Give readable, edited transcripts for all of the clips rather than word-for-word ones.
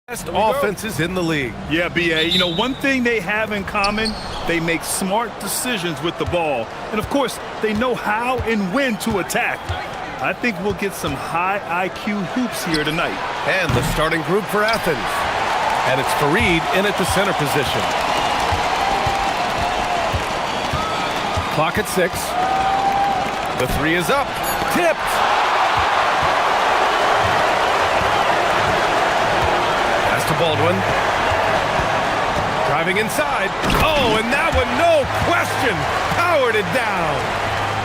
Best offenses in the league. Yeah, BA. You know, one thing they have in common, they make smart decisions with the ball. And, of course, they know how and when to attack. I think we'll get some high IQ hoops here tonight. And the starting group for Athens. And it's Fareed in at the center position. Clock at 6. The three is up. Tipped. Pass to Baldwin. Driving inside. Oh, and that one, no question, powered it down.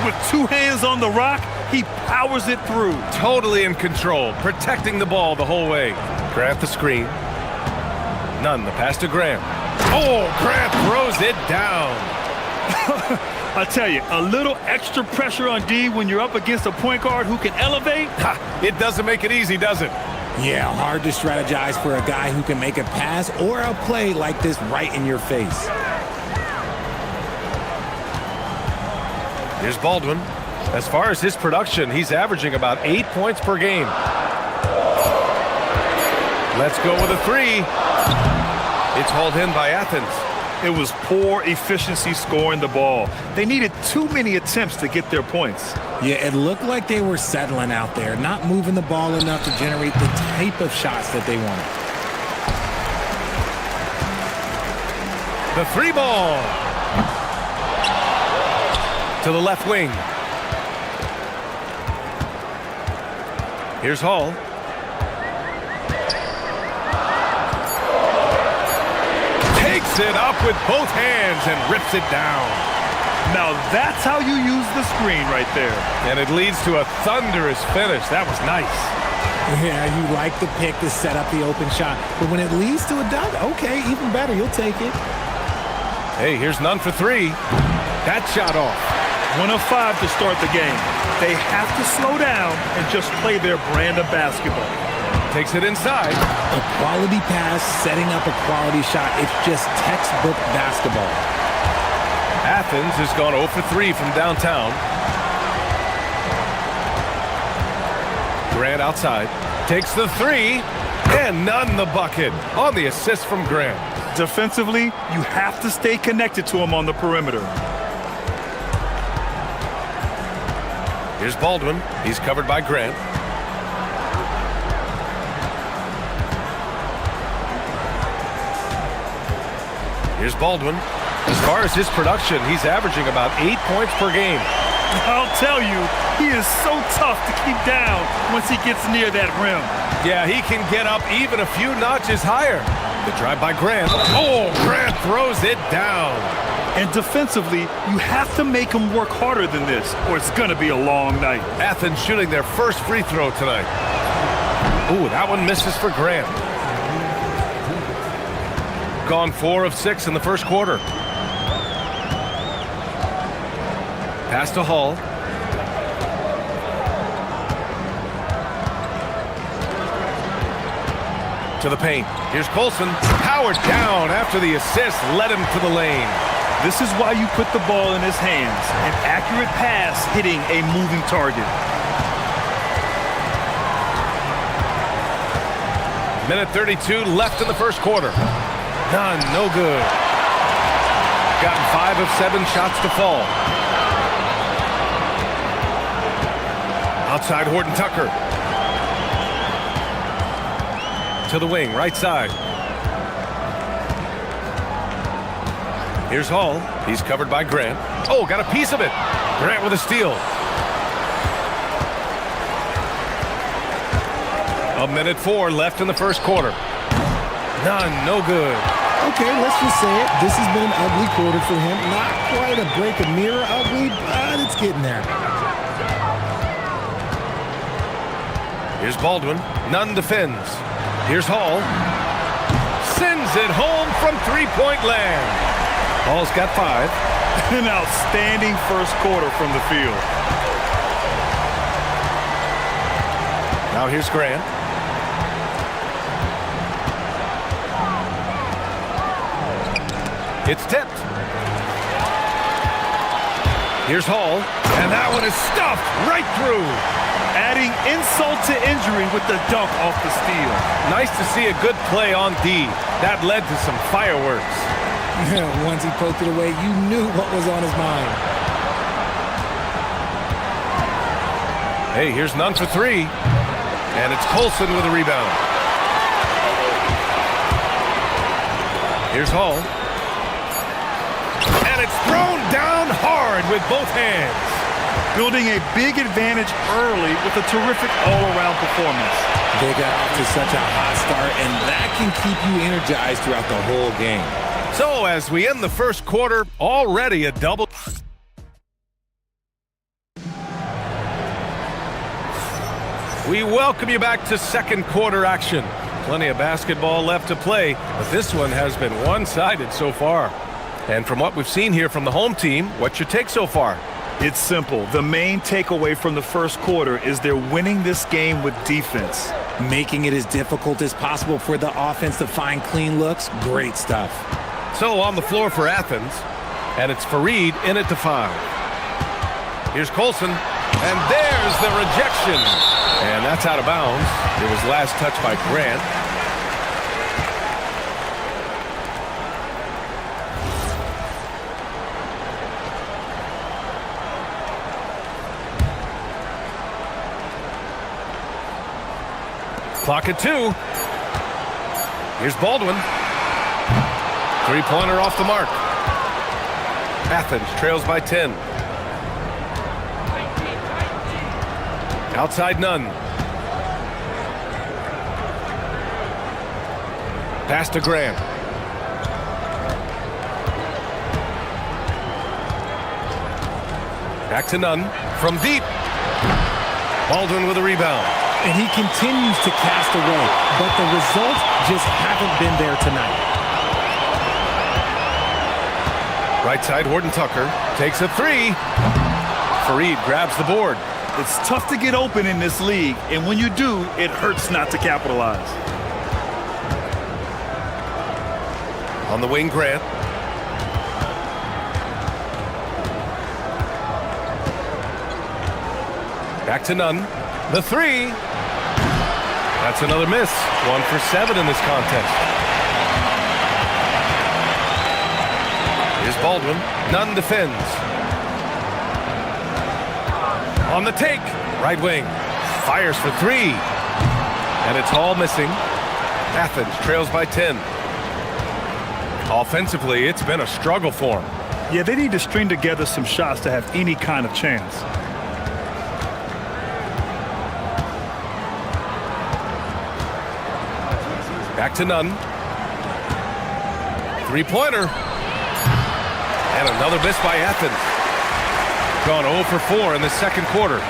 With two hands on the rock, he powers it through. Totally in control, protecting the ball the whole way. Grant the screen. None, the pass to Graham. Oh, Grant throws it down. I tell you, a little extra pressure on D when you're up against a point guard who can elevate. It doesn't make it easy, does it? Yeah, hard to strategize for a guy who can make a pass or a play like this right in your face. Here's Baldwin. As far as his production, he's averaging about 8 points per game. Let's go with a three. It's hauled in by Athens. It was poor efficiency scoring the ball. They needed too many attempts to get their points. Yeah, it looked like they were settling out there, not moving the ball enough to generate the type of shots that they wanted. The three ball. To the left wing. Here's Hall. Takes it up with both hands and rips it down. Now that's how you use the screen right there. And it leads to a thunderous finish. That was nice. Yeah, you like the pick to set up the open shot. But when it leads to a dunk, okay, even better, you'll take it. Hey, here's none for three. That shot off. 1 of 5 to start the game. They have to slow down and just play their brand of basketball. Takes it inside. A quality pass, setting up a quality shot. It's just textbook basketball. Athens has gone 0 for 3 from downtown. Grant outside. Takes the three. And none the bucket on the assist from Grant. Defensively, you have to stay connected to him on the perimeter. Here's Baldwin. He's covered by Grant. Here's Baldwin. As far as his production, he's averaging about 8 points per game. I'll tell you, he is so tough to keep down once he gets near that rim. Yeah, he can get up even a few notches higher. The drive by Grant. Oh, Grant throws it down. And defensively, you have to make him work harder than this, or it's going to be a long night. Athens shooting their first free throw tonight. Ooh, that one misses for Grant. Gone 4 of 6 in the first quarter. Pass to Hall. To the paint. Here's Colson. Powered down after the assist led him to the lane. This is why you put the ball in his hands. An accurate pass hitting a moving target. Minute 32 left in the first quarter. None, no good. Gotten 5 of 7 shots to fall. Outside Horton Tucker. To the wing, right side. Here's Hall. He's covered by Grant. Oh, got a piece of it. Grant with a steal. A minute 4 left in the first quarter. None, no good. Okay, let's just say it. This has been an ugly quarter for him. Not quite a break a mirror ugly, but it's getting there. Here's Baldwin. None defends. Here's Hall. Sends it home from three-point land. Hall's got 5. An outstanding first quarter from the field. Now here's Grant. It's tipped. Here's Hall. And that one is stuffed right through. adding insult to injury with the dunk off the steal. Nice to see a good play on D. That led to some fireworks. Once he poked it away, you knew what was on his mind. Hey, here's none for three. And it's Colson with a rebound. Here's Hall. And it's thrown down hard with both hands. Building a big advantage early with a terrific all-around performance. They got off to such a hot start, and that can keep you energized throughout the whole game. So as we end the first quarter, already a double. We welcome you back to second quarter action. Plenty of basketball left to play, but this one has been one-sided so far. And from what we've seen here from the home team, what's your take so far? It's simple. The main takeaway from the first quarter is they're winning this game with defense. Making it as difficult as possible for the offense to find clean looks. Great stuff. So on the floor for Athens, and it's Fareed in at the 5. Here's Colson, and there's the rejection. And that's out of bounds. It was last touched by Grant. Clock at 2. Here's Baldwin. Three-pointer off the mark. Athens trails by 10. Outside none. Pass to Grant. Back to none. From deep. Baldwin with a rebound. And he continues to cast away, but the results just haven't been there tonight. Right side, Horton Tucker takes a 3. Fareed grabs the board. It's tough to get open in this league, and when you do, it hurts not to capitalize. On the wing, Grant. Back to none. The 3. That's another miss. 1 for 7 in this contest. Here's Baldwin. Nunn defends. On the take. Right wing. Fires for 3. And it's all missing. Athens trails by 10. Offensively, it's been a struggle for them. Yeah, they need to string together some shots to have any kind of chance. Back to none. Three-pointer. And another miss by Athens. Gone 0 for 4 in the second quarter.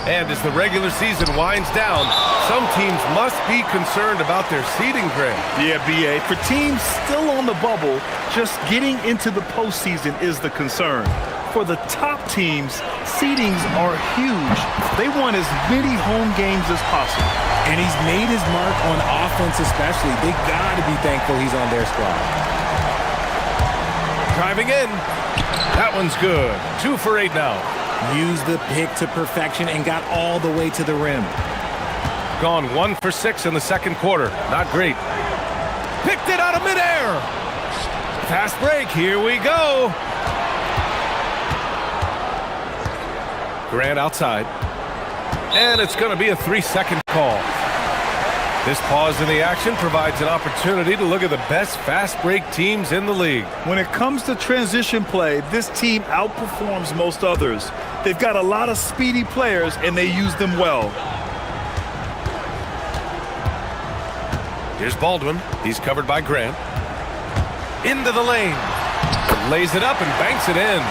And as the regular season winds down, some teams must be concerned about their seeding, Greg. Yeah, BA. For teams still on the bubble, just getting into the postseason is the concern. For the top teams, seedings are huge. They want as many home games as possible. And he's made his mark on offense especially. They got to be thankful he's on their squad. Driving in. That one's good. 2 for 8 now. Used the pick to perfection and got all the way to the rim. Gone 1 for 6 in the second quarter. Not great. Picked it out of midair. Fast break. Here we go. Grant outside. And it's going to be a 3-second call. This pause in the action provides an opportunity to look at the best fast break teams in the league. When it comes to transition play, this team outperforms most others. They've got a lot of speedy players, and they use them well. Here's Baldwin. He's covered by Grant. Into the lane. Lays it up and banks it in.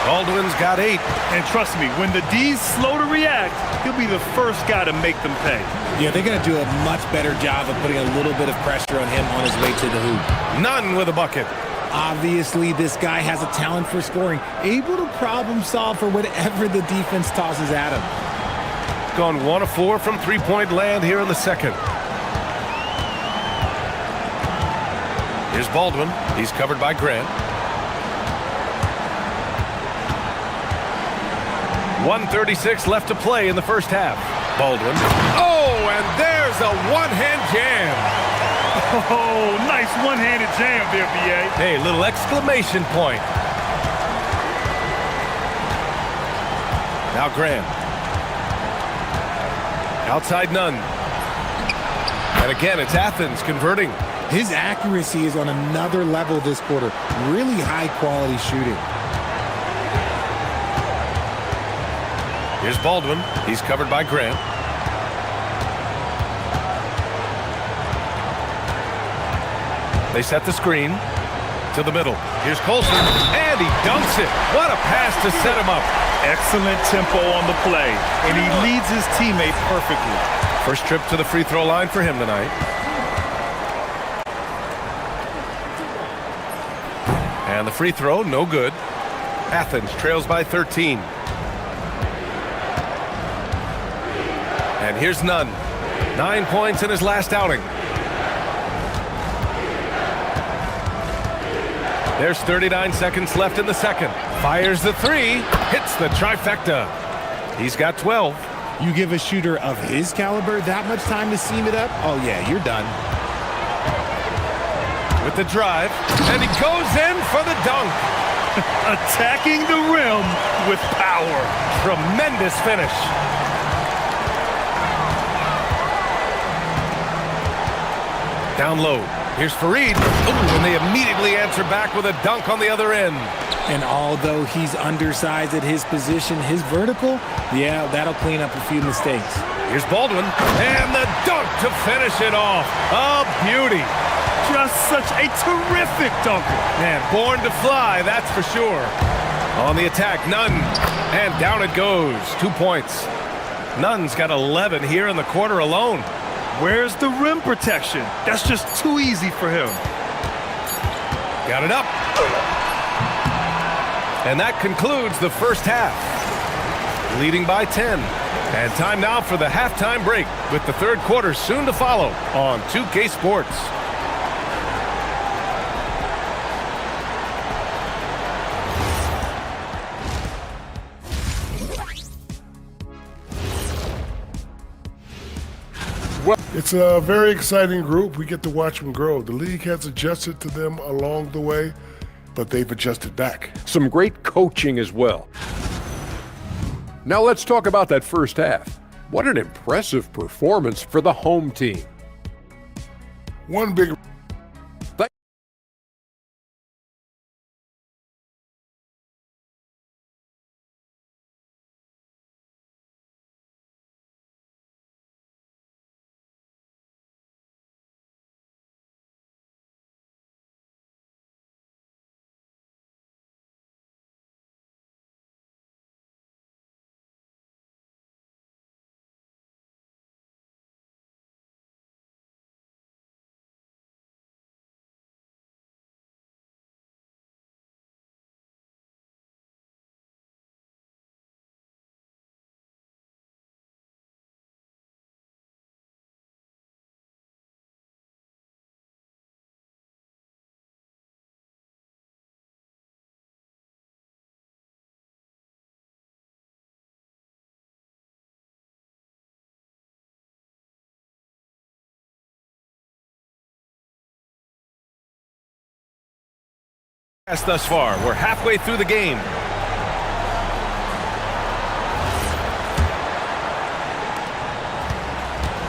Baldwin's got 8. And trust me, when the D's slow to react, he'll be the first guy to make them pay. Yeah, they're going to do a much better job of putting a little bit of pressure on him on his way to the hoop. None with a bucket. Obviously, this guy has a talent for scoring, able to problem solve for whatever the defense tosses at him. Gone 1 of 4 from three-point land here in the second. Here's Baldwin. He's covered by Grant. 1:36 left to play in the first half. Baldwin. Oh, and there's a one-hand jam. Oh, nice one-handed jam there, B.A. Hey, little exclamation point. Now Graham. Outside Nunn. And again, it's Athens converting. His accuracy is on another level this quarter. Really high-quality shooting. Here's Baldwin. He's covered by Graham. They set the screen to the middle. Here's Colson, and he dunks it. What a pass to set him up. Excellent tempo on the play, and he leads his teammate perfectly. First trip to the free throw line for him tonight. And the free throw, no good. Athens trails by 13. And here's Nunn. 9 points in his last outing. There's 39 seconds left in the second. Fires the three. Hits the trifecta. He's got 12. You give a shooter of his caliber that much time to seam it up? Oh, yeah, you're done. With the drive. And he goes in for the dunk. Attacking the rim with power. Tremendous finish. Down low. Here's Fareed. Ooh, and they immediately answer back with a dunk on the other end. And although he's undersized at his position, his vertical, yeah, that'll clean up a few mistakes. Here's Baldwin. And the dunk to finish it off. A beauty. Just such a terrific dunker. Man, born to fly, that's for sure. On the attack, Nunn. And down it goes. 2 points. Nunn's got 11 here in the quarter alone. Where's the rim protection? That's just too easy for him. Got it up. And that concludes the first half. Leading by 10. And time now for the halftime break, with the third quarter soon to follow on 2K Sports. It's a very exciting group. We get to watch them grow. The league has adjusted to them along the way, but they've adjusted back. Some great coaching as well. Now let's talk about that first half. What an impressive performance for the home team. One big Thus far, we're halfway through the game.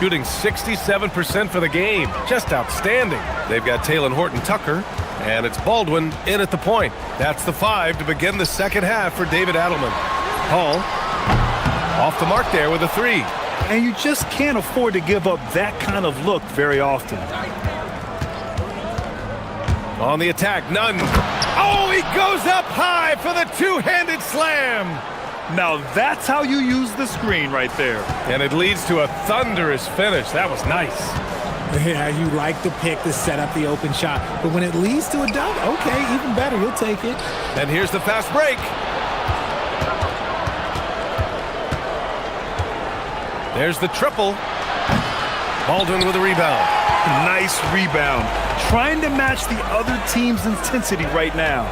Shooting 67% for the game. Just outstanding. They've got Taylor Horton-Tucker, and it's Baldwin in at the point. That's the 5 to begin the second half for David Adelman. Hall off the mark there with a 3. And you just can't afford to give up that kind of look very often. On the attack, Nunn. Oh, he goes up high for the two-handed slam. Now that's how you use the screen right there. And it leads to a thunderous finish. That was nice. Yeah, you like the pick to set up the open shot. But when it leads to a dunk, okay, even better, you'll take it. And here's the fast break. There's the triple. Baldwin with a rebound. Nice rebound. Trying to match the other team's intensity right now.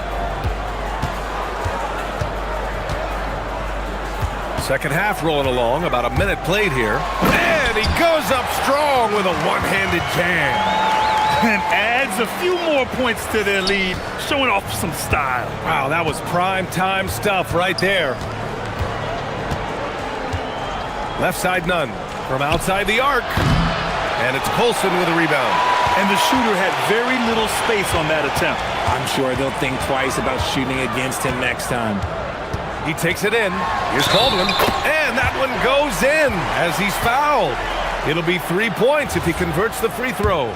Second half rolling along, about a minute played here. And he goes up strong with a one-handed jam. And adds a few more points to their lead, showing off some style. Wow, that was prime time stuff right there. Left side none. From outside the arc. And it's Colson with a rebound. And the shooter had very little space on that attempt. I'm sure they'll think twice about shooting against him next time. He takes it in. Here's Baldwin. And that one goes in as he's fouled. It'll be 3 points if he converts the free throw.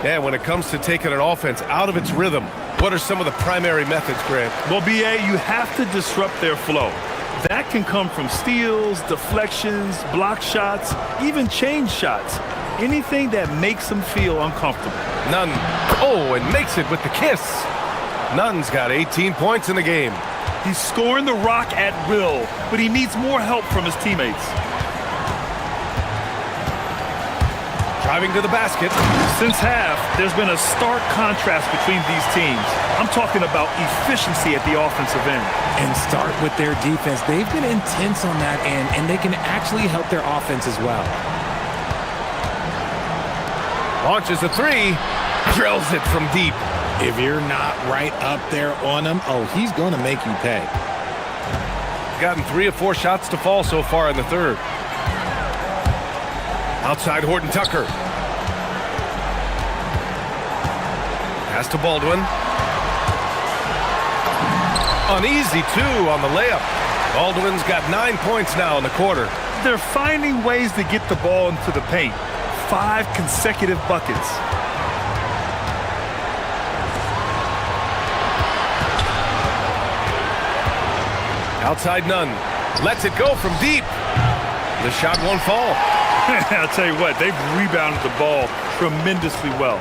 And when it comes to taking an offense out of its rhythm, what are some of the primary methods, Grant? Well, BA, you have to disrupt their flow. That can come from steals, deflections, block shots, even change shots. Anything that makes them feel uncomfortable. Nunn. Oh, and makes it with the kiss. Nunn's got 18 points in the game. He's scoring the rock at will, but he needs more help from his teammates. Driving to the basket. Since half, there's been a stark contrast between these teams. I'm talking about efficiency at the offensive end. And start with their defense. They've been intense on that end, and they can actually help their offense as well. Launches a three. Drills it from deep. If you're not right up there on him, oh, he's going to make you pay. Gotten 3 of 4 shots to fall so far in the third. Outside Horton Tucker. Pass to Baldwin. Uneasy, too, on the layup. Baldwin's got 9 points now in the quarter. They're finding ways to get the ball into the paint. 5 consecutive buckets. Outside Nunn. Lets it go from deep. The shot won't fall. I'll tell you what, they've rebounded the ball tremendously well.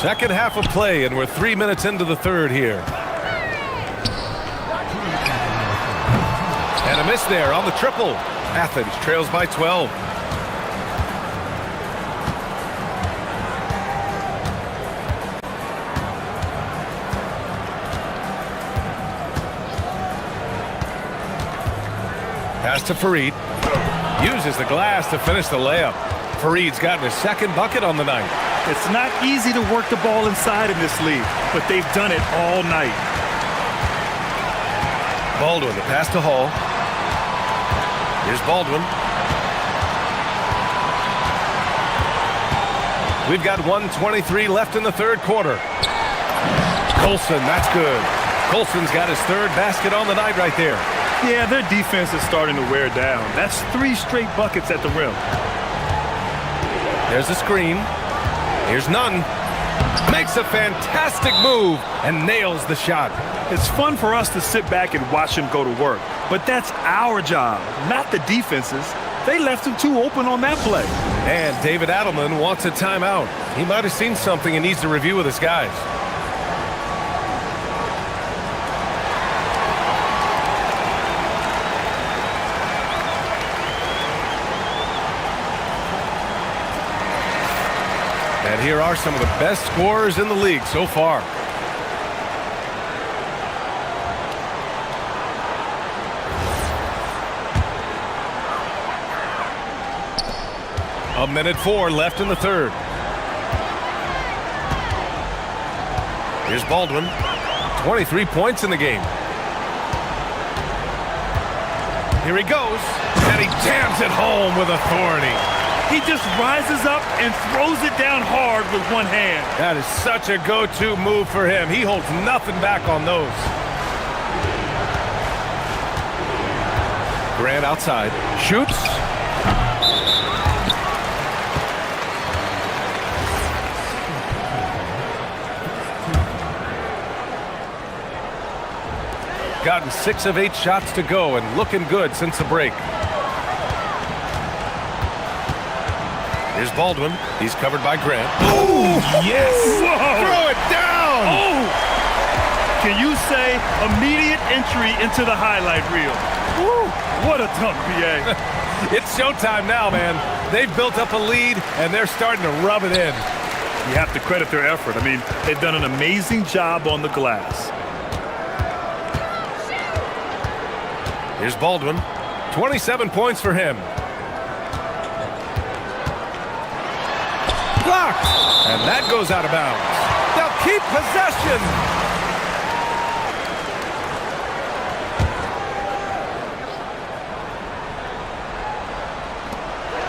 Second half of play, and we're 3 minutes into the third here. And a miss there on the triple. Athens trails by 12. Pass to Fareed. Uses the glass to finish the layup. Fareed's gotten his second bucket on the night. It's not easy to work the ball inside in this league, but they've done it all night. Baldwin, the pass to Hall. Here's Baldwin. We've got 1:23 left in the third quarter. Colson, that's good. Colson's got his third basket on the night right there. Yeah, their defense is starting to wear down. That's 3 straight buckets at the rim. There's a screen. Here's Nunn. Makes a fantastic move and nails the shot. It's fun for us to sit back and watch him go to work, but that's our job, not the defense's. They left him too open on that play. And David Adelman wants a timeout. He might have seen something and needs to review with his guys. And here are some of the best scorers in the league so far. A minute 4 left in the third. Here's Baldwin. 23 points in the game. Here he goes. And he jams it home with authority. He just rises up and throws it down hard with one hand. That is such a go-to move for him. He holds nothing back on those. Grant outside. Shoots. Gotten 6 of 8 shots to go and looking good since the break. Here's Baldwin. He's covered by Grant. Oh, yes! Whoa. Throw it down! Oh! Can you say immediate entry into the highlight reel? Woo. What a dunk, BA. It's showtime now, man. They've built up a lead, and they're starting to rub it in. You have to credit their effort. I mean, they've done an amazing job on the glass. Here's Baldwin. 27 points for him. Blocked! And that goes out of bounds. They'll keep possession!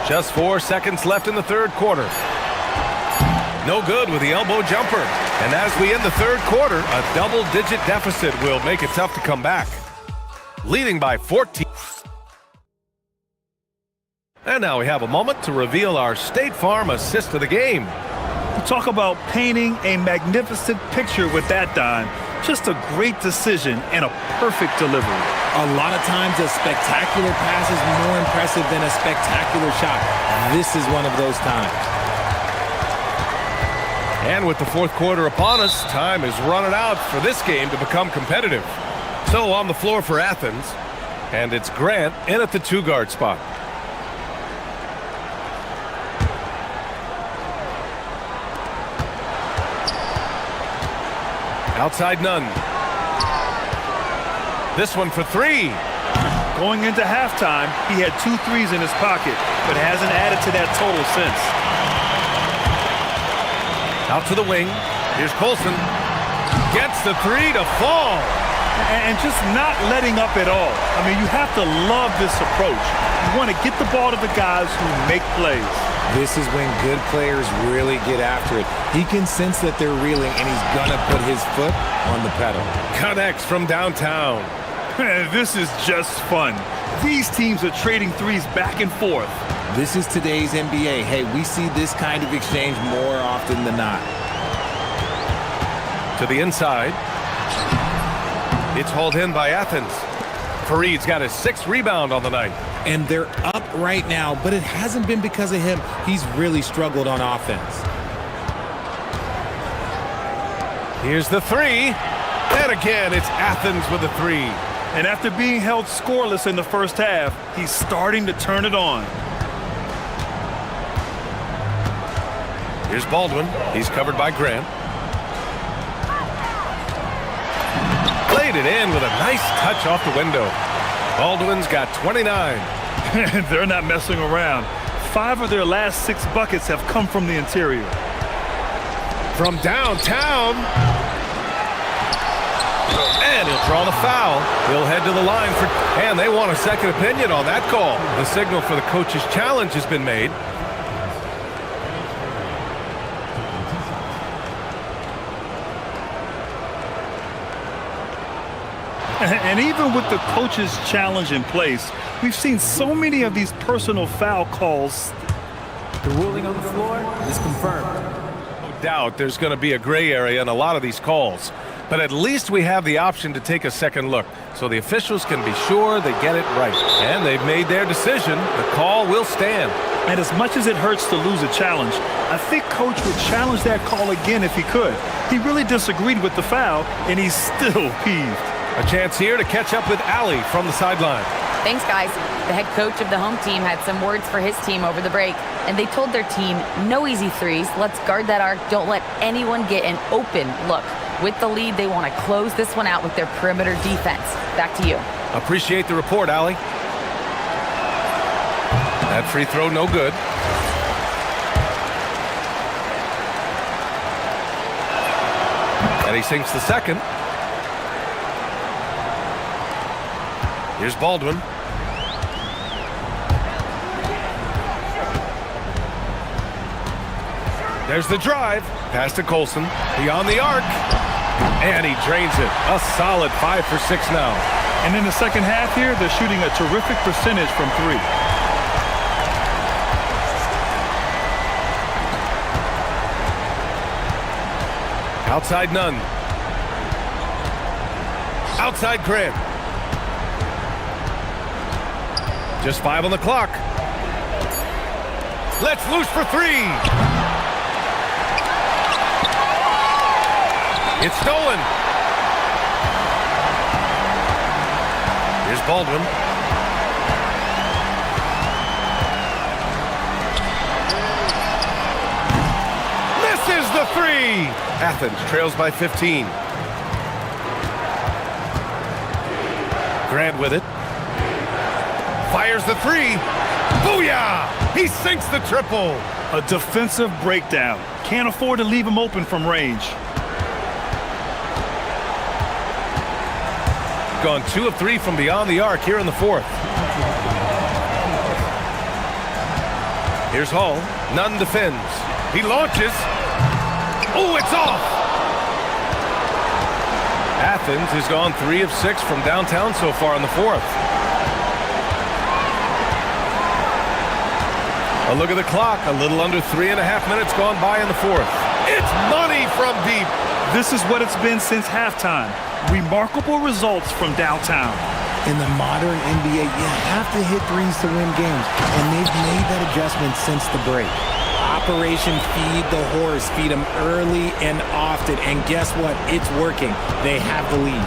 Just 4 seconds left in the third quarter. No good with the elbow jumper. And as we end the third quarter, a double-digit deficit will make it tough to come back. Leading by 14. And now we have a moment to reveal our State Farm assist of the game. Talk about painting a magnificent picture with that, Don. Just a great decision and a perfect delivery. A lot of times a spectacular pass is more impressive than a spectacular shot. This is one of those times. And with the fourth quarter upon us, time is running out for this game to become competitive. So on the floor for Athens, and it's Grant in at the 2-guard spot. Outside Nunn. This one for 3. Going into halftime, he had 2 threes in his pocket, but hasn't added to that total since. Out to the wing. Here's Colson. Gets the 3 to fall. And just not letting up at all. I mean, you have to love this approach. You want to get the ball to the guys who make plays. This is when good players really get after it. He can sense that they're reeling, and he's gonna put his foot on the pedal. Connects from downtown. This is just fun. These teams are trading threes back and forth. This is today's NBA. Hey, we see this kind of exchange more often than not. To the inside. It's hauled in by Athens. Fareed's got his 6th rebound on the night. And they're up right now, but it hasn't been because of him. He's really struggled on offense. Here's the 3. And again, it's Athens with a 3. And after being held scoreless in the first half, he's starting to turn it on. Here's Baldwin. He's covered by Grant. Played it in with a nice touch off the window. Baldwin's got 29. They're not messing around. 5 of their last 6 buckets have come from the interior. From downtown. And he'll draw the foul. He'll head to the line for... And they want a second opinion on that call. The signal for the coach's challenge has been made. And even with the coach's challenge in place, we've seen so many of these personal foul calls. The ruling on the floor is confirmed. No doubt there's going to be a gray area in a lot of these calls. But at least we have the option to take a second look, so the officials can be sure they get it right. And they've made their decision. The call will stand. And as much as it hurts to lose a challenge, I think Coach would challenge that call again if he could. He really disagreed with the foul, and he's still peeved. A chance here to catch up with Allie from the sideline. Thanks, guys. The head coach of the home team had some words for his team over the break, and they told their team, no easy threes. Let's guard that arc. Don't let anyone get an open look. With the lead, they want to close this one out with their perimeter defense. Back to you. Appreciate the report, Allie. That free throw, no good. And he sinks the second. Here's Baldwin. There's the drive. Pass to Colson. Beyond the arc. And he drains it. A solid 5 for 6 now. And in the second half here, they're shooting a terrific percentage from 3. Outside Nunn. Outside Grant. Just 5 on the clock. Let's loose for 3. It's stolen. Here's Baldwin. Misses the 3. Athens trails by 15. Grant with it. Fires the three. Booyah! He sinks the triple. A defensive breakdown. Can't afford to leave him open from range. Gone 2 of 3 from beyond the arc here in the fourth. Here's Hall. Nunn defends. He launches. Oh, it's off! Athens has gone 3 of 6 from downtown so far in the fourth. A look at the clock. A little under 3.5 minutes gone by in the fourth. It's money from deep. This is what it's been since halftime. Remarkable results from downtown. In the modern NBA, you have to hit threes to win games, and they've made that adjustment since the break. Operation Feed the Horse. Feed them early and often, and guess what? It's working. They have the lead.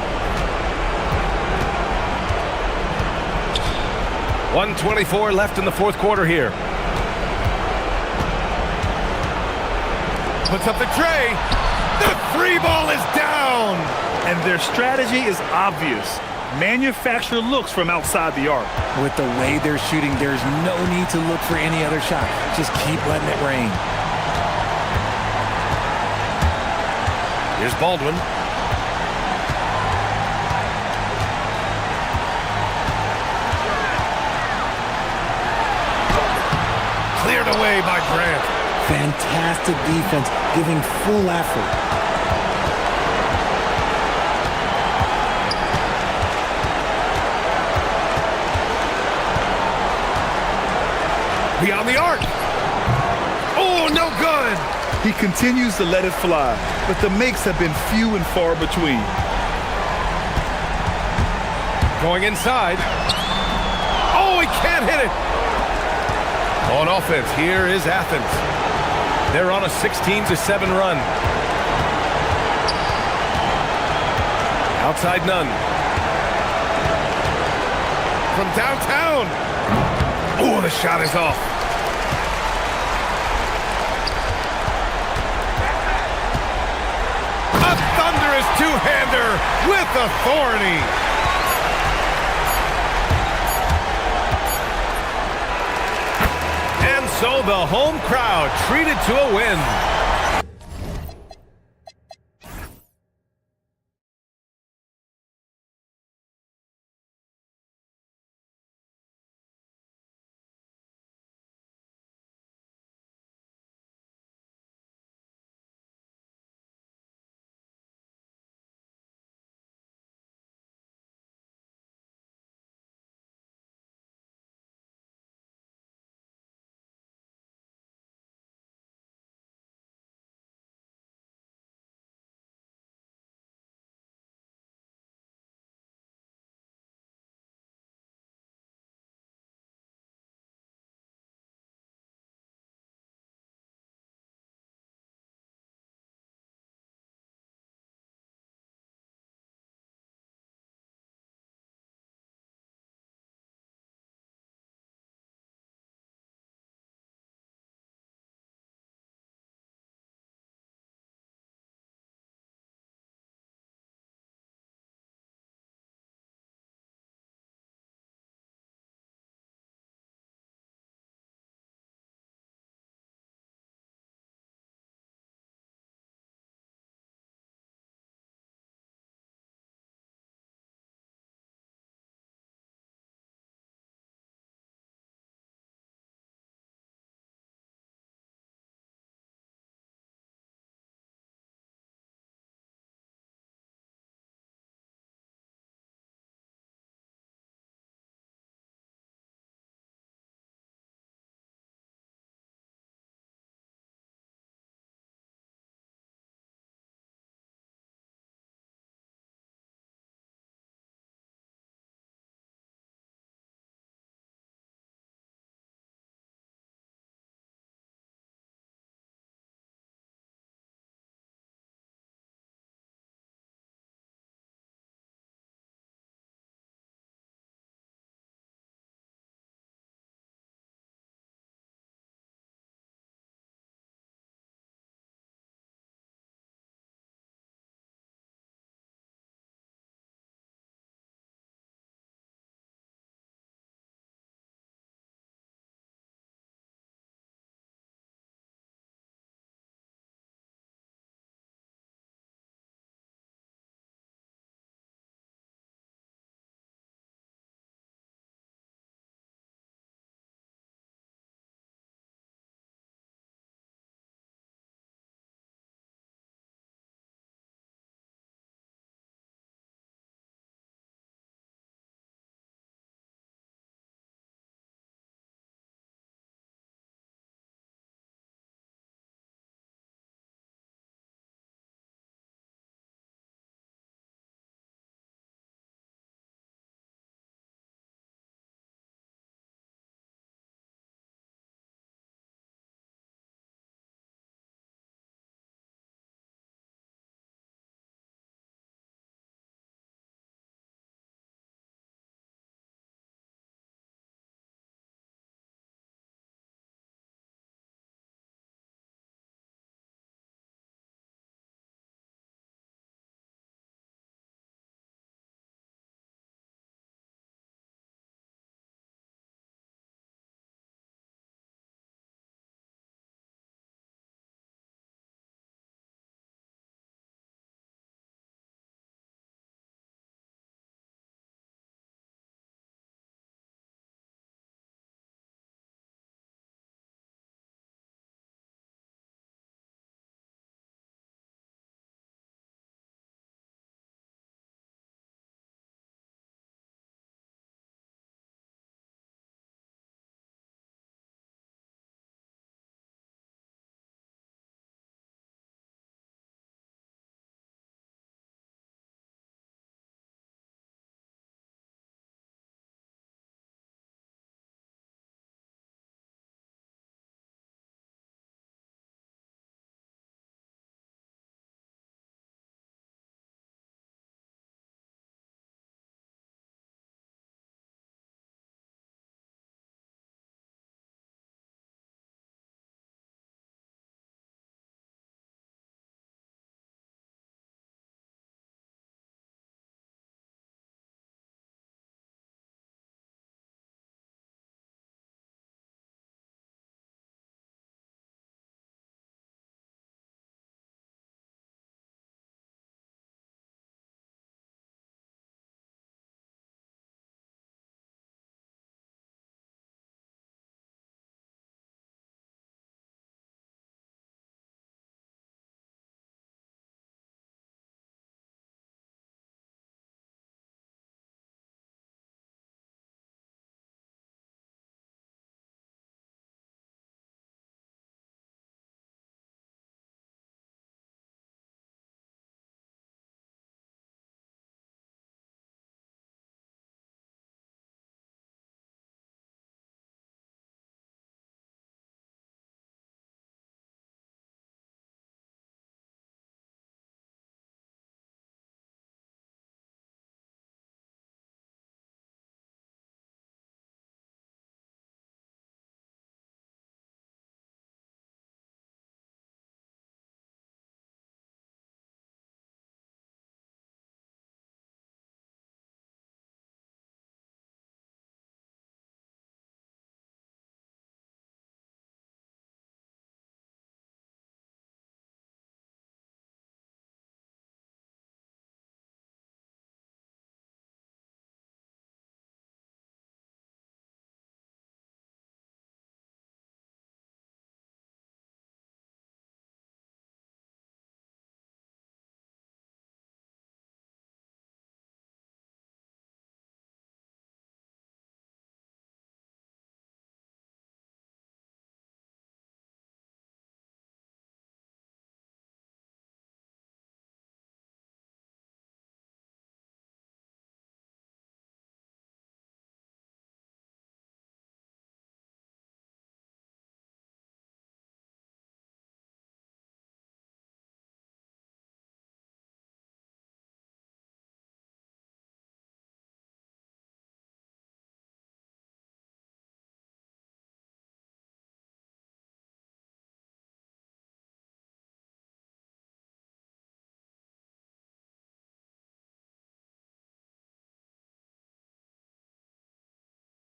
1:24 left in the fourth quarter here. Puts up the tray. The three ball is down. And their strategy is obvious. Manufacture looks from outside the arc. With the way they're shooting, there's no need to look for any other shot. Just keep letting it rain. Here's Baldwin. Cleared away by Grant. Fantastic defense, giving full effort. Beyond the arc. Oh, no good. He continues to let it fly, but the makes have been few and far between. Going inside. Oh, he can't hit it. On offense, here is Athens. They're on a 16-7 run. Outside Nunn. From downtown. Oh, the shot is off. A thunderous two-hander with authority. And so the home crowd treated to a win.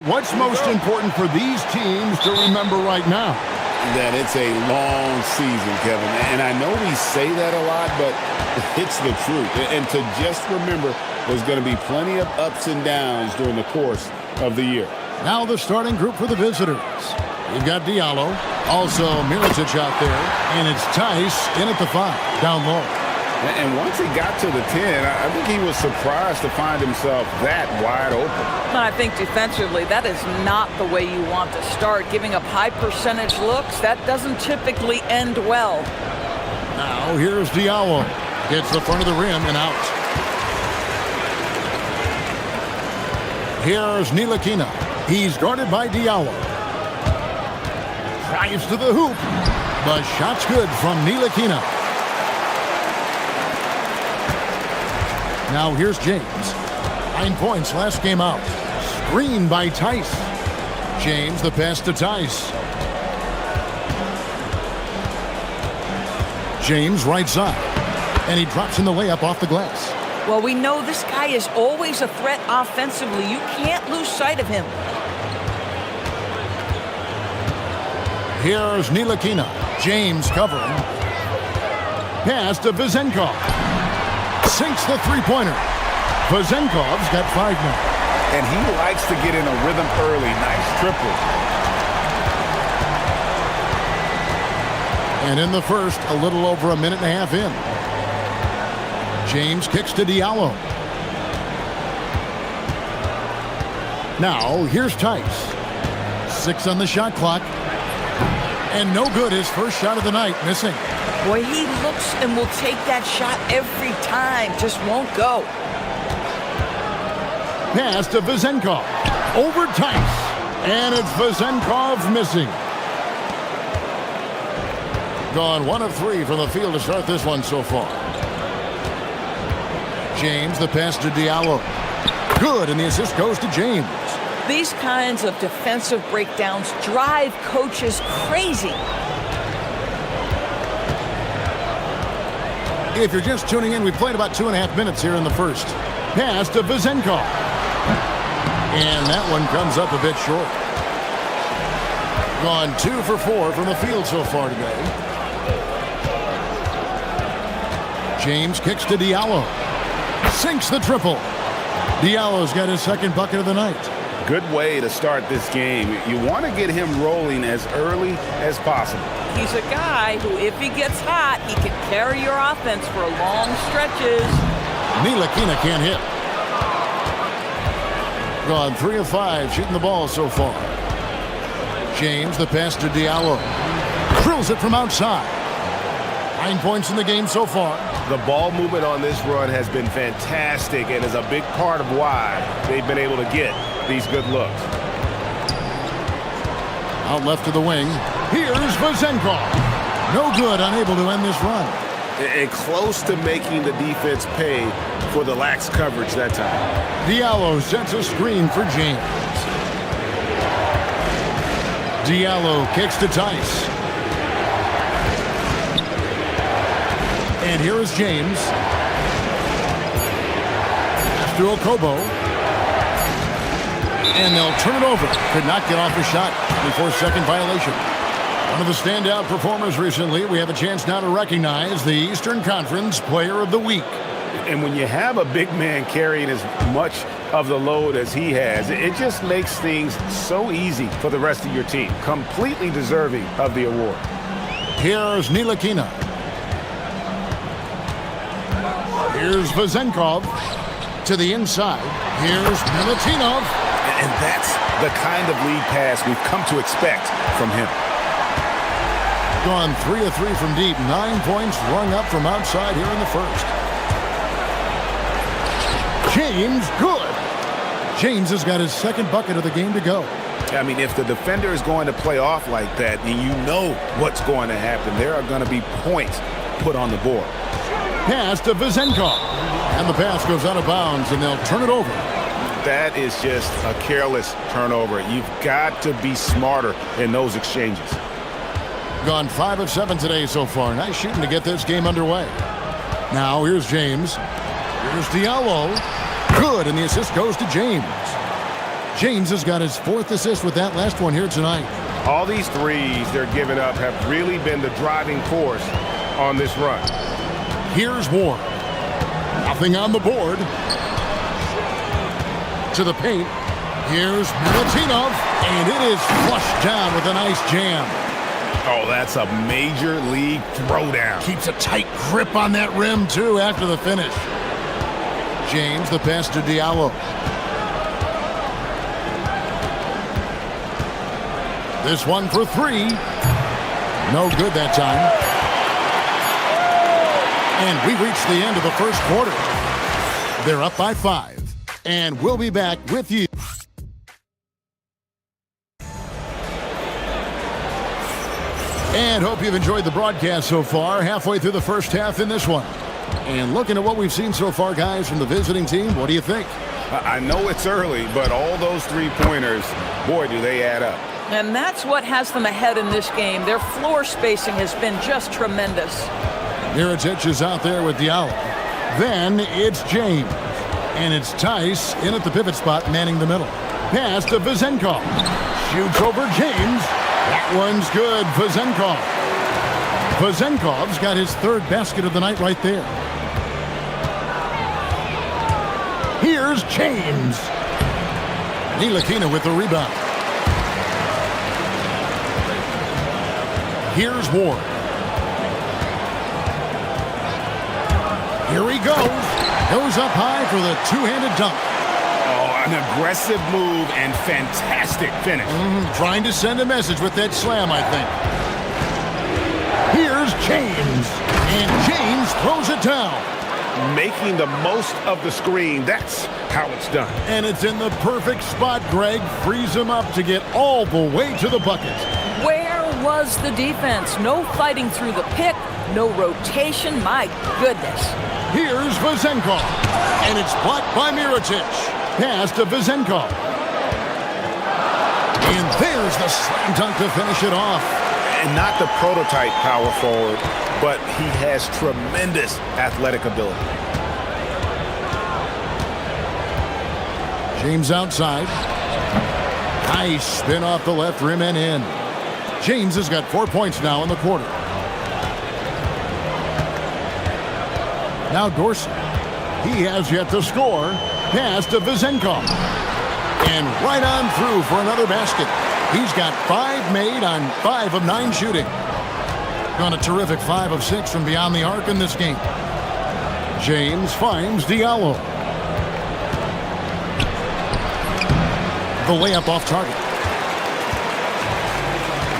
What's most important for these teams to remember right now? That it's a long season, Kevin. And I know we say that a lot, but it's the truth. And to just remember, there's going to be plenty of ups and downs during the course of the year. Now the starting group for the visitors. We've got Diallo, also Milicic out there, and it's Tice in at the 5, down low. And once he got to the 10, I think he was surprised to find himself that wide open. I think defensively, that is not the way you want to start. Giving up high percentage looks, that doesn't typically end well. Now here's Diallo. Gets the front of the rim and out. Here's Ntilikina. He's guarded by Diallo. Drives to the hoop. The shot's good from Ntilikina. Now here's James. 9 points last game out. Screen by Tice. James, the pass to Tice. James right side. And he drops in the layup off the glass. Well, we know this guy is always a threat offensively. You can't lose sight of him. Here's Ntilikina. James covering. Pass to Vezenkov. Sinks the three-pointer. Vezenkov's got 5 now. And he likes to get in a rhythm early. Nice triple. And in the first, a little over a minute and a half in. James kicks to Diallo. Now, here's Tice. 6 on the shot clock. And no good, his first shot of the night, missing. Boy, he looks and will take that shot every time. Just won't go. Pass to Vezenkov. Over Tice. And it's Vezenkov missing. Gone 1 of 3 from the field to start this one so far. James, the pass to Diallo. Good, and the assist goes to James. These kinds of defensive breakdowns drive coaches crazy. If you're just tuning in, we played about 2.5 minutes here in the first. Pass to Vezenkov. And that one comes up a bit short. Gone 2 for 4 from the field so far today. James kicks to Diallo. Sinks the triple. Diallo's got his second bucket of the night. Good way to start this game. You want to get him rolling as early as possible. He's a guy who, if he gets hot, he can carry your offense for long stretches. Ntilikina can't hit. Gone 3 of 5 shooting the ball so far. James, the pass to Diallo. Drills it from outside. 9 points in the game so far. The ball movement on this run has been fantastic and is a big part of why they've been able to get these good looks. Out left to the wing. Here's Vezenkov. No good, unable to end this run. And close to making the defense pay for the lax coverage that time. Diallo sets a screen for James. Diallo kicks to Tice. And here is James. To Okobo. And they'll turn it over. Could not get off a shot before second violation. One of the standout performers recently. We have a chance now to recognize the Eastern Conference Player of the Week. And when you have a big man carrying as much of the load as he has, it just makes things so easy for the rest of your team. Completely deserving of the award. Here's Ntilikina. Here's Vezenkov to the inside. Here's Milutinov. And that's the kind of lead pass we've come to expect from him. Gone 3 of 3 from deep. 9 points rung up from outside here in the first. James, good. James has got his second bucket of the game to go. I mean, if the defender is going to play off like that, then you know what's going to happen. There are going to be points put on the board. Pass to Vezenkov. And the pass goes out of bounds, and they'll turn it over. That is just a careless turnover. You've got to be smarter in those exchanges. Gone 5 of 7 today so far. Nice shooting to get this game underway. Now here's James. Here's Diallo. Good, and the assist goes to James. James has got his 4th assist with that last one here tonight. All these threes they're giving up have really been the driving force on this run. Here's Ward. Nothing on the board. To the paint. Here's Milutinov, and it is flushed down with a nice jam. Oh, that's a major league throwdown. Keeps a tight grip on that rim, too, after the finish. James, the pass to Diallo. This one for 3. No good that time. And we reached the end of the first quarter. They're up by 5. And we'll be back with you. And hope you've enjoyed the broadcast so far. Halfway through the first half in this one. And looking at what we've seen so far, guys, from the visiting team, what do you think? I know it's early, but all those three-pointers, boy, do they add up. And that's what has them ahead in this game. Their floor spacing has been just tremendous. Mirotic is out there with Diallo. Then it's James. And it's Tice in at the pivot spot, manning the middle. Pass to Vezenkov. Shoots over James. That one's good. Vezenkov's got his 3rd basket of the night right there. Here's James. Ntilikina with the rebound. Here's Ward. Here he goes. Goes up high for the two-handed dunk. Oh, an aggressive move and fantastic finish. Trying to send a message with that slam, I think. Here's James. And James throws it down. Making the most of the screen. That's how it's done. And it's in the perfect spot, Greg. Frees him up to get all the way to the bucket. Where was the defense? No fighting through the pick, no rotation. My goodness. Here's Vezenkov. And it's blocked by Mirotic. Pass to Vezenkov. And there's the slam dunk to finish it off. And not the prototype power forward, but he has tremendous athletic ability. James outside. Nice spin off the left rim and in. James has got 4 points now in the quarter. Now Dorsey. He has yet to score. Pass to Vezenkov. And right on through for another basket. He's got 5 made on 5 of 9 shooting. Gone a terrific 5 of 6 from beyond the arc in this game. James finds Diallo. The layup off target.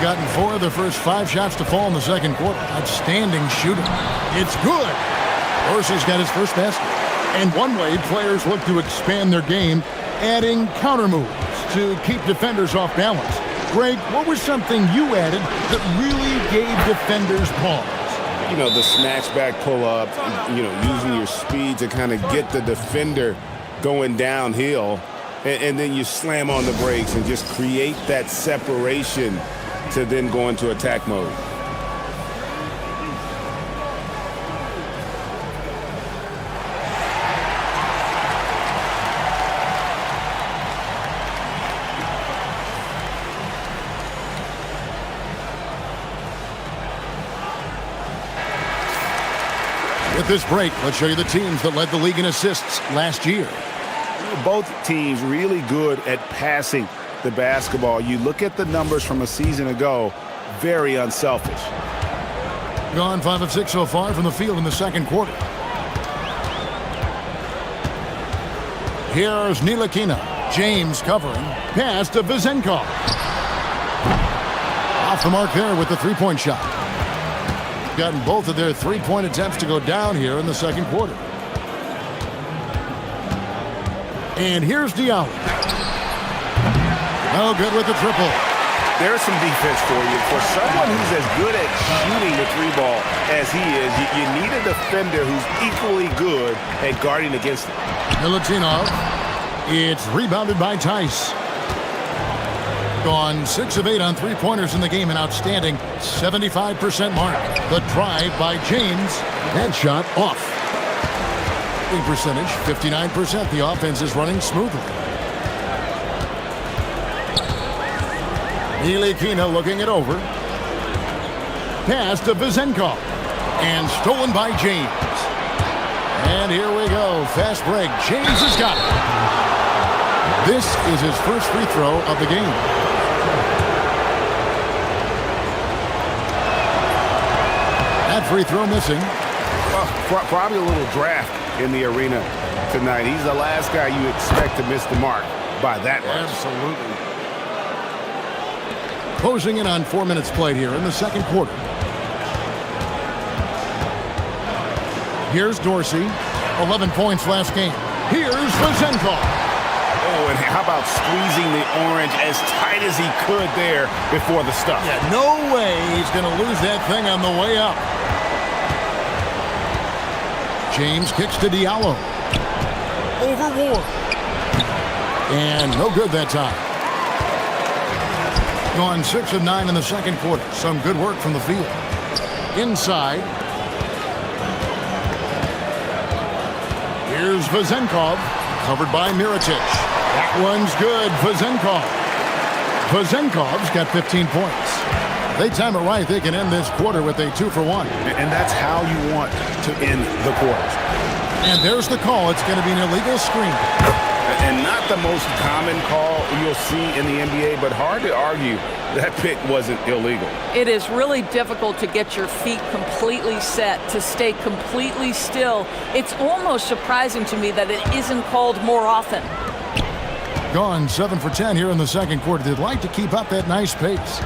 Gotten 4 of the first 5 shots to fall in the second quarter. Outstanding shooting. It's good. Dorsey's got his first basket. And one way players look to expand their game, adding counter moves to keep defenders off balance. Greg, what was something you added that really gave defenders pause? You know, the snatchback pull-up, you know, using your speed to kind of get the defender going downhill, and then you slam on the brakes and just create that separation to then go into attack mode. With this break, let's show you the teams that led the league in assists last year. Both teams really good at passing the basketball. You look at the numbers from a season ago, very unselfish. Gone 5 of 6 so far from the field in the second quarter. Here's Ntilikina. James covering. Pass to Vezenkov. Off the mark there with the three-point shot. Gotten both of their three-point attempts to go down here in the second quarter. And here's Diallo. No good with the triple. There's some defense for you. For someone who's as good at shooting the three ball as he is, you need a defender who's equally good at guarding against him. Milutinov. It's rebounded by Tice. Gone 6 of 8 on three-pointers in the game, an outstanding 75% mark. The drive by James. That shot off. Percentage 59%. The offense is running smoothly. Ntilikina looking it over. Pass to Vezenkov. And stolen by James. And here we go. Fast break. James has got it. This is his first free throw of the game. That free throw missing. Well, probably a little draft in the arena tonight. He's the last guy you expect to miss the mark by that much. Absolutely. Closing in on 4 minutes played here in the second quarter. Here's Dorsey. 11 points last game. Here's Vezenkov. Oh, and how about squeezing the orange as tight as he could there before the stuff? Yeah, no way he's going to lose that thing on the way up. James kicks to Diallo. Over Ward. And no good that time. Gone 6 of 9 in the second quarter. Some good work from the field. Inside. Here's Vezenkov. Covered by Mirotic. That one's good. Vezenkov. Vezenkov's got 15 points. They time it right, they can end this quarter with a 2-for-1. And that's how you want to end the quarters. And there's the call. It's going to be an illegal screen. And not the most common call you'll see in the NBA, but hard to argue that pick wasn't illegal. It is really difficult to get your feet completely set, to stay completely still. It's almost surprising to me that it isn't called more often. Gone 7 for 10 here in the second quarter. They'd like to keep up that nice pace.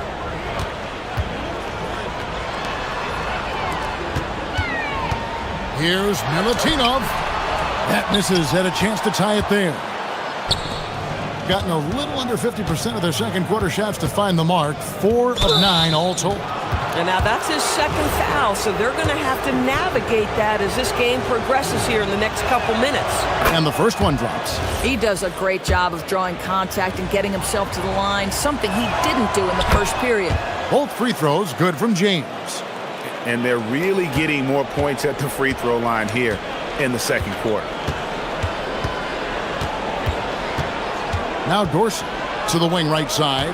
Here's Milutinov. That misses. Had a chance to tie it there. Gotten a little under 50% of their second quarter shots to find the mark. 4 of 9 all told. And now that's his second foul, so they're going to have to navigate that as this game progresses here in the next couple minutes. And the first one drops. He does a great job of drawing contact and getting himself to the line, something he didn't do in the first period. Both free throws good from James. And they're really getting more points at the free throw line here in the second quarter. Now Dorsey to the wing right side.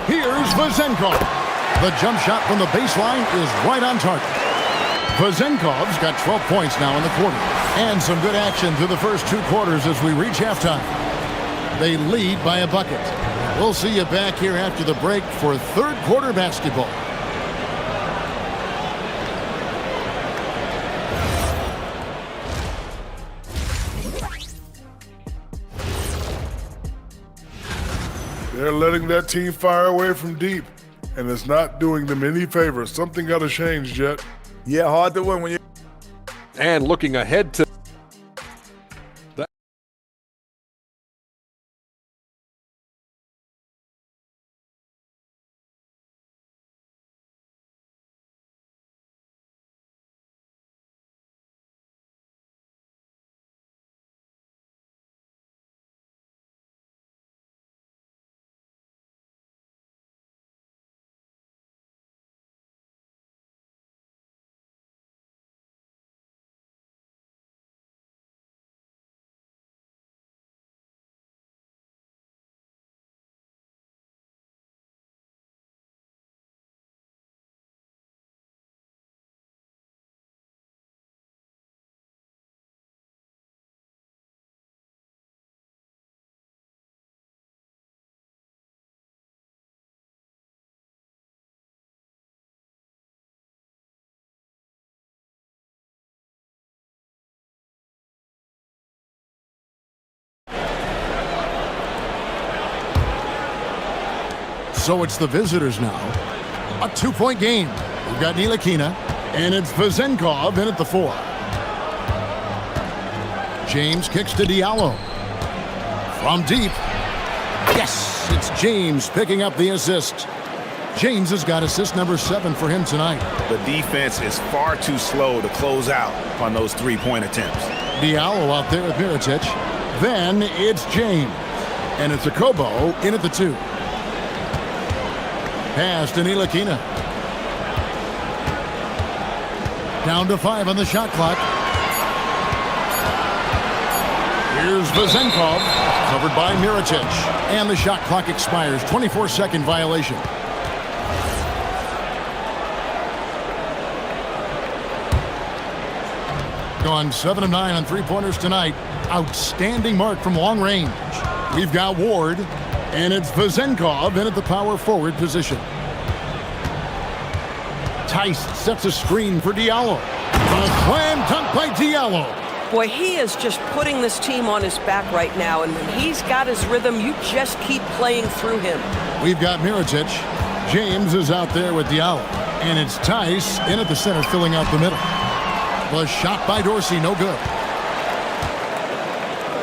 Here's Vezenkov. The jump shot from the baseline is right on target. Vezenkov's got 12 points now in the quarter. And some good action through the first 2 quarters as we reach halftime. They lead by a bucket. We'll see you back here after the break for third quarter basketball. They're letting that team fire away from deep, and it's not doing them any favors. Something got to change, Jet. Yeah, hard to win when you... And looking ahead to... So it's the visitors now. A 2-point game. We've got Ntilikina, and it's Vezenkov in at the 4. James kicks to Diallo. From deep. Yes, it's James picking up the assist. James has got assist number 7 for him tonight. The defense is far too slow to close out on those 3-point attempts. Diallo out there with Mirotic. Then it's James. And it's Akobo in at the 2. Pass to Ntilikina. Down to 5 on the shot clock. Here's Vezenkov. Covered by Mirotic. And the shot clock expires. 24-second violation. Gone 7 of 9 on three-pointers tonight. Outstanding mark from long range. We've got Ward, and it's Vezenkov in at the power forward position. Tice sets a screen for Diallo. A slam dunk by Diallo. Boy, he is just putting this team on his back right now, and when he's got his rhythm, you just keep playing through him. We've got Mirotic. James is out there with Diallo, and it's Tice in at the center filling out the middle. The shot by Dorsey, no good.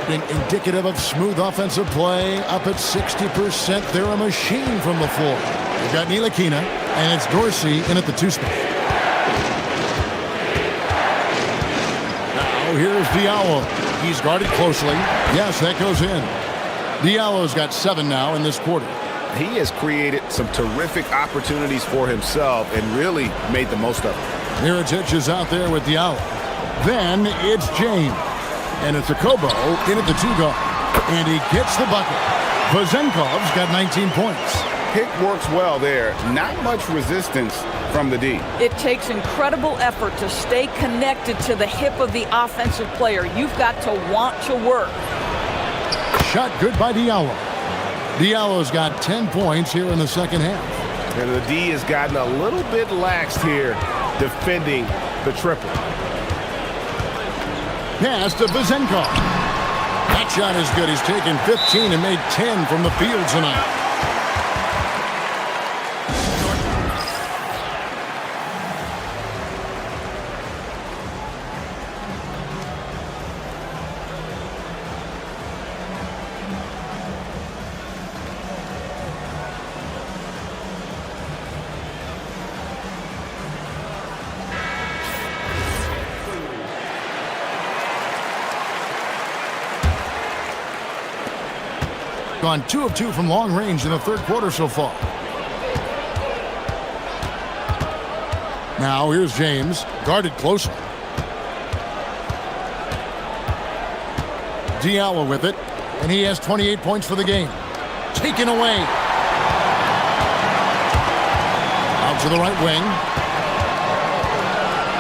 Being indicative of smooth offensive play, up at 60%. They're a machine from the floor. We've got Ntilikina, and it's Dorsey in at the two spot. Now here's Diallo. He's guarded closely. Yes, that goes in. Diallo's got 7 now in this quarter. He has created some terrific opportunities for himself and really made the most of it. Mirotic is out there with Diallo. Then it's James. And it's Akobo in at the two guard. And he gets the bucket. Vezenkov's got 19 points. Pick works well there. Not much resistance from the D. It takes incredible effort to stay connected to the hip of the offensive player. You've got to want to work. Shot good by Diallo. Diallo's got 10 points here in the second half. And the D has gotten a little bit laxed here defending the triple. Pass to Vezenkov. That shot is good. He's taken 15 and made 10 from the field tonight. Gone 2 of 2 from long range in the third quarter so far. Now here's James, guarded closely. Diallo with it, and he has 28 points for the game. Taken away. Out to the right wing.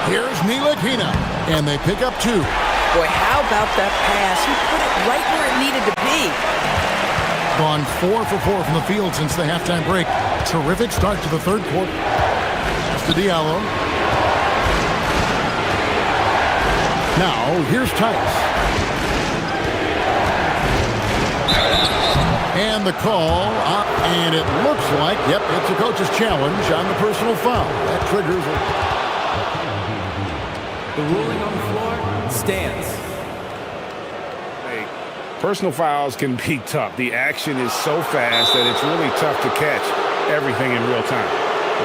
Here's Ntilikina, and they pick up 2. Boy, how about that pass? He put it right where it needed to be. Gone 4 for 4 from the field since the halftime break. Terrific start to the third quarter. That's to Diallo. Now, here's Tice. And the call, and it looks like, yep, it's a coach's challenge on the personal foul. That triggers it. The ruling on the floor stands. Personal fouls can be tough. The action is so fast that it's really tough to catch everything in real time.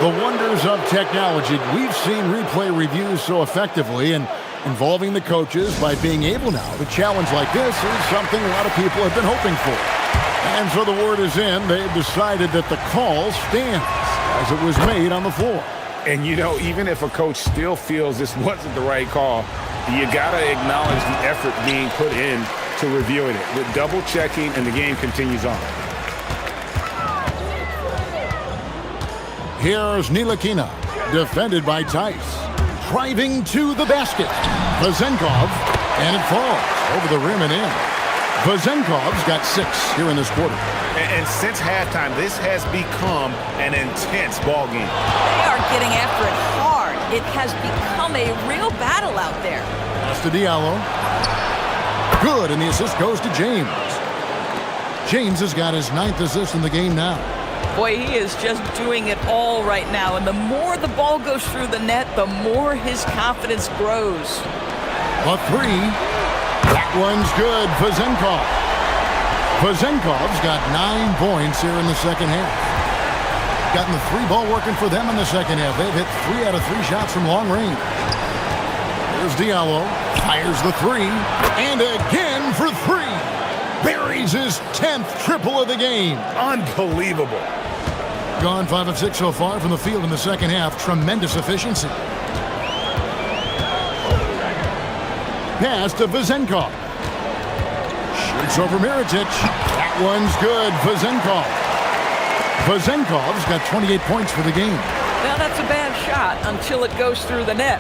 The wonders of technology. We've seen replay reviews so effectively, and involving the coaches by being able now to challenge like this is something a lot of people have been hoping for. And so the word is in. They've decided that the call stands as it was made on the floor. And, you know, even if a coach still feels this wasn't the right call, you got to acknowledge the effort being put in to reviewing it, with double checking, and the game continues on. Here's Ntilikina, defended by Tice. Driving to the basket. Vezenkov, and it falls over the rim and in. Vezenkov's got 6 here in this quarter. And since halftime, this has become an intense ball game. They are getting after it hard. It has become a real battle out there. Pass to Diallo. Good, and the assist goes to James. James has got his 9th assist in the game now. Boy, he is just doing it all right now, and the more the ball goes through the net, the more his confidence grows. A 3. That one's good. Vezenkov. Vezenkov's got 9 points here in the second half. Gotten the 3 ball working for them in the second half. They've hit 3 out of 3 shots from long range. Here's Diallo. Fires the 3. And again for 3. Buries his 10th triple of the game. Unbelievable. Gone 5 of 6 so far from the field in the second half. Tremendous efficiency. Pass to Vezenkov. It's over Mirotic. That one's good. Vezenkov's got 28 points for the game. Now that's a bad shot until it goes through the net.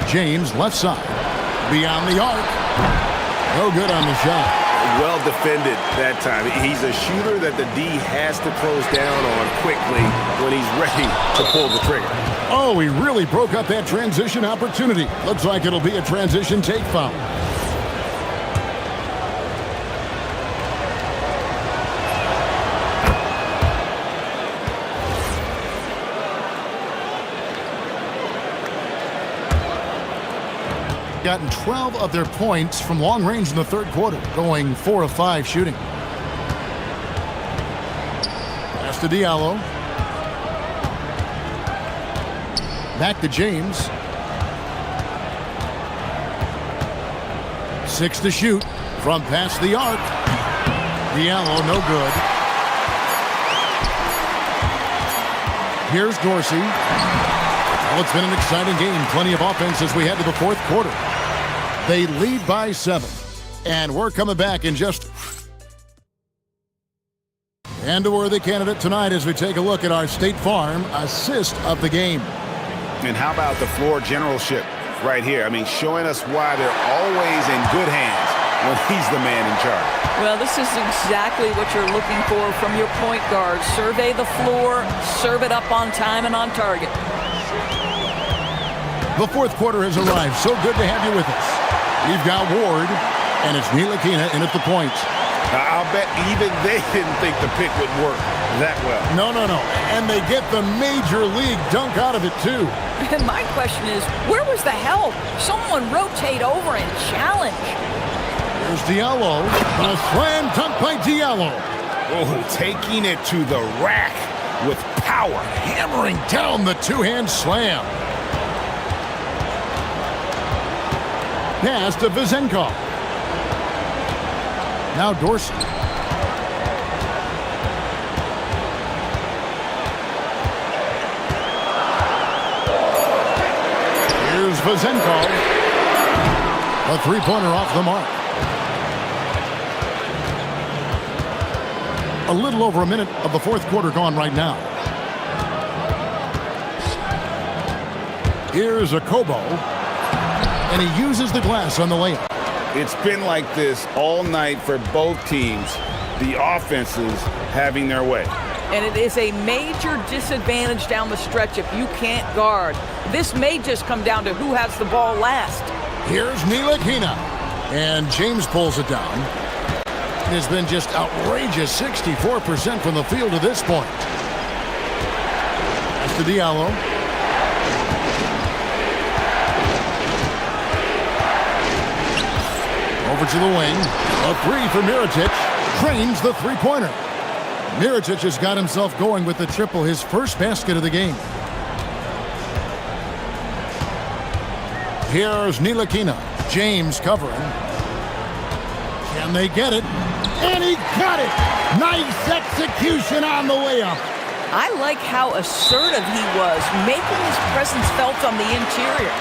James, left side. Beyond the arc. No good on the shot. Well defended that time. He's a shooter that the D has to close down on quickly when he's ready to pull the trigger. Oh, he really broke up that transition opportunity. Looks like it'll be a transition take foul. Gotten 12 of their points from long range in the third quarter, going 4 of 5 shooting. Pass to Diallo. Back to James. 6 to shoot from past the arc. Diallo, no good. Here's Dorsey. Well, it's been an exciting game. Plenty of offense as we head to the fourth quarter. They lead by 7. And we're coming back in just... And a worthy candidate tonight as we take a look at our State Farm assist of the game. And how about the floor generalship right here? I mean, showing us why they're always in good hands when he's the man in charge. Well, this is exactly what you're looking for from your point guard. Survey the floor, serve it up on time and on target. The fourth quarter has arrived. So good to have you with us. We've got Ward, and it's Ntilikina in at the point. I'll bet even they didn't think the pick would work that well. No. And they get the major league dunk out of it, too. And my question is, where was the help? Someone rotate over and challenge. There's Diallo. A slam dunk by Diallo. Oh, taking it to the rack with power. Hammering down the two-hand slam. Pass to Vezenkov. Now Dorsey. Here's Vezenkov. A three-pointer off the mark. A little over a minute of the fourth quarter gone right now. Here's a Kobo. And he uses the glass on the layup. It's been like this all night for both teams. The offenses having their way. And it is a major disadvantage down the stretch if you can't guard. This may just come down to who has the ball last. Here's Ntilikina. And James pulls it down. It has been just outrageous, 64% from the field to this point. That's to Diallo. Over to the wing. A three for Mirotic. Drains the three-pointer. Mirotic has got himself going with the triple, his first basket of the game. Here's Ntilikina. James covering. Can they get it? And he got it! Nice execution on the layup. I like how assertive he was, making his presence felt on the interior.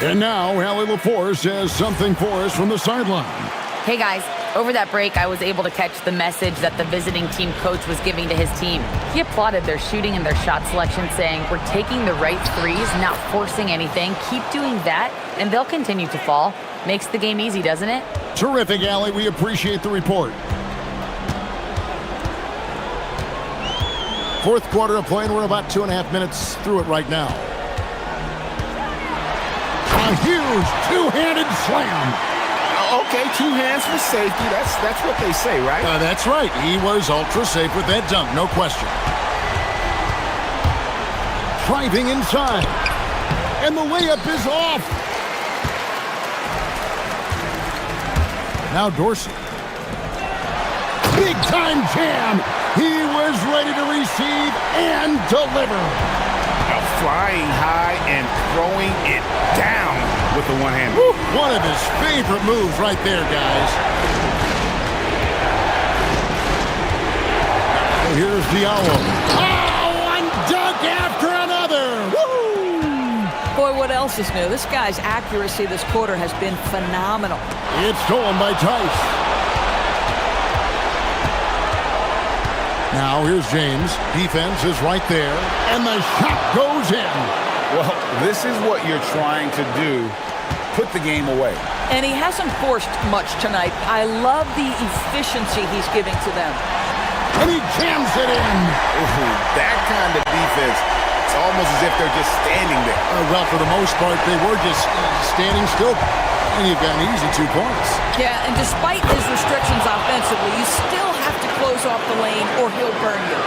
And now, Allie LaForce has something for us from the sideline. Hey guys, over that break, I was able to catch the message that the visiting team coach was giving to his team. He applauded their shooting and their shot selection, saying, "We're taking the right threes, not forcing anything. Keep doing that, and they'll continue to fall." Makes the game easy, doesn't it? Terrific, Allie. We appreciate the report. Fourth quarter of play, and we're about 2.5 minutes through it right now. A huge two-handed slam. Okay, two hands for safety. That's what they say, right? That's right. He was ultra safe with that dunk, no question. Driving inside. And the layup is off. Now Dorsey. Big time jam. He was ready to receive and deliver. Now flying high and throwing it down with the one hand. One of his favorite moves right there, guys. So here's Diallo. Oh, one dunk after another. Woo! Boy, what else is new? This guy's accuracy this quarter has been phenomenal. It's stolen by Tice. Now here's James. Defense is right there. And the shot goes in. Well, this is what you're trying to do. Put the game away. And he hasn't forced much tonight. I love the efficiency he's giving to them. And he jams it in. Ooh, that kind of defense, it's almost as if they're just standing there. Well, for the most part, they were just standing still. And you've got an easy 2 points. Yeah, and despite his restrictions offensively, you still have to close off the lane or he'll burn you.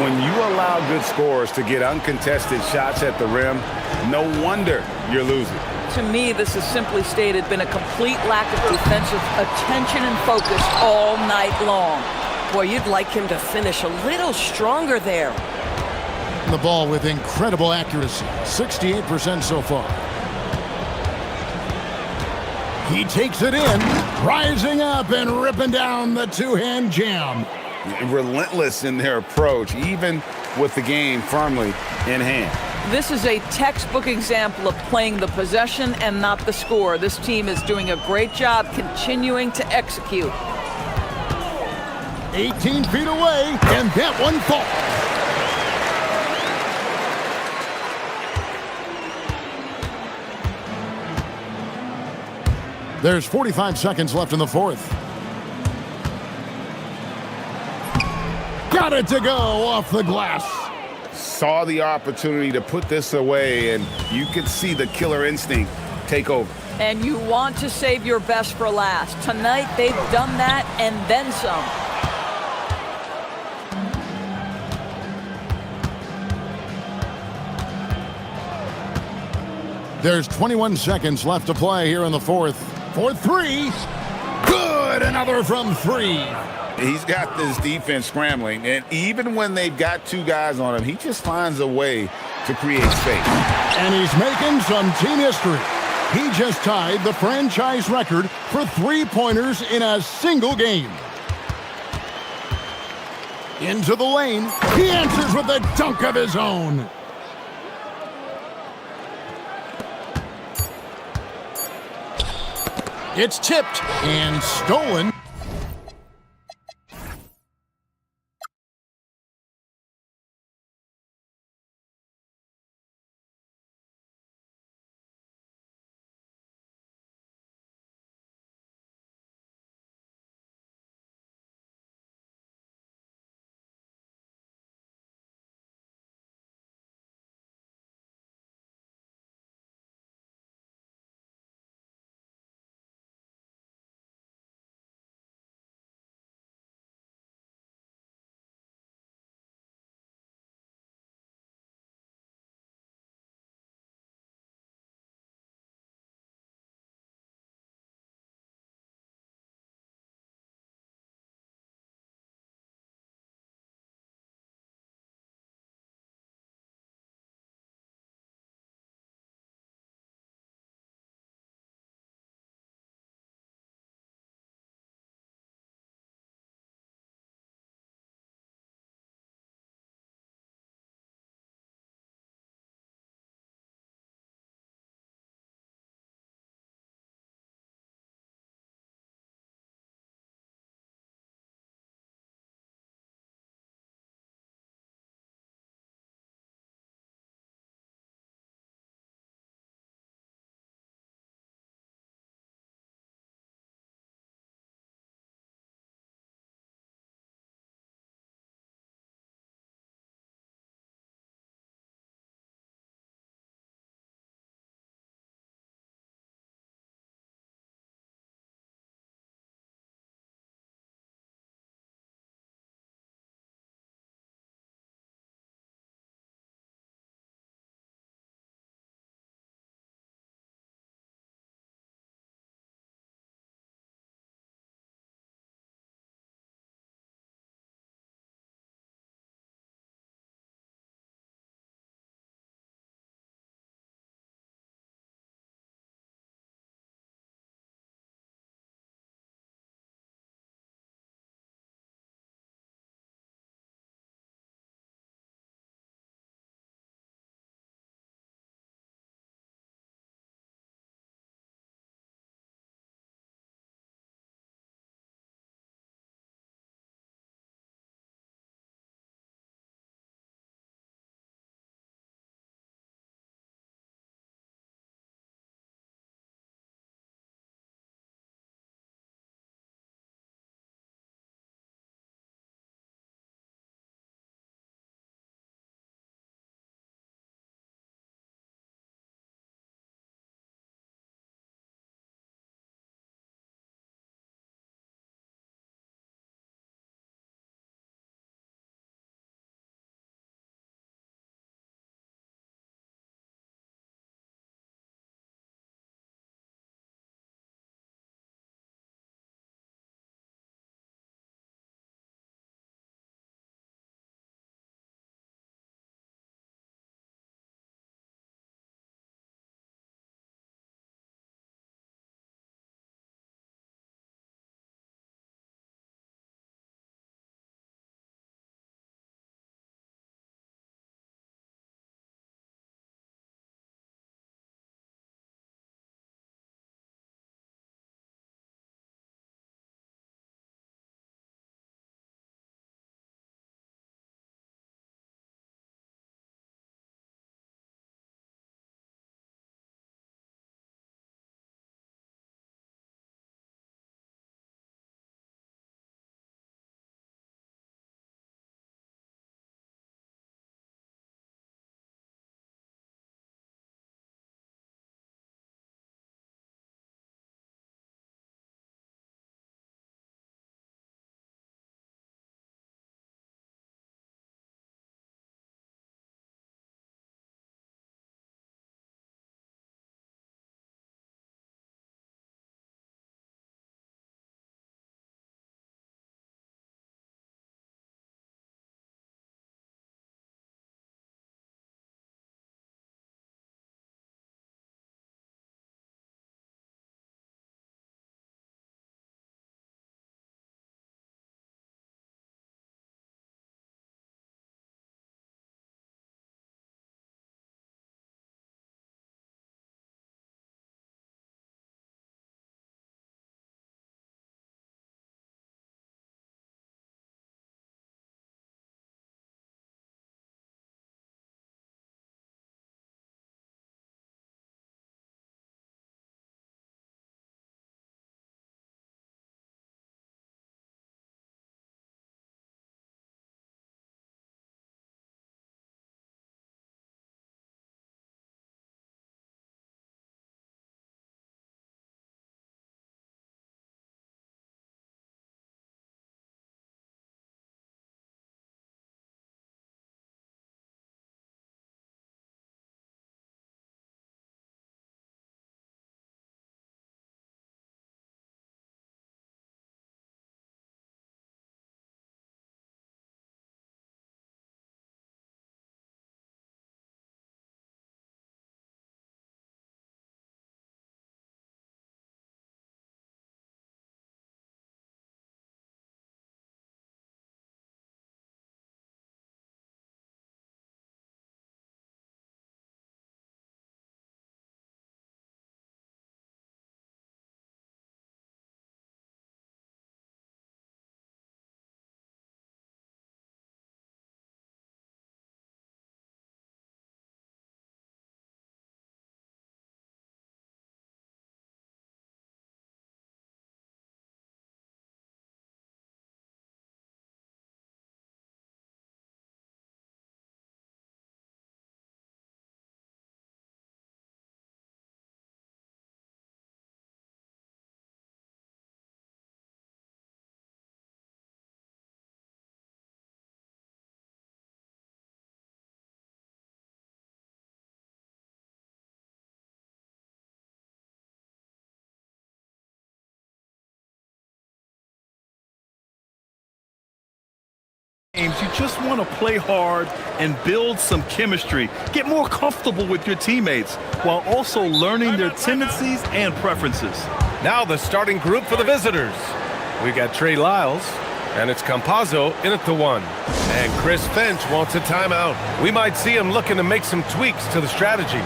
When you allow good scorers to get uncontested shots at the rim, no wonder you're losing. To me, this has simply stated been a complete lack of defensive attention and focus all night long. Boy, you'd like him to finish a little stronger there. The ball with incredible accuracy. 68% so far. He takes it in, rising up and ripping down the two-hand jam. Relentless in their approach, even with the game firmly in hand. This is a textbook example of playing the possession and not the score. This team is doing a great job continuing to execute. 18 feet away, and that one falls. There's 45 seconds left in the fourth. Got it to go off the glass. Saw the opportunity to put this away, and you could see the killer instinct take over. And you want to save your best for last. Tonight, they've done that and then some. There's 21 seconds left to play here in the fourth. For three. Good. Another from three. He's got this defense scrambling, and even when they've got two guys on him, he just finds a way to create space. And he's making some team history. He just tied the franchise record for three-pointers in a single game. Into the lane. He answers with a dunk of his own. It's tipped and stolen. You just want to play hard and build some chemistry. Get more comfortable with your teammates while also learning their tendencies and preferences. Now the starting group for the visitors. We got Trey Lyles, and it's Campazzo in at the 1. And Chris Finch wants a timeout. We might see him looking to make some tweaks to the strategy.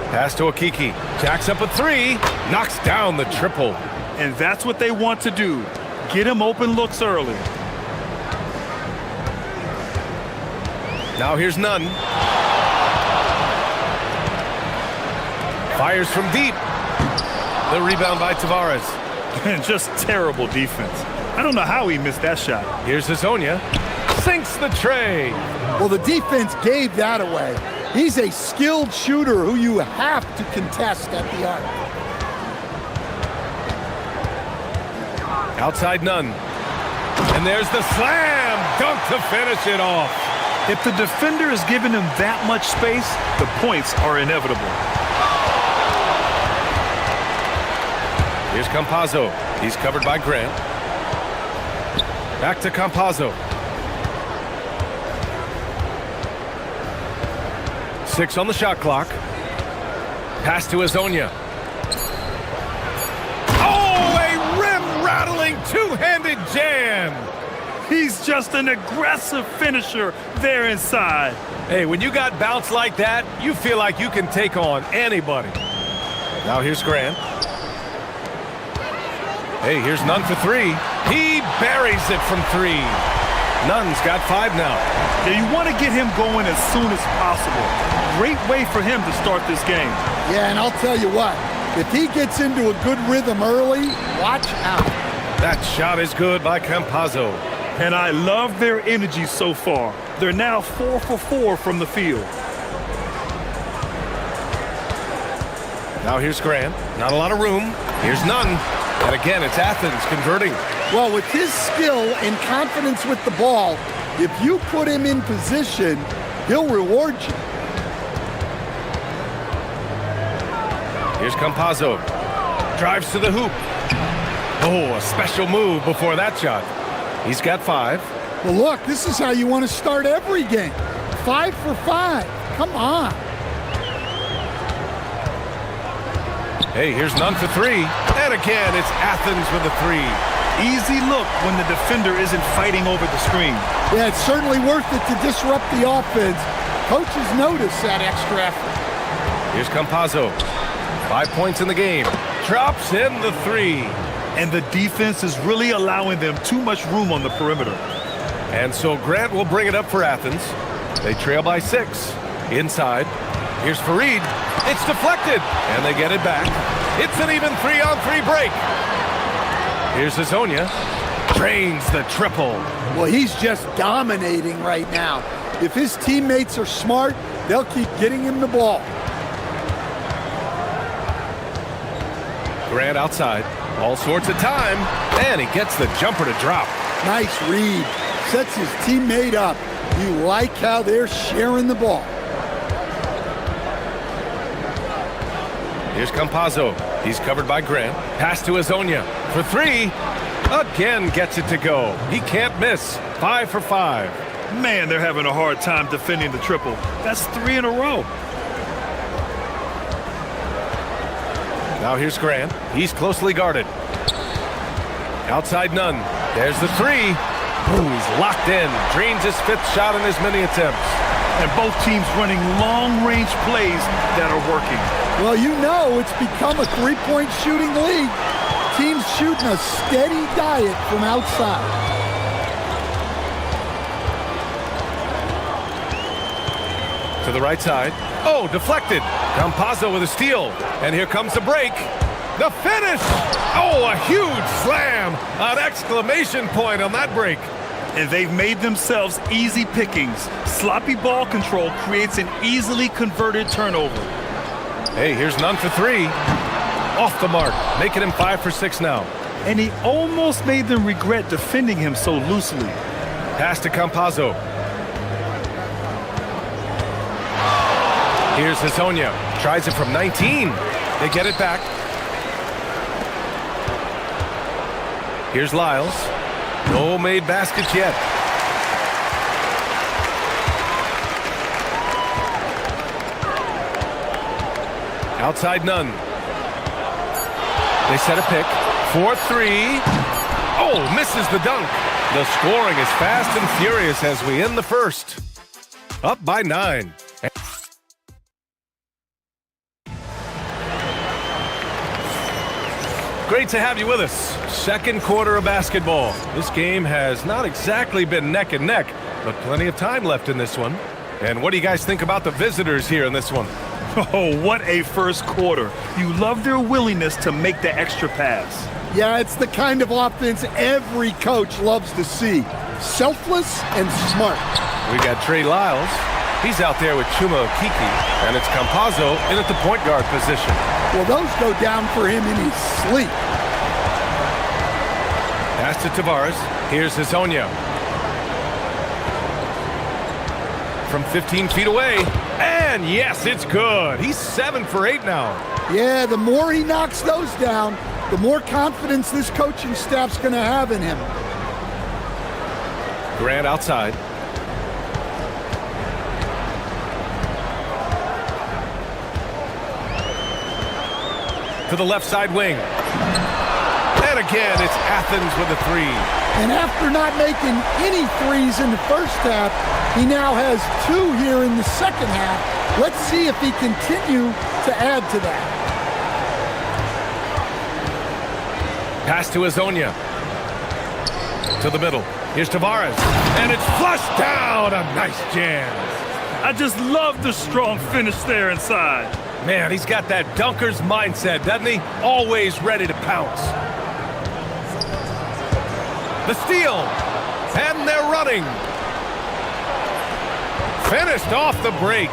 Pass to Akiki. Jacks up a 3. Knocks down the triple. And that's what they want to do. Get him open looks early. Now here's Nunn. Fires from deep. The rebound by Tavares. And just terrible defense. I don't know how he missed that shot. Here's Hazonia. Sinks the tray. Well, the defense gave that away. He's a skilled shooter who you have to contest at the arc. Outside Nunn. And there's the slam dunk to finish it off. If the defender is giving him that much space, the points are inevitable. Here's Campazzo. He's covered by Grant. Back to Campazzo. 6 on the shot clock. Pass to Hazonia. Oh, a rim-rattling two-handed jam. He's just an aggressive finisher there inside. Hey, when you got bounce like that, you feel like you can take on anybody. Now here's Grant. Hey, here's Nunn for 3. He buries it from 3. Nunn's got 5 now. Yeah, you want to get him going as soon as possible. Great way for him to start this game. Yeah, and I'll tell you what, if he gets into a good rhythm early, watch out. That shot is good by Campazzo. And I love their energy so far. They're now 4 for 4 from the field. Now here's Grant. Not a lot of room. Here's Nunn. And again, it's Athens converting. Well, with his skill and confidence with the ball, if you put him in position, he'll reward you. Here's Campazzo. Drives to the hoop. Oh, a special move before that shot. He's got 5. Well, look, this is how you want to start every game. 5 for 5. Come on. Hey, here's Nunn for 3. And again, it's Athens with a 3. Easy look when the defender isn't fighting over the screen. Yeah, it's certainly worth it to disrupt the offense. Coaches notice that extra effort. Here's Campazzo. 5 points in the game. Drops in the 3. And the defense is really allowing them too much room on the perimeter. And so Grant will bring it up for Athens. They trail by 6. Inside. Here's Fareed. It's deflected. And they get it back. It's an even 3-on-3 break. Here's Hazonia. Drains the triple. Well, he's just dominating right now. If his teammates are smart, they'll keep getting him the ball. Grant outside. All sorts of time. And he gets the jumper to drop. Nice read. Sets his teammate up. You like how they're sharing the ball. Here's Campazzo. He's covered by Grant. Pass to Hazonia. For 3. Again gets it to go. He can't miss. 5 for 5. Man, they're having a hard time defending the triple. That's 3 in a row. Now here's Grant. He's closely guarded. Outside Nunn. There's the 3. Ooh, he's locked in. Drains his 5th shot in as many attempts. And both teams running long-range plays that are working. Well, you know it's become a three-point shooting league. Teams shooting a steady diet from outside. To the right side. Oh, deflected. Campazzo with a steal. And here comes the break. The finish! Oh, a huge slam! An exclamation point on that break. And they've made themselves easy pickings. Sloppy ball control creates an easily converted turnover. Hey, here's none for three. Off the mark, making him 5 for 6 now. And he almost made them regret defending him so loosely. Pass to Campazzo. Here's Hazonia. Tries it from 19. They get it back. Here's Lyles. No made baskets yet. Outside none. They set a pick. 4-3. Oh, misses the dunk. The scoring is fast and furious as we end the first. Up by 9. Great to have you with us. Second quarter of basketball. This game has not exactly been neck and neck, but plenty of time left in this one. And what do you guys think about the visitors here in this one? Oh, what a first quarter. You love their willingness to make the extra pass. Yeah, it's the kind of offense every coach loves to see. Selfless and smart. We got Trey Lyles. He's out there with Chuma Okiki, and it's Campazzo in at the point guard position. Well, those go down for him in his sleep. Pass to Tavares. Here's Hazonia. From 15 feet away. And yes, it's good. He's 7 for 8 now. Yeah, the more he knocks those down, the more confidence this coaching staff's going to have in him. Grant outside. To the left side wing. And again, it's Athens with a 3. And after not making any threes in the first half, he now has 2 here in the second half. Let's see if he continue to add to that. Pass to Hazonia. To the middle. Here's Tavares. And it's flushed down. A nice jam. I just love the strong finish there inside. Man, he's got that dunker's mindset, doesn't he? Always ready to pounce. The steal. And they're running. Finished off the break.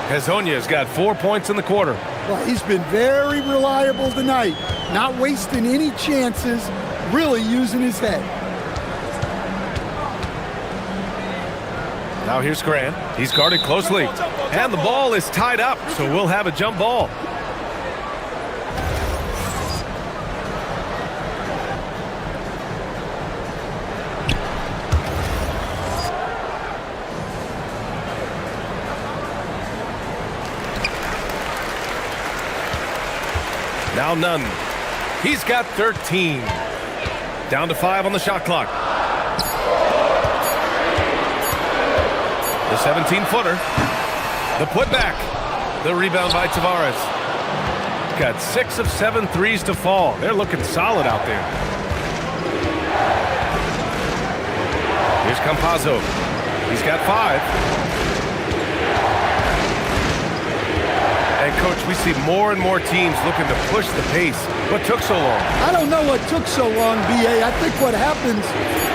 Hazonia's got 4 points in the quarter. Well, he's been very reliable tonight. Not wasting any chances. Really using his head. Now here's Grant. He's guarded closely. And the ball is tied up, so we'll have a jump ball. Now none. He's got 13. Down to 5 on the shot clock. The 17-footer. The putback. The rebound by Tavares. Got 6 of 7 threes to fall. They're looking solid out there. Here's Campazzo. He's got 5. And, Coach, we see more and more teams looking to push the pace. What took so long? I don't know what took so long, B.A. I think what happens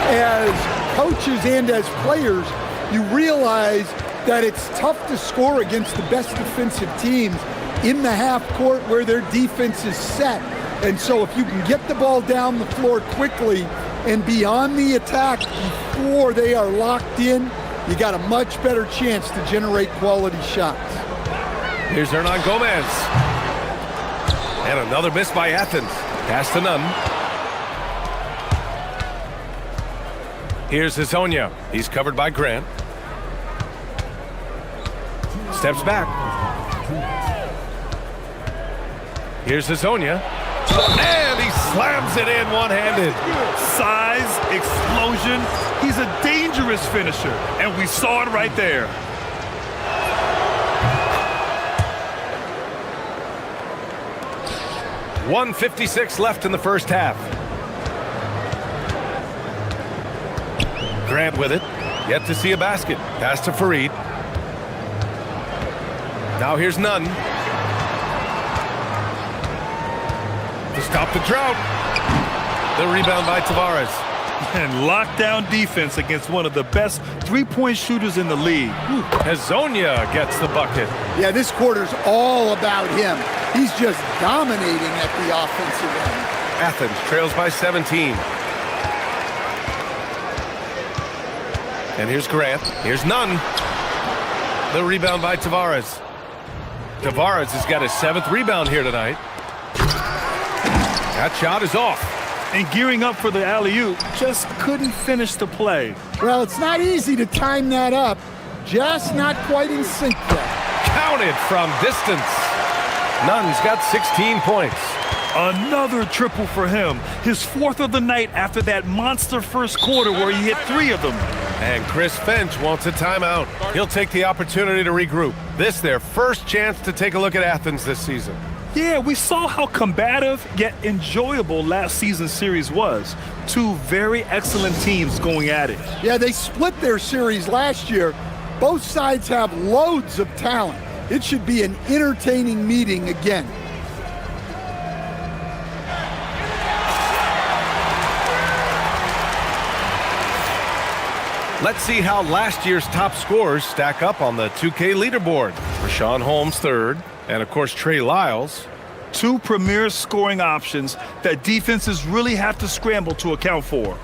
as coaches and as players, you realize that it's tough to score against the best defensive teams in the half court where their defense is set. And so if you can get the ball down the floor quickly and be on the attack before they are locked in, you got a much better chance to generate quality shots. Here's Hernan Gomez. And another miss by Athens. Pass to none. Here's Hazonia. He's covered by Grant. Steps back. Here's Hazonia. And he slams it in one-handed. Size, explosion. He's a dangerous finisher. And we saw it right there. .156 left in the first half. Grant with it. Yet to see a basket. Pass to Fareed. Now here's Nunn. to stop the drought. The rebound by Tavares. And lockdown defense against one of the best three-point shooters in the league. Hezonja gets the bucket. Yeah, this quarter's all about him. He's just dominating at the offensive end. Athens trails by 17. And here's Grant. Here's Nunn. The rebound by Tavares. Tavares has got his 7th rebound here tonight. That shot is off. And gearing up for the alley-oop, just couldn't finish the play. Well, it's not easy to time that up. Just not quite in sync yet. Counted from distance. Nunn's got 16 points. Another triple for him. His 4th of the night after that monster first quarter where he hit 3 of them. And Chris Finch wants a timeout. He'll take the opportunity to regroup. This their first chance to take a look at Athens this season. Yeah, we saw how combative yet enjoyable last season's series was. 2 very excellent teams going at it. Yeah, they split their series last year. Both sides have loads of talent. It should be an entertaining meeting again. Let's see how last year's top scorers stack up on the 2K leaderboard. Rashawn Holmes 3rd, and of course Trey Lyles. 2 premier scoring options that defenses really have to scramble to account for.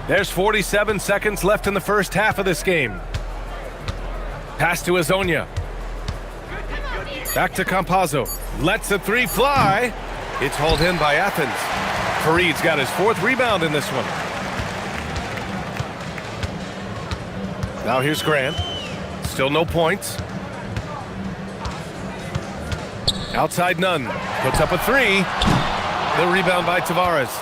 There's 47 seconds left in the first half of this game. Pass to Hezonja. Back to Campazzo. Lets the 3 fly. It's hauled in by Athens. Fareed's got his 4th rebound in this one. Now here's Grant. Still no points. Outside Nunn. Puts up a 3. The rebound by Tavares.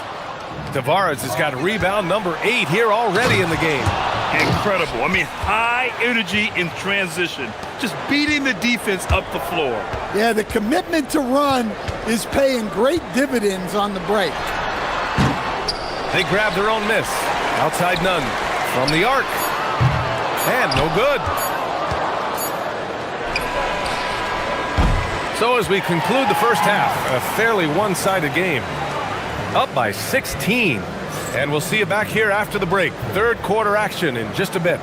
Tavares has got rebound number 8 here already in the game. Incredible. I mean, high energy in transition. Just beating the defense up the floor. Yeah, the commitment to run is paying great dividends on the break. They grab their own miss. Outside Nunn. From the arc. And no good. So as we conclude the first half, a fairly one-sided game. Up by 16. And we'll see you back here after the break. 3rd quarter action in just a bit.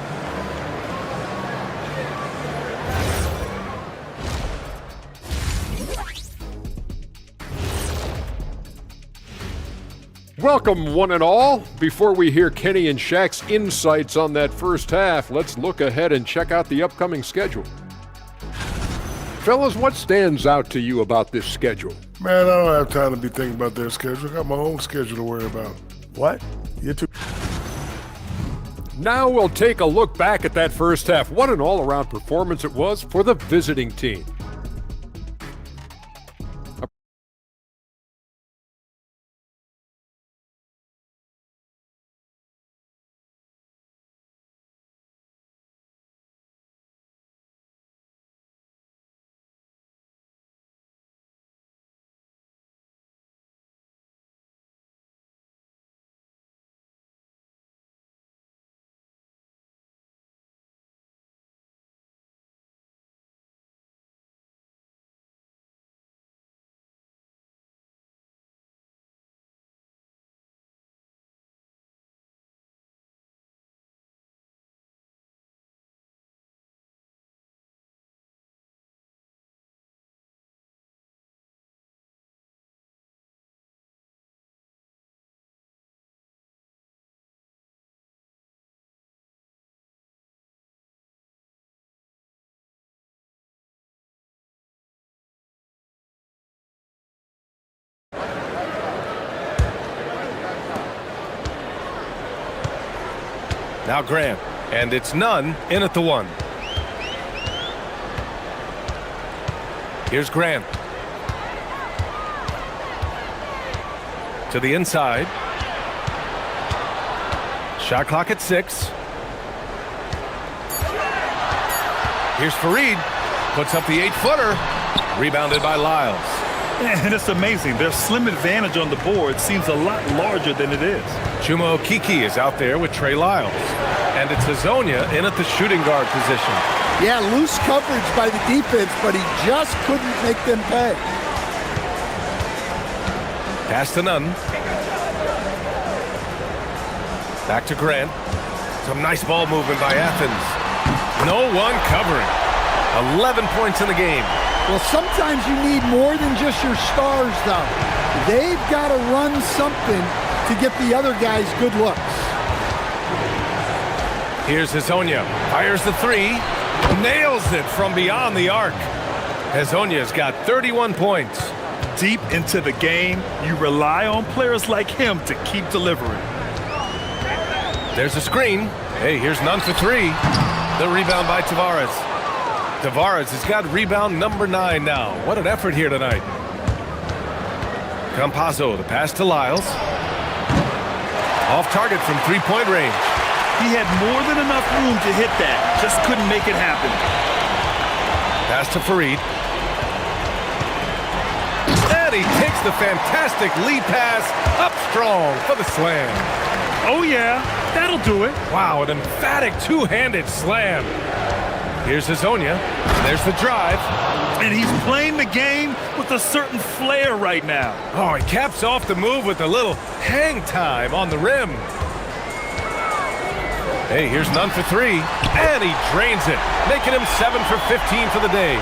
Welcome, one and all. Before we hear Kenny and Shaq's insights on that first half, let's look ahead and check out the upcoming schedule. Fellas, what stands out to you about this schedule? Man, I don't have time to be thinking about their schedule. I got my own schedule to worry about. What? You're too... Now we'll take a look back at that first half. What an all-around performance it was for the visiting team. Now Grant, and it's Nunn in at the 1. Here's Grant. To the inside. Shot clock at 6. Here's Fareed. Puts up the 8-footer. Rebounded by Lyles. And it's amazing. Their slim advantage on the board seems a lot larger than it is. Chuma Okeke is out there with Trey Lyles. And it's Hezonja in at the shooting guard position. Yeah, loose coverage by the defense, but he just couldn't make them pay. Pass to Nunn. Back to Grant. Some nice ball movement by Athens. No one covering. 11 points in the game. Well, sometimes you need more than just your stars, though. They've got to run something to get the other guys good looks. Here's Hezonja. Fires the three. Nails it from beyond the arc. Hezonja's got 31 points. Deep into the game, you rely on players like him to keep delivering. There's a screen. Hey, here's Nunn for three. The rebound by Tavares. Tavares has got rebound number 9 now. What an effort here tonight. Campazzo, the pass to Lyles. Off target from three-point range. He had more than enough room to hit that. Just couldn't make it happen. Pass to Farid. And he takes the fantastic lead pass up strong for the slam. Oh, yeah. That'll do it. Wow, an emphatic two-handed slam. Here's Hezonja. There's the drive. And he's playing the game with a certain flair right now. Oh, he caps off the move with a little hang time on the rim. Hey, here's Nunn for three. And he drains it, making him 7 for 15 for the day.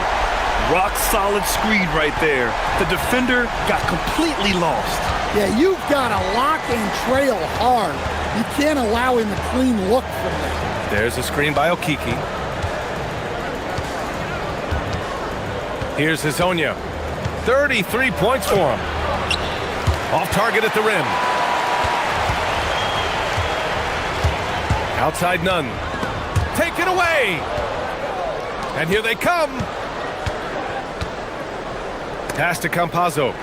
Rock solid screen right there. The defender got completely lost. Yeah, you've got to lock and trail hard. You can't allow him a clean look from that. There's a screen by Okiki. Here's Hezonja. 33 points for him. Off target at the rim. Outside Nunn. Taken away. And here they come. Pass to Campazzo.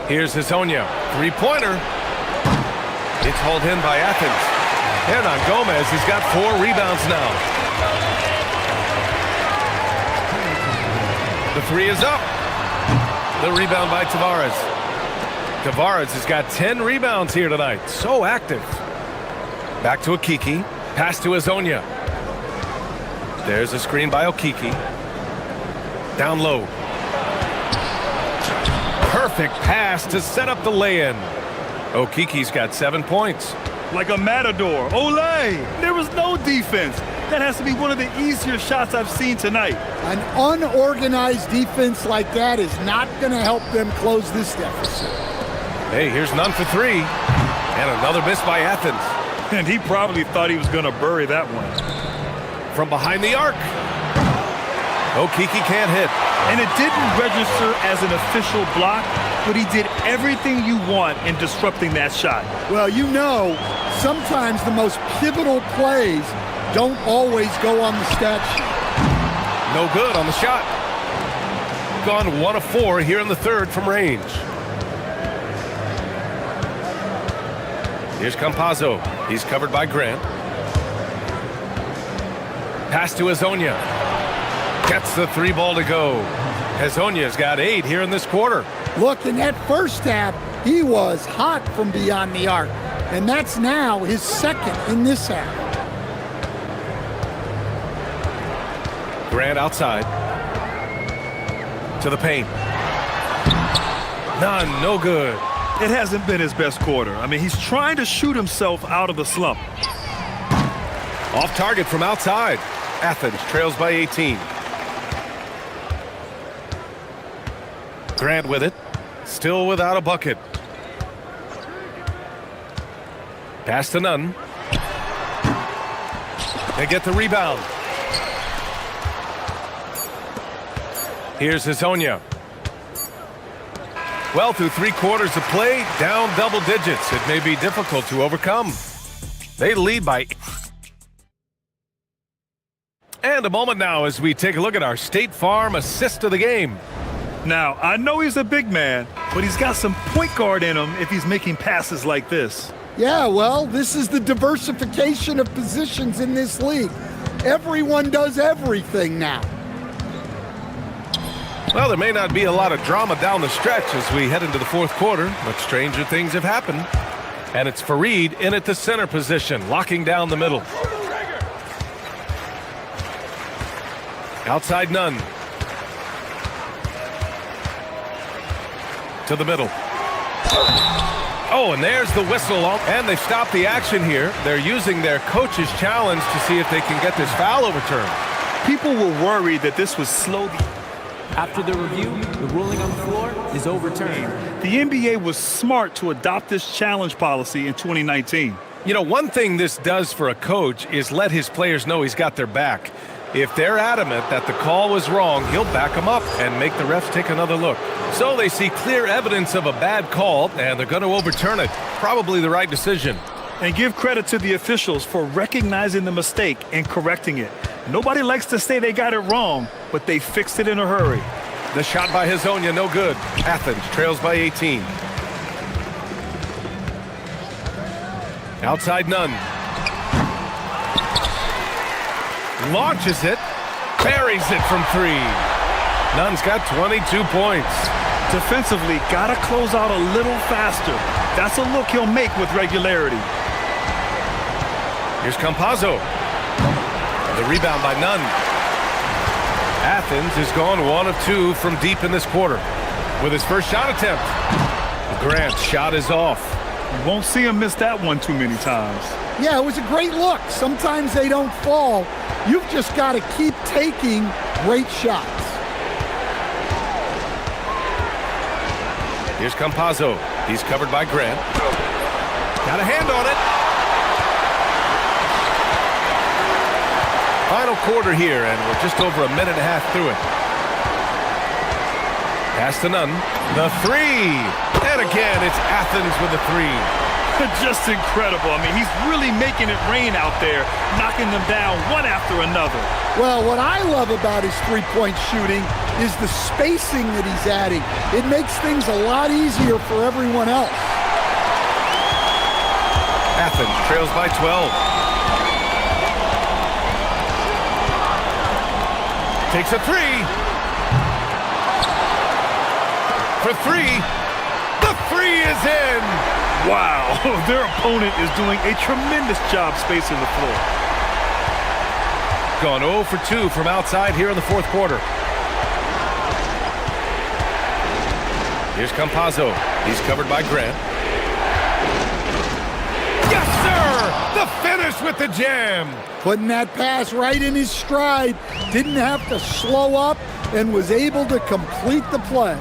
Here's Hezonja. Three-pointer. It's hauled in by Athens. Hernan Gomez has got 4 rebounds now. The three is up. The rebound by Tavares. Tavares has got 10 rebounds here tonight. So active. Back to Okiki. Pass to Hezonja. There's a screen by Okiki. Down low. Perfect pass to set up the lay-in. Okiki's got 7 points. Like a matador. Olay! There was no defense. That has to be one of the easier shots I've seen tonight. An unorganized defense like that is not going to help them close this deficit. Hey, here's Nunn for three. And another miss by Athens. And he probably thought he was going to bury that one. From behind the arc. Okiki can't hit. And it didn't register as an official block, but he did everything you want in disrupting that shot. Well, you know, sometimes the most pivotal plays don't always go on the stat sheet. No good on the shot. Gone 1 of 4 here in the third from range. Here's Campazzo. He's covered by Grant. Pass to Hezonja. Gets the 3 ball to go. Hezonja's got 8 here in this quarter. Look, in that first half, he was hot from beyond the arc. And that's now his second in this half. Grant outside. To the paint. None, no good. It hasn't been his best quarter. I mean, he's trying to shoot himself out of the slump. Off target from outside. Athens trails by 18. Grant with it. Still without a bucket. Pass to Nunn. They get the rebound. Here's Hezonja. Well, through 3 quarters of play, down double digits. It may be difficult to overcome. They lead by... And a moment now as we take a look at our State Farm assist of the game. Now, I know he's a big man, but he's got some point guard in him if he's making passes like this. Yeah, well, this is the diversification of positions in this league. Everyone does everything now. Well, there may not be a lot of drama down the stretch as we head into the fourth quarter, but stranger things have happened. And it's Fareed in at the center position, locking down the middle. Outside Nunn. To the middle. Oh, and there's the whistle. And they've stopped the action here. They're using their coach's challenge to see if they can get this foul overturned. People were worried that this would slow the... After the review, the ruling on the floor is overturned. The NBA was smart to adopt this challenge policy in 2019. You know, one thing this does for a coach is let his players know he's got their back. If they're adamant that the call was wrong, he'll back them up and make the refs take another look. So they see clear evidence of a bad call, and they're going to overturn it. Probably the right decision. And give credit to the officials for recognizing the mistake and correcting it. Nobody likes to say they got it wrong, but they fixed it in a hurry. The shot by Hezonja, no good. Athens trails by 18. Outside Nunn. Launches it. Buries it from three. Nunn's got 22 points. Defensively, gotta close out a little faster. That's a look he'll make with regularity. Here's Campazzo. The rebound by Nunn. Athens has gone 1 of 2 from deep in this quarter with his first shot attempt. Grant's shot is off. You won't see him miss that one too many times. Yeah, it was a great look. Sometimes they don't fall. You've just got to keep taking great shots. Here's Campazzo. He's covered by Grant. Got a hand on it. Final quarter here, and we're just over a minute and a half through it. Pass to Nunn. The three. And again, it's Athens with the three. Just incredible. I mean, he's really making it rain out there, knocking them down one after another. Well, what I love about his three-point shooting is the spacing that he's adding. It makes things a lot easier for everyone else. Athens trails by 12. Takes a three. For three. The three is in. Wow, their opponent is doing a tremendous job spacing the floor. Gone 0 for 2 from outside here in the fourth quarter. Here's Campazzo. He's covered by Grant. Yes, sir! The finish with the jam. Putting that pass right in his stride. Didn't have to slow up and was able to complete the play.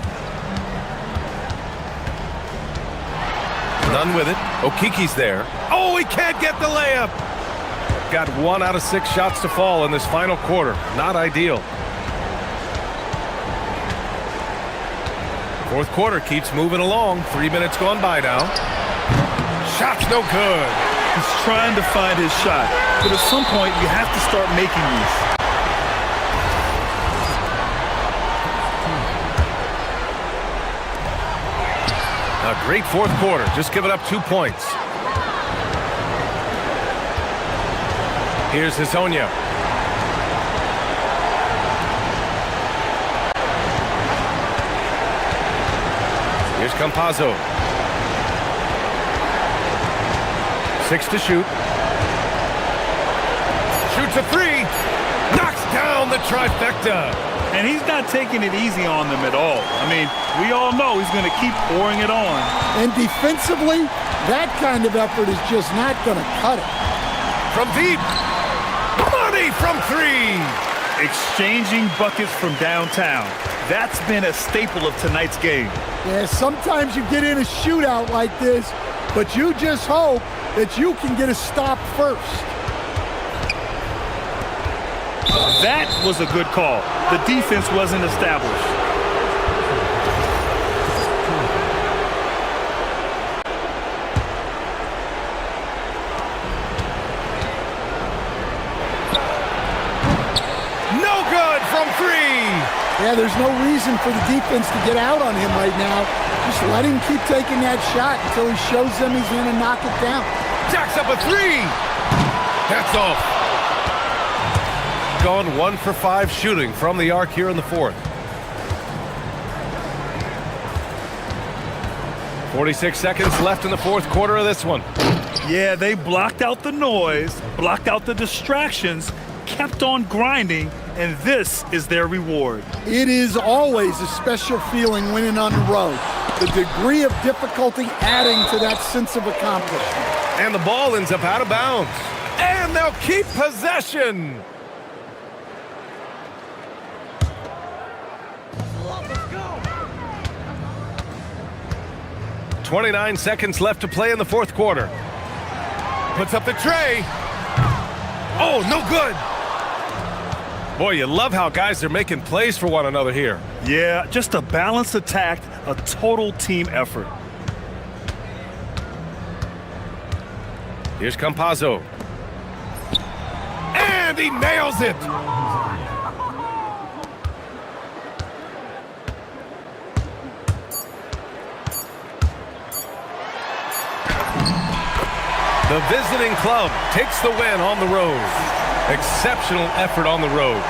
Nunn with it. Okiki's there. Oh, he can't get the layup. Got 1 out of 6 shots to fall in this final quarter. Not ideal. Fourth quarter keeps moving along. 3 minutes gone by now. Shot's no good. He's trying to find his shot, but at some point you have to start making these. A great fourth quarter. Just giving up 2 points. Here's Hezonja. Here's Campazzo. 6 to shoot. Shoots a three. Knocks down the trifecta. And he's not taking it easy on them at all. I mean, we all know he's going to keep pouring it on. And defensively, that kind of effort is just not going to cut it. From deep. Money from three. Exchanging buckets from downtown. That's been a staple of tonight's game. Yeah, sometimes you get in a shootout like this, but you just hope that you can get a stop first. That was a good call. The defense wasn't established. No good from three. Yeah, there's no reason for the defense to get out on him right now. Just let him keep taking that shot until he shows them he's going to knock it down. Jacks up a three. That's off. Gone 1 for 5 shooting from the arc here in the fourth. 46 seconds left in the fourth quarter of this one. Yeah, they blocked out the noise, blocked out the distractions, kept on grinding, and this is their reward. It is always a special feeling winning on the road. The degree of difficulty adding to that sense of accomplishment. And the ball ends up out of bounds. And they'll keep possession. Let's go. 29 seconds left to play in the fourth quarter. Puts up the tray. Oh, no good. Boy, you love how guys are making plays for one another here. Yeah, just a balanced attack, a total team effort. Here's Campazzo. And he nails it. The visiting club takes the win on the road. Exceptional effort on the road.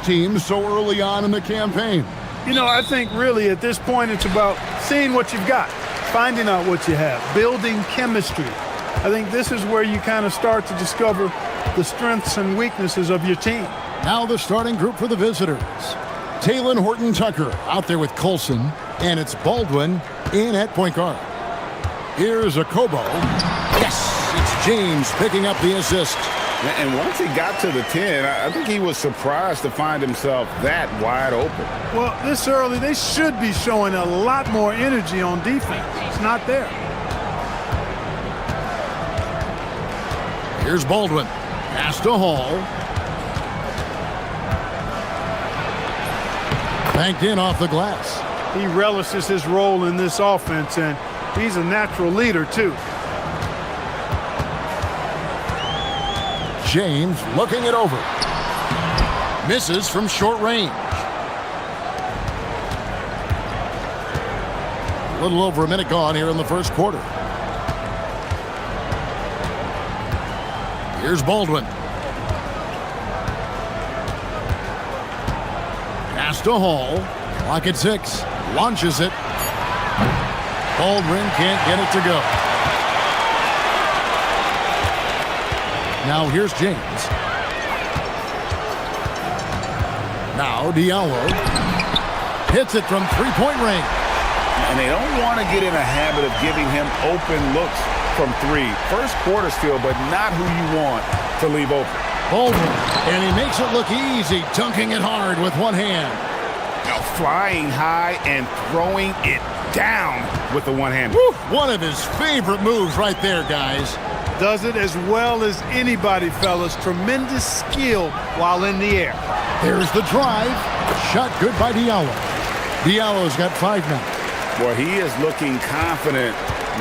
team so early on in the campaign? You know, I think really at this point it's about seeing what you've got, finding out what you have, building chemistry. I think this is where you kind of start to discover the strengths and weaknesses of your team. Now the starting group for the visitors. Taylor Horton-Tucker out there with Colson, and it's Baldwin in at point guard. Here's Akobo. Yes, it's James picking up the assist. And once he got to the 10, I think he was surprised to find himself that wide open. Well, this early, they should be showing a lot more energy on defense. It's not there. Here's Baldwin. Pass to Hall. Banked in off the glass. He relishes his role in this offense, and he's a natural leader, too. James looking it over. Misses from short range. A little over a minute gone here in the first quarter. Here's Baldwin. Pass to Hall. Clock at 6. Launches it. Baldwin can't get it to go. Now here's James. Now Diallo hits it from three-point range. And they don't want to get in a habit of giving him open looks from three. First quarter still, but not who you want to leave open. Baldwin, and he makes it look easy, dunking it hard with one hand. Now flying high and throwing it down with the one-hand. One of his favorite moves right there, guys. Does it as well as anybody, fellas. Tremendous skill while in the air. There's the drive. Shot good by Diallo. Diallo's got 5 now. Boy, he is looking confident.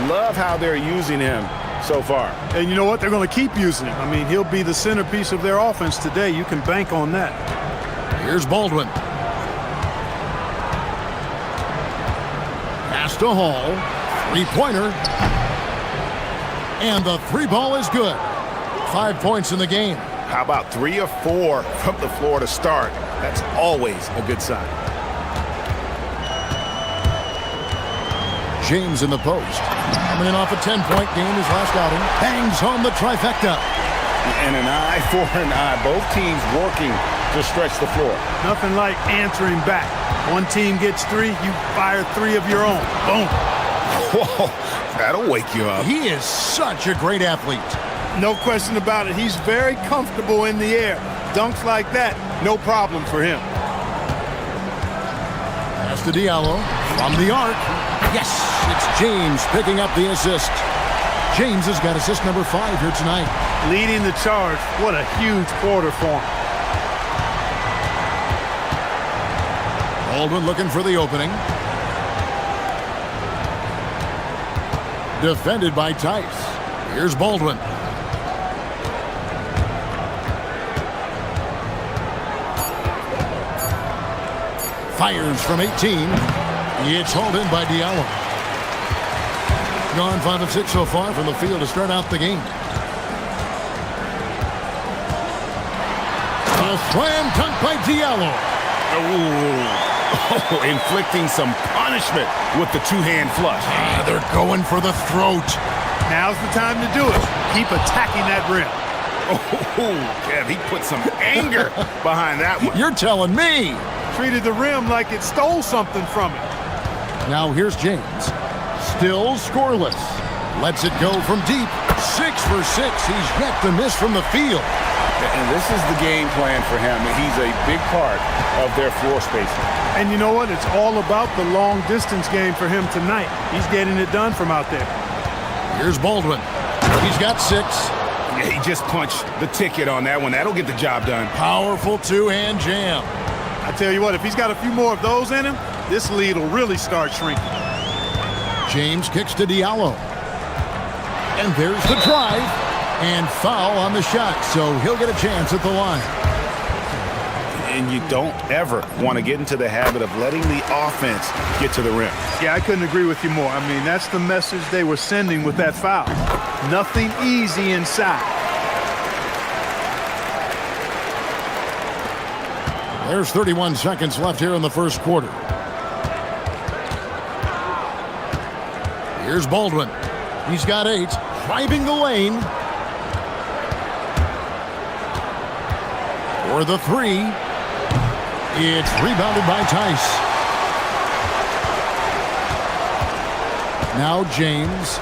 Love how they're using him so far. And you know what? They're going to keep using him. I mean, he'll be the centerpiece of their offense today. You can bank on that. Here's Baldwin. Pass to Hall. Three-pointer. And the three ball is good. 5 points in the game. How about 3 or 4 from the floor to start? That's always a good sign. James in the post. Coming in off a 10-point game his last outing. Bangs home the trifecta. And an eye for an eye. Both teams working to stretch the floor. Nothing like answering back. One team gets 3, you fire 3 of your own. Boom. Whoa, that'll wake you up. He is such a great athlete. No question about it. He's very comfortable in the air. Dunks like that, no problem for him. Pass to Diallo from the arc. Yes, it's James picking up the assist. James has got assist number 5 here tonight. Leading the charge. What a huge quarter for him. Baldwin looking for the opening. Defended by Tice. Here's Baldwin. Fires from 18. It's hauled in by Diallo. Gone 5 of 6 so far from the field to start out the game. A slam dunk by Diallo. Oh, inflicting some punishment with the two-hand flush. They're going for the throat. Now's the time to do it. Keep attacking that rim. Oh, Kev, he put some anger behind that one. You're telling me. Treated the rim like it stole something from it. Now here's James. Still scoreless. Lets it go from deep. 6 for 6. He's yet to miss from the field. And this is the game plan for him. He's a big part of their floor spacing. And you know what? It's all about the long distance game for him tonight. He's getting it done from out there. Here's Baldwin. He's got 6. Yeah, he just punched the ticket on that one. That'll get the job done. Powerful two-hand jam. I tell you what, if he's got a few more of those in him, this lead will really start shrinking. James kicks to Diallo. And there's the drive. And foul on the shot, so he'll get a chance at the line. And you don't ever want to get into the habit of letting the offense get to the rim. Yeah, I couldn't agree with you more. I mean, that's the message they were sending with that foul. Nothing easy inside. There's 31 seconds left here in the first quarter. Here's Baldwin. He's got 8, driving the lane. For the 3. It's rebounded by Tice. Now James.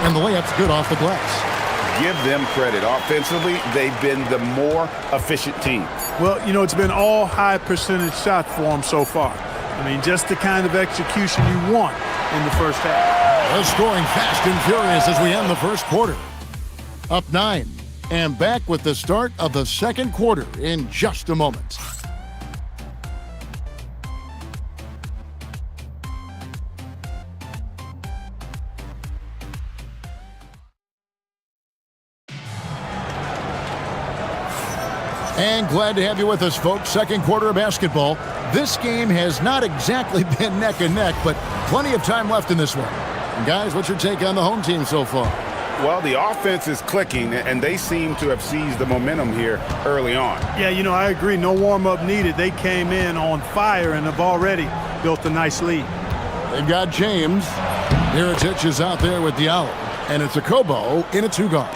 And the layup's good off the glass. Give them credit. Offensively, they've been the more efficient team. Well, you know, it's been all high percentage shots for them so far. I mean, just the kind of execution you want in the first half. They're scoring fast and furious as we end the first quarter. Up 9. And back with the start of the second quarter in just a moment. And glad to have you with us, folks. Second quarter of basketball. This game has not exactly been neck and neck, but plenty of time left in this one. And guys, what's your take on the home team so far? Well, the offense is clicking, and they seem to have seized the momentum here early on. Yeah, you know, I agree. No warm-up needed. They came in on fire and have already built a nice lead. They've got James. Miritich is out there with Diallo. And it's a Kobo in a 2-guard.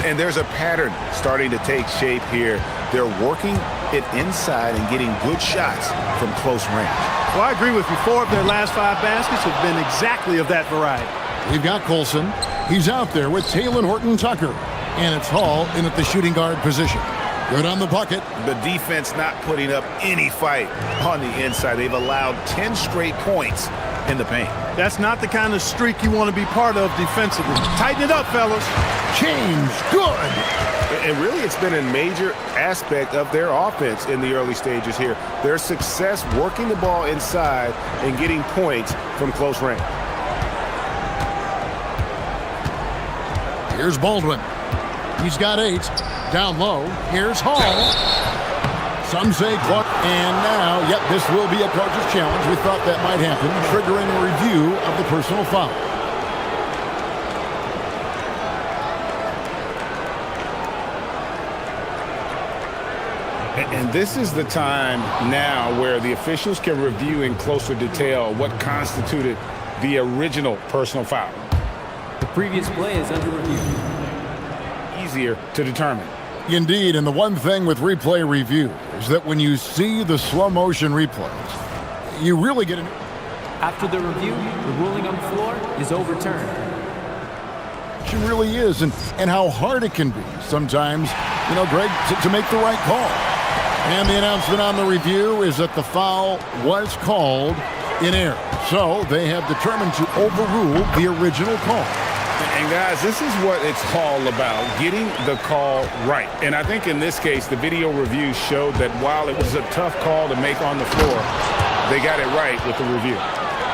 And there's a pattern starting to take shape here. They're working it inside and getting good shots from close range. Well, I agree with you. 4 of their last 5 baskets have been exactly of that variety. We've got Colson. He's out there with Taylor Horton-Tucker. And it's Hall in at the shooting guard position. Good on the bucket. The defense not putting up any fight on the inside. They've allowed 10 straight points in the paint. That's not the kind of streak you want to be part of defensively. Tighten it up, fellas. James, good. And really, it's been a major aspect of their offense in the early stages here. Their success working the ball inside and getting points from close range. Here's Baldwin. He's got 8. Down low. Here's Hall. Some say Clark. And now, yep, this will be a coach's challenge. We thought that might happen, triggering a review of the personal foul. And this is the time now where the officials can review in closer detail what constituted the original personal foul. The previous play is under review. Easier to determine. Indeed, and the one thing with replay review is that when you see the slow motion replays, you really get an... After the review, the ruling on the floor is overturned. It really is, and how hard it can be sometimes, you know, Greg, to make the right call. And the announcement on the review is that the foul was called in error. So they have determined to overrule the original call. And guys, this is what it's all about, getting the call right. And I think in this case, the video review showed that while it was a tough call to make on the floor, they got it right with the review.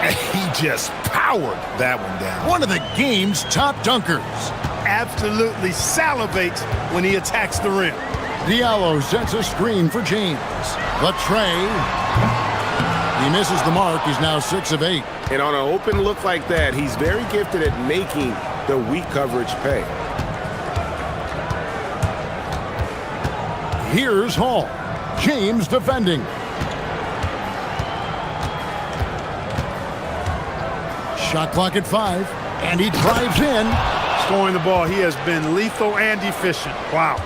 And he just powered that one down. One of the game's top dunkers. Absolutely salivates when he attacks the rim. Diallo sets a screen for James. Latre. He misses the mark. He's now 6 of 8. And on an open look like that, he's very gifted at making the weak coverage pay. Here's Hall. James defending. Shot clock at 5. And he drives in. Scoring the ball, he has been lethal and efficient. Wow.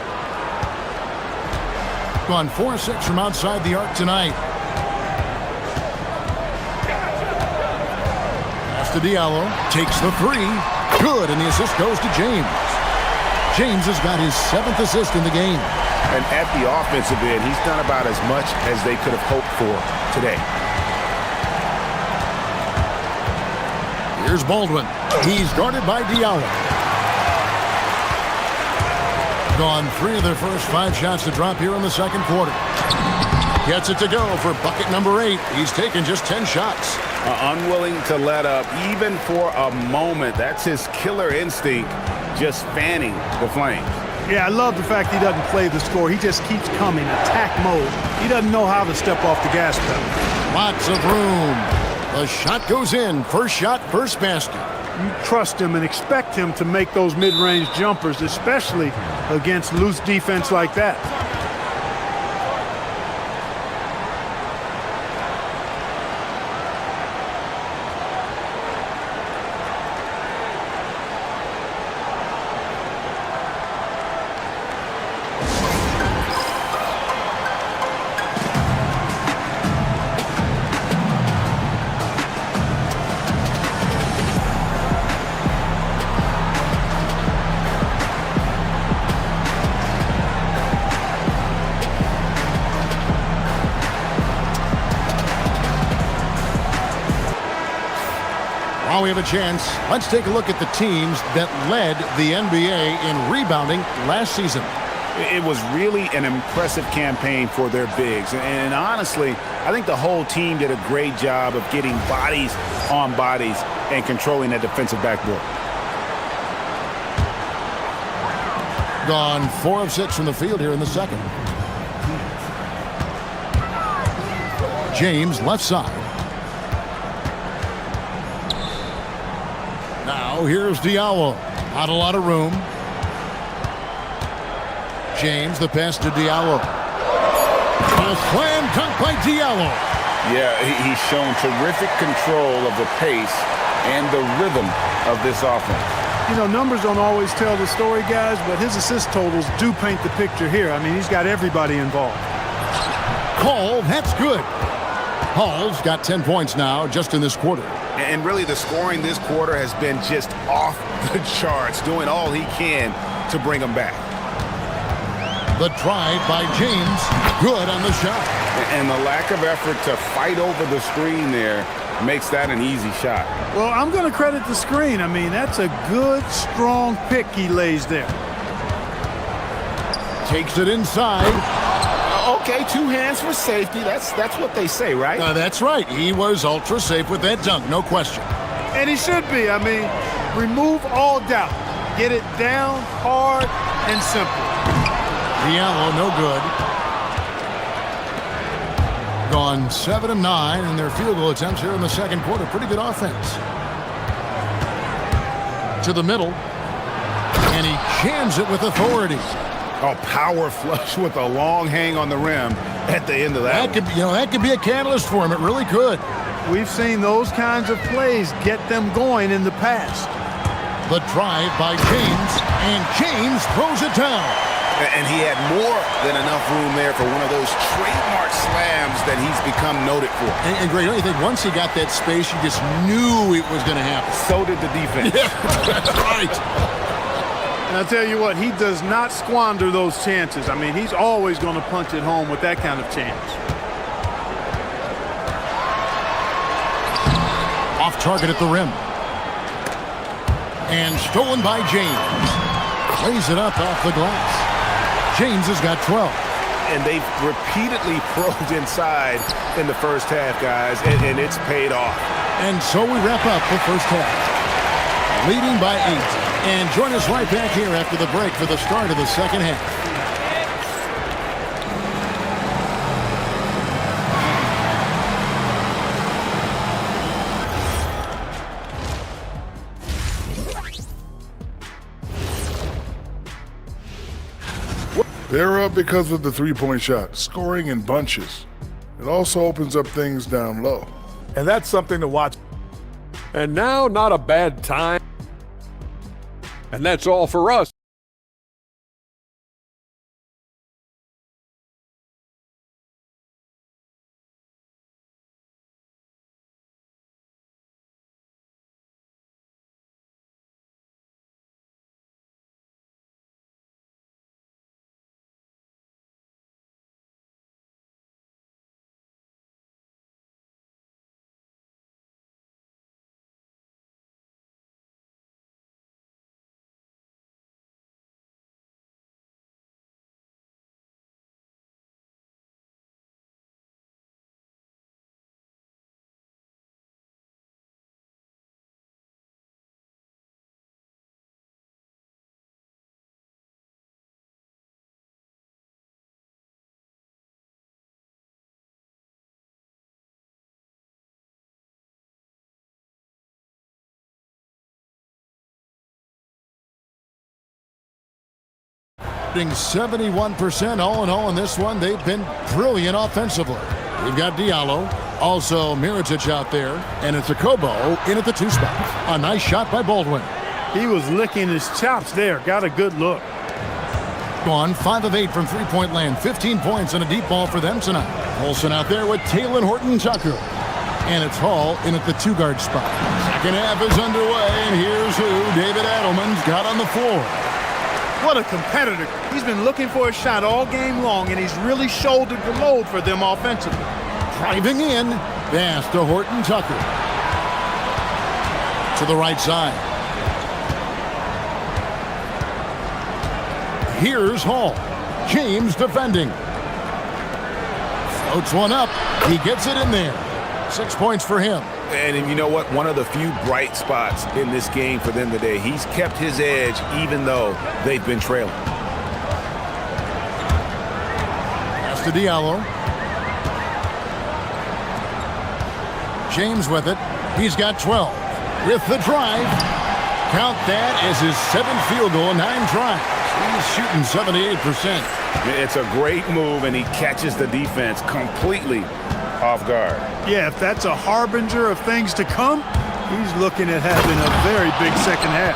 Gone 4-6 from outside the arc tonight. Pass to Diallo. Takes the 3. Good, and the assist goes to James. James has got his 7th assist in the game. And at the offensive end, he's done about as much as they could have hoped for today. Here's Baldwin. He's guarded by Diallo. Gone 3 of their first 5 shots to drop here in the second quarter. Gets it to go for bucket number 8. He's taken just 10 shots. Unwilling to let up even for a moment. That's his killer instinct, just fanning the flames. Yeah, I love the fact he doesn't play the score. He just keeps coming, attack mode. He doesn't know how to step off the gas pedal. Lots of room. The shot goes in. First shot, first basket. You trust him and expect him to make those mid-range jumpers, especially against loose defense like that. we have a chance. Let's take a look at the teams that led the NBA in rebounding last season. It was really an impressive campaign for their bigs. And honestly, I think the whole team did a great job of getting bodies on bodies and controlling that defensive backboard. Gone 4 of 6 from the field here in the second. James, left side. Now here's Diallo. Not a lot of room. James, the pass to Diallo. A slam dunk by Diallo. Yeah, he's shown terrific control of the pace and the rhythm of this offense. You know, numbers don't always tell the story, guys, but his assist totals do paint the picture here. I mean, he's got everybody involved. Call, that's good. Hall's got 10 points now just in this quarter. And really the scoring this quarter has been just off the charts, doing all he can to bring them back. The drive by James, good on the shot. And the lack of effort to fight over the screen there makes that an easy shot. Well, I'm going to credit the screen. I mean, that's a good, strong pick he lays there. Takes it inside. Okay, 2 hands for safety. That's what they say, right? That's right. He was ultra safe with that dunk, no question. And he should be. I mean, remove all doubt. Get it down, hard, and simple. Diallo, no good. Gone 7 of 9 in their field goal attempts here in the second quarter. Pretty good offense. To the middle. And he jams it with authority. A power flush with a long hang on the rim at the end of that. That could be a catalyst for him. It really could. We've seen those kinds of plays get them going in the past. The drive by James, and James throws it down. And he had more than enough room there for one of those trademark slams that he's become noted for. And Greg, don't you think once he got that space, you just knew it was going to happen? So did the defense. Yeah, that's right. And I'll tell you what, he does not squander those chances. I mean, he's always going to punch it home with that kind of chance. Off target at the rim. And stolen by James. Plays it up off the glass. James has got 12. And they've repeatedly probed inside in the first half, guys, and it's paid off. And so we wrap up the first half. Leading by 8. And join us right back here after the break for the start of the second half. They're up because of the three-point shot, scoring in bunches. It also opens up things down low. And that's something to watch. And now, not a bad time. And that's all for us. shooting 71% all in all in this one. They've been brilliant offensively. We've got Diallo, also Mirotic out there, and it's a Kobo in at the 2 spot. A nice shot by Baldwin. He was licking his chops there. Got a good look. Gone 5 of 8 from three-point land. 15 points and a deep ball for them tonight. Olsen out there with Taylor Horton-Tucker. And it's Hall in at the 2-guard spot. Second half is underway, and here's who David Adelman's got on the floor. What a competitor. He's been looking for a shot all game long, and he's really shouldered the load for them offensively. Driving in, pass to Horton-Tucker. To the right side. Here's Hall. James defending. Floats one up. He gets it in there. 6 points for him. And you know what? One of the few bright spots in this game for them today. He's kept his edge even though they've been trailing. Pass to Diallo. James with it. He's got 12. With the drive. Count that as his 7th field goal in 9 tries. He's shooting 78%. It's a great move, and he catches the defense completely off guard. Yeah, if that's a harbinger of things to come, he's looking at having a very big second half.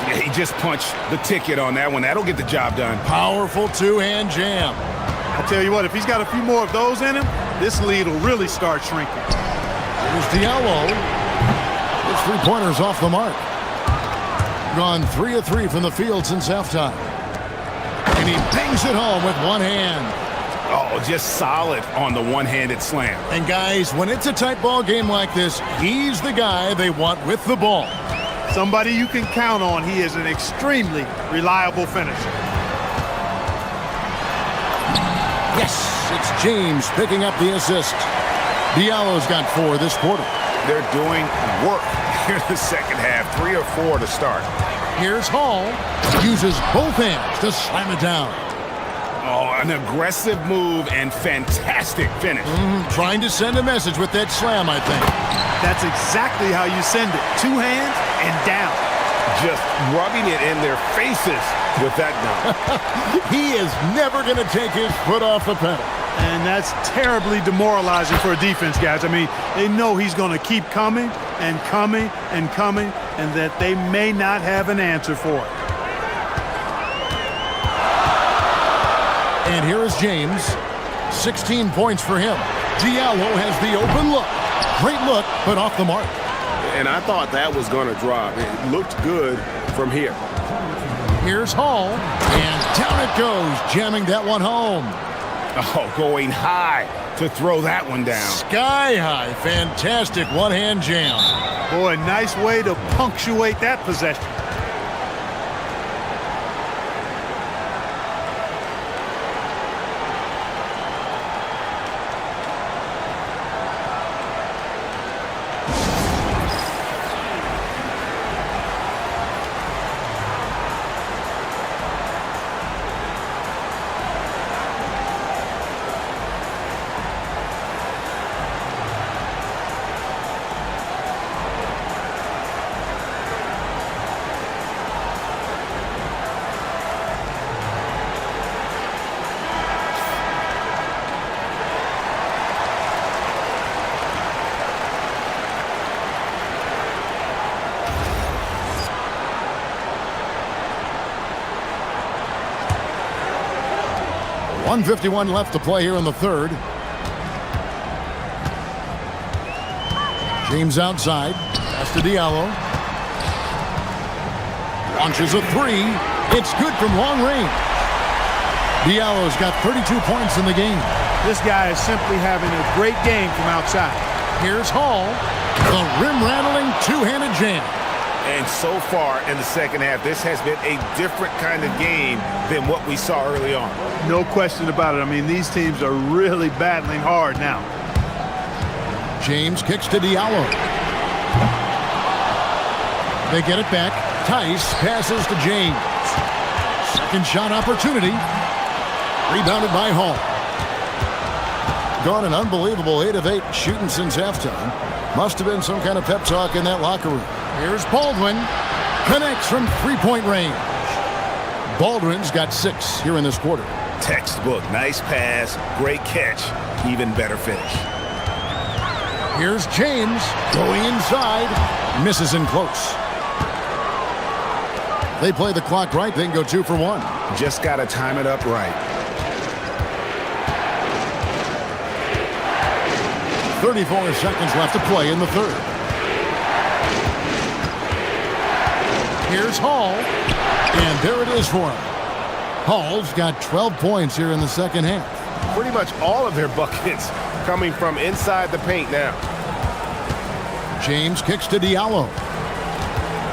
Yeah, he just punched the ticket on that one. That'll get the job done. Powerful two-hand jam. I tell you what, if he's got a few more of those in him, this lead will really start shrinking. Here's Diallo. His three-pointers off the mark. Gone 3 of 3 from the field since halftime. And he bangs it home with one hand. Oh, just solid on the one-handed slam. And guys, when it's a tight ball game like this, he's the guy they want with the ball. Somebody you can count on. He is an extremely reliable finisher. Yes, it's James picking up the assist. Diallo's got 4 this quarter. They're doing work here in the second half. 3 or 4 to start. Here's Hall. Uses both hands to slam it down. Oh, an aggressive move and fantastic finish. Trying to send a message with that slam, I think. That's exactly how you send it. 2 hands and down. Just rubbing it in their faces with that dunk. He is never going to take his foot off the pedal. And that's terribly demoralizing for a defense, guys. I mean, they know he's going to keep coming and coming and coming, and that they may not have an answer for it. And here is James. 16 points for him. Diallo has the open look. Great look, but off the mark. And I thought that was going to drop. It looked good from here. Here's Hall. And down it goes, jamming that one home. Oh, going high to throw that one down. Sky high. Fantastic one-hand jam. Boy, nice way to punctuate that possession. .151 left to play here in the third. James outside. Pass to Diallo. Launches a 3. It's good from long range. Diallo's got 32 points in the game. This guy is simply having a great game from outside. Here's Hall. The rim-rattling two-handed jam. And so far in the second half, this has been a different kind of game than what we saw early on. No question about it. I mean, these teams are really battling hard now. James kicks to Diallo. They get it back. Tice passes to James. Second shot opportunity. Rebounded by Hall. Gone an unbelievable 8 of 8 shooting since halftime. Must have been some kind of pep talk in that locker room. Here's Baldwin. Connects from three-point range. Baldwin's got 6 here in this quarter. Textbook. Nice pass. Great catch. Even better finish. Here's James. Going inside. Misses in close. They play the clock right. They can go 2 for 1. Just got to time it up right. 34 seconds left to play in the third. Here's Hall. And there it is for him. Hall's got 12 points here in the second half. Pretty much all of their buckets coming from inside the paint now. James kicks to Diallo.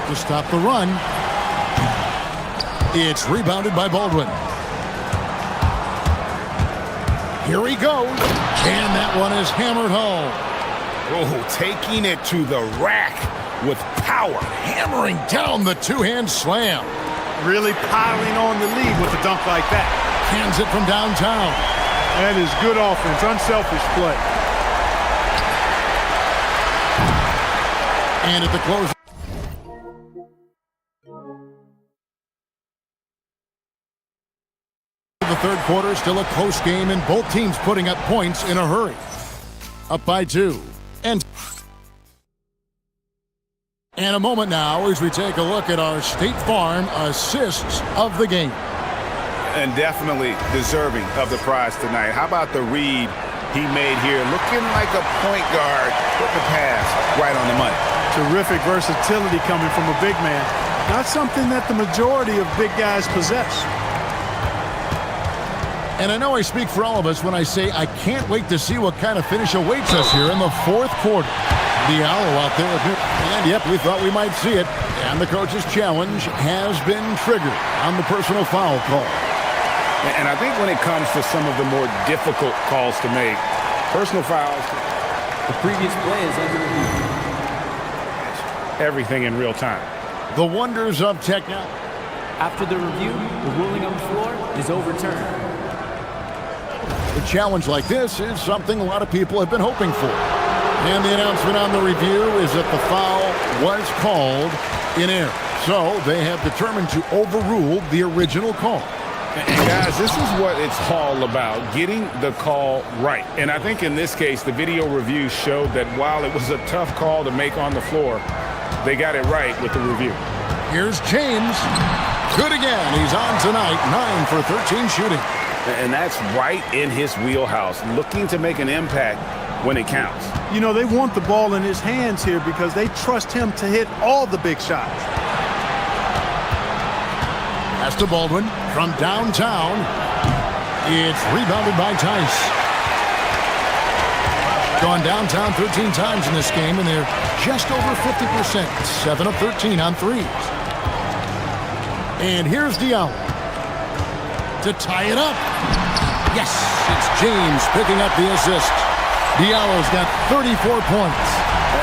to stop the run. It's rebounded by Baldwin. Here he goes. And that one is hammered home. Oh, taking it to the rack with power. Hammering down the two-hand slam. Really piling on the lead with a dunk like that. Hands it from downtown. That is good offense, unselfish play. And at the close. The third quarter, still a close game, and both teams putting up points in a hurry. Up by 2. And a moment now as we take a look at our State Farm assists of the game. And definitely deserving of the prize tonight. How about the read he made here? Looking like a point guard. Put the pass right on the money. Terrific versatility coming from a big man. Not something that the majority of big guys possess. And I know I speak for all of us when I say I can't wait to see what kind of finish awaits us here in the fourth quarter. Diallo out there. And yep, we thought we might see it. And the coach's challenge has been triggered on the personal foul call. And I think when it comes to some of the more difficult calls to make, personal fouls. The previous play is under review. Everything in real time. The wonders of technology. After the review, the ruling on the floor is overturned. A challenge like this is something a lot of people have been hoping for. And the announcement on the review is that the foul was called in error. So they have determined to overrule the original call. And guys, this is what it's all about, getting the call right. And I think in this case, the video review showed that while it was a tough call to make on the floor, they got it right with the review. Here's James. Good again. He's on tonight, 9 for 13 shooting. And that's right in his wheelhouse, looking to make an impact when it counts. You know, they want the ball in his hands here because they trust him to hit all the big shots. Pass to Baldwin from downtown. It's rebounded by Tice. Gone downtown 13 times in this game, and they're just over 50%. 7 of 13 on threes. And here's Diallo to tie it up. Yes, it's James picking up the assist. Diallo's got 34 points.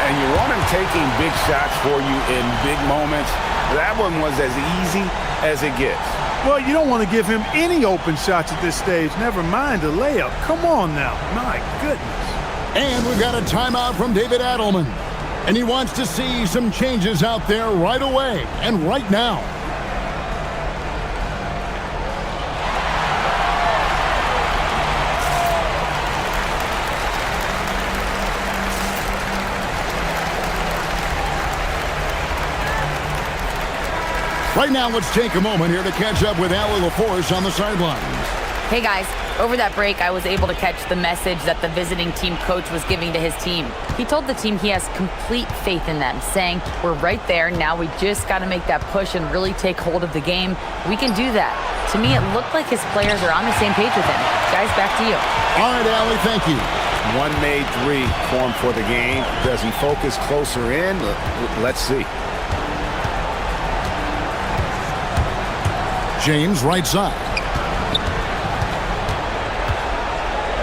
And you want him taking big shots for you in big moments. That one was as easy as it gets. Well, you don't want to give him any open shots at this stage. Never mind a layup. Come on now. My goodness. And we've got a timeout from David Adelman. And he wants to see some changes out there right away and right now. Right now, let's take a moment here to catch up with Allie LaForce on the sidelines. Hey guys, over that break, I was able to catch the message that the visiting team coach was giving to his team. He told the team he has complete faith in them, saying, we're right there, now we just got to make that push and really take hold of the game. We can do that. To me, it looked like his players are on the same page with him. Guys, back to you. All right, Allie, thank you. One made three formed for the game. Does he focus closer in? Let's see. James, right side.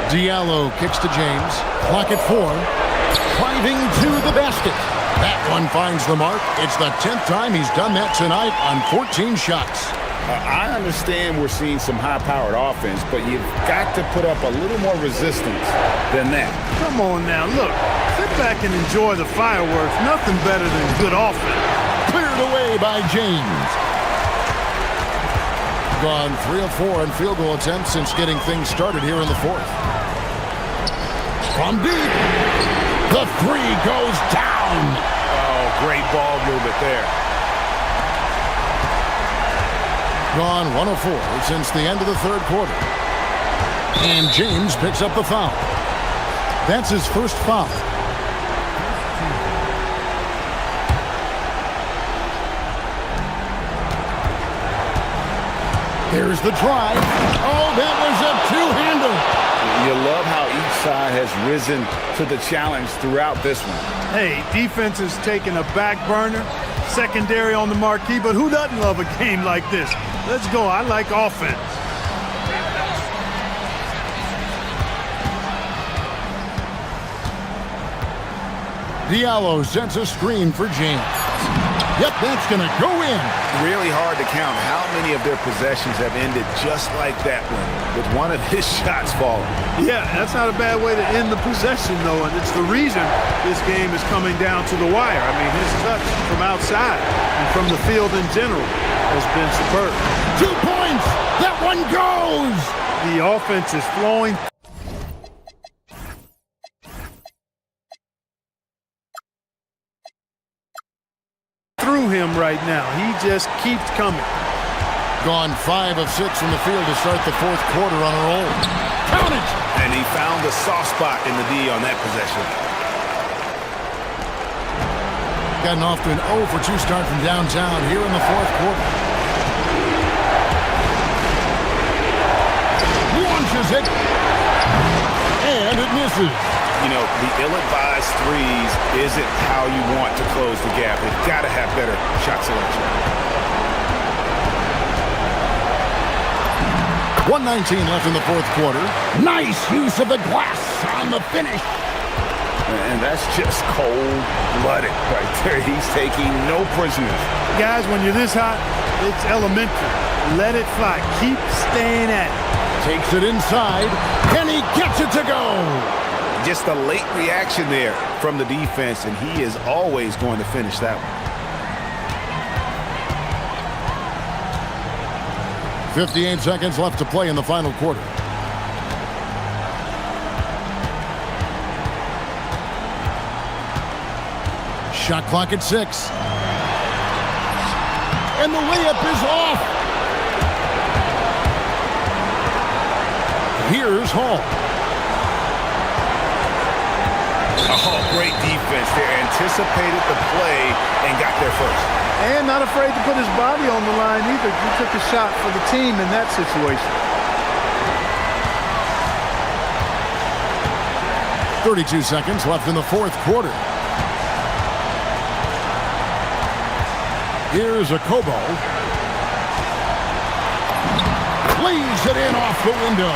Diallo kicks to James. Clock at 4. Driving to the basket. That one finds the mark. It's the 10th time he's done that tonight on 14 shots. I understand we're seeing some high-powered offense, but you've got to put up a little more resistance than that. Come on now, look. Sit back and enjoy the fireworks. Nothing better than good offense. Cleared away by James. Gone 3 of 4 on field goal attempts since getting things started here in the fourth. From deep, the three goes down. Oh, great ball movement there. Gone 1 of 4 since the end of the third quarter. And James picks up the foul. That's his first foul. Here's the drive. Oh, that was a two-hander. You love how each side has risen to the challenge throughout this one. Hey, defense is taking a back burner. secondary on the marquee, but who doesn't love a game like this? Let's go. I like offense. Diallo sets a screen for James. Yep, that's going to go in. Really hard to count how many of their possessions have ended just like that one, with one of his shots falling. Yeah, that's not a bad way to end the possession, though, and it's the reason this game is coming down to the wire. I mean, his touch from outside and from the field in general has been superb. 2 points! That one goes! The offense is flowing. Through him right now. He just keeps coming. Gone 5 of 6 from the field to start the fourth quarter on a roll. Count it! And he found the soft spot in the D on that possession. Gotten off to an 0 for 2 start from downtown here in the fourth quarter. Launches it. And it misses. You know, the ill-advised threes isn't how you want to close the gap. They've got to have better shot selection. 1:19 left in the fourth quarter. Nice use of the glass on the finish. And that's just cold-blooded right there. He's taking no prisoners. Guys, when you're this hot, it's elementary. Let it fly. Keep staying at it. Takes it inside, and he gets it to go. Just a late reaction there from the defense, and he is always going to finish that one. 58 seconds left to play in the final quarter. Shot clock at 6. And the layup is off. Here's Hall. Oh, great defense there. Anticipated the play and got there first. And not afraid to put his body on the line either. He took a shot for the team in that situation. 32 seconds left in the fourth quarter. Here's a Kobo. Lays it in off the window.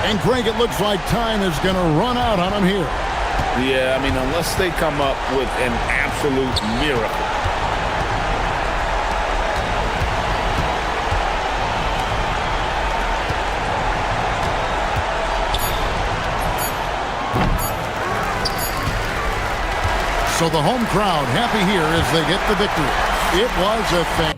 And Greg, it looks like time is going to run out on him here. Yeah, I mean, unless they come up with an absolute miracle. So the home crowd happy here as they get the victory. It was a thing.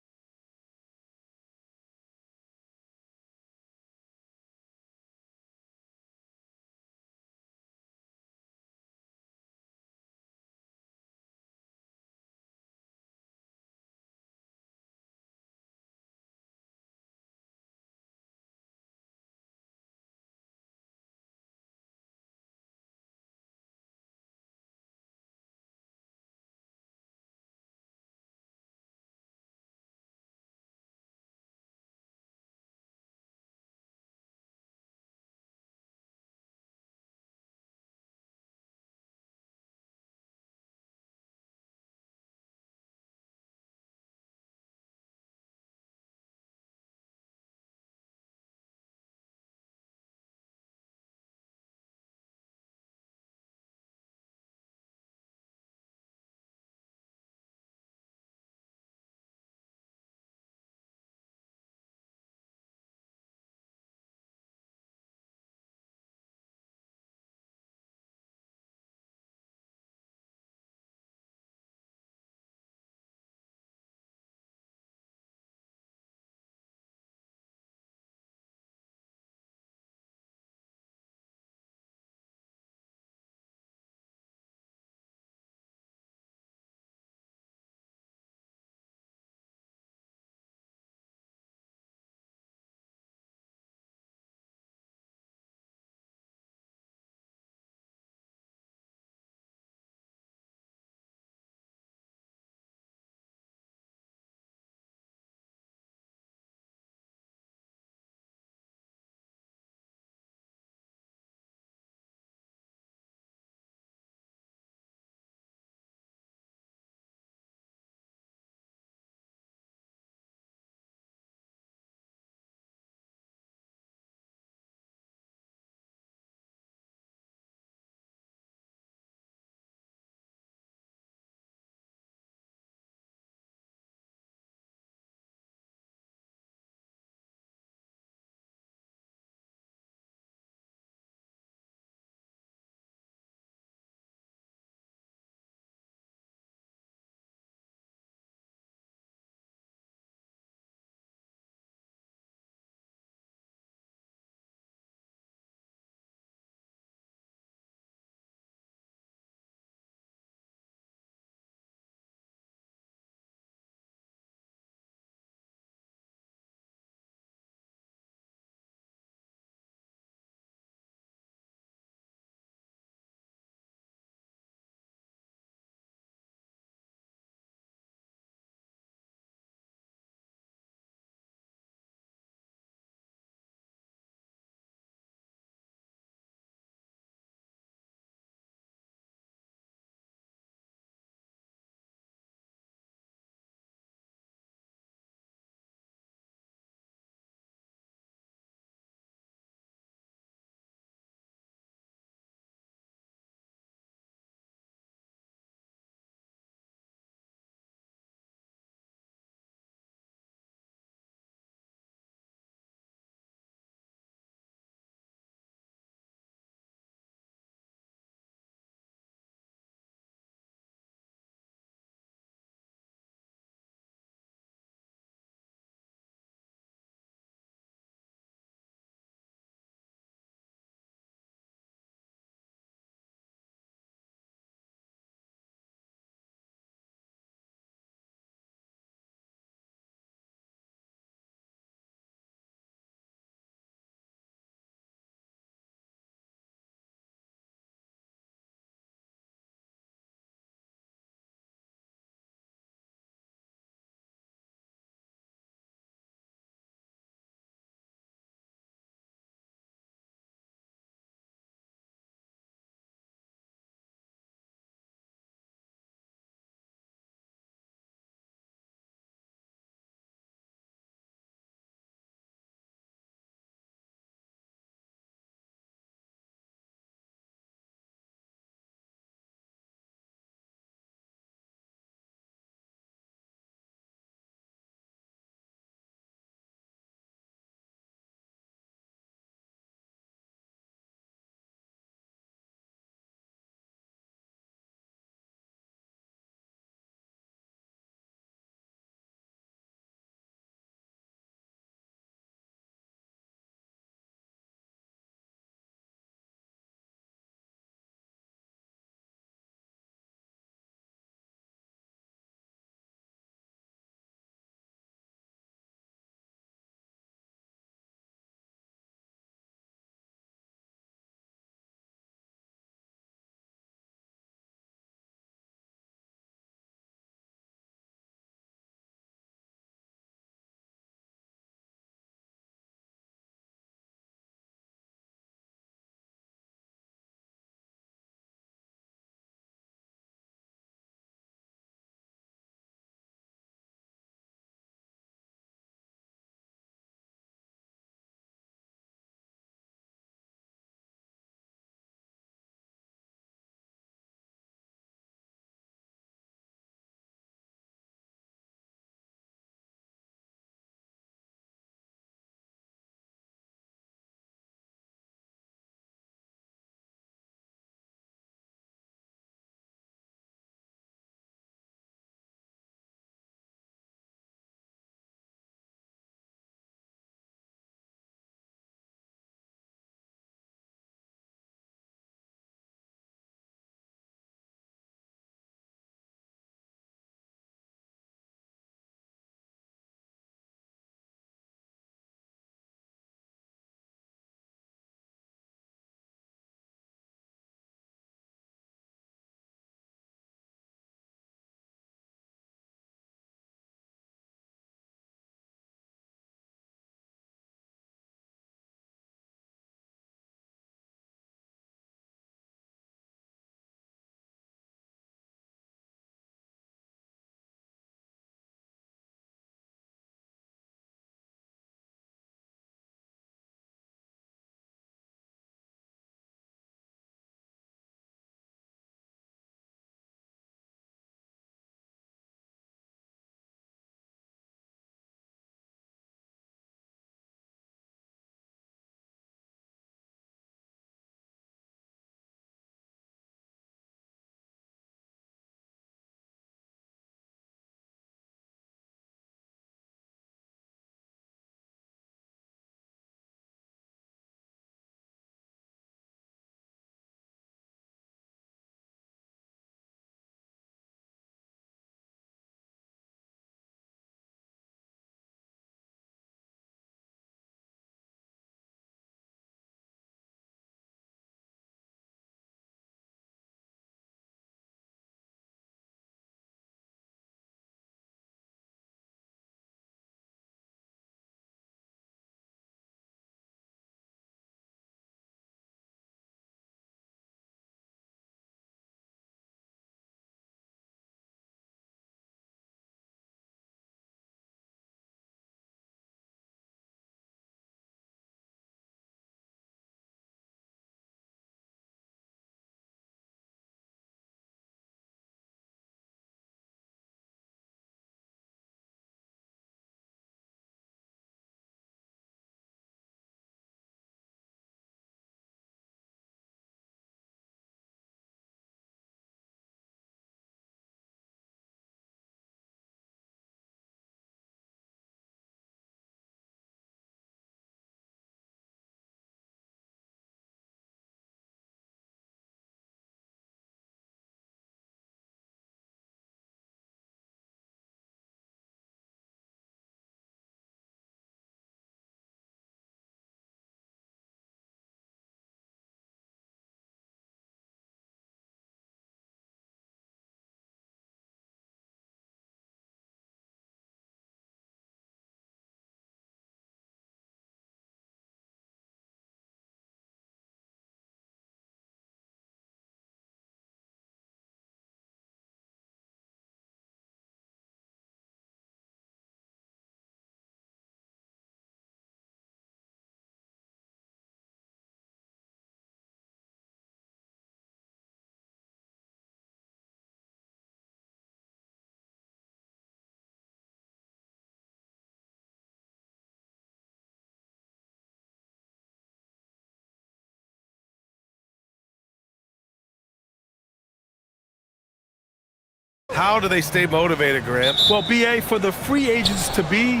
How do they stay motivated, Graham? Well, BA, for the free agents to be,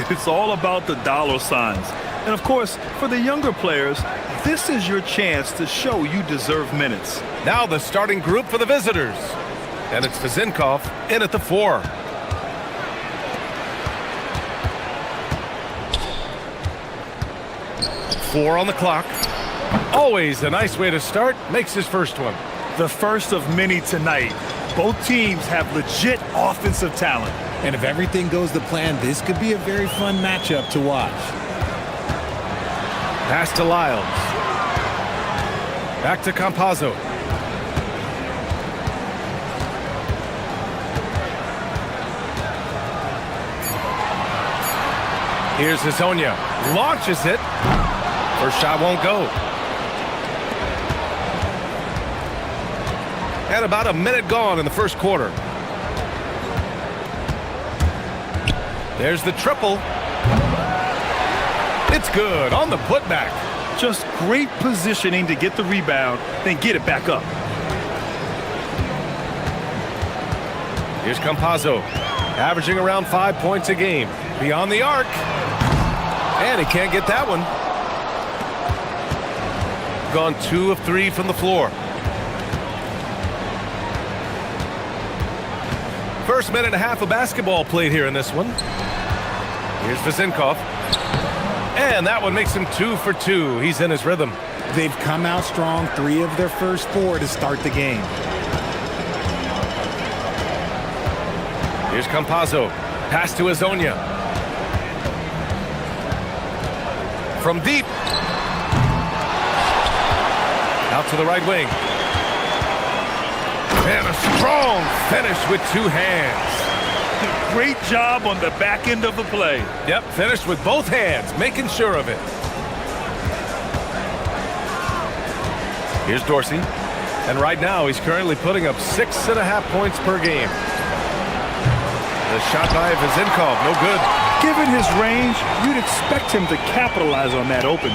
it's all about the dollar signs. And of course, for the younger players, this is your chance to show you deserve minutes. Now the starting group for the visitors. And it's Vezinkov in at the 4. Four on the clock. Always a nice way to start. Makes his first one. The first of many tonight. Both teams have legit offensive talent. And if everything goes to plan, this could be a very fun matchup to watch. Pass to Lyles. Back to Campazzo. Here's Hazonia. Launches it. First shot won't go. And about a minute gone in the first quarter. There's the triple. It's good on the putback. Just great positioning to get the rebound, then get it back up. Here's Campazzo, averaging around 5 points a game. Beyond the arc. And he can't get that one. Gone 2 of 3 from the floor. First minute and a half of basketball played here in this one. Here's Vezinkov. And that one makes him 2 for 2. He's in his rhythm. They've come out strong, 3 of their first 4 to start the game. Here's Campazzo. Pass to Hazonia. From deep. Out to the right wing. And a strong finish with 2 hands. Great job on the back end of the play. Yep, finished with both hands, making sure of it. Here's Dorsey. And right now, he's currently putting up 6.5 points per game. The shot by Vezinkov, no good. Given his range, you'd expect him to capitalize on that open.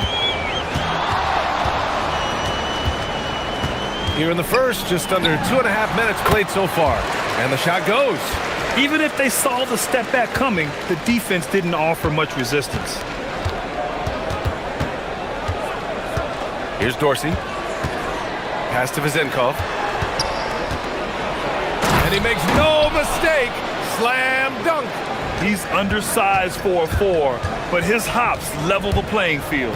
Here in the first, just under 2.5 minutes played so far. And the shot goes. Even if they saw the step back coming, the defense didn't offer much resistance. Here's Dorsey. Pass to Vezinkov. And he makes no mistake. Slam dunk. He's undersized for a 4, but his hops level the playing field.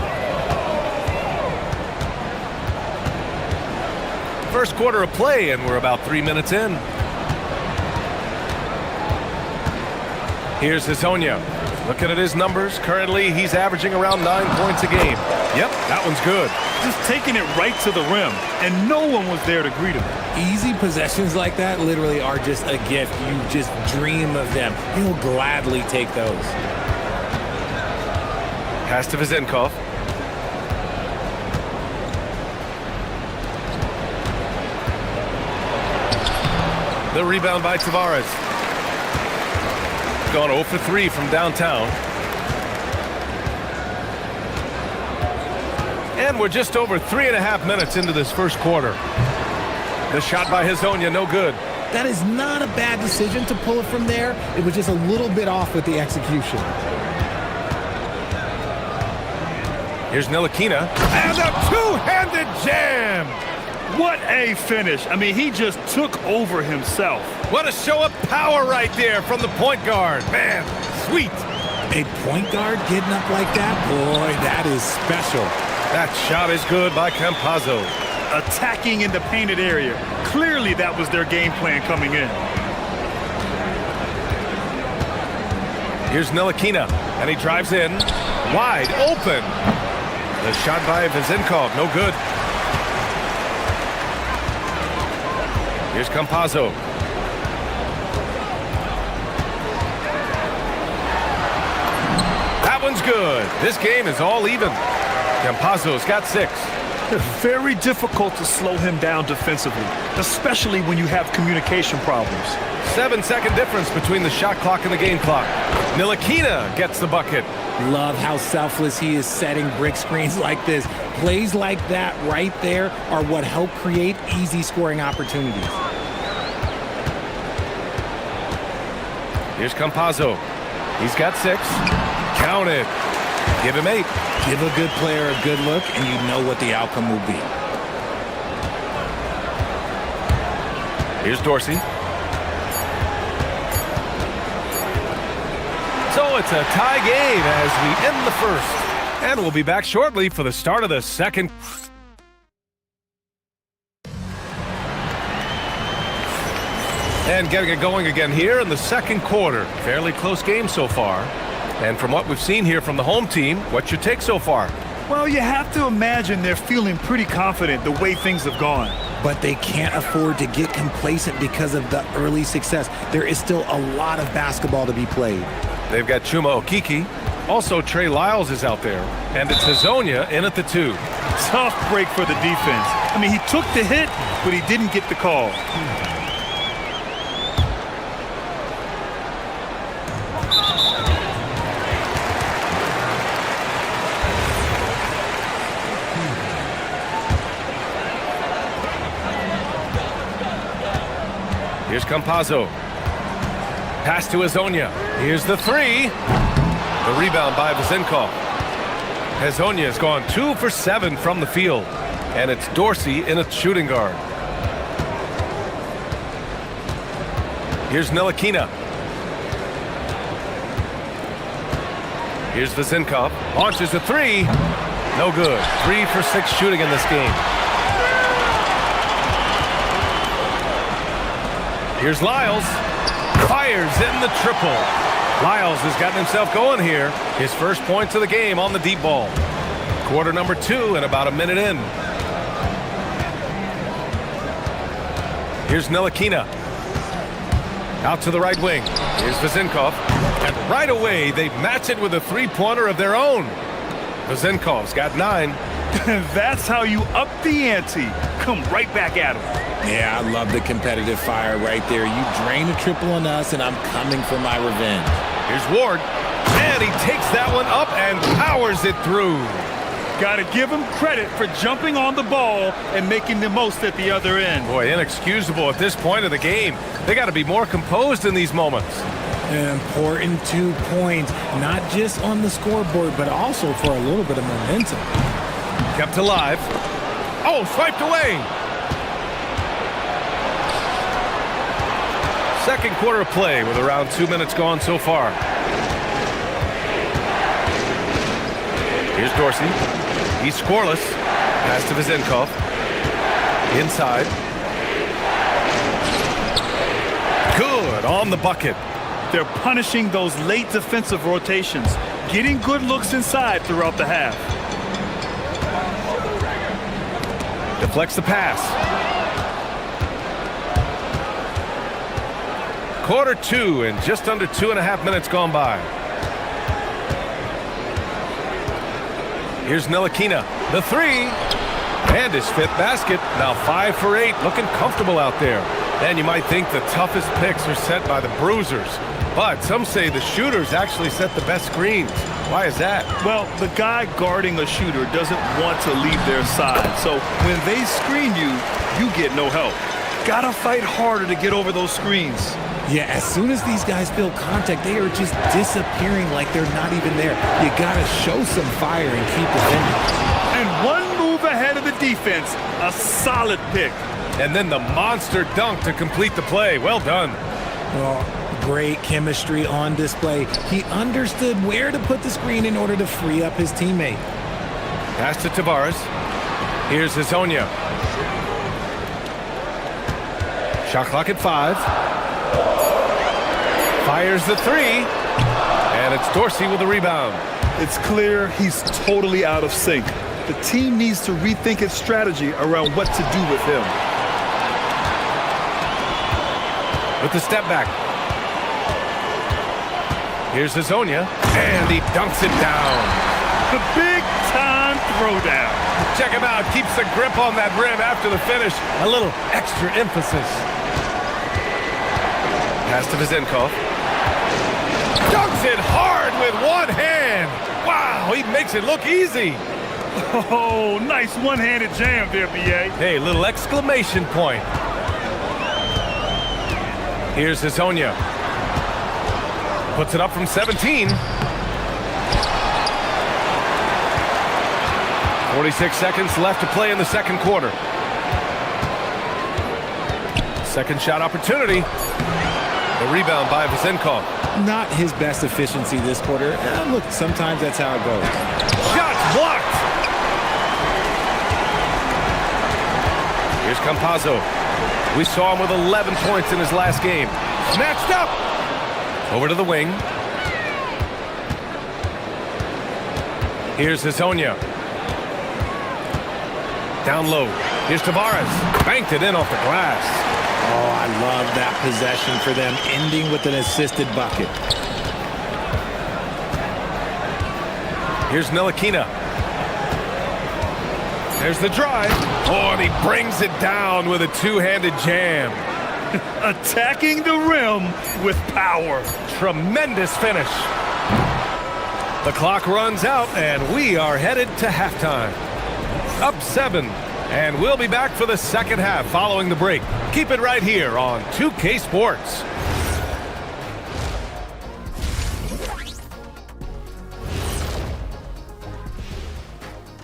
First quarter of play, and we're about 3 minutes in. Here's Hazonia. Looking at his numbers, currently he's averaging around 9 points a game. Yep, that one's good. Just taking it right to the rim, and no one was there to greet him. Easy possessions like that literally are just a gift. You just dream of them. He'll gladly take those. Pass to Vezinkov. The rebound by Tavares. Gone 0 for 3 from downtown. And we're just over 3.5 minutes into this first quarter. The shot by Hazonia, no good. That is not a bad decision to pull it from there. It was just a little bit off with the execution. Here's Ntilikina. And a two-handed jam! What a finish. I mean, he just took over himself. What a show of power right there from the point guard. Man, sweet. A point guard getting up like that? Boy, that is special. That shot is good by Campazzo. Attacking in the painted area. Clearly that was their game plan coming in. Here's Ntilikina, and he drives in. Wide open. The shot by Vezinkov, no good. Here's Campazzo. That one's good. This game is all even. Campazzo's got 6. Very difficult to slow him down defensively, especially when you have communication problems. 7-second difference between the shot clock and the game clock. Ntilikina gets the bucket. Love how selfless he is setting brick screens like this. Plays like that right there are what help create easy scoring opportunities. Here's Campazzo. He's got 6. Count it. Give him 8. Give a good player a good look, and you know what the outcome will be. Here's Dorsey. So it's a tie game as we end the first. And we'll be back shortly for the start of the second. And getting it going again here in the second quarter. Fairly close game so far. And from what we've seen here from the home team, what's your take so far? Well, you have to imagine they're feeling pretty confident the way things have gone. But they can't afford to get complacent because of the early success. There is still a lot of basketball to be played. They've got Chuma Okiki. Also, Trey Lyles is out there. And it's Hazonia in at the 2. Tough break for the defense. I mean, he took the hit, but he didn't get the call. Here's Campazzo. Pass to Hazonia. Here's the 3. The rebound by Vezenkov. Hazonia has gone 2 for 7 from the field. And it's Dorsey in a shooting guard. Here's Ntilikina. Here's Vezenkov. Launches a 3. No good. 3 for 6 shooting in this game. Here's Lyles. Fires in the triple. Lyles has gotten himself going here. His first points of the game on the deep ball. Quarter number 2 and about a minute in. Here's Ntilikina. Out to the right wing. Here's Vezenkov. And right away, they match it with a three-pointer of their own. Vezenkov's got 9. That's how you up the ante. Come right back at him. Yeah, I love the competitive fire right there. You drain a triple on us, and I'm coming for my revenge. Here's Ward. And he takes that one up and powers it through. Got to give him credit for jumping on the ball and making the most at the other end. Boy, inexcusable at this point of the game. They got to be more composed in these moments. An important 2 points, not just on the scoreboard, but also for a little bit of momentum. Kept alive. Oh, swiped away. Second quarter of play with around 2 minutes gone so far. Here's Dorsey. He's scoreless. Pass to Vezenkov. Inside. Good on the bucket. They're punishing those late defensive rotations, getting good looks inside throughout the half. Deflects the pass. Quarter 2 and just under 2.5 minutes gone by. Here's Ntilikina. The 3. And his 5th basket. Now 5 for 8. Looking comfortable out there. And you might think the toughest picks are set by the bruisers. But some say the shooters actually set the best screens. Why is that? Well, the guy guarding a shooter doesn't want to leave their side. So when they screen you, you get no help. Gotta fight harder to get over those screens. Yeah, as soon as these guys feel contact, they are just disappearing like they're not even there. You gotta show some fire and keep defending. And one move ahead of the defense, a solid pick. And then the monster dunk to complete the play. Well done. Well, great chemistry on display. He understood where to put the screen in order to free up his teammate. Pass to Tavares. Here's Hazonia. Shot clock at 5. Fires the 3. And it's Dorsey with the rebound. It's clear he's totally out of sync. The team needs to rethink its strategy around what to do with him. With the step back. Here's Hazonia. And he dunks it down. The big-time throwdown. Check him out. Keeps the grip on that rim after the finish. A little extra emphasis. Pass to Vezenkov. Dunks it hard with one hand. Wow, he makes it look easy. Oh, nice one-handed jam there, B.A. Hey, little exclamation point. Here's Hazonia. Puts it up from 17. 46 seconds left to play in the second quarter. Second shot opportunity. The rebound by Vezenkov. Not his best efficiency this quarter. Look, sometimes that's how it goes. Shot blocked. Here's Campazzo. We saw him with 11 points in his last game. Snatched up. Over to the wing. Here's Hazonia. Down low. Here's Tavares. Banked it in off the glass. Oh, I love that possession for them, ending with an assisted bucket. Here's Ntilikina. There's the drive. Oh, and he brings it down with a two-handed jam. Attacking the rim with power. Tremendous finish. The clock runs out, and we are headed to halftime. Up 7, and we'll be back for the second half following the break. Keep it right here on 2K Sports.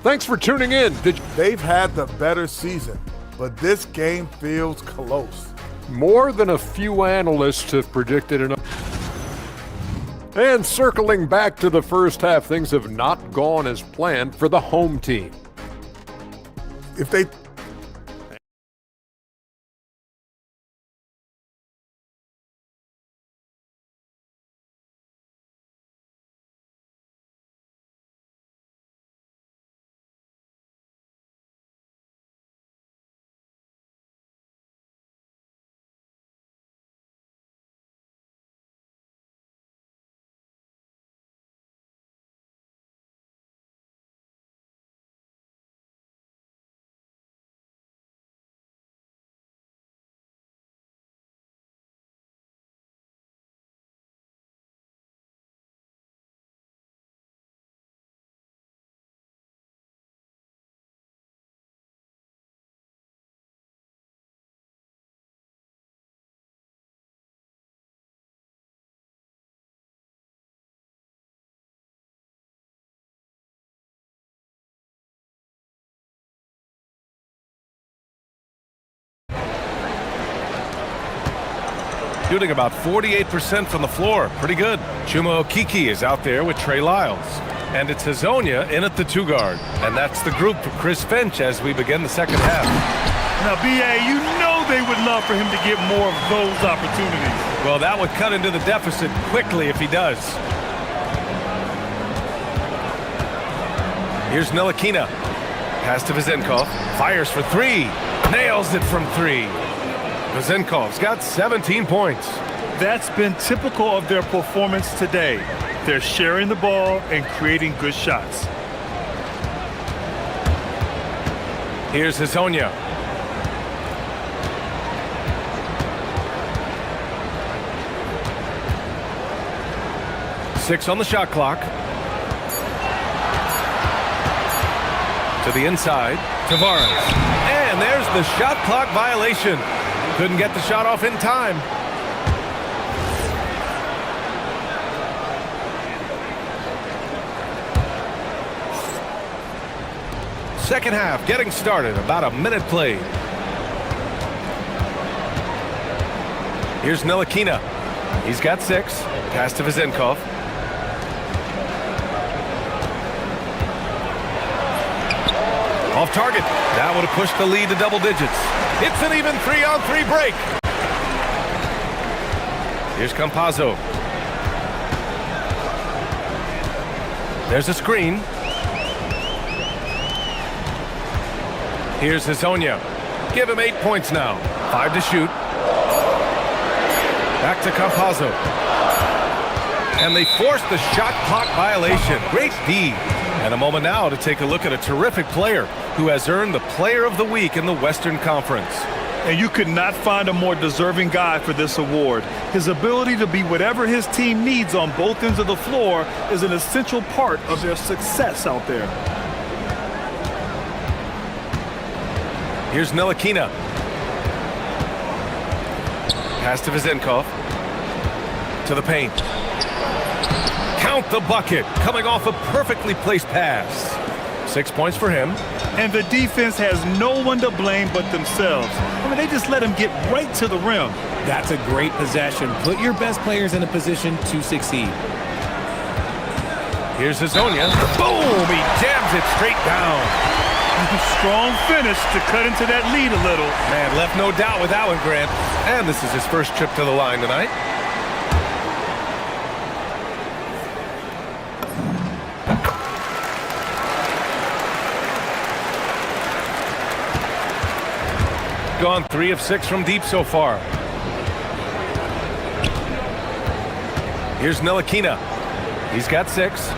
Thanks for tuning in. They've had the better season, but this game feels close. More than a few analysts have predicted enough. And circling back to the first half, things have not gone as planned for the home team. If they Shooting about 48% from the floor. Pretty good. Chuma Okiki is out there with Trey Lyles. And it's Hazonia in at the 2-guard. And that's the group for Chris Finch as we begin the second half. Now, B.A., you know they would love for him to get more of those opportunities. Well, that would cut into the deficit quickly if he does. Here's Ntilikina. Pass to Vezenkov. Fires for 3. Nails it from 3. Vezenkov's got 17 points. That's been typical of their performance today. They're sharing the ball and creating good shots. Here's Hazonia. Six on the shot clock. To the inside. Tavares. And there's the shot clock violation. Couldn't get the shot off in time. Second half getting started. About a minute played. Here's Ntilikina. He's got 6. Pass to Vezenkov. Off target. That would have pushed the lead to double digits. It's an even 3-on-3 break. Here's Campazzo. There's a screen. Here's Hazonia. Give him 8 points now. 5 to shoot. Back to Campazzo. And they forced the shot clock violation. Great D. And a moment now to take a look at a terrific player who has earned the Player of the Week in the Western Conference. And you could not find a more deserving guy for this award. His ability to be whatever his team needs on both ends of the floor is an essential part of their success out there. Here's Ntilikina. Pass to Vezenkov. To the paint. count the bucket, coming off a perfectly placed pass. 6 points for him. And the defense has no one to blame but themselves. I mean, they just let him get right to the rim. That's a great possession. Put your best players in a position to succeed. Here's Hazonia. Boom! He jams it straight down. Strong finish to cut into that lead a little. Man, left no doubt with that one, Grant. And this is his first trip to the line tonight. Gone 3 of 6 from deep so far. Here's Ntilikina. He's got 6.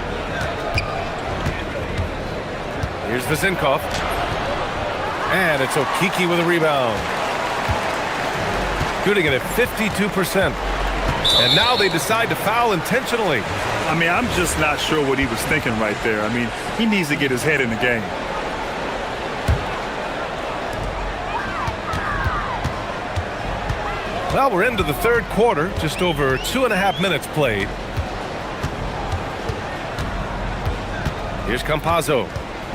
Here's Vezinkov. And it's Okiki with a rebound. Shooting it at 52%. And now they decide to foul intentionally. I mean, I'm just not sure what he was thinking right there. I mean, he needs to get his head in the game. Well, we're into the third quarter, just over 2.5 minutes played. Here's Campazzo.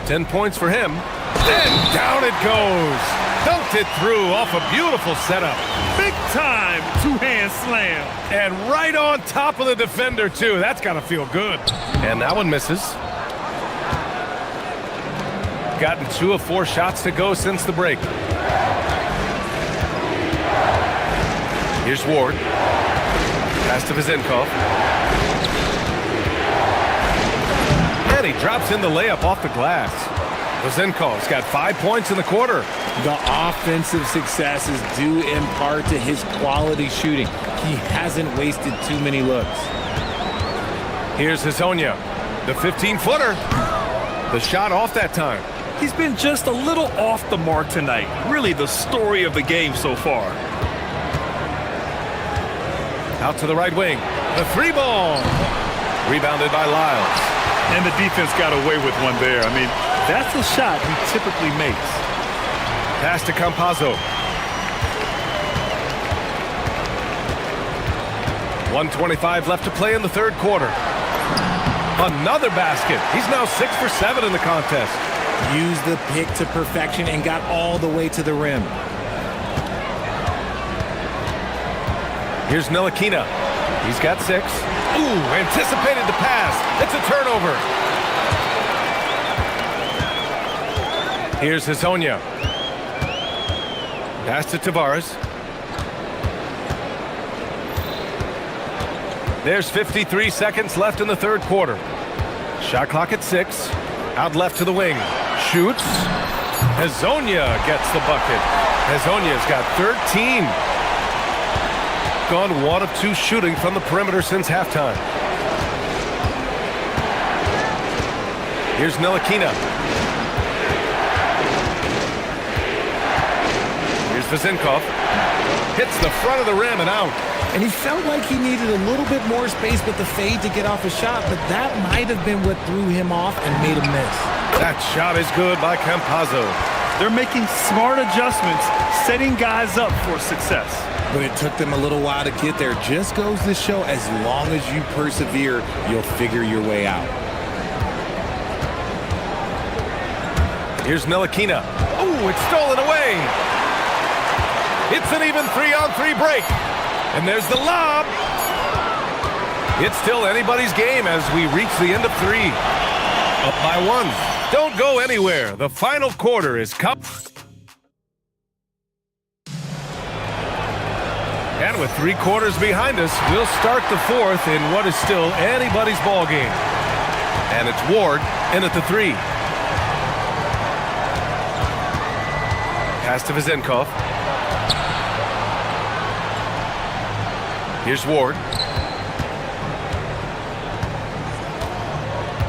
10 points for him. And down it goes. Dunked it through off a beautiful setup. Big time two-hand slam. And right on top of the defender, too. That's got to feel good. And that one misses. Gotten 2 of 4 shots to go since the break. Here's Ward. Pass to Vezinkov. And he drops in the layup off the glass. Vezinkov's got 5 points in the quarter. The offensive success is due in part to his quality shooting. He hasn't wasted too many looks. Here's Hazonia. The 15-footer. The shot off that time. He's been just a little off the mark tonight. Really the story of the game so far. Out to the right wing. The 3-ball. Rebounded by Lyles. And the defense got away with one there. I mean, that's a shot he typically makes. Pass to Campazzo. 1:25 left to play in the third quarter. Another basket. He's now 6 for 7 in the contest. Used the pick to perfection and got all the way to the rim. Here's Ntilikina. He's got 6. Ooh, anticipated the pass. It's a turnover. Here's Hazonia. Pass to Tavares. There's 53 seconds left in the third quarter. Shot clock at 6. Out left to the wing. Shoots. Hazonia gets the bucket. Hazonia's got 13. Gone 1 of 2 shooting from the perimeter since halftime. Here's Ntilikina. Here's Vezinkov. Hits the front of the rim and out. And he felt like he needed a little bit more space with the fade to get off a shot, but that might have been what threw him off and made him miss. That shot is good by Campazzo. They're making smart adjustments, setting guys up for success. But it took them a little while to get there. Just goes to show, as long as you persevere, you'll figure your way out. Here's Ntilikina. Oh, it's stolen away. It's an even 3-on-3 break. And there's the lob. It's still anybody's game as we reach the end of 3. Up by 1. Don't go anywhere. The final quarter is come. And with 3 quarters behind us, we'll start the fourth in what is still anybody's ball game. And it's Ward in at the 3. Pass to Vezinkov. Here's Ward.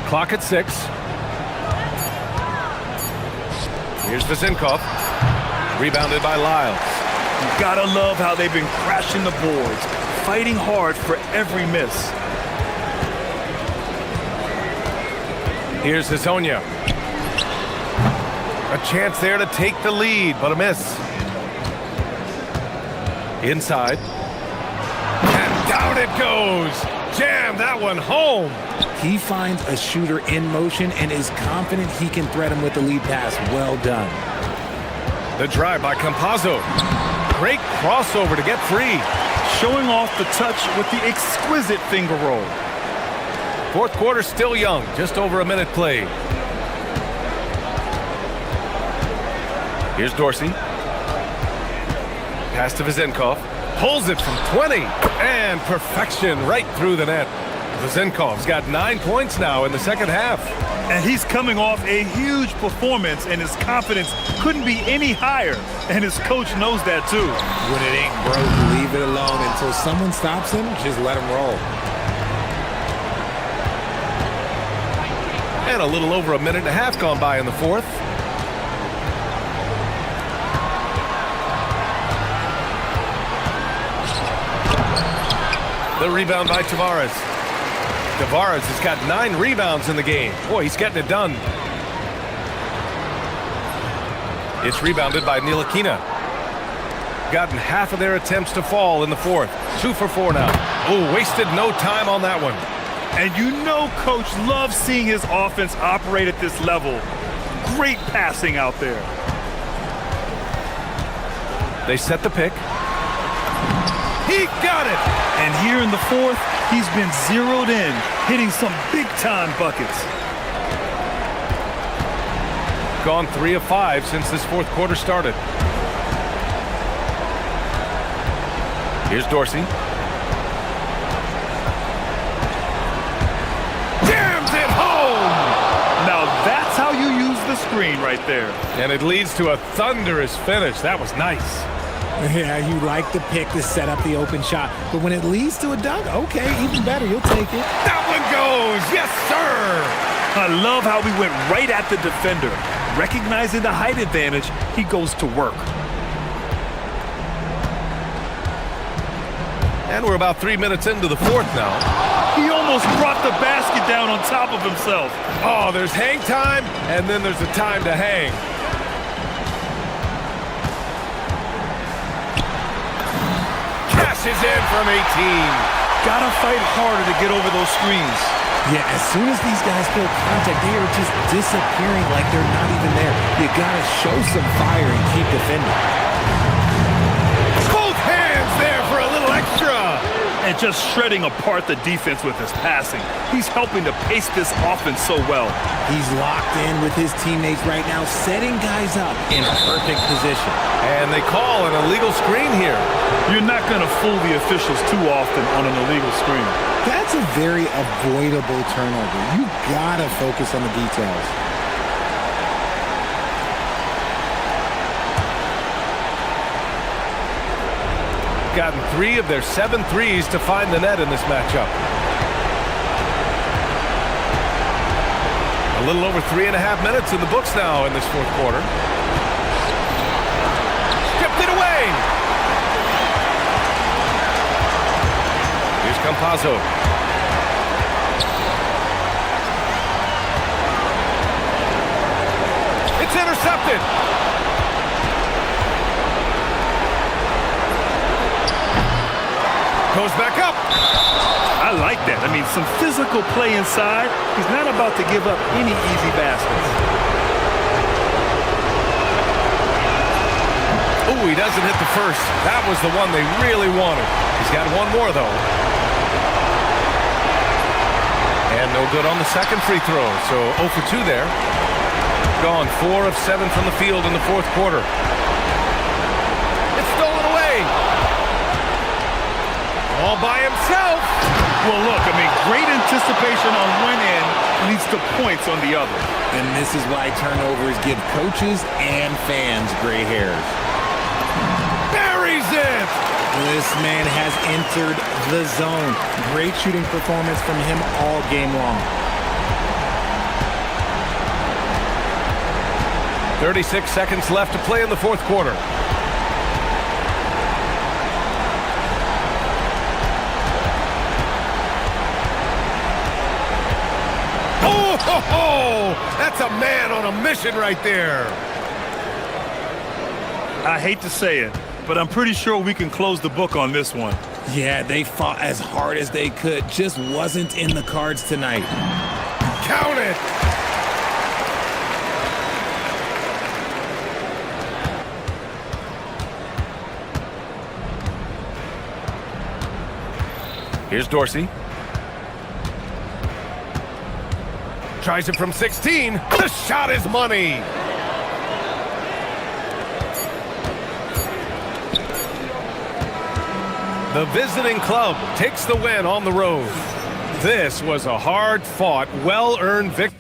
Clock at 6. Here's Vezinkov. Rebounded by Lyles. You gotta love how they've been crashing the boards, fighting hard for every miss. Here's Hazonia. A chance there to take the lead, but a miss. Inside. And down it goes. jammed that one home. He finds a shooter in motion and is confident he can thread him with the lead pass. Well done. The drive by Campazzo. Great crossover to get free. Showing off the touch with the exquisite finger roll. Fourth quarter still young, just over a minute played. Here's Dorsey. Pass to Vezenkov. Pulls it from 20. And perfection right through the net. Vezenkov's got 9 points now in the second half. And he's coming off a huge performance, and his confidence couldn't be any higher. And his coach knows that too. When it ain't broke, leave it alone until someone stops him. Just let him roll. And a little over a minute and a half gone by in the fourth. The rebound by Tavares. Tavares has got 9 rebounds in the game. Boy, he's getting it done. It's rebounded by Ntilikina. Gotten half of their attempts to fall in the fourth. 2 for 4 now. Oh, wasted no time on that one. And you know Coach loves seeing his offense operate at this level. Great passing out there. They set the pick. He got it! And here in the fourth, he's been zeroed in, hitting some big-time buckets. Gone 3 of 5 since this fourth quarter started. Here's Dorsey. Jams it home! Now that's how you use the screen right there. And it leads to a thunderous finish. That was nice. Yeah, you like the pick to set up the open shot. But when it leads to a dunk, okay, even better. You'll take it. That one goes. Yes, sir. I love how he went right at the defender. Recognizing the height advantage, he goes to work. And we're about 3 minutes into the fourth now. He almost brought the basket down on top of himself. Oh, there's hang time, and then there's a time to hang. Is in from 18. Gotta fight harder to get over those screens. Yeah, as soon as these guys feel contact, they are just disappearing like they're not even there. You gotta show some fire and keep defending. Both hands there for a little extra. And just shredding apart the defense with his passing. He's helping to pace this offense so well. He's locked in with his teammates right now, setting guys up in perfect position. And they call an illegal screen here. You're not going to fool the officials too often on an illegal screen. That's a very avoidable turnover. You gotta focus on the details. Gotten 3 of their 7 threes to find the net in this matchup. A little over 3.5 minutes in the books now in this fourth quarter. Stripped it away. Here's Campazzo. It's intercepted. Goes back up. I like that. I mean, some physical play inside. He's not about to give up any easy baskets. Oh, he doesn't hit the first. That was the one they really wanted. He's got one more, though. And no good on the second free throw. So 0 for 2 there. Gone 4 of 7 from the field in the fourth quarter. It's stolen away. All by himself. Well, look, I mean, great anticipation on one end leads to points on the other. And this is why turnovers give coaches and fans gray hairs. Buries it. This man has entered the zone. Great shooting performance from him all game long. 36 seconds left to play in the fourth quarter. Oh, that's a man on a mission right there. I hate to say it, but I'm pretty sure we can close the book on this one. Yeah, they fought as hard as they could. Just wasn't in the cards tonight. Count it! Here's Dorsey. Tries it from 16. The shot is money. The visiting club takes the win on the road. This was a hard-fought, well-earned victory.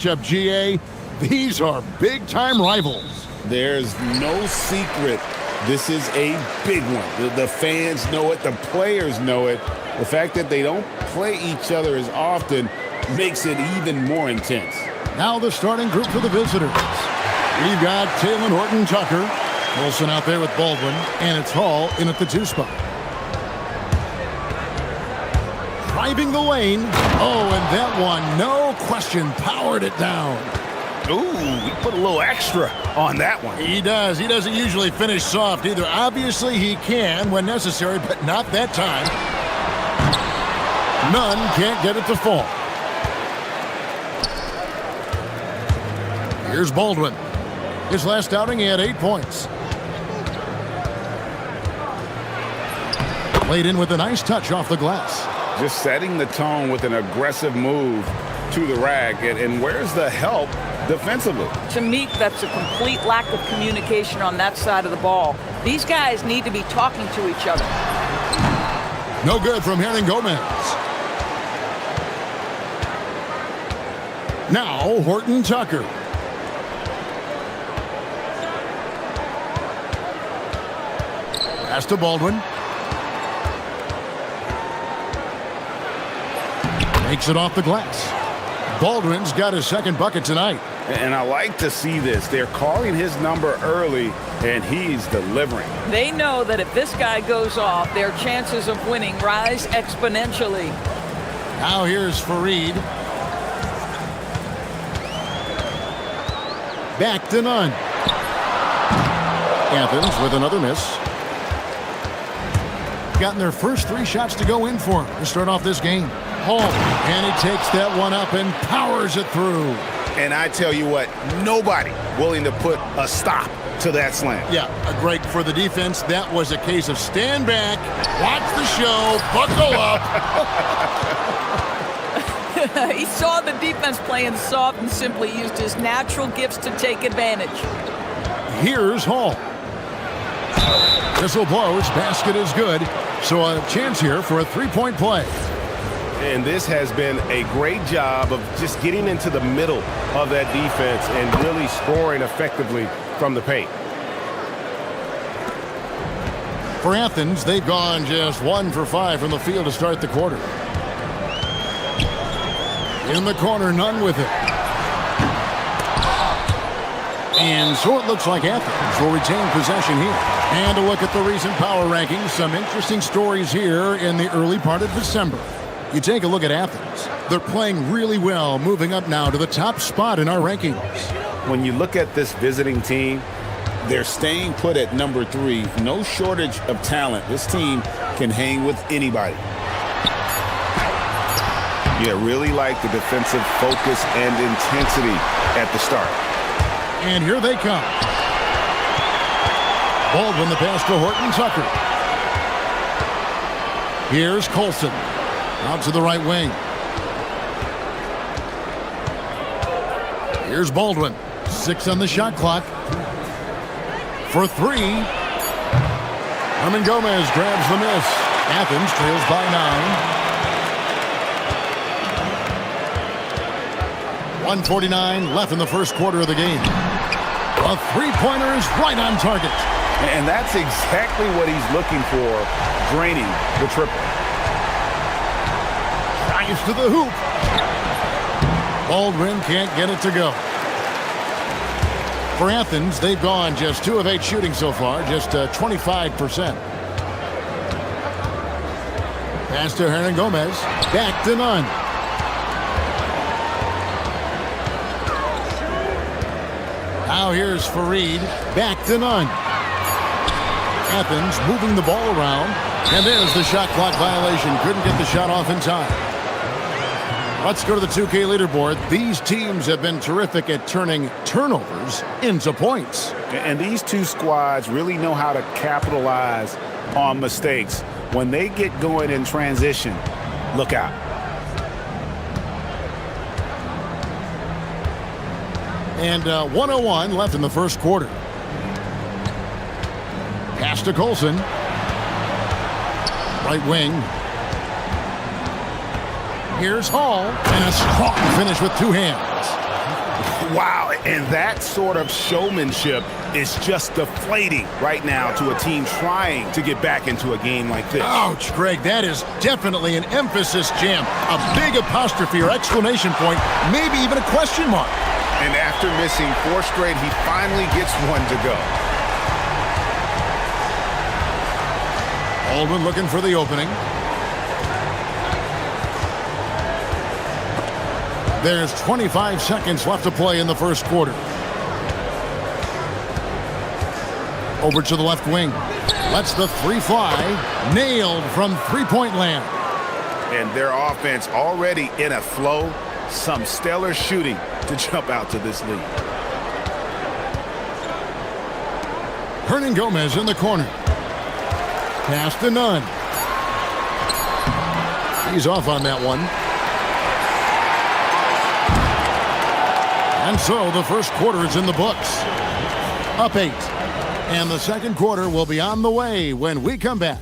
matchup, GA. These are big-time rivals. There's no secret. This is a big one. The fans know it. The players know it. The fact that they don't play each other as often makes it even more intense. Now the starting group for the visitors. We've got Taylor Horton-Tucker. Wilson out there with Baldwin. And it's Hall in at the 2 spot. Driving the lane. Oh, and that one, no question, powered it down. Ooh, he put a little extra on that one. He does. He doesn't usually finish soft either. Obviously, he can when necessary, but not that time. Nunn can't get it to fall. Here's Baldwin. His last outing, he had 8 points. Played in with a nice touch off the glass. Just setting the tone with an aggressive move to the rack. And where's the help defensively? To me, that's a complete lack of communication on that side of the ball. These guys need to be talking to each other. No good from Gomez. Now Horton-Tucker. Pass to Baldwin. Makes it off the glass. Baldwin's got his second bucket tonight. And I like to see this. They're calling his number early, and he's delivering. They know that if this guy goes off, their chances of winning rise exponentially. Now here's Fareed. Back to Nunn. Athens with another miss. Gotten their first 3 shots to go in for him to start off this game. Hall, and he takes that one up and powers it through. And I tell you what, nobody willing to put a stop to that slam. Yeah, a break for the defense. That was a case of stand back, watch the show, buckle up. He saw the defense playing soft and simply used his natural gifts to take advantage. Here's Hall. Whistle blows, basket is good. So a chance here for a 3-point play. And this has been a great job of just getting into the middle of that defense and really scoring effectively from the paint. For Athens, they've gone just 1 for 5 from the field to start the quarter. In the corner, Nunn with it. And so it looks like Athens will retain possession here. And a look at the recent power rankings. Some interesting stories here in the early part of December. You take a look at Athens. They're playing really well, moving up now to the top spot in our rankings. When you look at this visiting team, they're staying put at number 3. No shortage of talent. This team can hang with anybody. Yeah, really like the defensive focus and intensity at the start. And here they come. Baldwin the pass to Horton-Tucker. Here's Colson. Out to the right wing. Here's Baldwin. 6 on the shot clock. For 3. Gomez grabs the miss. Athens trails by 9. 1:49 left in the first quarter of the game. A 3-pointer is right on target. And that's exactly what he's looking for, draining the triple. Drives to the hoop. Baldwin can't get it to go. For Athens, they've gone just 2 of 8 shooting so far, just 25%. Pass to Gomez. Back to Nunn. Now here's Fareed. Back to Nunn. Athens moving the ball around. And there's the shot clock violation. Couldn't get the shot off in time. Let's go to the 2K leaderboard. These teams have been terrific at turning turnovers into points. And these two squads really know how to capitalize on mistakes. When they get going in transition, look out. And 1:01 left in the first quarter. Pass to Colson. Right wing. Here's Hall. And a strong finish with 2 hands. Wow, and that sort of showmanship is just deflating right now to a team trying to get back into a game like this. Ouch, Greg, that is definitely an emphasis jam. A big apostrophe or exclamation point, maybe even a question mark. And after missing 4 straight, he finally gets one to go. Baldwin looking for the opening. There's 25 seconds left to play in the first quarter. Over to the left wing. Lets the 3 fly. Nailed from three-point land. And their offense already in a flow. Some stellar shooting to jump out to this lead. Hernan Gomez in the corner. Pass to Nunn. He's off on that one. And so the first quarter is in the books. Up 8. And the second quarter will be on the way when we come back.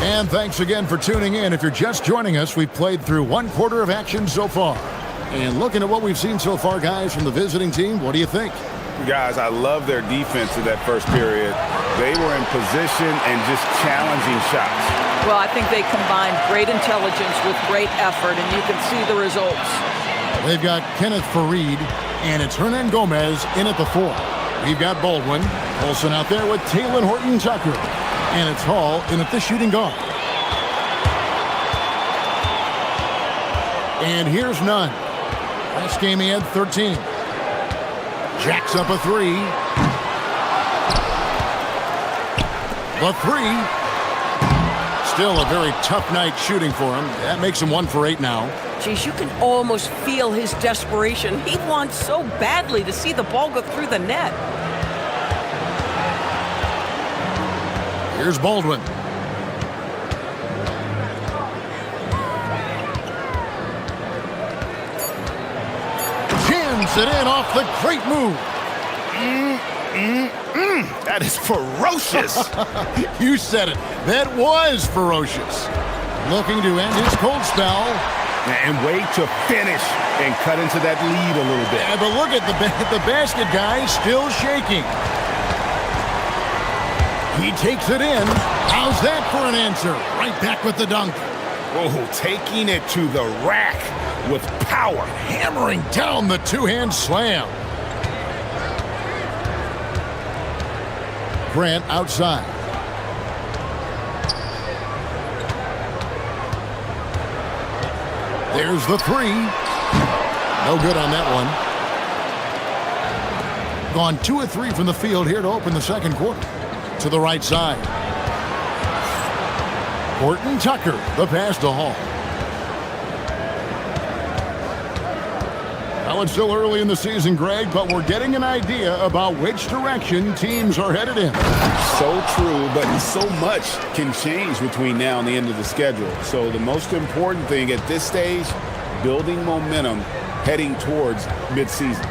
And thanks again for tuning in. If you're just joining us, we've played through 1 quarter of action so far. And looking at what we've seen so far, guys, from the visiting team, what do you think? Guys, I love their defense in that first period. They were in position and just challenging shots. Well, I think they combined great intelligence with great effort, and you can see the results. They've got Kenneth Fareed, and it's Hernan Gomez in at the 4. We've got Baldwin. Olsen out there with Taylor Horton-Tucker. And it's Hall in at the shooting guard. And here's Nunn. Last game he had 13. Jacks up a 3. The 3. Still a very tough night shooting for him. That makes him 1 for 8 now. Geez, you can almost feel his desperation. He wants so badly to see the ball go through the net. Here's Baldwin. Jams it in off the great move. That is ferocious. You said it. That was ferocious. Looking to end his cold spell. And wait to finish and cut into that lead a little bit. Yeah, but look at the basket guy still shaking. He takes it in. How's that for an answer? Right back with the dunk. Oh, taking it to the rack with power. Hammering down the two-hand slam. Grant outside. There's the 3. No good on that one. Gone 2 of 3 from the field here to open the second quarter. To the right side. Horton-Tucker, the pass to Hall. Well, it's still early in the season, Greg, but we're getting an idea about which direction teams are headed in. So true, but so much can change between now and the end of the schedule. So the most important thing at this stage, building momentum heading towards midseason.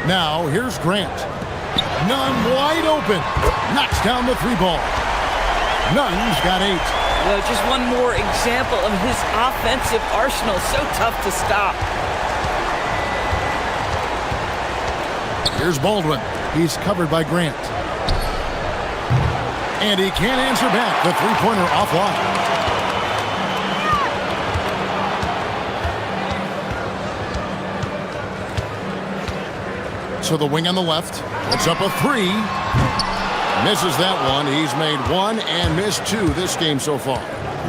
Now, here's Grant. Nunn wide open. Knocks down the 3 ball. Nunn's got 8. Well, just one more example of his offensive arsenal. So tough to stop. Here's Baldwin. He's covered by Grant. And he can't answer back. The 3-pointer offline. So the wing on the left. It's up a 3. Misses that one. He's made 1 and missed 2 this game so far.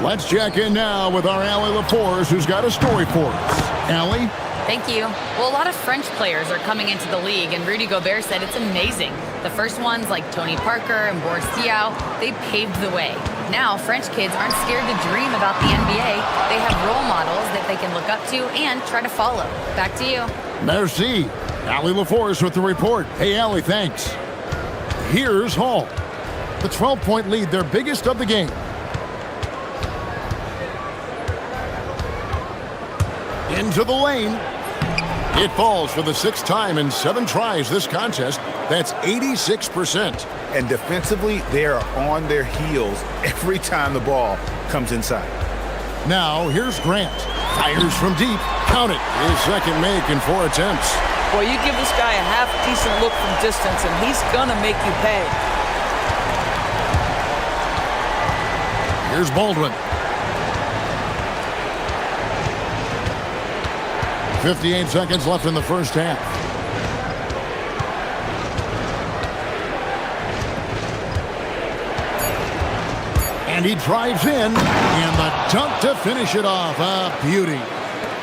Let's check in now with our Allie LaForce, who's got a story for us. Allie? Thank you. Well, a lot of French players are coming into the league, and Rudy Gobert said it's amazing. The first ones, like Tony Parker and Boris Diaw, they paved the way. Now, French kids aren't scared to dream about the NBA. They have role models that they can look up to and try to follow. Back to you. Merci. Allie LaForce with the report. Hey, Allie, thanks. Here's Hall. The 12-point lead, their biggest of the game. Into the lane. It falls for the 6th time in 7 tries this contest. That's 86%. And defensively, they are on their heels every time the ball comes inside. Now, here's Grant. Fires from deep. Count it. His second make in 4 attempts. Well, you give this guy a half-decent look from distance, and he's going to make you pay. Here's Baldwin. 58 seconds left in the first half. And he drives in, and the dunk to finish it off. A beauty.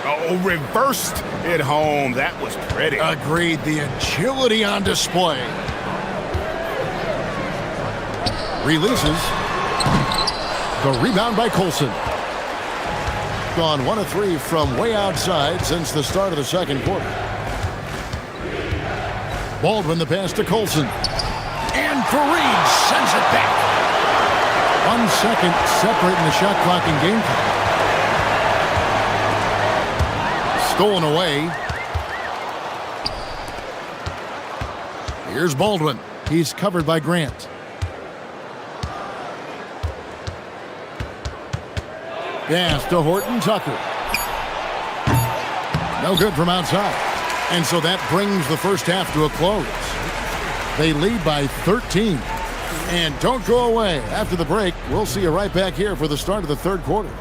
Oh, reversed it home. That was pretty. Agreed. The agility on display. Releases. The rebound by Colson. Gone 1 of 3 from way outside since the start of the second quarter. Baldwin the pass to Colson. And Fareed sends it back. 1 second separating the shot clock and game clock. Stolen away. Here's Baldwin. He's covered by Grant. Pass to Horton Tucker. No good from outside. And so that brings the first half to a close. They lead by 13. And don't go away. After the break, we'll see you right back here for the start of the third quarter.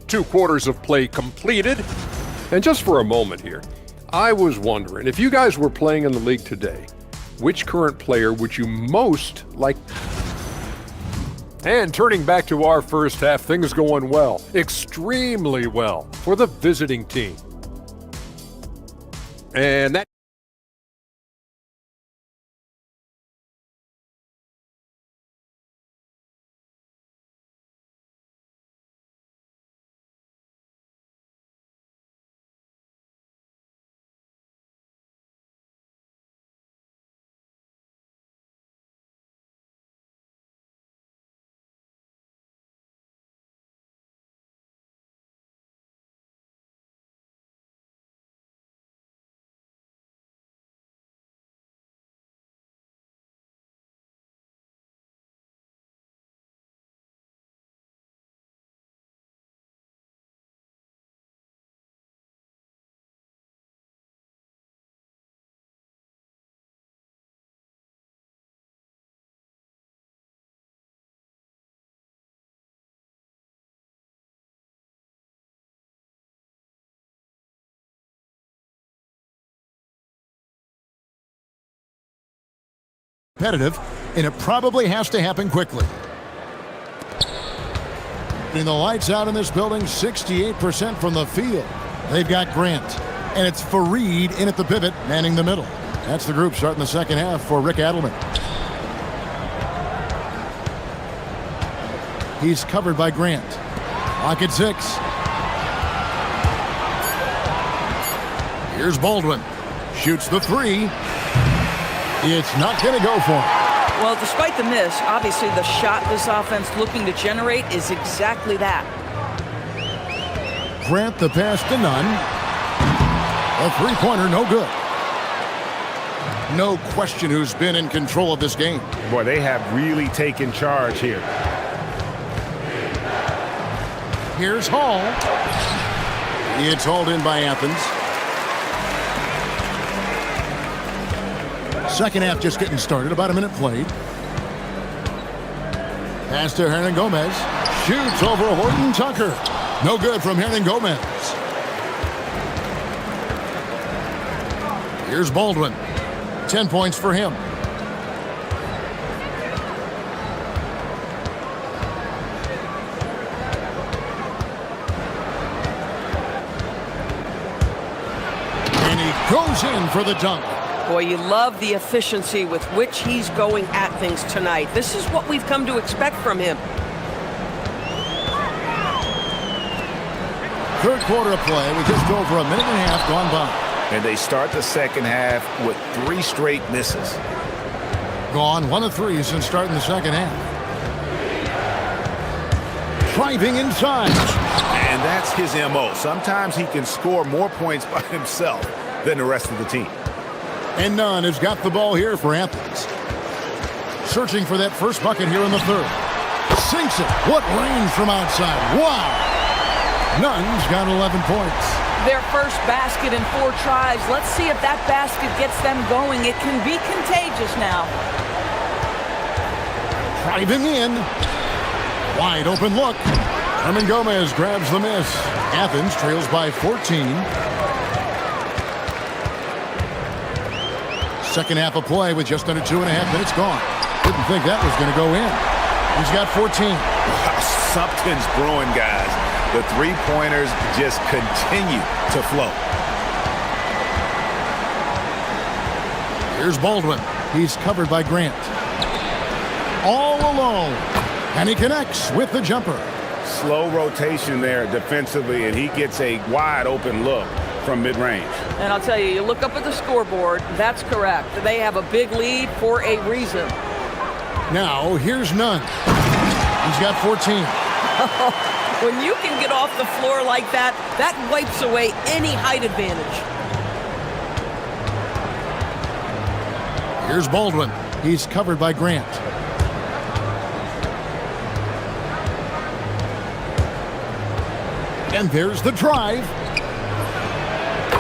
Two quarters of play completed. And just for a moment here, I was wondering, if you guys were playing in the league today, which current player would you most like? And turning back to our first half, things going well, extremely well for the visiting team. And that competitive, and it probably has to happen quickly. And the lights out in this building, 68% from the field. They've got Grant, and it's Fareed in at the pivot, manning the middle. That's the group starting the second half for Rick Adelman. He's covered by Grant. Clock at 6. Here's Baldwin. Shoots the 3. It's not going to go for him. Well, despite the miss, obviously the shot this offense looking to generate is exactly that. Grant the pass to Nunn. A three-pointer, no good. No question who's been in control of this game. Boy, they have really taken charge here. Here's Hall. It's hauled in by Athens. Second half just getting started. About a minute played. Pass to Hernan Gomez. Shoots over Horton Tucker. No good from Hernan Gomez. Here's Baldwin. 10 points for him. And he goes in for the dunk. Boy, you love the efficiency with which he's going at things tonight. This is what we've come to expect from him. Third quarter of play with just over a minute and a half gone by. And they start the second half with 3 straight misses. Gone 1 of 3 since starting the second half. Driving inside. And that's his MO. Sometimes he can score more points by himself than the rest of the team. And Nunn has got the ball here for Athens. Searching for that first bucket here in the third. Sinks it. What range from outside. Wow. Nunn's got 11 points. Their first basket in 4 tries. Let's see if that basket gets them going. It can be contagious now. Driving in. Wide open look. Herman Gomez grabs the miss. Athens trails by 14. Second half of play with just under 2.5 minutes gone. Didn't think that was going to go in. He's got 14. Wow, something's brewing, guys. The three-pointers just continue to flow. Here's Baldwin. He's covered by Grant. All alone. And he connects with the jumper. Slow rotation there defensively, and he gets a wide open look from mid-range. And I'll tell you, you look up at the scoreboard, that's correct. They have a big lead for a reason. Now, here's Nunn. He's got 14. When you can get off the floor like that, that wipes away any height advantage. Here's Baldwin. He's covered by Grant. And there's the drive.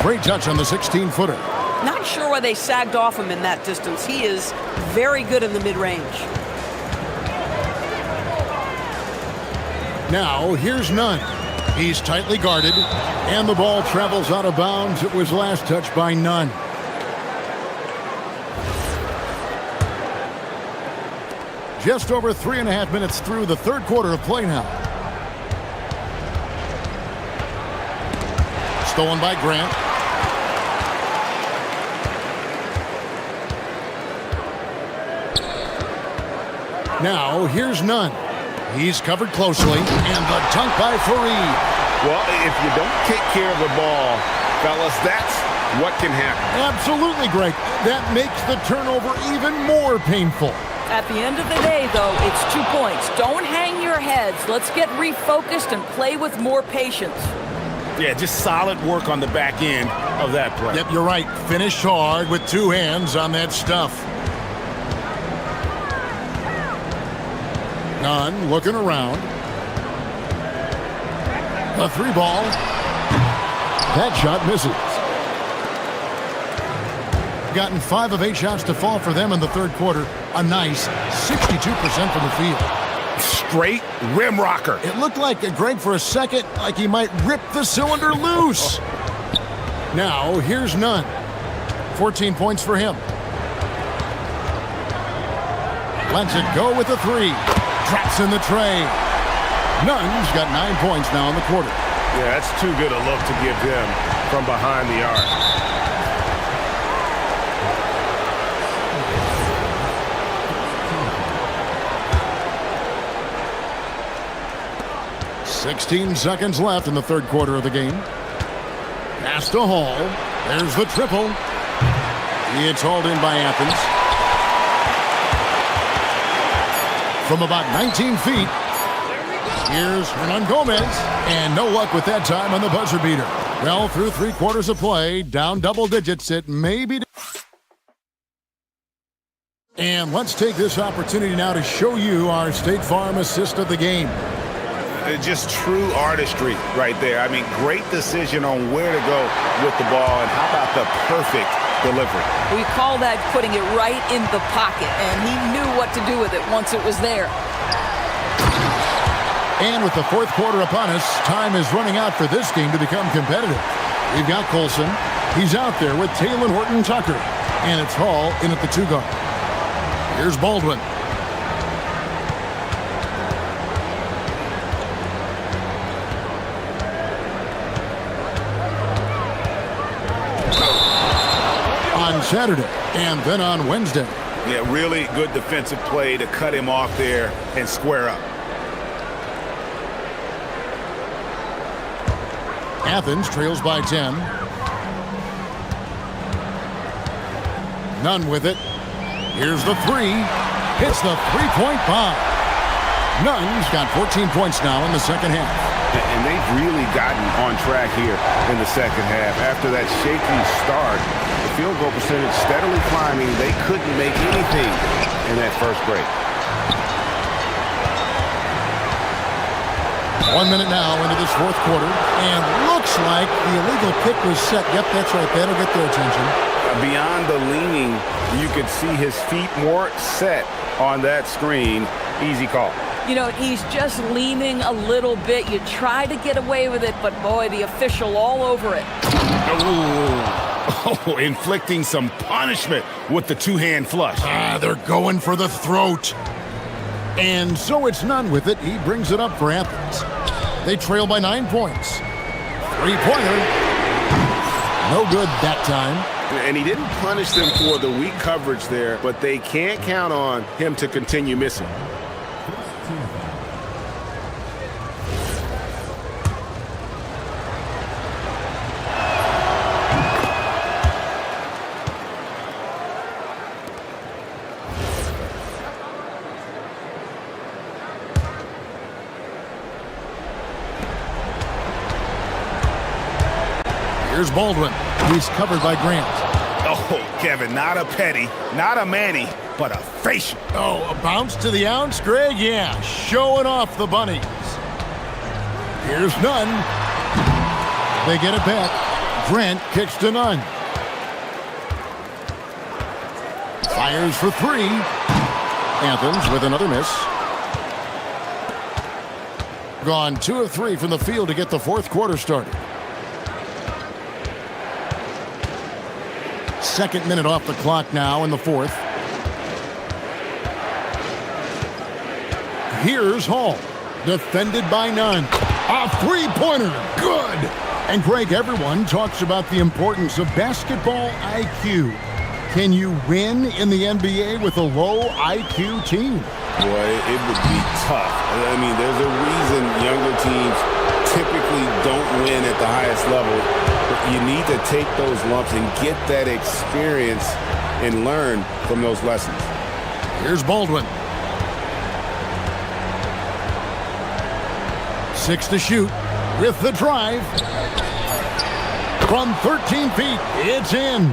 Great touch on the 16-footer. Not sure why they sagged off him in that distance. He is very good in the mid-range. Now, here's Nunn. He's tightly guarded, and the ball travels out of bounds. It was last touched by Nunn. Just over 3.5 minutes through the third quarter of play now. Stolen by Grant. Now, here's Nunn. He's covered closely, and the dunk by Fareed. Well, if you don't take care of the ball, fellas, that's what can happen. Absolutely, Greg. That makes the turnover even more painful. At the end of the day, though, it's 2 points. Don't hang your heads. Let's get refocused and play with more patience. Yeah, just solid work on the back end of that play. Yep, you're right. Finish hard with 2 hands on that stuff. Nunn looking around. A 3-ball. That shot misses. Gotten 5 of 8 shots to fall for them in the third quarter. A nice 62% from the field. Straight rim rocker. It looked like, Greg, for a second, like he might rip the cylinder loose. Now, here's Nunn. 14 points for him. Lets it go with the 3. Drops in the tray. Nunn's got 9 points now in the quarter. Yeah, that's too good a look to give them from behind the arc. 16 seconds left in the third quarter of the game. Pass to Hall. There's the triple. It's hauled in by Athens. From about 19 feet, here's Hernan Gomez. And no luck with that time on the buzzer beater. Well, through 3 quarters of play, down double digits, it may be. And let's take this opportunity now to show you our State Farm assist of the game. Just true artistry right there. I mean, great decision on where to go with the ball, and how about the perfect delivery? We call that putting it right in the pocket, and he knew what to do with it once it was there. And with the fourth quarter upon us, time is running out for this game to become competitive. We've got Colson. He's out there with Taylor Horton-Tucker, and it's Hall in at the 2-guard. Here's Baldwin. Saturday and then on Wednesday. Yeah, really good defensive play to cut him off there and square up. Athens trails by 10. Nunn with it. Here's the three. Hits the three-point bomb. Nunn's got 14 points now in the second half. And they've really gotten on track here in the second half. After that shaky start, the field goal percentage steadily climbing. They couldn't make anything in that first break. 1 minute now into this fourth quarter, and looks like the illegal kick was set. Yep, that's right. That'll get their attention. Beyond the leaning, you could see his feet more set on that screen. Easy call. You know, he's just leaning a little bit. You try to get away with it, but boy, the official all over it. Oh, inflicting some punishment with the two-hand flush. They're going for the throat. And so it's Nunn with it. He brings it up for Athens. They trail by 9 points. Three-pointer. No good that time. And he didn't punish them for the weak coverage there, but they can't count on him to continue missing. Here's Baldwin. He's covered by Grant. Oh, Kevin, not a petty, not a Manny, but a facial. Oh, a bounce to the ounce, Greg? Yeah, showing off the bunnies. Here's Nunn. They get it back. Grant kicks to Nunn. Fires for three. Athens with another miss. Gone 2 of 3 from the field to get the fourth quarter started. Second minute off the clock now in the fourth. Here's Hall. Defended by Nunn. A three-pointer. Good. And Greg, everyone talks about the importance of basketball IQ. Can you win in the NBA with a low IQ team? Boy, it would be tough. I mean, there's a reason younger teams typically don't win at the highest level. But you need to take those lumps and get that experience and learn from those lessons. Here's Baldwin. 6 to shoot with the drive. From 13 feet, it's in.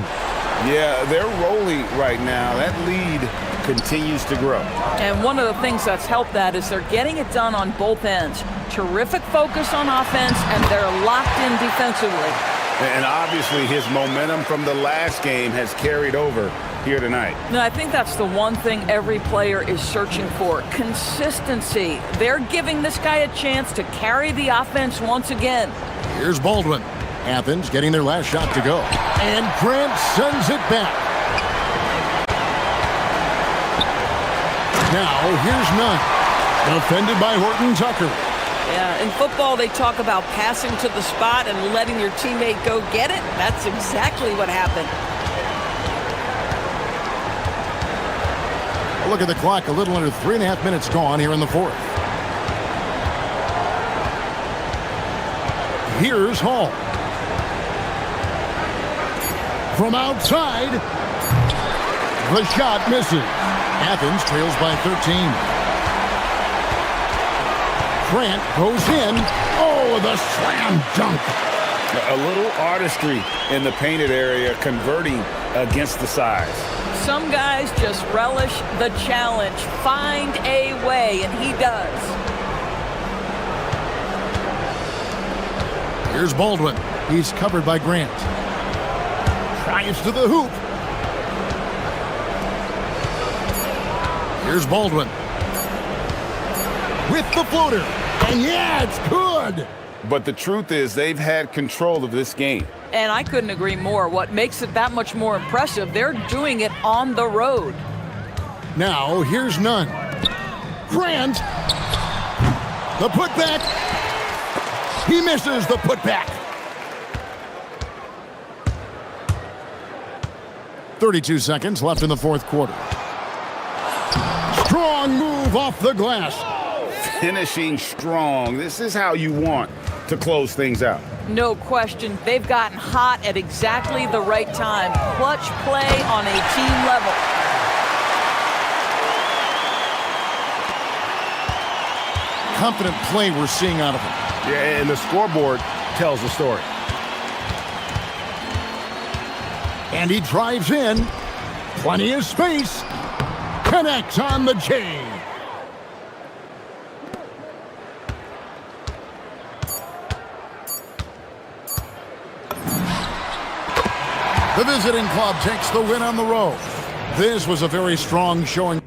Yeah, they're rolling right now. That lead continues to grow. And one of the things that's helped that is they're getting it done on both ends. Terrific focus on offense, and they're locked in defensively. And obviously his momentum from the last game has carried over here tonight. No, I think that's the one thing every player is searching for. Consistency. They're giving this guy a chance to carry the offense once again. Here's Baldwin. Athens getting their last shot to go. And Grant sends it back. Now here's Nunn. Defended by Horton Tucker. Yeah, in football, they talk about passing to the spot and letting your teammate go get it. That's exactly what happened. Look at the clock, a little under 3.5 minutes gone here in the fourth. Here's Hall. From outside, the shot misses. Athens trails by 13. Grant goes in. Oh, the slam dunk. A little artistry in the painted area, converting against the size. Some guys just relish the challenge. Find a way, and he does. Here's Baldwin. He's covered by Grant. Drives to the hoop. Here's Baldwin. With the floater. And yeah, it's good. But the truth is they've had control of this game. And I couldn't agree more. What makes it that much more impressive, they're doing it on the road. Now, here's Nunn. Grant. The putback. He misses the putback. 32 seconds left in the fourth quarter. Strong move off the glass. Finishing strong. This is how you want to close things out. No question. They've gotten hot at exactly the right time. Clutch play on a team level. Confident play we're seeing out of him. Yeah, and the scoreboard tells the story. And he drives in. Plenty of space. Connects on the J. The visiting club takes the win on the road. This was a very strong showing.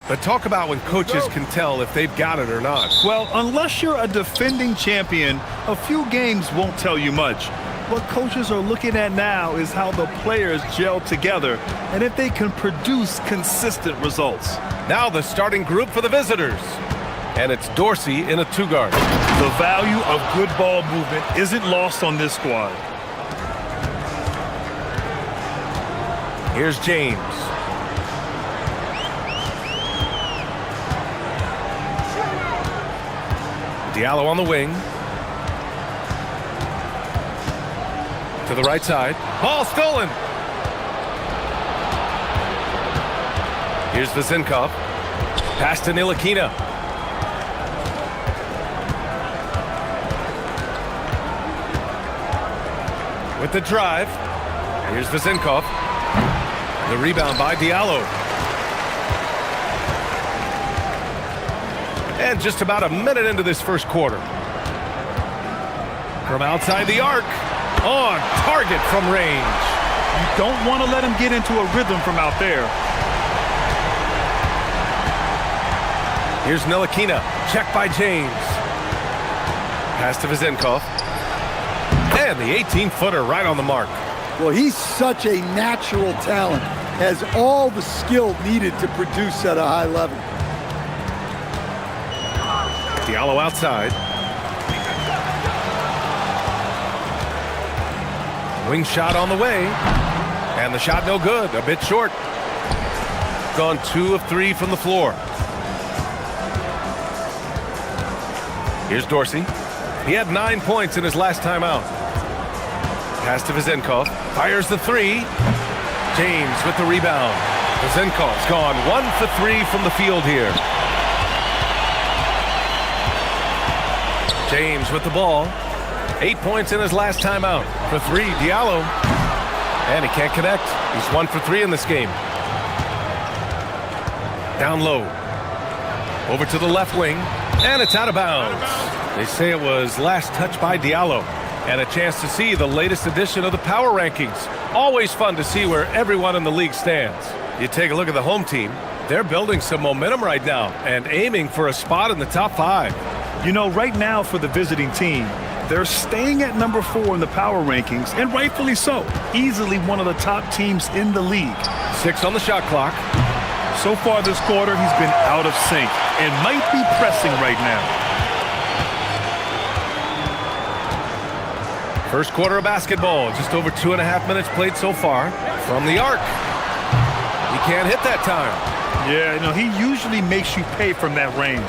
But talk about when coaches can tell if they've got it or not. Well, unless you're a defending champion, a few games won't tell you much. What coaches are looking at now is how the players gel together and if they can produce consistent results. Now the starting group for the visitors. And it's Dorsey in a two-guard. The value of good ball movement isn't lost on this squad. Here's James. Diallo on the wing. To the right side. Ball stolen. Here's Vezenkov. Pass to Ntilikina. With the drive. Here's Vezenkov. The rebound by Diallo. And just about a minute into this first quarter. From outside the arc. On target from range. You don't want to let him get into a rhythm from out there. Here's Ntilikina. Check by James. Pass to Vezenkov. And the 18-footer right on the mark. Well, he's such a natural talent. Has all the skill needed to produce at a high level. Diallo outside. Wing shot on the way. And the shot no good. A bit short. Gone 2 of 3 from the floor. Here's Dorsey. He had 9 points in his last time out. Pass to Vezenkov. Fires the three. James with the rebound. Vezenkov's gone 1 for 3 from the field here. James with the ball. 8 points in his last time out. For 3, Diallo. And he can't connect. He's 1 for 3 in this game. Down low. Over to the left wing. And it's out of bounds. They say it was last touched by Diallo. And a chance to see the latest edition of the power rankings. Always fun to see where everyone in the league stands. You take a look at the home team. They're building some momentum right now and aiming for a spot in the top 5. You know, right now for the visiting team, they're staying at number 4 in the power rankings, and rightfully so. Easily one of the top teams in the league. 6 on the shot clock. So far this quarter, he's been out of sync and might be pressing right now. First quarter of basketball, just over 2.5 minutes played so far. From the arc. He can't hit that time. Yeah, you know, he usually makes you pay from that range.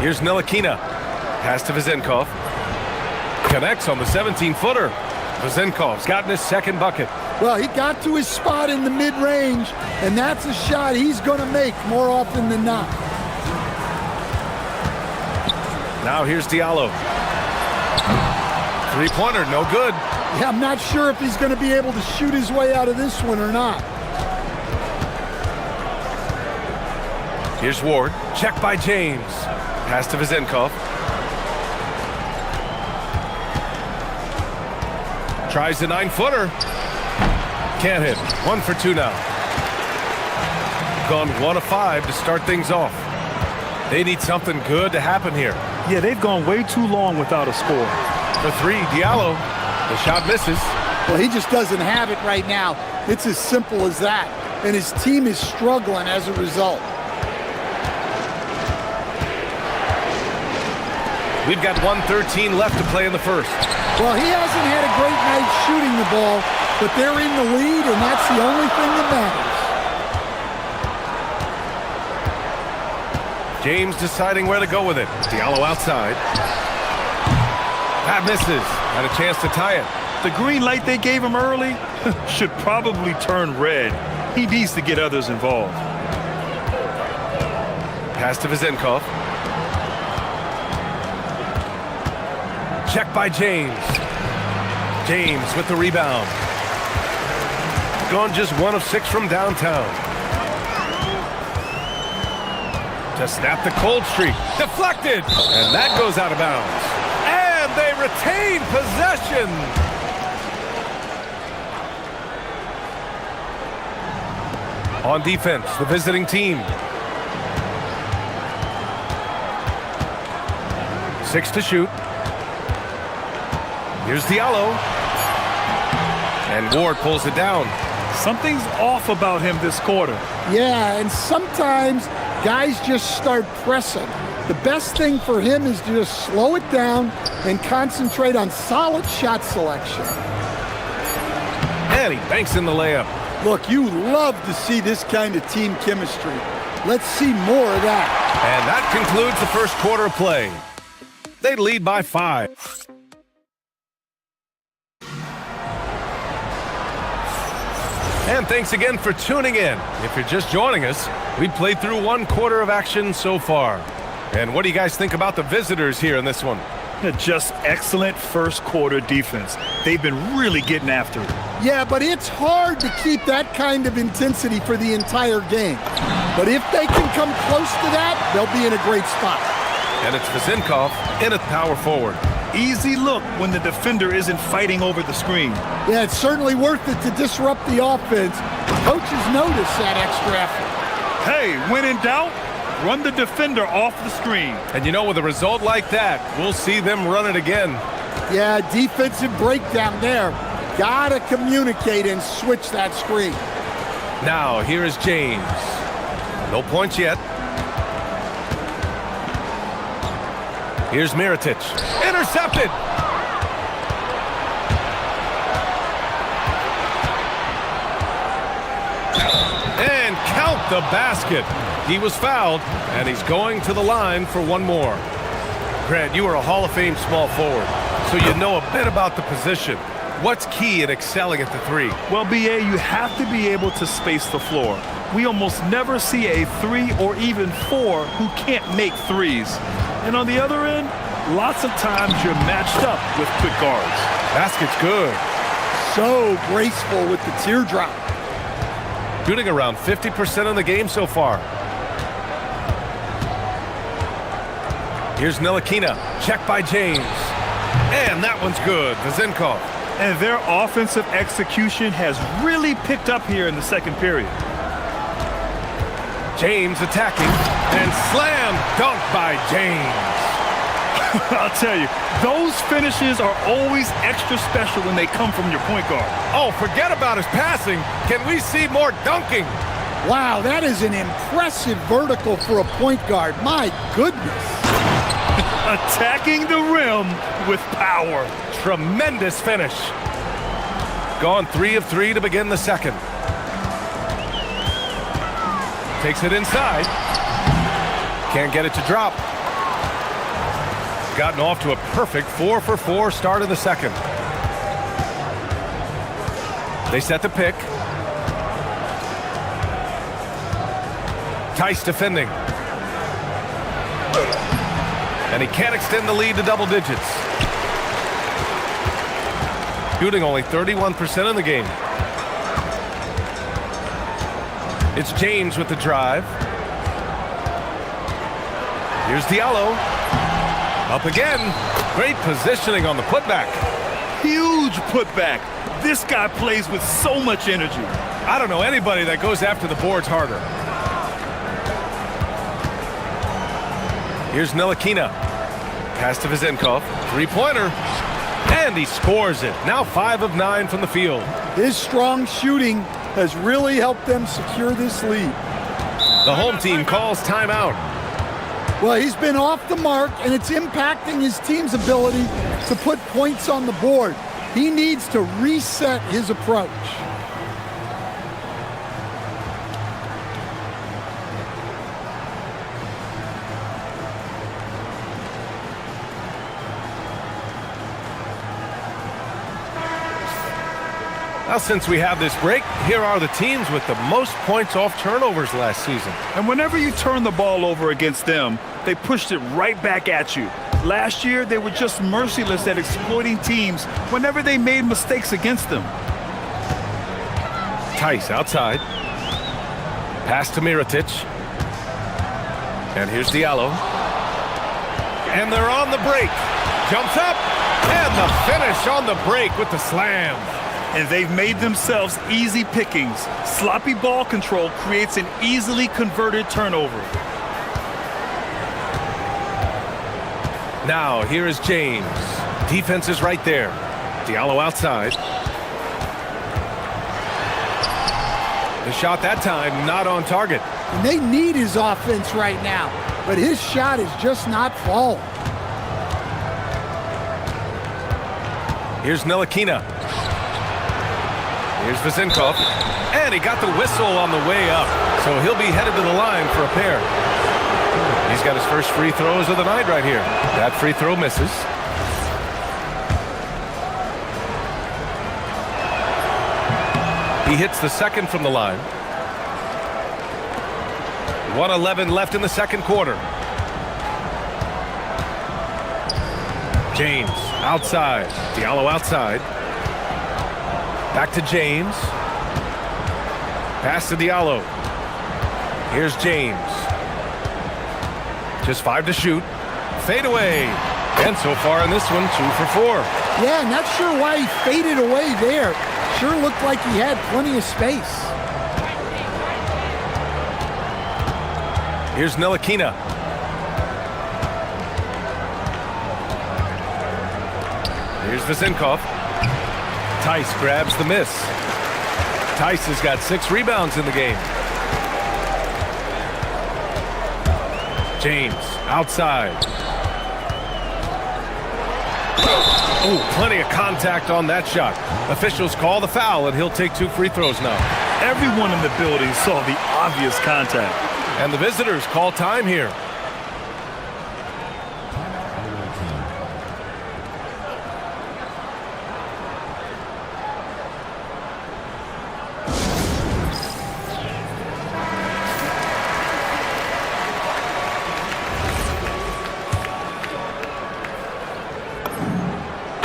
Here's Ntilikina. Pass to Vezenkov. Connects on the 17-footer. Vezenkov's gotten his second bucket. Well, he got to his spot in the mid-range, and that's a shot he's going to make more often than not. Now here's Diallo. Three-pointer, no good. Yeah, I'm not sure if he's going to be able to shoot his way out of this one or not. Here's Ward. Check by James. Pass to Vezenkov. Tries the 9-footer. Can't hit. 1 for 2 now. Gone 1 of 5 to start things off. They need something good to happen here. Yeah, they've gone way too long without a score. For 3, Diallo. The shot misses. Well, he just doesn't have it right now. It's as simple as that. And his team is struggling as a result. We've got 1:13 left to play in the first. Well, he hasn't had a great night shooting the ball, but they're in the lead, and that's the only thing that matters. James deciding where to go with it. Diallo outside. That misses. Had a chance to tie it. The green light they gave him early should probably turn red. He needs to get others involved. Pass to Vezenkov. Check by James. James with the rebound. Gone just 1 of 6 from downtown. To snap the cold streak. Deflected. And that goes out of bounds. And they retain possession. On defense, the visiting team. 6 to shoot. Here's Diallo. And Ward pulls it down. Something's off about him this quarter. Yeah, and sometimes guys just start pressing. The best thing for him is to just slow it down and concentrate on solid shot selection. And he banks in the layup. Look, you love to see this kind of team chemistry. Let's see more of that. And that concludes the first quarter of play. They lead by 5. And thanks again for tuning in. If you're just joining us, we played through 1 quarter of action so far. And what do you guys think about the visitors here in this one? Just excellent first quarter defense. They've been really getting after it. Yeah, but it's hard to keep that kind of intensity for the entire game. But if they can come close to that, they'll be in a great spot. And it's Vezenkov in at power forward. Easy look when the defender isn't fighting over the screen. Yeah, it's certainly worth it to disrupt the offense. Coaches notice that extra effort. Hey, when in doubt, run the defender off the screen. And you know, with a result like that, we'll see them run it again. Yeah, defensive breakdown there. Gotta communicate and switch that screen. Now, here is James. No points yet. Here's Mirotic. Intercepted! And count the basket. He was fouled, and he's going to the line for 1 more. Grant, you are a Hall of Fame small forward, so you know a bit about the position. What's key in excelling at the 3? Well, BA, you have to be able to space the floor. We almost never see a 3 or even 4 who can't make 3s. And on the other end, lots of times you're matched up with quick guards. Basket's good. So graceful with the teardrop. Shooting around 50% of the game so far. Here's Ntilikina. Check by James. And that one's good. Vezenkov. And their offensive execution has really picked up here in the second period. James attacking. And slam dunk by James. I'll tell you, those finishes are always extra special when they come from your point guard. Oh, forget about his passing. Can we see more dunking? Wow, that is an impressive vertical for a point guard. My goodness. Attacking the rim with power. Tremendous finish. Gone 3 of 3 to begin the second. Takes it inside. Can't get it to drop. Gotten off to a perfect 4 for 4 start of the second. They set the pick. Tice defending. And he can't extend the lead to double digits. Shooting only 31% in the game. It's James with the drive. Here's Diallo. Up again. Great positioning on the putback. Huge putback. This guy plays with so much energy. I don't know anybody that goes after the boards harder. Here's Ntilikina. Pass to Vezenkov. 3-pointer. And he scores it. Now 5 of 9 from the field. His strong shooting has really helped them secure this lead. The home team calls timeout. Well, he's been off the mark, and it's impacting his team's ability to put points on the board. He needs to reset his approach. Now, since we have this break, here are the teams with the most points off turnovers last season. And whenever you turn the ball over against them, they pushed it right back at you. Last year, they were just merciless at exploiting teams whenever they made mistakes against them. Tice outside. Pass to Mirotic. And here's Diallo. And they're on the break. Jumps up. And the finish on the break with the slam. and they've made themselves easy pickings. Sloppy ball control creates an easily converted turnover. Now, here is James. Defense is right there. Diallo outside. The shot that time not on target. And they need his offense right now, but his shot is just not falling. Here's Ntilikina. Here's Vezenkov. And he got the whistle on the way up. So he'll be headed to the line for a pair. He's got his first free throws of the night right here. That free throw misses. He hits the second from the line. 1:11 left in the second quarter. James outside. Diallo outside. Back to James. Pass to Diallo. Here's James. Just 5 to shoot. Fade away. And so far in this one, 2 for 4. Yeah, not sure why he faded away there. Sure looked like he had plenty of space. Here's Ntilikina. Here's Vezenkov. Tice grabs the miss. Tice has got 6 rebounds in the game. James outside. Oh, plenty of contact on that shot. Officials call the foul, and he'll take 2 free throws now. Everyone in the building saw the obvious contact. And the visitors call time here.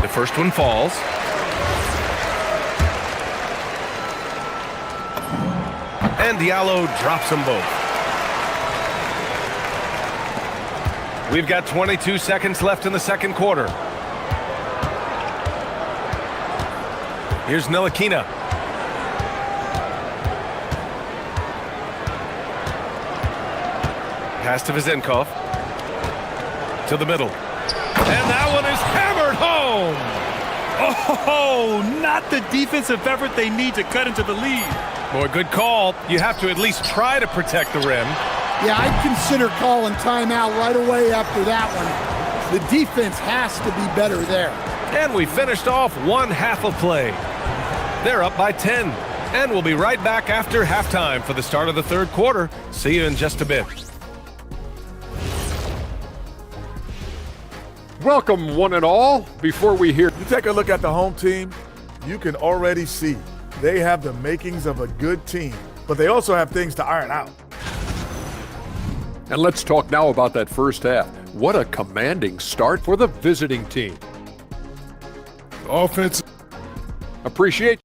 The first one falls. And Diallo drops them both. We've got 22 seconds left in the second quarter. Here's Ntilikina. Pass to Vezenkov. To the middle. And that one is hammered home! Oh, not the defensive effort they need to cut into the lead. Boy, good call. You have to at least try to protect the rim. Yeah, I'd consider calling timeout right away after that one. The defense has to be better there. And we finished off one half of play. They're up by 10. And we'll be right back after halftime for the start of the third quarter. See you in just a bit. Welcome, one and all. Before we hear... You take a look at the home team, you can already see they have the makings of a good team, but they also have things to iron out. And let's talk now about that first half. What a commanding start for the visiting team. Offense. Appreciate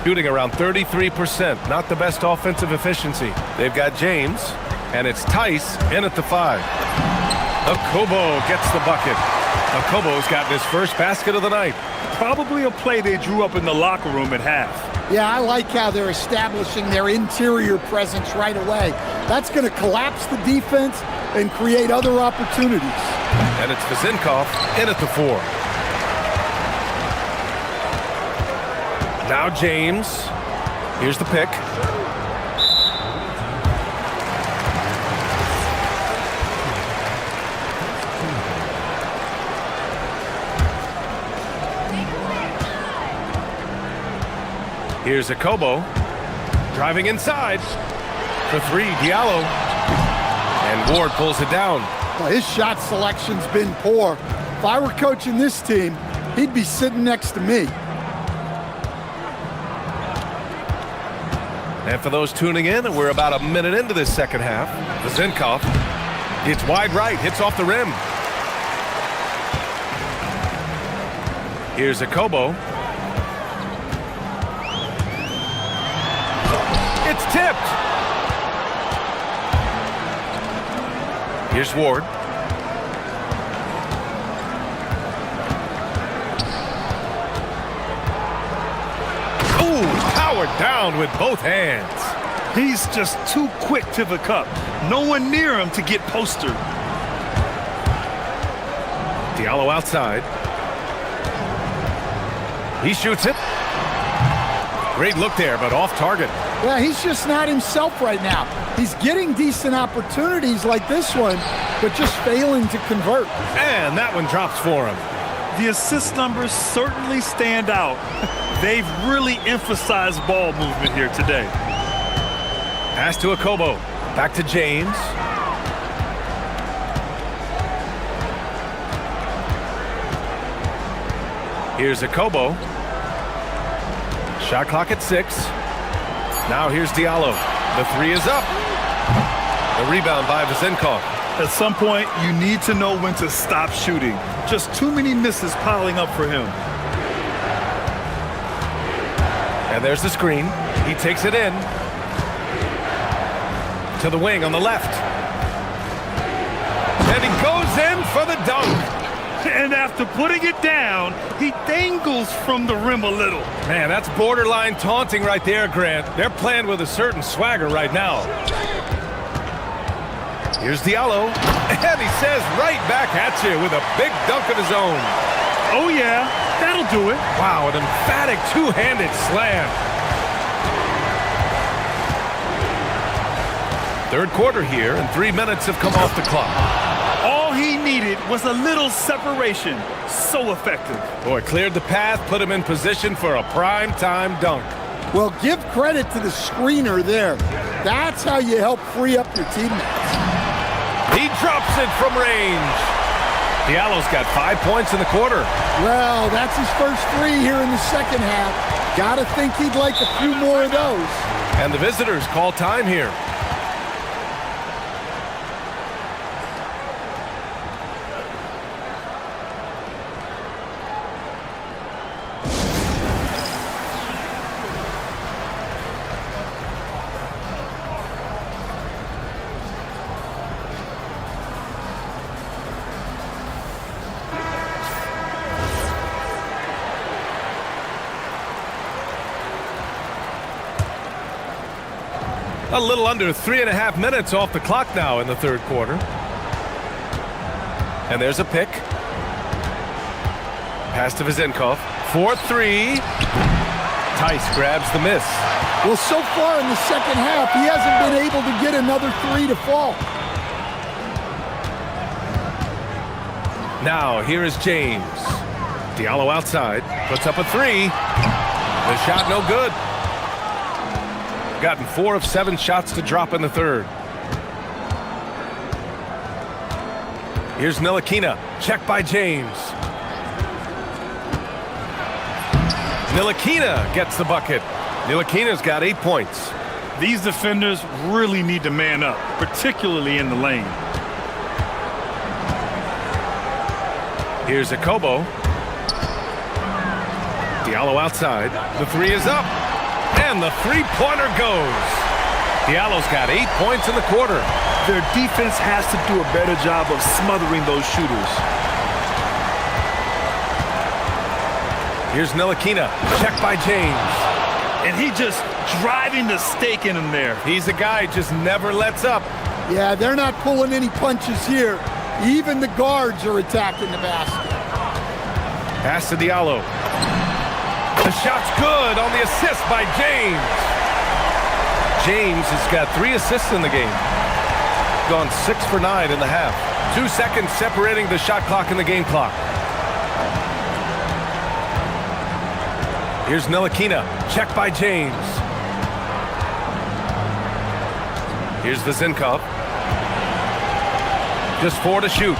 Shooting around 33%, not the best offensive efficiency. They've got James, and it's Tice in at the 5. Okobo gets the bucket. Okobo's gotten his first basket of the night. Probably a play they drew up in the locker room at half. Yeah, I like how they're establishing their interior presence right away. That's going to collapse the defense and create other opportunities. And it's Vezinkov in at the 4. Now James. Here's the pick. Here's Akobo. Driving inside. For 3, Diallo. And Ward pulls it down. Well, his shot selection's been poor. If I were coaching this team, he'd be sitting next to me. And for those tuning in, we're about a minute into this second half. Vezinkov gets wide right, hits off the rim. Here's Akobo. It's tipped. Here's Ward. Ooh, powered down with both hands. He's just too quick to the cup. No one near him to get postered. Diallo outside. He shoots it. Great look there, but off target. Yeah, he's just not himself right now. He's getting decent opportunities like this one, but just failing to convert. And that one drops for him. The assist numbers certainly stand out. They've really emphasized ball movement here today. Pass to Akobo. Back to James. Here's Akobo. Shot clock at 6. Now here's Diallo. The 3 is up. The rebound by Vezinkov. At some point, you need to know when to stop shooting. Just too many misses piling up for him. And there's the screen. He takes it in. To the wing on the left. And he goes in for the dunk. And after putting it down, he dangles from the rim a little. Man, that's borderline taunting right there, Grant. They're playing with a certain swagger right now. Here's Diallo. And he says right back at you with a big dunk of his own. Oh, yeah, that'll do it. Wow, an emphatic two-handed slam. Third quarter here, and 3 minutes have come off the clock. All he needed was a little separation. So effective. Boy, cleared the path, put him in position for a prime-time dunk. Well, give credit to the screener there. That's how you help free up your teammates. He drops it from range. Diallo's got 5 points in the quarter. Well, that's his first 3 here in the second half. Gotta think he'd like a few more of those. And the visitors call time here. A little under 3.5 minutes off the clock now in the third quarter. And there's a pick. Pass to Vezinkov. 4-3. Tice grabs the miss. Well, so far in the second half, he hasn't been able to get another 3 to fall. Now, here is James. Diallo outside. Puts up a 3. The shot no good. Gotten 4 of 7 shots to drop in the third. Here's Ntilikina. Check by James. Ntilikina gets the bucket. Ntilikina's got 8 points. These defenders really need to man up, particularly in the lane. Here's Akobo. Diallo outside. The 3 is up. And the three-pointer goes. Diallo's got 8 points in the quarter. Their defense has to do a better job of smothering those shooters. Here's Ntilikina. Check by James. And he just driving the stake in him there. He's a guy just never lets up. Yeah, they're not pulling any punches here. Even the guards are attacking the basket. Pass to Diallo. The shot's good on the assist by James. James has got 3 assists in the game. Gone 6 for 9 in the half. 2 seconds separating the shot clock and the game clock. Here's Ntilikina. Check by James. Here's Vezenkov. Just 4 to shoot.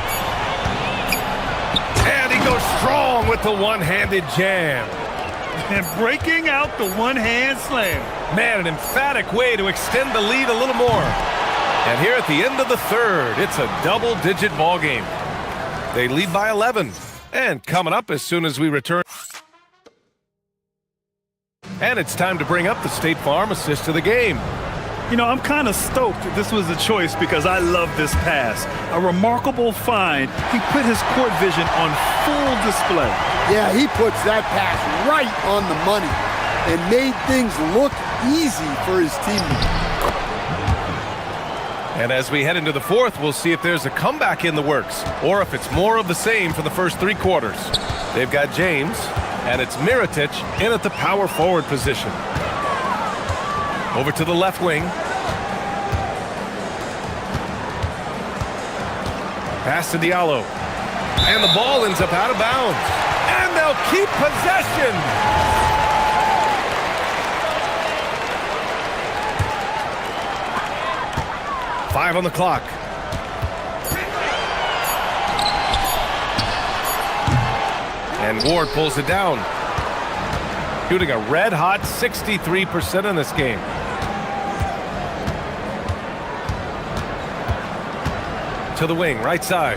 And he goes strong with the one-handed jam. And breaking out the one-hand slam. Man, an emphatic way to extend the lead a little more. And here at the end of the third, it's a double-digit ball game. They lead by 11. And coming up as soon as we return. And it's time to bring up the State Farm assist of the game. You know, I'm kind of stoked that this was a choice because I love this pass. A remarkable find. He put his court vision on full display. Yeah, he puts that pass right on the money and made things look easy for his teammates. And as we head into the fourth, we'll see if there's a comeback in the works or if it's more of the same for the first 3 quarters. They've got James, and it's Mirotic in at the power forward position. Over to the left wing. Pass to Diallo. And the ball ends up out of bounds. And they'll keep possession. Five on the clock. And Ward pulls it down. Shooting a red-hot 63% in this game. To the wing, right side.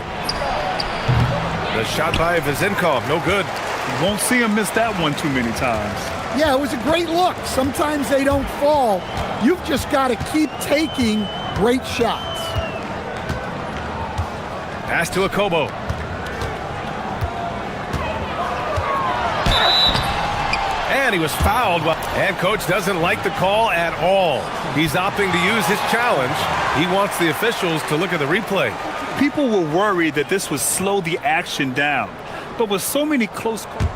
The shot by Vezenkov, no good. You won't see him miss that one too many times. Yeah, it was a great look. Sometimes they don't fall. You've just got to keep taking great shots. Pass to Akobo. And he was fouled. And coach doesn't like the call at all. He's opting to use his challenge. He wants the officials to look at the replay. People were worried that this would slow the action down. But with so many close calls,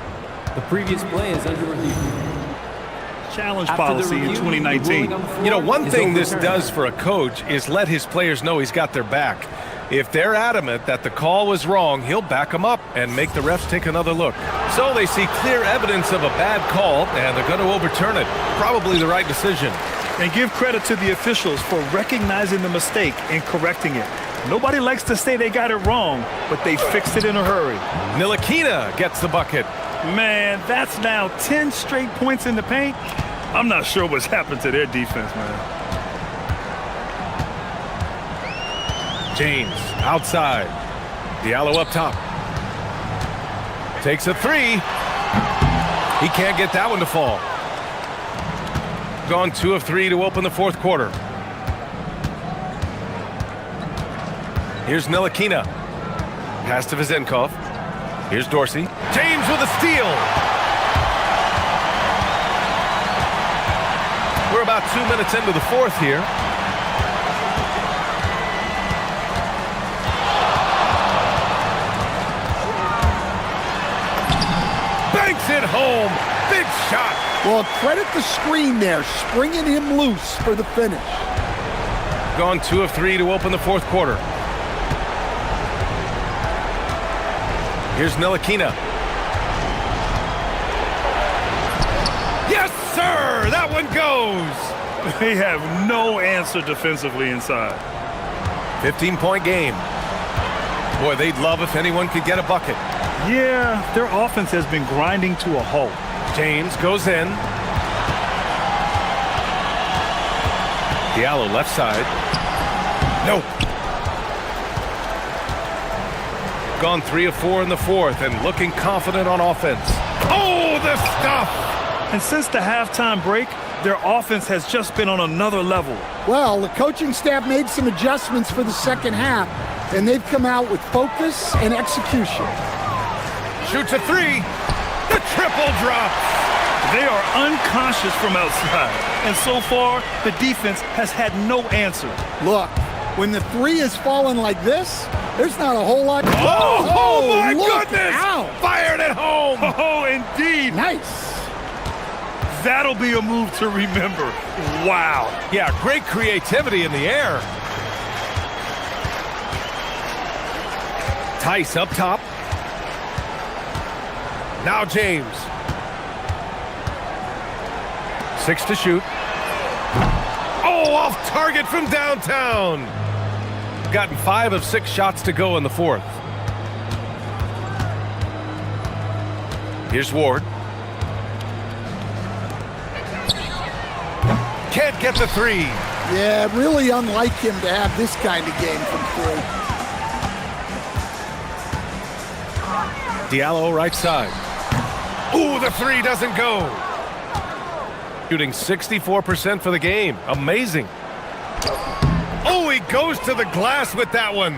the previous play is under review. Challenge policy in 2019. You know, one thing this does for a coach is let his players know he's got their back. If they're adamant that the call was wrong, he'll back them up and make the refs take another look. So they see clear evidence of a bad call, and they're going to overturn it. Probably the right decision. And give credit to the officials for recognizing the mistake and correcting it. Nobody likes to say they got it wrong, but they fixed it in a hurry. Ntilikina gets the bucket. Man, that's now 10 straight points in the paint. I'm not sure what's happened to their defense, man. James outside. Diallo up top. Takes a 3. He can't get that one to fall. Gone 2 of 3 to open the fourth quarter. Here's Ntilikina. Pass to Vezenkov. Here's Dorsey. James with a steal. We're about 2 minutes into the fourth here. Banks it home. Big shot. Well, credit the screen there, springing him loose for the finish. Gone 2 of 3 to open the fourth quarter. Here's Ntilikina. Yes, sir! That one goes! They have no answer defensively inside. 15-point game. Boy, they'd love if anyone could get a bucket. Yeah, their offense has been grinding to a halt. James goes in. Diallo left side. Nope. Gone 3 of 4 in the fourth and looking confident on offense. Oh, the stuff! And since the halftime break, their offense has just been on another level. Well, the coaching staff made some adjustments for the second half, and they've come out with focus and execution. Shoots a 3. The triple drops. They are unconscious from outside, and so far, the defense has had no answer. Look, when the 3 is falling like this, There's not a whole lot. Oh my look goodness! out. Fired at home! Oh, indeed. Nice. That'll be a move to remember. Wow. Yeah, great creativity in the air. Tice up top. Now James. 6 to shoot. Oh, off target from downtown. Gotten 5 of 6 shots to go in the fourth. Here's Ward. Can't get the 3. Yeah, really unlike him to have this kind of game from 3. Diallo right side. Ooh, the 3 doesn't go. Shooting 64% for the game. Amazing. Oh, he goes to the glass with that one.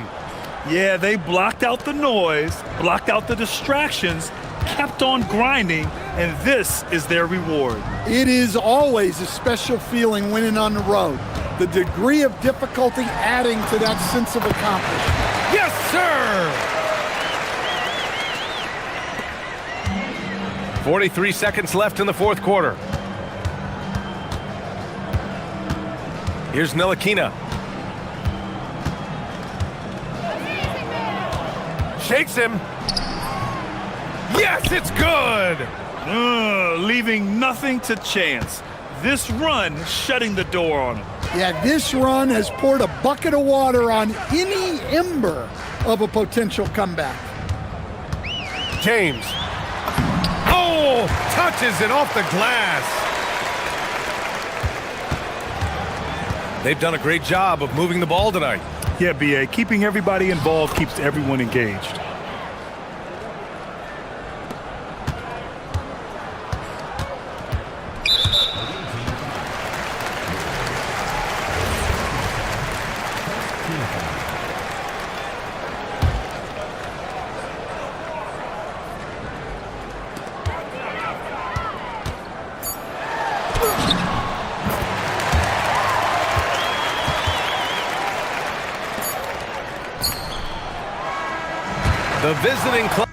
Yeah, they blocked out the noise, blocked out the distractions, kept on grinding, and this is their reward. It is always a special feeling winning on the road. The degree of difficulty adding to that sense of accomplishment. Yes, sir! 43 seconds left in the fourth quarter. Here's Ntilikina. Shakes him. Yes, it's good! Leaving nothing to chance. This run shutting the door on him. Yeah, this run has poured a bucket of water on any ember of a potential comeback. James. Oh, touches it off the glass. They've done a great job of moving the ball tonight. Yeah, BA, keeping everybody involved keeps everyone engaged. The visiting club.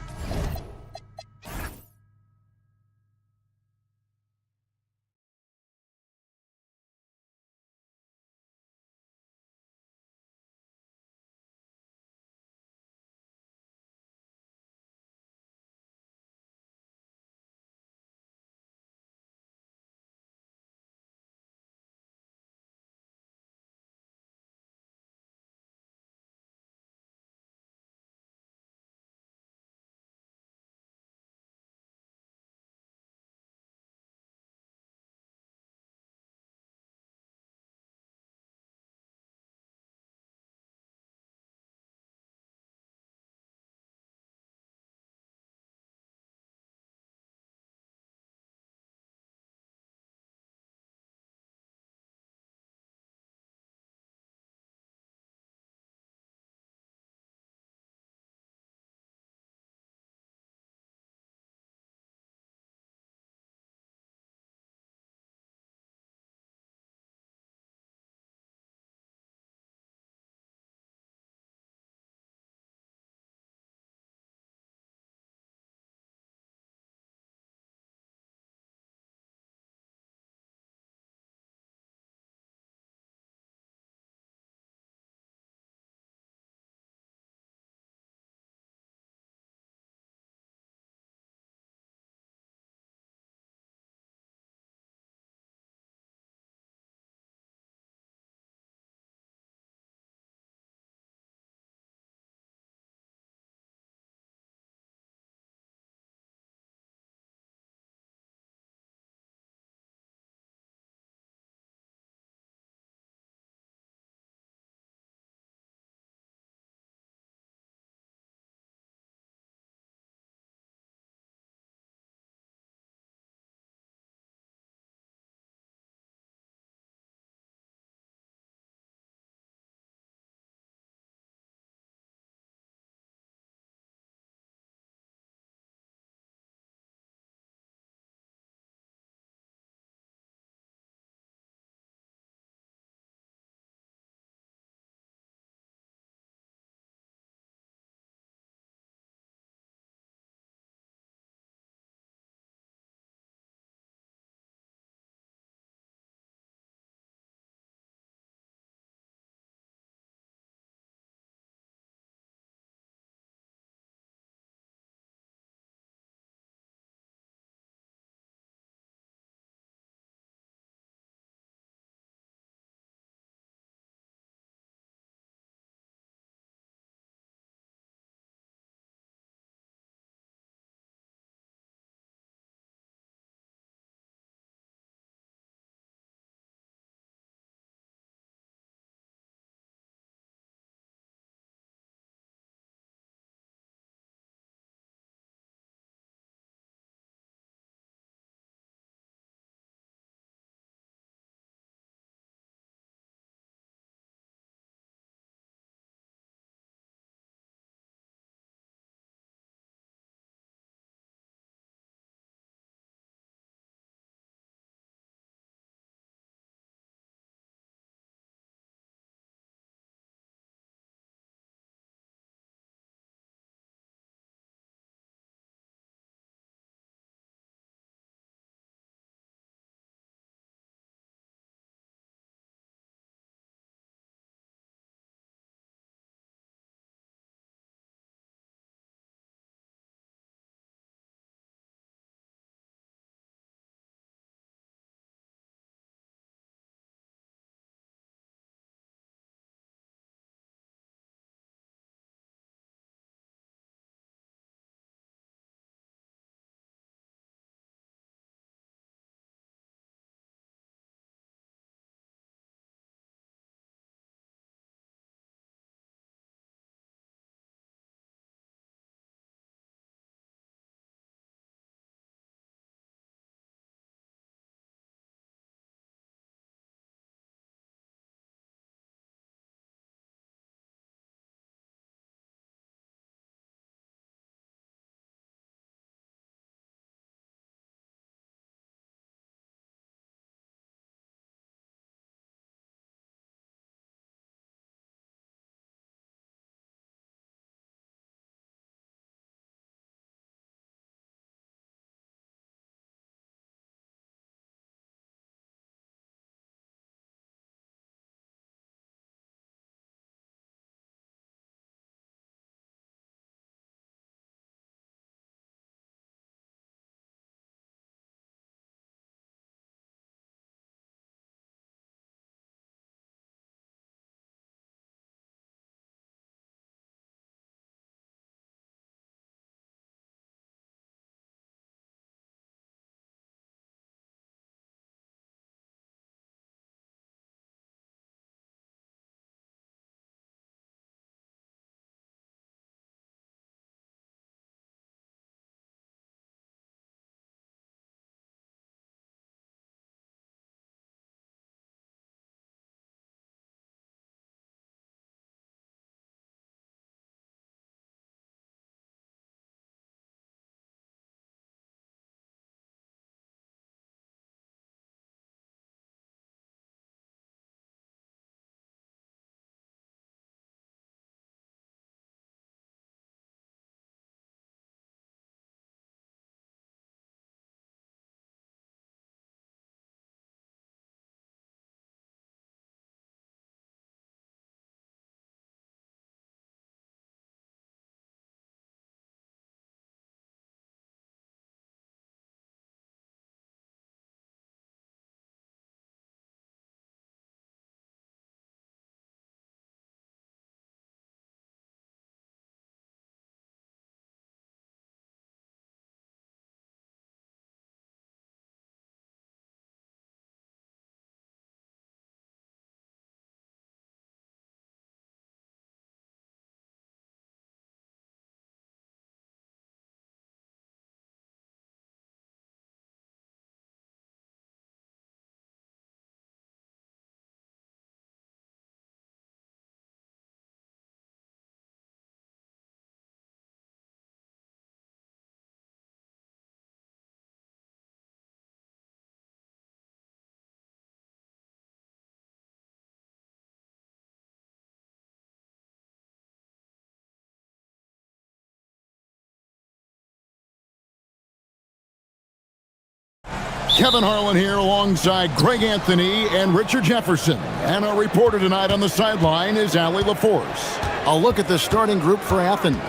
Kevin Harlan here alongside Greg Anthony and Richard Jefferson. And our reporter tonight on the sideline is Allie LaForce. A look at the starting group for Athens.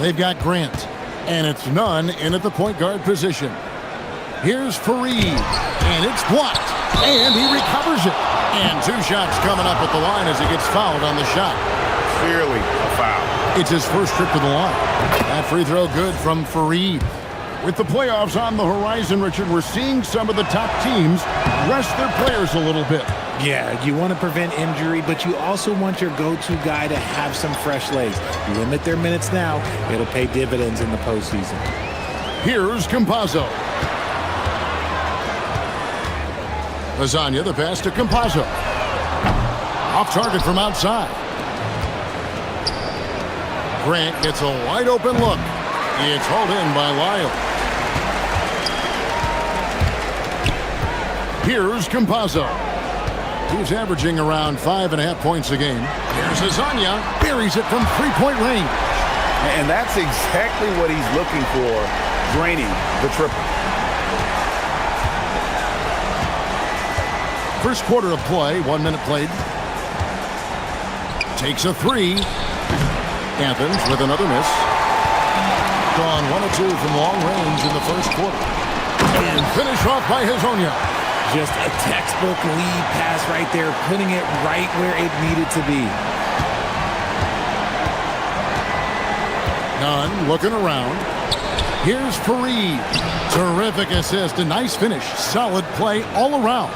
They've got Grant, and it's Nunn in at the point guard position. Here's Fareed, and it's blocked, and he recovers it. And 2 shots coming up at the line as he gets fouled on the shot. Clearly a foul. It's his first trip to the line. That free throw good from Fareed. With the playoffs on the horizon, Richard, we're seeing some of the top teams rest their players a little bit. Yeah, you want to prevent injury, but you also want your go-to guy to have some fresh legs. Limit their minutes now. It'll pay dividends in the postseason. Here's Campazzo. Lasagna, the pass to Campazzo. Off target from outside. Grant gets a wide open look. It's hauled in by Lyle. Here's Campazzo. He's averaging around 5.5 points a game. Here's Lasagna. Buries it from 3-point range. And that's exactly what he's looking for, draining the triple. First quarter of play, 1 minute played. Takes a 3. Athens with another miss. Gone 1 of 2 from long range in the first quarter. And finished off by Hezonja. Just a textbook lead pass right there, putting it right where it needed to be. Nunn looking around. Here's Fareed. Terrific assist, a nice finish. Solid play all around.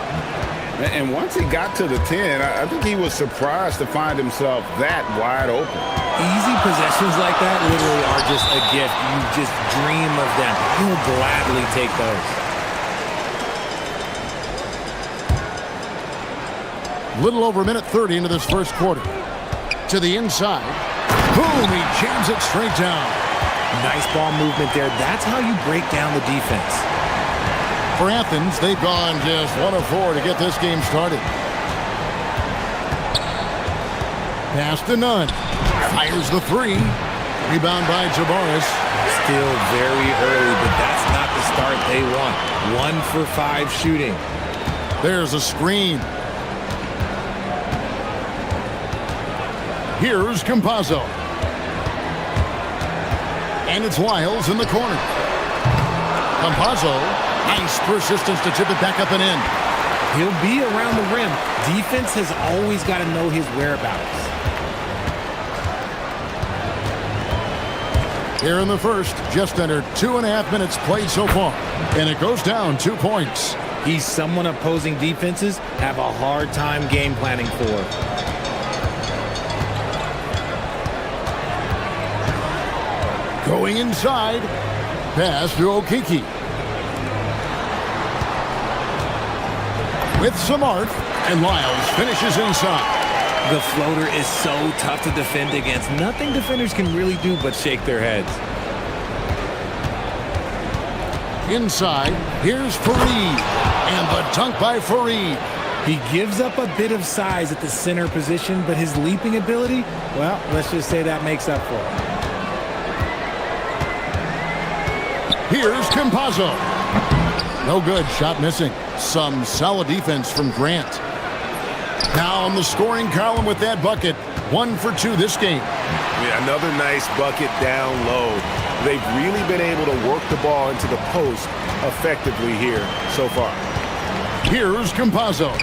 And once he got to the 10, I think he was surprised to find himself that wide open. Easy possessions like that literally are just a gift. You just dream of them. You'll gladly take those. Little over a minute 30 into this first quarter. To the inside. Boom, he jams it straight down. Nice ball movement there. That's how you break down the defense. For Athens, they've gone just 1 of 4 to get this game started. Pass to Nunn. Fires the 3. Rebound by Javaris. Still very early, but that's not the start they want. 1 for 5 shooting. There's a screen. Here's Campazzo. And it's Wiles in the corner. Campazzo, nice persistence to tip it back up and in. He'll be around the rim. Defense has always got to know his whereabouts. Here in the first, just under 2.5 minutes played so far. And it goes down 2 points. He's someone opposing defenses have a hard time game planning for. Going inside. Pass to Okiki. With some art, and Lyles finishes inside. The floater is so tough to defend against. Nothing defenders can really do but shake their heads. Inside, here's Fareed. And the dunk by Fareed. He gives up a bit of size at the center position, but his leaping ability, well, let's just say that makes up for it. Here's Campazzo. No good, shot missing. Some solid defense from Grant. Now on the scoring column with that bucket. 1 for 2 this game. Yeah, another nice bucket down low. They've really been able to work the ball into the post effectively here so far. Here's Campazzo.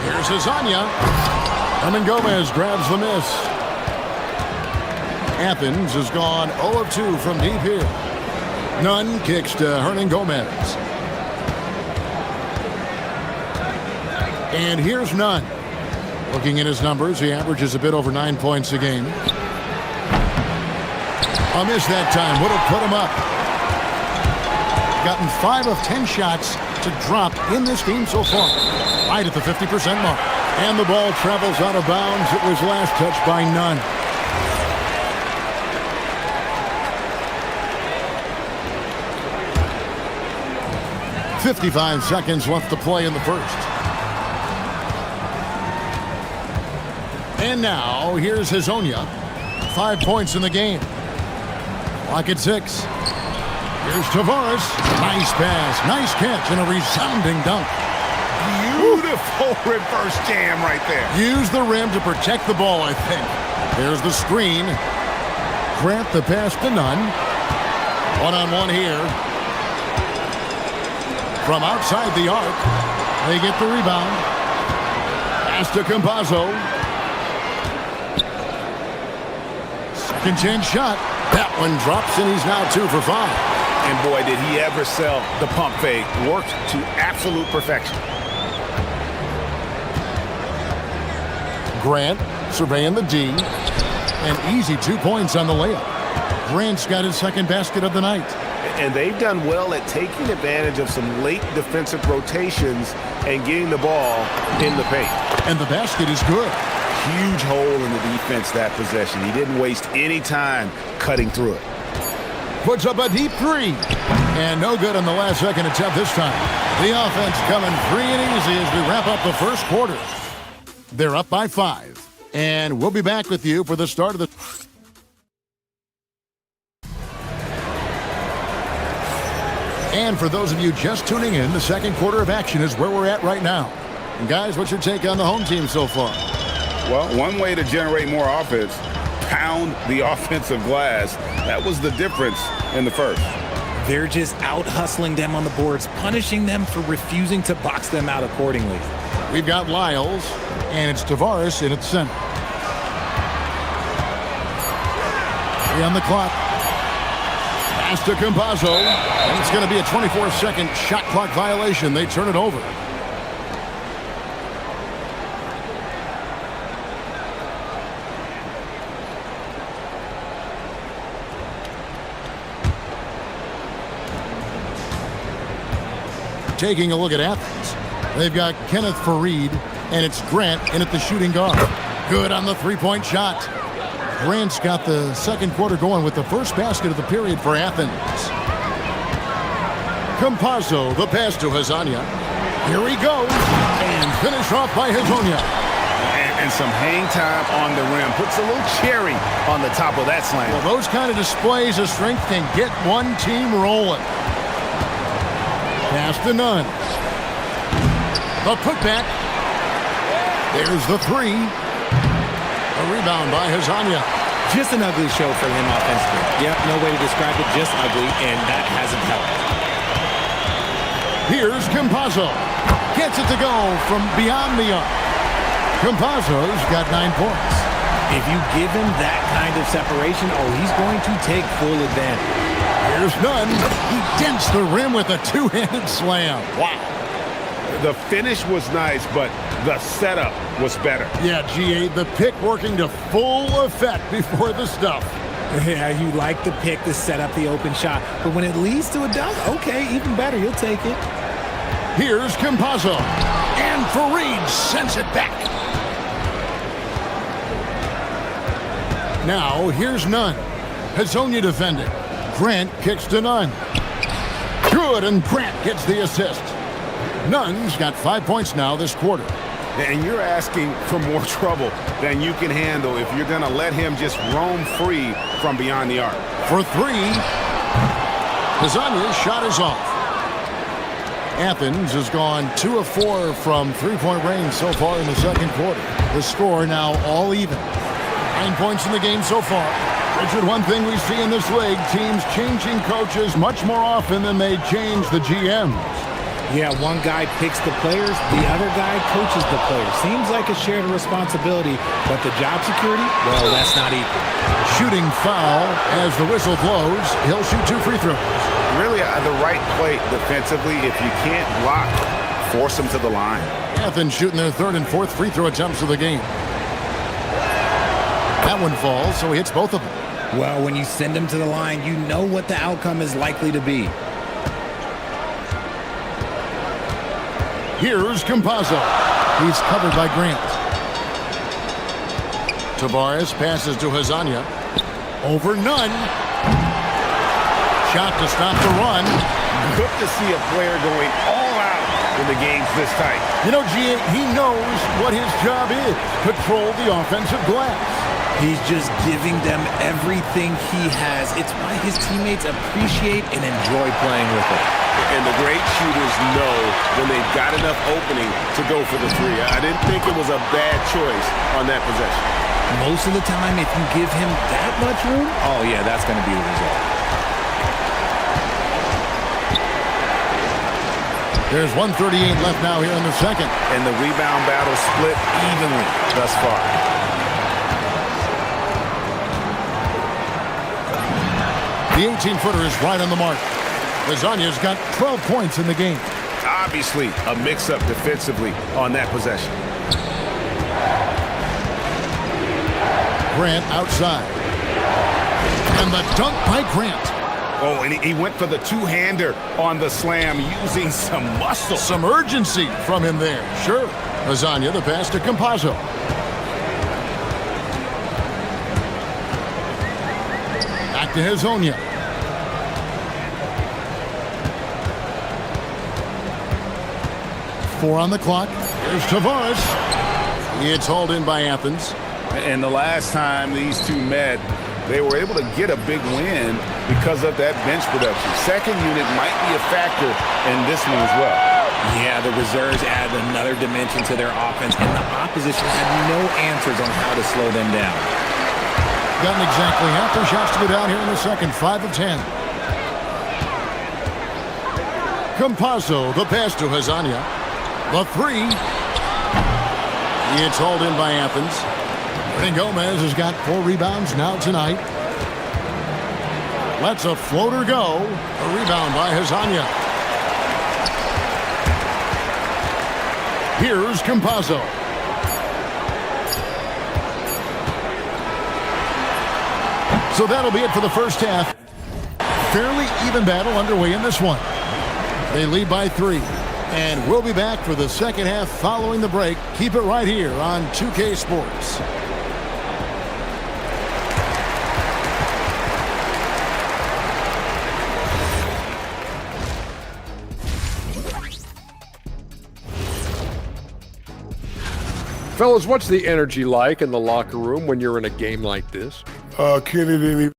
Here's Lasagna. Hernan Gomez grabs the miss. Athens has gone 0 of 2 from deep here. Nunn kicks to Hernan Gomez. And here's Nunn. Looking at his numbers, he averages a bit over 9 points a game. A miss that time would have put him up. Gotten 5 of 10 shots to drop in this game so far. Right at the 50% mark. And the ball travels out of bounds. It was last touched by Nunn. 55 seconds left to play in the first. And now, here's Hezonja. 5 points in the game. Clock at 6. Here's Tavares. Nice pass, nice catch, and a resounding dunk. Beautiful reverse jam right there. Use the rim to protect the ball, I think. There's the screen. Grant the pass to Nunn. One-on-one here. From outside the arc, they get the rebound. Pass to Campazzo. Second chance shot. That one drops, and he's now 2 for 5. And boy, did he ever sell the pump fake. Worked to absolute perfection. Grant surveying the D. And easy 2 points on the layup. Grant's got his second basket of the night. And they've done well at taking advantage of some late defensive rotations and getting the ball in the paint. And the basket is good. Huge hole in the defense that possession. He didn't waste any time cutting through it. Puts up a deep 3. And no good on the last second attempt this time. The offense coming free and easy as we wrap up the first quarter. They're up by 5. And we'll be back with you for the start of the... And for those of you just tuning in, the second quarter of action is where we're at right now. And guys, what's your take on the home team so far? Well, one way to generate more offense, pound the offensive glass. That was the difference in the first. They're just out-hustling them on the boards, punishing them for refusing to box them out accordingly. We've got Lyles, and it's Tavares in its center. 3 on the clock. Pass to Campazzo. And it's going to be a 24-second shot clock violation. They turn it over. Taking a look at Athens. They've got Kenneth Farid, and it's Grant in at the shooting guard. Good on the three-point shot. Grant's got the second quarter going with the first basket of the period for Athens. Campazzo, the pass to Hezonja. Here he goes, and finished off by Hezonja. And some hang time on the rim. Puts a little cherry on the top of that slam. Well, those kind of displays of strength can get one team rolling. Pass to Nunn. The putback. There's the 3. A rebound by Hezonja. Just an ugly show for him offensively. Yep, no way to describe it, just ugly, and that hasn't helped. Here's Campazzo. Gets it to go from beyond the arc. Campazzo's got 9 points. If you give him that kind of separation, he's going to take full advantage. Here's Nunn. He dents the rim with a two-handed slam. Wow. The finish was nice, but the setup was better. Yeah, GA, the pick working to full effect before the stuff. Yeah, you like the pick to set up the open shot, but when it leads to a dunk, okay, even better, you'll take it. Here's Campazzo. And Farid sends it back. Now, here's Nunn. Hezonja defending. Grant kicks to Nunn. Good, and Grant gets the assist. Nunn's got 5 points now this quarter. And you're asking for more trouble than you can handle if you're going to let him just roam free from beyond the arc. For 3, Hezonja's shot is off. Athens has gone 2 of 4 from three-point range so far in the second quarter. The score now all even. 9 points in the game so far. Richard, one thing we see in this league, teams changing coaches much more often than they change the GMs. Yeah, one guy picks the players, the other guy coaches the players. Seems like a shared responsibility, but the job security, well, that's not equal. Shooting foul as the whistle blows. He'll shoot 2 free throws. Really the right play defensively. If you can't block, force them to the line. Athens shooting their 3rd and 4th free throw attempts of the game. That one falls, so he hits both of them. Well, when you send him to the line, you know what the outcome is likely to be. Here's Campazzo. He's covered by Grant. Tavares passes to Hezonja. Over Nunn. Shot to stop the run. Good to see a player going all out when the game's this tight. You know, GA, he knows what his job is. Control the offensive glass. He's just giving them everything he has. It's why his teammates appreciate and enjoy playing with him. And the great shooters know when they've got enough opening to go for the three. I didn't think it was a bad choice on that possession. Most of the time, if you give him that much room, oh yeah, that's going to be the result. There's 1:38 left now here in the second. And the rebound battle split evenly thus far. The 18-footer is right on the mark. Lasagna's got 12 points in the game. Obviously, a mix-up defensively on that possession. Grant outside. And the dunk by Grant. Oh, and he went for the two-hander on the slam using some muscle. Some urgency from him there. Sure. Lasagna, the pass to Campazzo. Back to Hezonja. Four on the clock. Here's Tavares. It's hauled in by Athens. And the last time these two met, they were able to get a big win because of that bench production. Second unit might be a factor in this one as well. Yeah, the reserves add another dimension to their offense, and the opposition had no answers on how to slow them down. Gotten exactly half their shots to go down here in the second. 5 of 10. Campazzo, the pass to Hezonja. The three. It's hauled in by Athens. And Gomez has got 4 rebounds now tonight. Lets a floater go. A rebound by Hezonja. Here's Campazzo. So that'll be it for the first half. Fairly even battle underway in this one. They lead by 3. And we'll be back for the second half following the break. Keep it right here on 2K Sports. Fellas, what's the energy like in the locker room when you're in a game like this? Kenny didn't even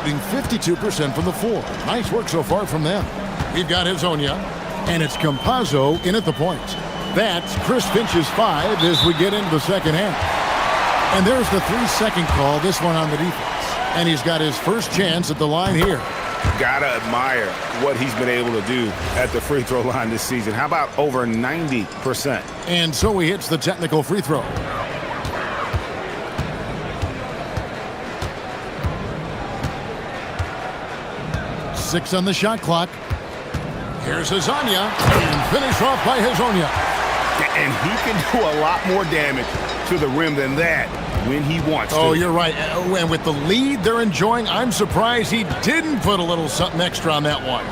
shooting 52% from the floor. Nice work so far from them. We've got Hezonja, and it's Campazzo in at the point. That's Chris Finch's 5 as we get into the second half. And there's the 3-second call, this one on the defense. And he's got his first chance at the line here. Gotta admire what he's been able to do at the free throw line this season. How about over 90%? And so he hits the technical free throw. Six on the shot clock. Here's Hezonja, and finish off by Hezonja. And he can do a lot more damage to the rim than that when he wants to. Oh, you're right. And with the lead they're enjoying, I'm surprised he didn't put a little something extra on that one.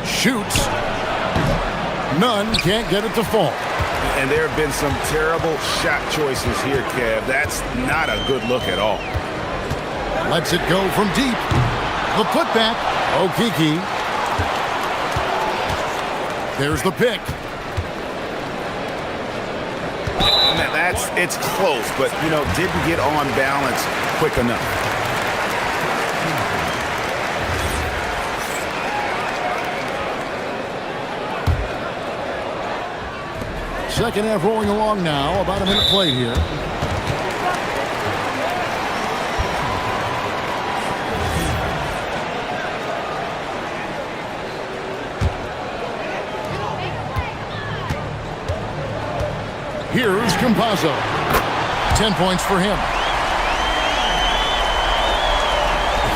Shoots. None, can't get it to fall. And there have been some terrible shot choices here, Kev. That's not a good look at all. Lets it go from deep. The putback. Okiki. There's the pick. It's close, but, you know, didn't get on balance quick enough. Second half rolling along now. About a minute played here. Here's Campazzo. 10 points for him.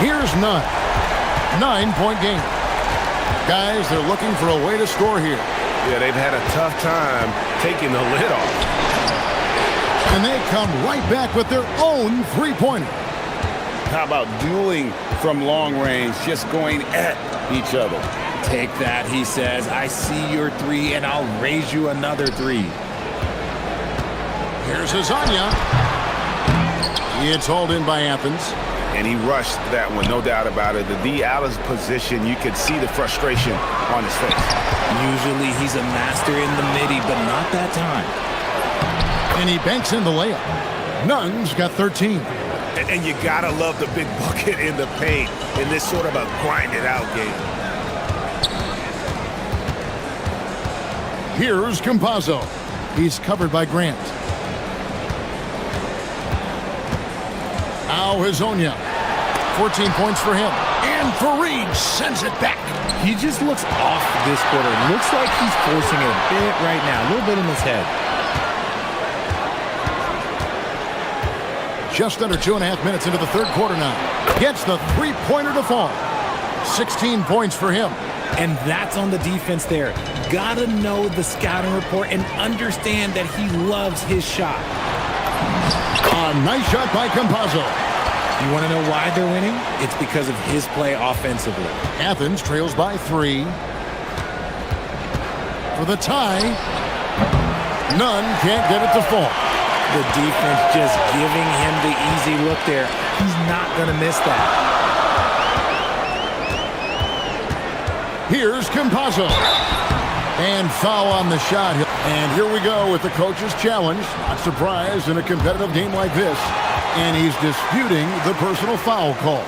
Here's Nunn. 9-point game. Guys, they're looking for a way to score here. Yeah, they've had a tough time taking the lid off. And they come right back with their own three-pointer. How about dueling from long range, just going at each other? Take that, he says. I see your three, and I'll raise you another three. Here's Azania. It's hauled in by Athens. And he rushed that one, no doubt about it. The D out of position, you could see the frustration on his face. Usually he's a master in the midi, but not that time. And he banks in the layup. Nunn's got 13. And you gotta love the big bucket in the paint in this sort of a grind-it-out game. Here's Campazzo. He's covered by Grant. Now Hazonia. 14 points for him. And Fareed sends it back. He just looks off this quarter. Looks like he's forcing it a bit right now. A little bit in his head. Just under 2.5 minutes into the third quarter now. Gets the three-pointer to fall. 16 points for him. And that's on the defense there. Gotta know the scouting report and understand that he loves his shot. A nice shot by Campazzo. You want to know why they're winning? It's because of his play offensively. Athens trails by 3. For the tie. Nunn can't get it to fall. The defense just giving him the easy look there. He's not going to miss that. Here's Campazzo. And foul on the shot. And here we go with the coach's challenge. Not surprised in a competitive game like this. And he's disputing the personal foul call.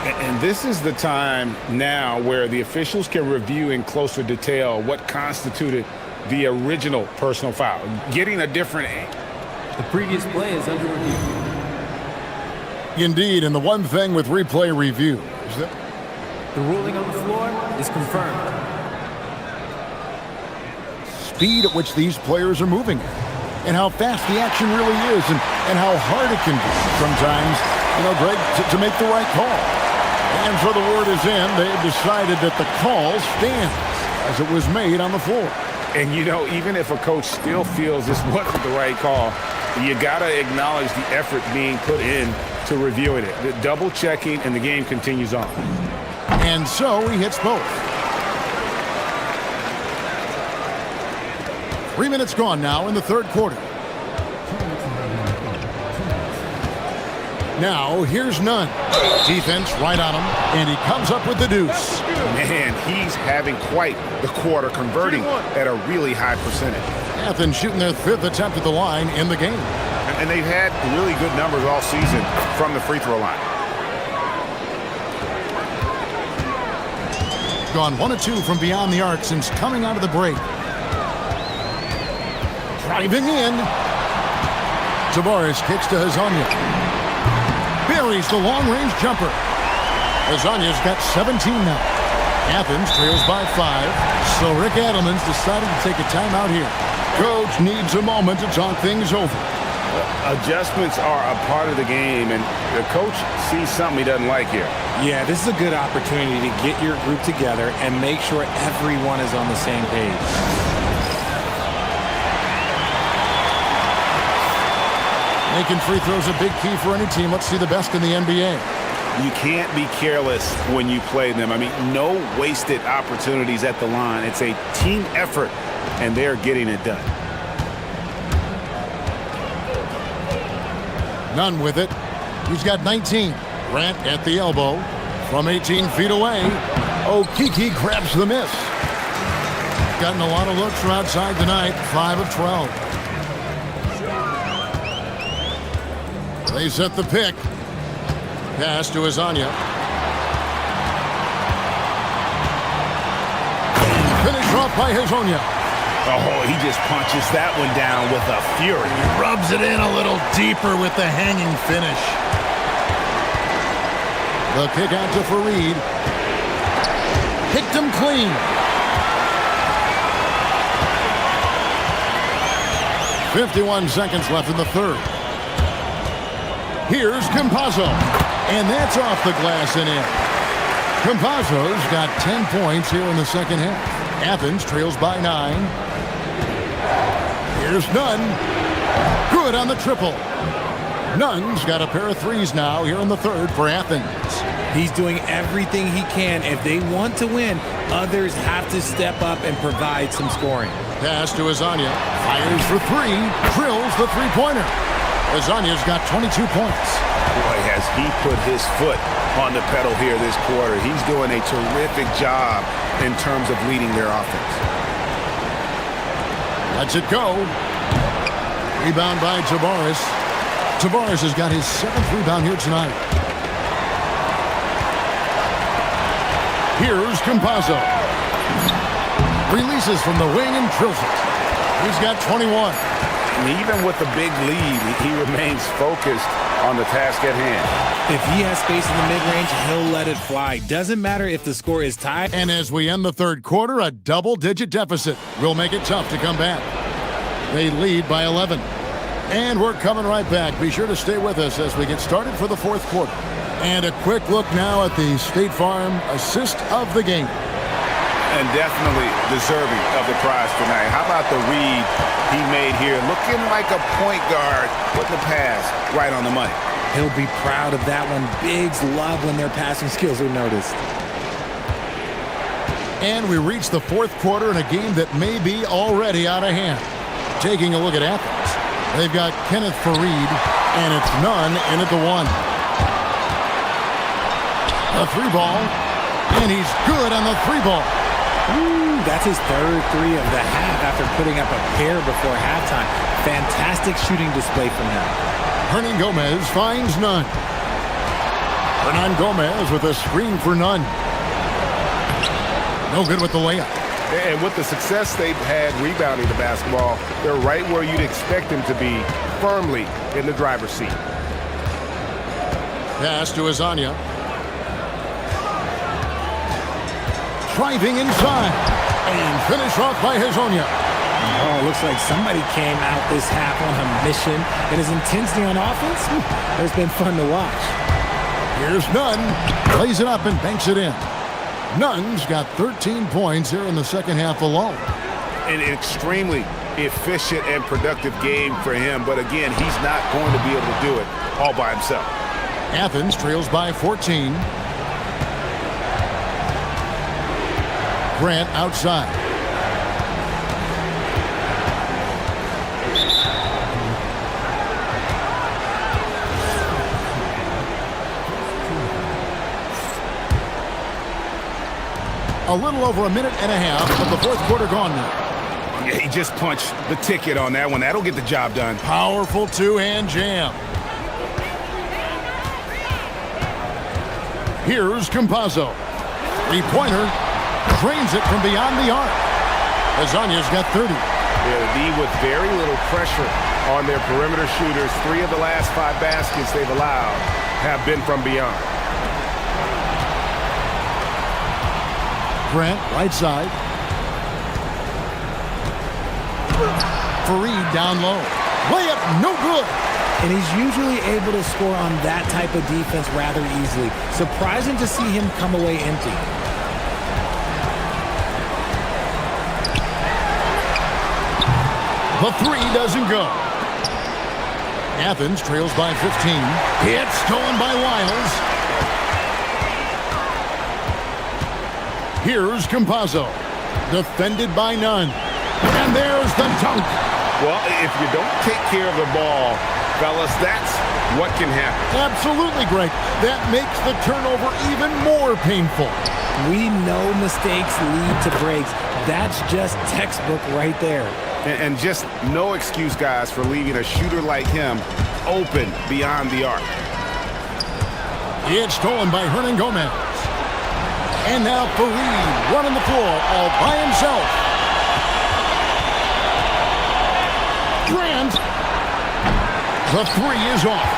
And this is the time now where the officials can review in closer detail what constituted the original personal foul. Getting a different angle. The previous play is under review. Indeed, and the one thing with replay review is that the ruling on the floor is confirmed. Speed at which these players are moving and how fast the action really is and how hard it can be sometimes, Greg, to make the right call. And so the word is in. They've decided that the call stands as it was made on the floor. And, even if a coach still feels this wasn't the right call, you got to acknowledge the effort being put in to reviewing it. The double checking, and the game continues on. And so he hits both. 3 minutes gone now in the third quarter. Now, here's Nunn. Defense right on him, and he comes up with the deuce. Man, he's having quite the quarter, converting at a really high percentage. Athens shooting their 5th attempt at the line in the game. And they've had really good numbers all season from the free throw line. Gone 1 of 2 from beyond the arc since coming out of the break. Driving in. Tavares kicks to Hazonia. Buries the long-range jumper. Hazonia's got 17 now. Athens trails by 5. So Rick Adelman's decided to take a timeout here. Coach needs a moment to talk things over. Adjustments are a part of the game, and the coach sees something he doesn't like here. Yeah, this is a good opportunity to get your group together and make sure everyone is on the same page. Making free throws a big key for any team. Let's see the best in the NBA. You can't be careless when you play them. I mean, no wasted opportunities at the line. It's a team effort, and they're getting it done. Nunn with it. He's got 19. Grant at the elbow. From 18 feet away. Okeke grabs the miss. Gotten a lot of looks from outside tonight. 5 of 12. They set the pick. Pass to Hazonia. Finish off by Hazonia. Oh, he just punches that one down with a fury. Rubs it in a little deeper with the hanging finish. The kick out to Fareed. Picked him clean. 51 seconds left in the third. Here's Campazzo. And that's off the glass and in. Campazzo's got 10 points here in the second half. Athens trails by 9. Here's Nunn. Good on the triple. Nunn's got a pair of threes now here in the third for Athens. He's doing everything he can. If they want to win, others have to step up and provide some scoring. Pass to Azania. Fires for three. Drills the three-pointer. Azania's got 22 points. Boy, has he put his foot on the pedal here this quarter. He's doing a terrific job in terms of leading their offense. Lets it go. Rebound by Tavares. Tavares has got his 7th rebound here tonight. Here's Campazzo. Releases from the wing and drills it. He's got 21. And even with the big lead, he remains focused on the task at hand. If he has space in the mid-range, he'll let it fly. Doesn't matter if the score is tied. And as we end the third quarter, a double-digit deficit will make it tough to come back. They lead by 11. And we're coming right back. Be sure to stay with us as we get started for the fourth quarter. And a quick look now at the State Farm assist of the game. And definitely deserving of the prize tonight. How about the read he made here? Looking like a point guard, putting the pass right on the money. He'll be proud of that one. Bigs love when their passing skills are noticed. And we reach the fourth quarter in a game that may be already out of hand. Taking a look at Athens. They've got Kenneth Fareed, and it's Nunn in at the one. A three ball, and he's good on the three ball. Ooh, that's his third three of the half after putting up a pair before halftime. Fantastic shooting display from him. Hernan Gomez finds Nunn. Hernan Gomez with a screen for Nunn. No good with the layup. And with the success they've had rebounding the basketball, they're right where you'd expect them to be, firmly in the driver's seat. Pass to Azania. Driving inside. And finish off by Hazonia. Oh, looks like somebody came out this half on a mission. And his intensity on offense has been fun to watch. Here's Nunn. Plays it up and banks it in. Nunn's got 13 points here in the second half alone. An extremely efficient and productive game for him. But again, he's not going to be able to do it all by himself. Athens trails by 14. Grant outside. A little over a minute and a half of the fourth quarter gone now. Yeah, he just punched the ticket on that one. That'll get the job done. Powerful two-hand jam. Here's Campazzo. Three-pointer. Drains it from beyond the arc. Azania's got 30. Yeah, the D with very little pressure on their perimeter shooters. 3 of the last 5 baskets they've allowed have been from beyond. Grant, right side. Fareed down low. Layup, no good. And he's usually able to score on that type of defense rather easily. Surprising to see him come away empty. The three doesn't go. Athens trails by 15. It's stolen by Wiles. Here's Campazzo. Defended by Nunn. And there's the dunk. Well, if you don't take care of the ball, fellas, that's what can happen. Absolutely, Greg. That makes the turnover even more painful. We know mistakes lead to breaks. That's just textbook right there. And just no excuse, guys, for leaving a shooter like him open beyond the arc. It's stolen by Hernan Gomez. And now Fareed running the floor all by himself. The three is off.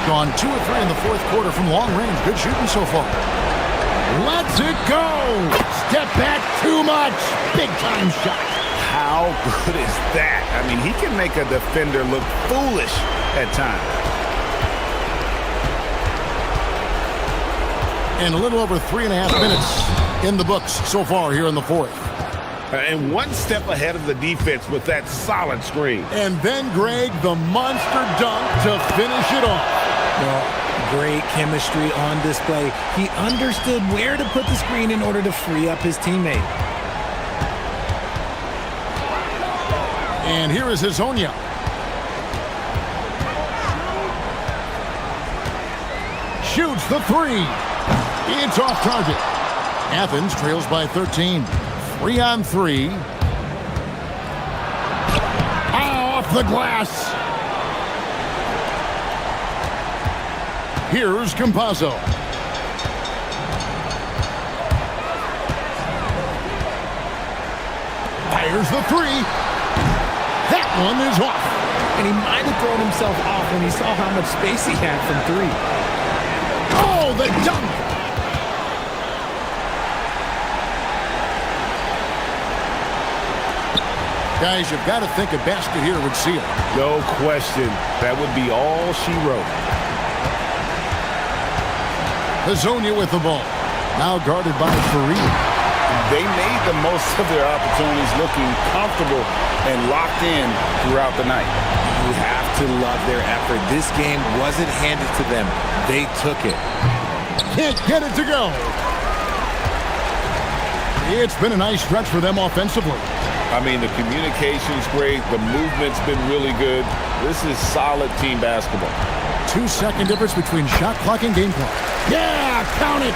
Gone 2 of 3 in the fourth quarter from long range. Good shooting so far. Lets it go. Step back too much. Big time shot. How good is that? I mean, he can make a defender look foolish at times. And a little over 3.5 minutes in the books so far here in the fourth. And one step ahead of the defense with that solid screen. And then, Greg, the monster dunk to finish it off. Well, great chemistry on display. He understood where to put the screen in order to free up his teammate. And here is Hazonia. Shoots the three. It's off target. Athens trails by 13. 3-on-3. Off the glass. Here's Campazzo. Fires the three. That one is off. And he might have thrown himself off when he saw how much space he had from three. Oh, the dunk. Guys, you've got to think a basket here would seal it. No question. That would be all she wrote. Hazonia with the ball. Now guarded by Fareed. They made the most of their opportunities, looking comfortable and locked in throughout the night. You have to love their effort. This game wasn't handed to them. They took it. Can't get it to go. It's been a nice stretch for them offensively. I mean, the communication's great. The movement's been really good. This is solid team basketball. 2-second difference between shot clock and game clock. Yeah, count it.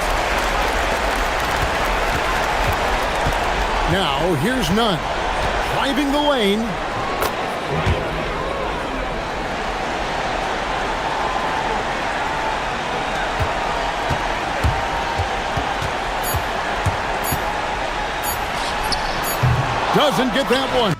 Now, here's Nunn. Driving the lane. Doesn't get that one.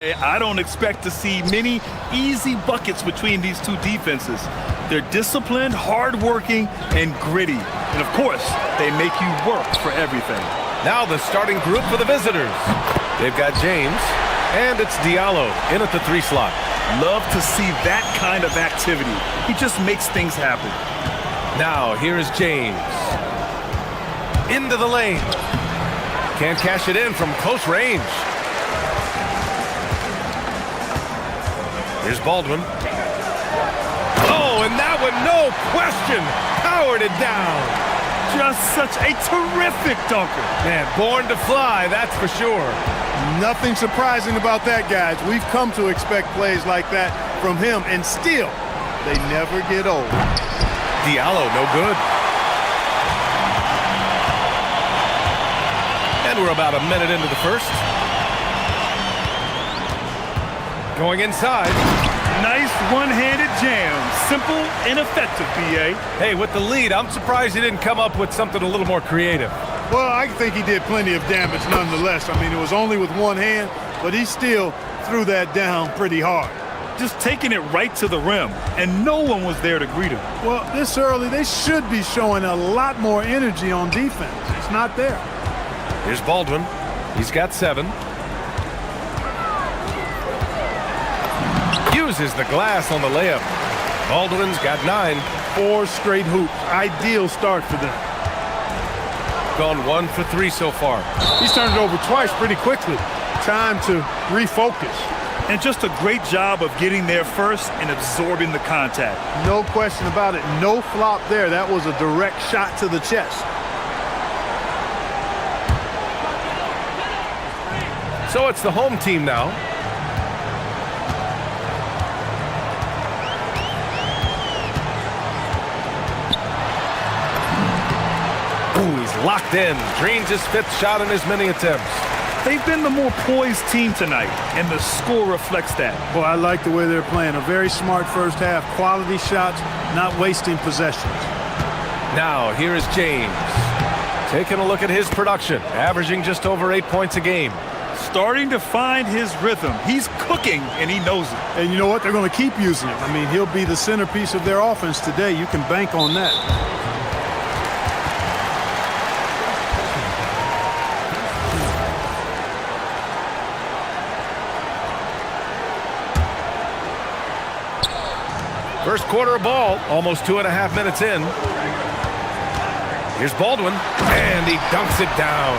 I don't expect to see many easy buckets between these two defenses. They're disciplined, hardworking, and gritty. And of course, they make you work for everything. Now the starting group for the visitors. They've got James, and it's Diallo in at the 3 slot. Love to see that kind of activity. He just makes things happen. Now here is James. Into the lane. Can't cash it in from close range. Here's Baldwin. Oh, and that one, no question, powered it down. Just such a terrific dunker. Man, born to fly, that's for sure. Nothing surprising about that, guys. We've come to expect plays like that from him, and still, they never get old. Diallo, no good. And we're about a minute into the first. Going inside. Nice one-handed jam. Simple and effective, B.A. Hey, with the lead, I'm surprised he didn't come up with something a little more creative. Well, I think he did plenty of damage nonetheless. I mean, it was only with one hand, but he still threw that down pretty hard. Just taking it right to the rim, and no one was there to greet him. Well, this early, they should be showing a lot more energy on defense. It's not there. Here's Baldwin. He's got 7. Uses the glass on the layup. Baldwin's got 9. 4 straight hoops. Ideal start for them. Gone 1 for 3 so far. He's turned it over twice pretty quickly. Time to refocus. And just a great job of getting there first and absorbing the contact. No question about it. No flop there. That was a direct shot to the chest. So it's the home team now. Ooh, he's locked in. Drains his 5th shot in as many attempts. They've been the more poised team tonight, and the score reflects that. Well, I like the way they're playing. A very smart first half. Quality shots, not wasting possessions. Now, here is James. Taking a look at his production, averaging just over 8 points a game. Starting to find his rhythm. He's cooking, and he knows it. And you know what? They're going to keep using him. I mean, he'll be the centerpiece of their offense today. You can bank on that. First quarter of ball, almost 2.5 minutes in. Here's Baldwin, and he dunks it down.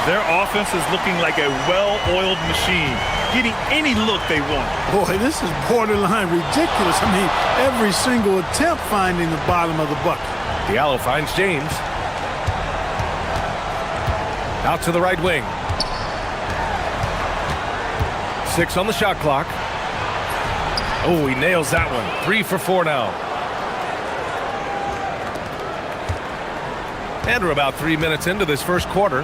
Their offense is looking like a well-oiled machine, getting any look they want. Boy, this is borderline ridiculous. I mean, every single attempt finding the bottom of the bucket. Diallo finds James. Out to the right wing. 6 on the shot clock. Oh, he nails that one. 3 for 4 now. And we're about 3 minutes into this first quarter.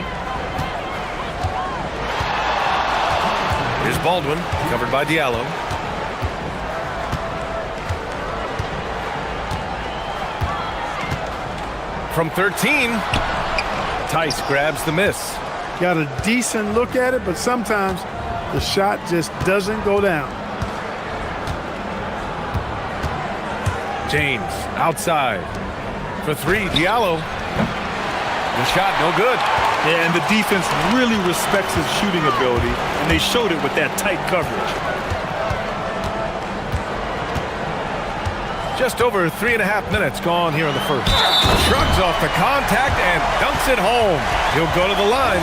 Here's Baldwin, covered by Diallo. From 13, Tice grabs the miss. Got a decent look at it, but sometimes the shot just doesn't go down. James outside for 3. Diallo. The shot no good. Yeah, and the defense really respects his shooting ability, and they showed it with that tight coverage. Just over 3.5 minutes gone here in the first. Shrugs off the contact and dunks it home. He'll go to the line.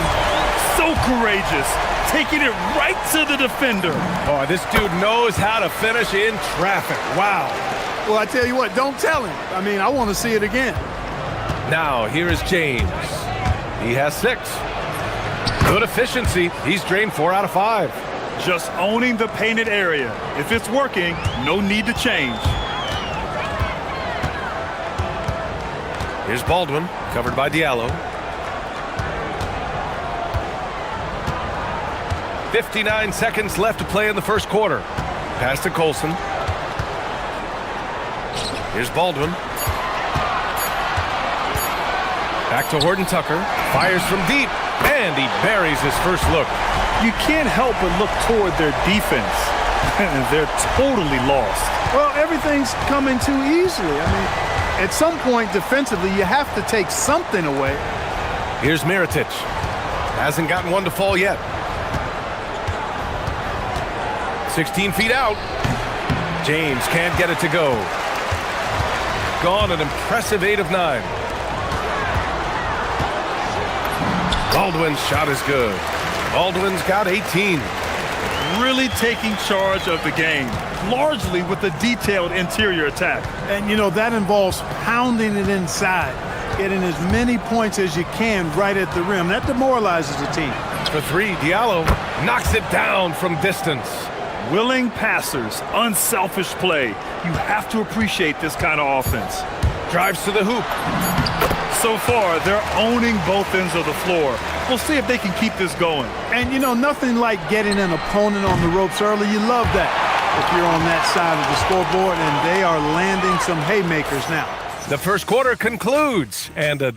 So courageous, taking it right to the defender. Oh, this dude knows how to finish in traffic. Wow. Well, I tell you what, don't tell him. I mean, I want to see it again. Now, here is James. He has 6. Good efficiency. He's drained 4 out of 5. Just owning the painted area. If it's working, no need to change. Here's Baldwin, covered by Diallo. 59 seconds left to play in the first quarter. Pass to Colson. Here's Baldwin. Back to Horton Tucker. Fires from deep. And he buries his first look. You can't help but look toward their defense. They're totally lost. Well, everything's coming too easily. I mean, at some point defensively, you have to take something away. Here's Mirotic. Hasn't gotten one to fall yet. 16 feet out. James can't get it to go. Gone an impressive 8 of 9. Baldwin's shot is good. Baldwin's got 18. Really taking charge of the game, largely with a detailed interior attack. And, you know, that involves pounding it inside, getting as many points as you can right at the rim. That demoralizes the team. For 3, Diallo knocks it down from distance. Willing passers, unselfish play. You have to appreciate this kind of offense. Drives to the hoop. So far, they're owning both ends of the floor. We'll see if they can keep this going. And, you know, nothing like getting an opponent on the ropes early. You love that if you're on that side of the scoreboard, and they are landing some haymakers now. The first quarter concludes, and a...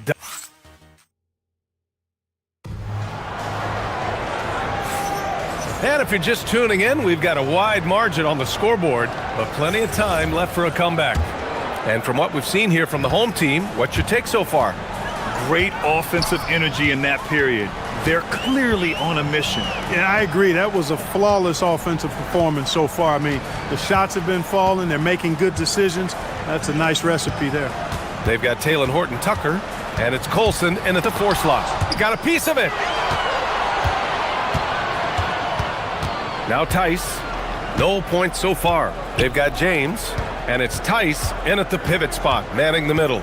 And if you're just tuning in, we've got a wide margin on the scoreboard, but plenty of time left for a comeback. And from what we've seen here from the home team, what's your take so far? Great offensive energy in that period. They're clearly on a mission. Yeah, I agree. That was a flawless offensive performance so far. I mean, the shots have been falling. They're making good decisions. That's a nice recipe there. They've got Taylor Horton-Tucker, and it's Colson in at the 4 slot. He got a piece of it. Now Tice. No points so far. They've got James, and it's Tice in at the pivot spot, manning the middle.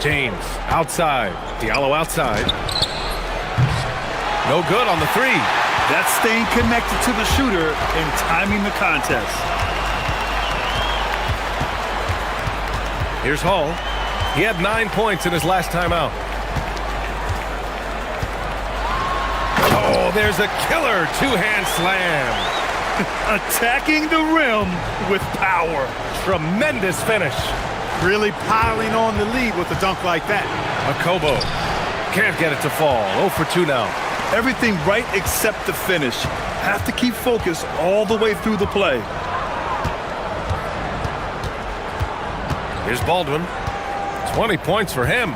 James outside. Diallo outside. No good on the 3. That's staying connected to the shooter and timing the contest. Here's Hall. He had 9 points in his last time out. Oh, there's a killer 2-hand slam. Attacking the rim with power. Tremendous finish. Really piling on the lead with a dunk like that. Akobo can't get it to fall. 0 for 2 now. Everything right except the finish. Have to keep focus all the way through the play. Here's Baldwin. 20 points for him.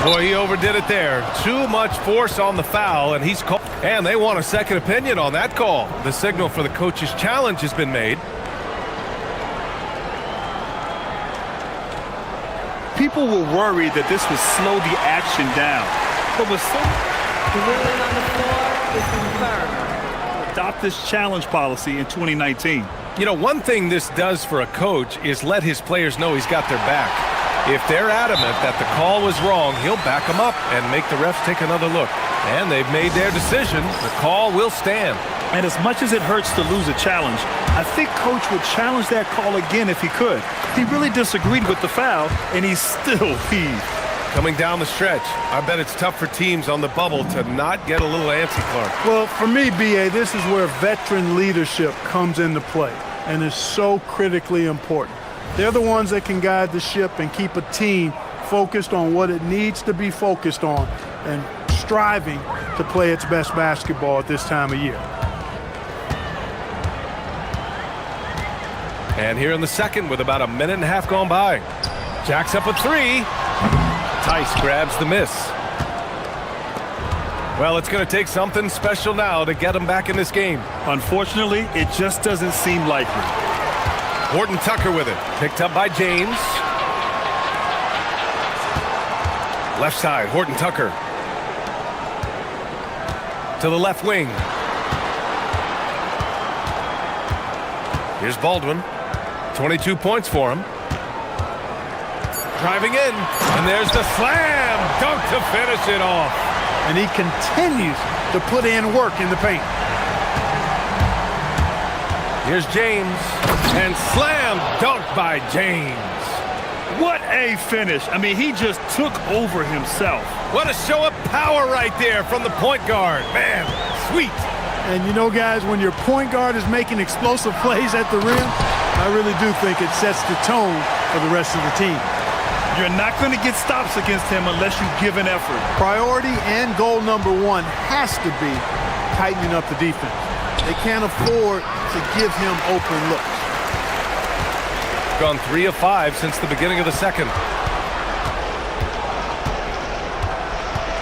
Boy, he overdid it there. Too much force on the foul, and he's called. And they want a second opinion on that call. The signal for the coach's challenge has been made. People were worried that this would slow the action down. But with so the ruling on the floor is confirmed. Adopt this challenge policy in 2019. You know, one thing this does for a coach is let his players know he's got their back. If they're adamant that the call was wrong, he'll back them up and make the refs take another look. And they've made their decision. The call will stand. And as much as it hurts to lose a challenge, I think Coach would challenge that call again if he could. He really disagreed with the foul, and he's still peeved. Coming down the stretch, I bet it's tough for teams on the bubble to not get a little antsy, Clark. Well, for me, B.A., this is where veteran leadership comes into play and is so critically important. They're the ones that can guide the ship and keep a team focused on what it needs to be focused on and striving to play its best basketball at this time of year. And here in the second with about a minute and a half gone by. Jacks up a 3. Tice grabs the miss. Well, it's going to take something special now to get him back in this game. Unfortunately, it just doesn't seem likely. Horton-Tucker with it. Picked up by James. Left side, Horton-Tucker. To the left wing. Here's Baldwin. 22 points for him. Driving in. And there's the slam. Dunk to finish it off. And he continues to put in work in the paint. Here's James. And slam dunk by James. What a finish. I mean, he just took over himself. What a show of power right there from the point guard. Man, sweet. And you know, guys, when your point guard is making explosive plays at the rim, I really do think it sets the tone for the rest of the team. You're not going to get stops against him unless you give an effort. Priority and goal number one has to be tightening up the defense. They can't afford to give him open looks. Gone 3 of 5 since the beginning of the second.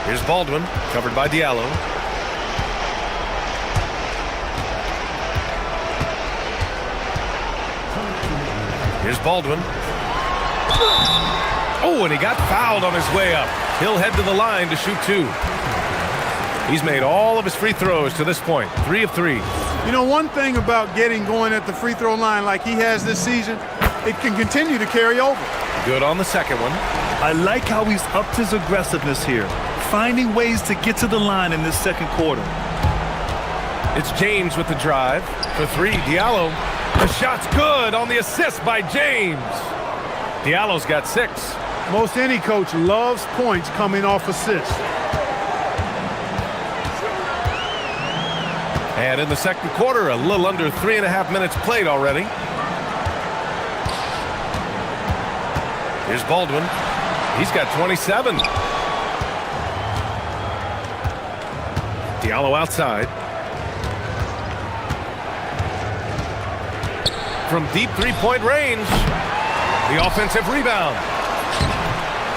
Here's Baldwin, covered by Diallo. Here's Baldwin. Oh, and he got fouled on his way up. He'll head to the line to shoot 2. He's made all of his free throws to this point, 3 of 3. You know, one thing about getting going at the free throw line like he has this season, it can continue to carry over. Good on the second one. I like how he's upped his aggressiveness here, finding ways to get to the line in this second quarter. It's James with the drive. For 3, Diallo. The shot's good on the assist by James. Diallo's got 6. Most any coach loves points coming off assists. And in the second quarter, a little under 3.5 minutes played already. Here's Baldwin. He's got 27. Diallo outside. From deep three-point range. The offensive rebound.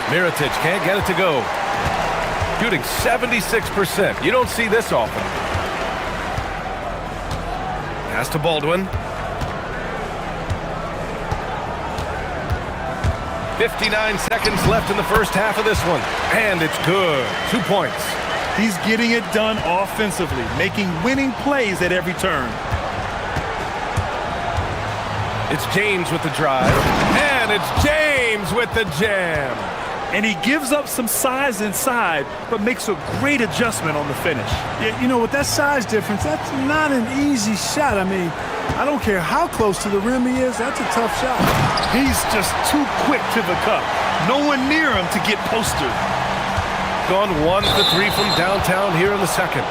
Mirotic can't get it to go. Shooting 76%. You don't see this often. Pass to Baldwin. 59 seconds left in the first half of this one. And it's good. 2 points. He's getting it done offensively, making winning plays at every turn. It's James with the drive. And it's James with the jam. And he gives up some size inside, but makes a great adjustment on the finish. Yeah, you know, with that size difference, that's not an easy shot. I mean, I don't care how close to the rim he is, that's a tough shot. He's just too quick to the cup. No one near him to get postered. Gone 1 for 3 from downtown here in the second.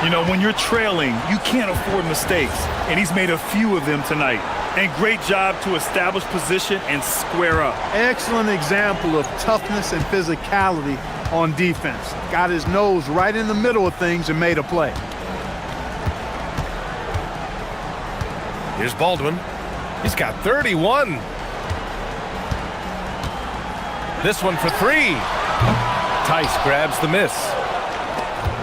You know, when you're trailing, you can't afford mistakes, and he's made a few of them tonight. And great job to establish position and square up. Excellent example of toughness and physicality on defense. Got his nose right in the middle of things and made a play. Here's Baldwin. He's got 31. This one for 3. Tice grabs the miss.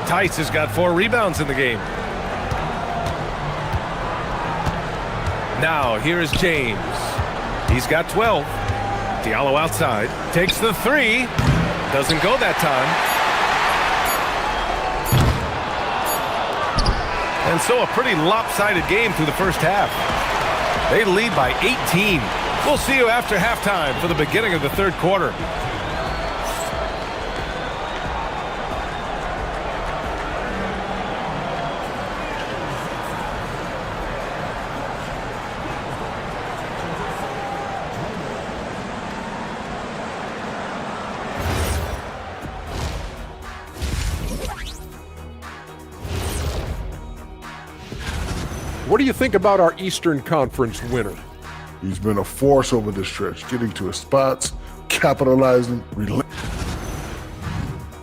Tice has got 4 rebounds in the game. Now, here is James. He's got 12. Diallo outside. Takes the 3. Doesn't go that time. And so a pretty lopsided game through the first half. They lead by 18. We'll see you after halftime for the beginning of the third quarter. What do you think about our Eastern Conference winner? He's been a force over the stretch, getting to his spots, capitalizing.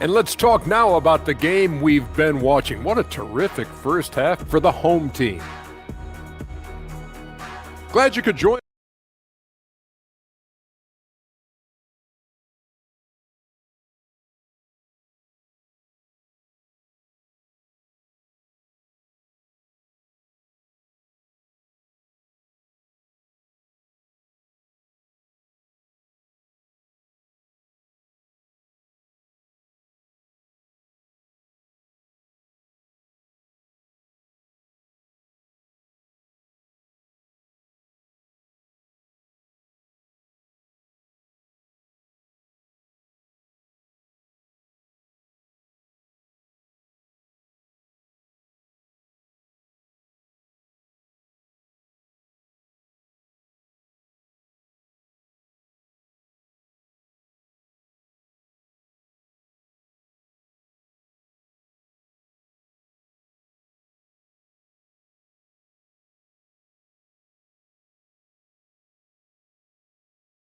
And let's talk now about the game we've been watching. What a terrific first half for the home team. Glad you could join.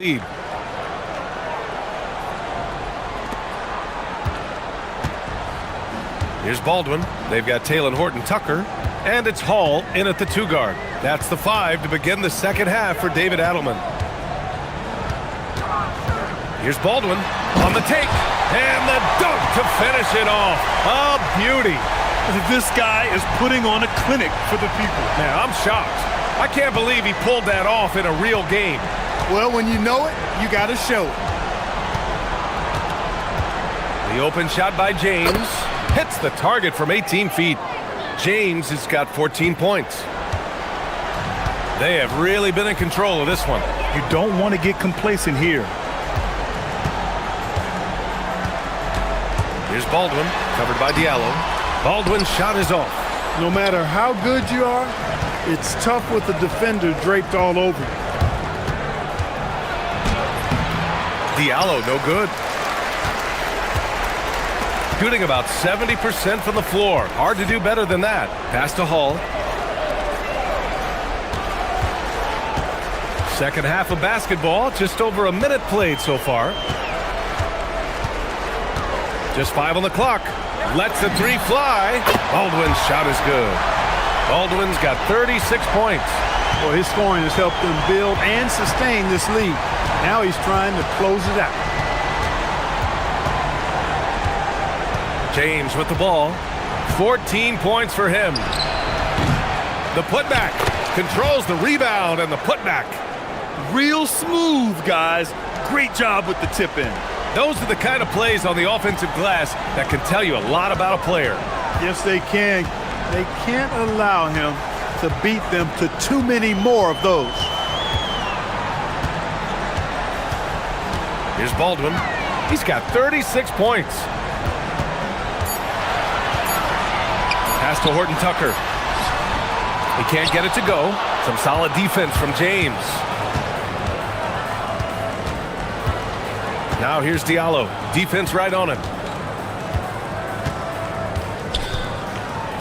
Lead. Here's Baldwin. They've got Taylor Horton Tucker. And it's Hall in at the 2 guard. That's the 5 to begin the second half for David Adelman. Here's Baldwin on the take. And the dunk to finish it off. A beauty. This guy is putting on a clinic for the people. Man, I'm shocked. I can't believe he pulled that off in a real game. Well, when you know it, you got to show it. The open shot by James hits the target from 18 feet. James has got 14 points. They have really been in control of this one. You don't want to get complacent here. Here's Baldwin, covered by Diallo. Baldwin's shot is off. No matter how good you are, it's tough with the defender draped all over you. Diallo, no good. Shooting about 70% from the floor. Hard to do better than that. Pass to Hall. Second half of basketball, just over a minute played so far. Just 5 on the clock. Lets the 3 fly. Baldwin's shot is good. Baldwin's got 36 points. Well, his scoring has helped them build and sustain this lead. Now he's trying to close it out. James with the ball. 14 points for him. The putback. Controls the rebound and the putback. Real smooth, guys. Great job with the tip in. Those are the kind of plays on the offensive glass that can tell you a lot about a player. Yes, they can. They can't allow him to beat them to too many more of those. Here's Baldwin. He's got 36 points. Pass to Horton Tucker. He can't get it to go. Some solid defense from James. Now here's Diallo. Defense right on him.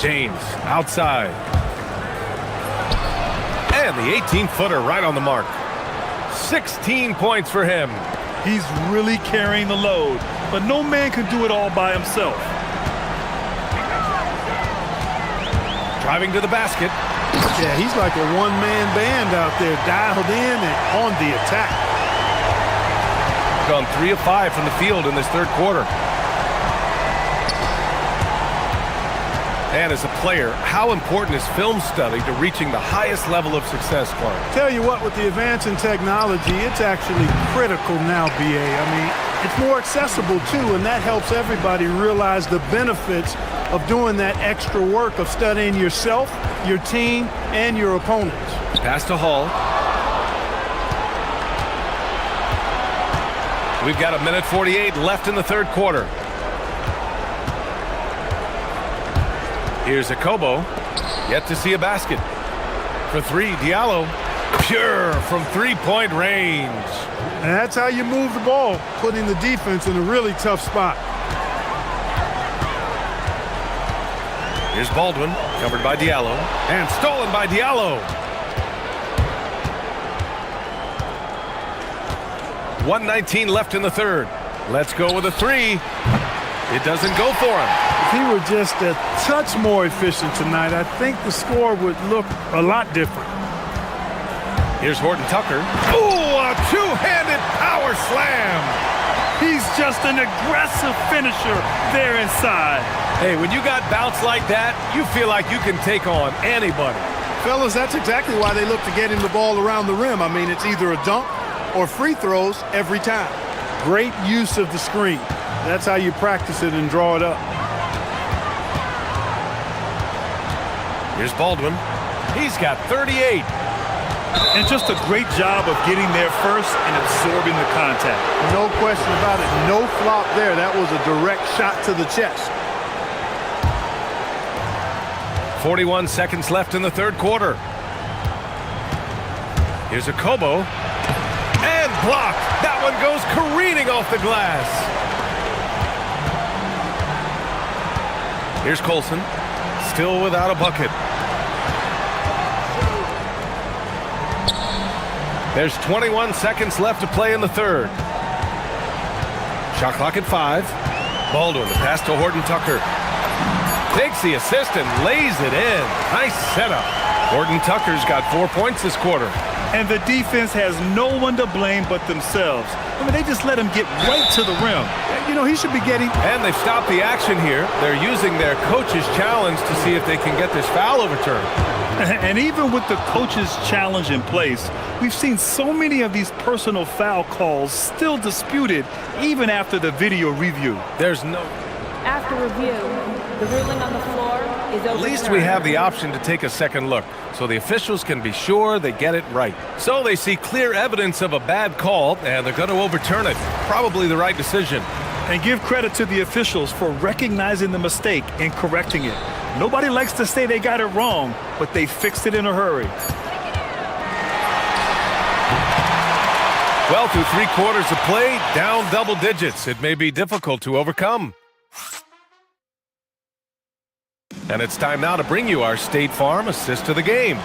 James outside. And the 18-footer right on the mark. 16 points for him. He's really carrying the load, but no man can do it all by himself. Driving to the basket. Yeah, he's like a one-man band out there, dialed in and on the attack. Gone 3 of 5 from the field in this third quarter. And as a player, how important is film study to reaching the highest level of success, Clark? Tell you what, with the advance in technology, it's actually critical now, BA. I mean, it's more accessible too, and that helps everybody realize the benefits of doing that extra work of studying yourself, your team, and your opponents. Pass to Hall. We've got 1:48 left in the third quarter. Here's Akobo. Yet to see a basket. For 3, Diallo. Pure from three-point range. And that's how you move the ball, putting the defense in a really tough spot. Here's Baldwin, covered by Diallo. And stolen by Diallo. 1:19 left in the third. Let's go with a 3. It doesn't go for him. If he were just a touch more efficient tonight, I think the score would look a lot different. Here's Horton Tucker. Ooh, a two-handed power slam. He's just an aggressive finisher there inside. Hey, when you got bounce like that, you feel like you can take on anybody. Fellas, that's exactly why they look to get him the ball around the rim. I mean, it's either a dunk or free throws every time. Great use of the screen. That's how you practice it and draw it up. Here's Baldwin. He's got 38. And just a great job of getting there first and absorbing the contact. No question about it. No flop there. That was a direct shot to the chest. 41 seconds left in the third quarter. Here's Akobo. And blocked. That one goes careening off the glass. Here's Colson. Still without a bucket. There's 21 seconds left to play in the third. Shot clock at 5. Baldwin, the pass to Horton Tucker. Takes the assist and lays it in. Nice setup. Horton Tucker's got 4 points this quarter. And the defense has no one to blame but themselves. I mean, they just let him get right to the rim. You know, he should be getting... And they've stopped the action here. They're using their coach's challenge to see if they can get this foul overturned. And even with the coach's challenge in place, we've seen so many of these personal foul calls still disputed even after the video review. There's no... After review, the ruling on the floor is overturned. At least we have the option to take a second look, so the officials can be sure they get it right. So they see clear evidence of a bad call, and they're going to overturn it. Probably the right decision. And give credit to the officials for recognizing the mistake and correcting it. Nobody likes to say they got it wrong, but they fixed it in a hurry. Well, through 3 quarters of play, down double digits. It may be difficult to overcome. And it's time now to bring you our State Farm assist to the game.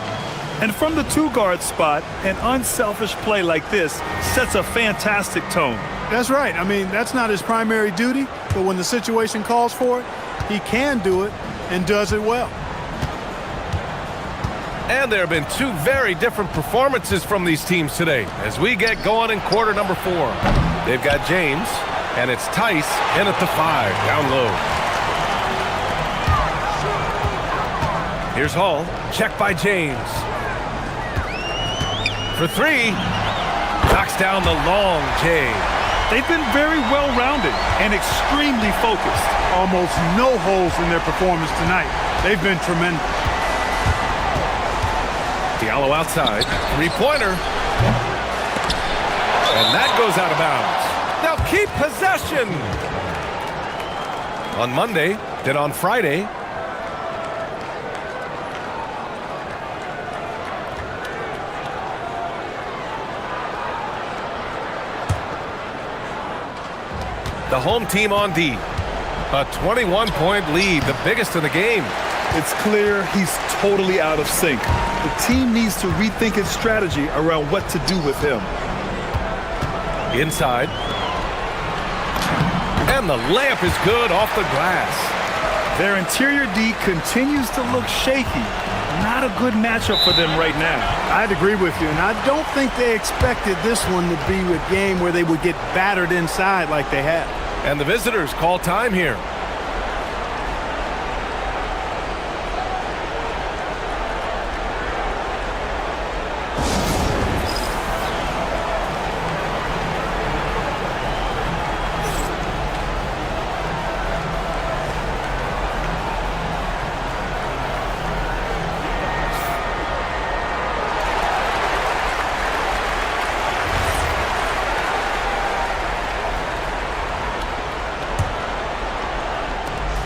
And from the 2-guard spot, an unselfish play like this sets a fantastic tone. That's right. I mean, that's not his primary duty, but when the situation calls for it, he can do it and does it well. And there have been 2 very different performances from these teams today as we get going in quarter number 4. They've got James, and it's Tice in at the 5, down low. Here's Hall, checked by James. For 3, knocks down the long J. They've been very well-rounded and extremely focused. Almost no holes in their performance tonight. They've been tremendous. Diallo outside, 3-pointer. And that goes out of bounds. Now keep possession. On Monday, then on Friday, the home team on D. A 21-point lead, the biggest in the game. It's clear he's totally out of sync. The team needs to rethink its strategy around what to do with him. Inside. And the layup is good off the glass. Their interior D continues to look shaky. Not a good matchup for them right now. I'd agree with you, and I don't think they expected this one to be a game where they would get battered inside like they have. And the visitors call time here.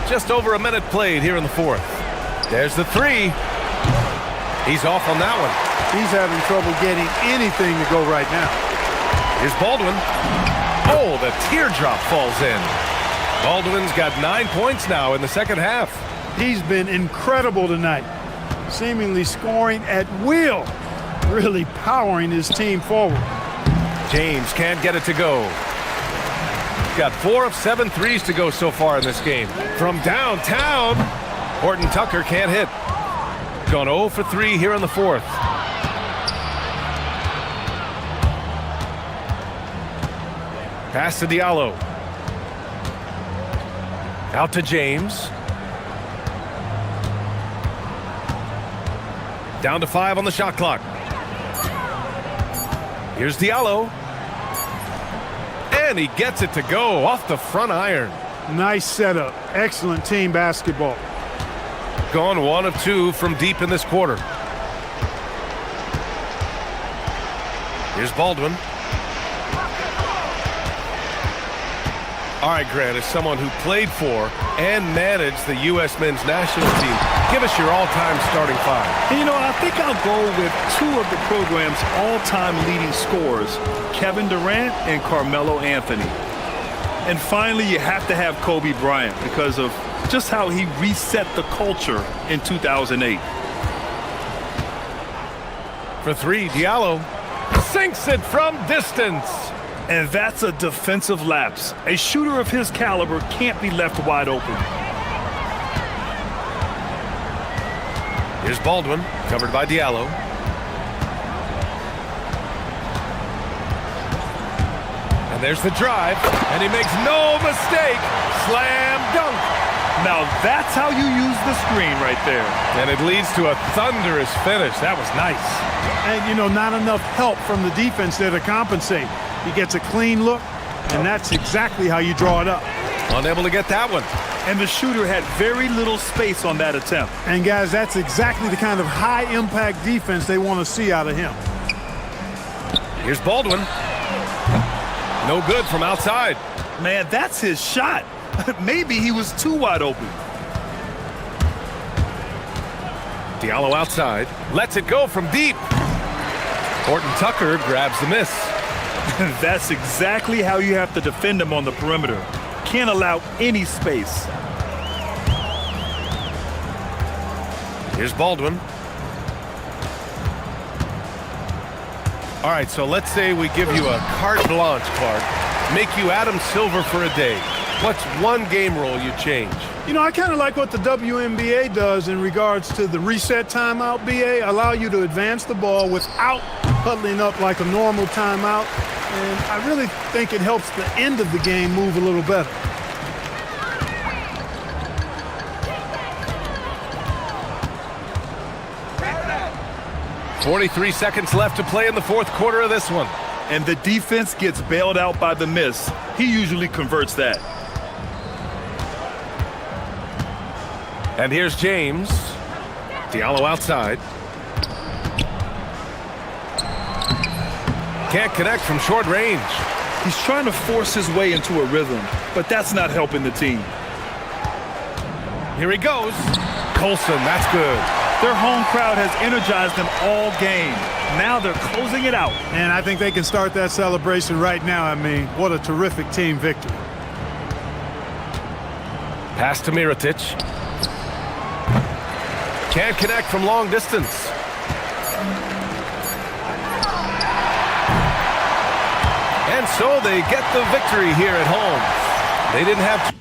Just over a minute played here in the 4th. There's the 3. He's off on that one. He's having trouble getting anything to go right now. Here's Baldwin. Oh, the teardrop falls in. Baldwin's got 9 points now in the second half. He's been incredible tonight, seemingly scoring at will, really powering his team forward. James can't get it to go. Got 4 of 7 threes to go so far in this game. From downtown, Horton Tucker can't hit. Gone 0 for 3 here in the 4th. Pass to Diallo. Out to James. Down to 5 on the shot clock. Here's Diallo. And he gets it to go off the front iron. Nice setup. Excellent team basketball. Gone 1 of 2 from deep in this quarter. Here's Baldwin. All right, Grant, as someone who played for and managed the U.S. men's national team, give us your all-time starting 5. And, you know, I think I'll go with 2 of the program's all-time leading scorers, Kevin Durant and Carmelo Anthony. And finally, you have to have Kobe Bryant because of just how he reset the culture in 2008. For 3, Diallo sinks it from distance. And that's a defensive lapse. A shooter of his caliber can't be left wide open. Here's Baldwin, covered by Diallo. And there's the drive, and he makes no mistake. Slam dunk. Now that's how you use the screen right there. And it leads to a thunderous finish. That was nice. And, you know, not enough help from the defense there to compensate. He gets a clean look, and that's exactly how you draw it up. Unable to get that one. And the shooter had very little space on that attempt. And, guys, that's exactly the kind of high-impact defense they want to see out of him. Here's Baldwin. No good from outside. Man, that's his shot. Maybe he was too wide open. Diallo outside. Lets it go from deep. Horton Tucker grabs the miss. That's exactly how you have to defend him on the perimeter. Can't allow any space. Here's Baldwin. All right, so let's say we give you a carte blanche, Clark. Make you Adam Silver for a day. What's one game rule you change? You know, I kind of like what the WNBA does in regards to the reset timeout, BA. Allow you to advance the ball without huddling up like a normal timeout. And I really think it helps the end of the game move a little better. .43 seconds left to play in the fourth quarter of this one. And the defense gets bailed out by the miss. He usually converts that. And here's James. Diallo outside. Can't connect from short range. He's trying to force his way into a rhythm, but that's not helping the team. Here he goes. Colson, that's good. Their home crowd has energized them all game. Now they're closing it out. And I think they can start that celebration right now. I mean, what a terrific team victory. Pass to Mirotic. Can't connect from long distance. And so they get the victory here at home. They didn't have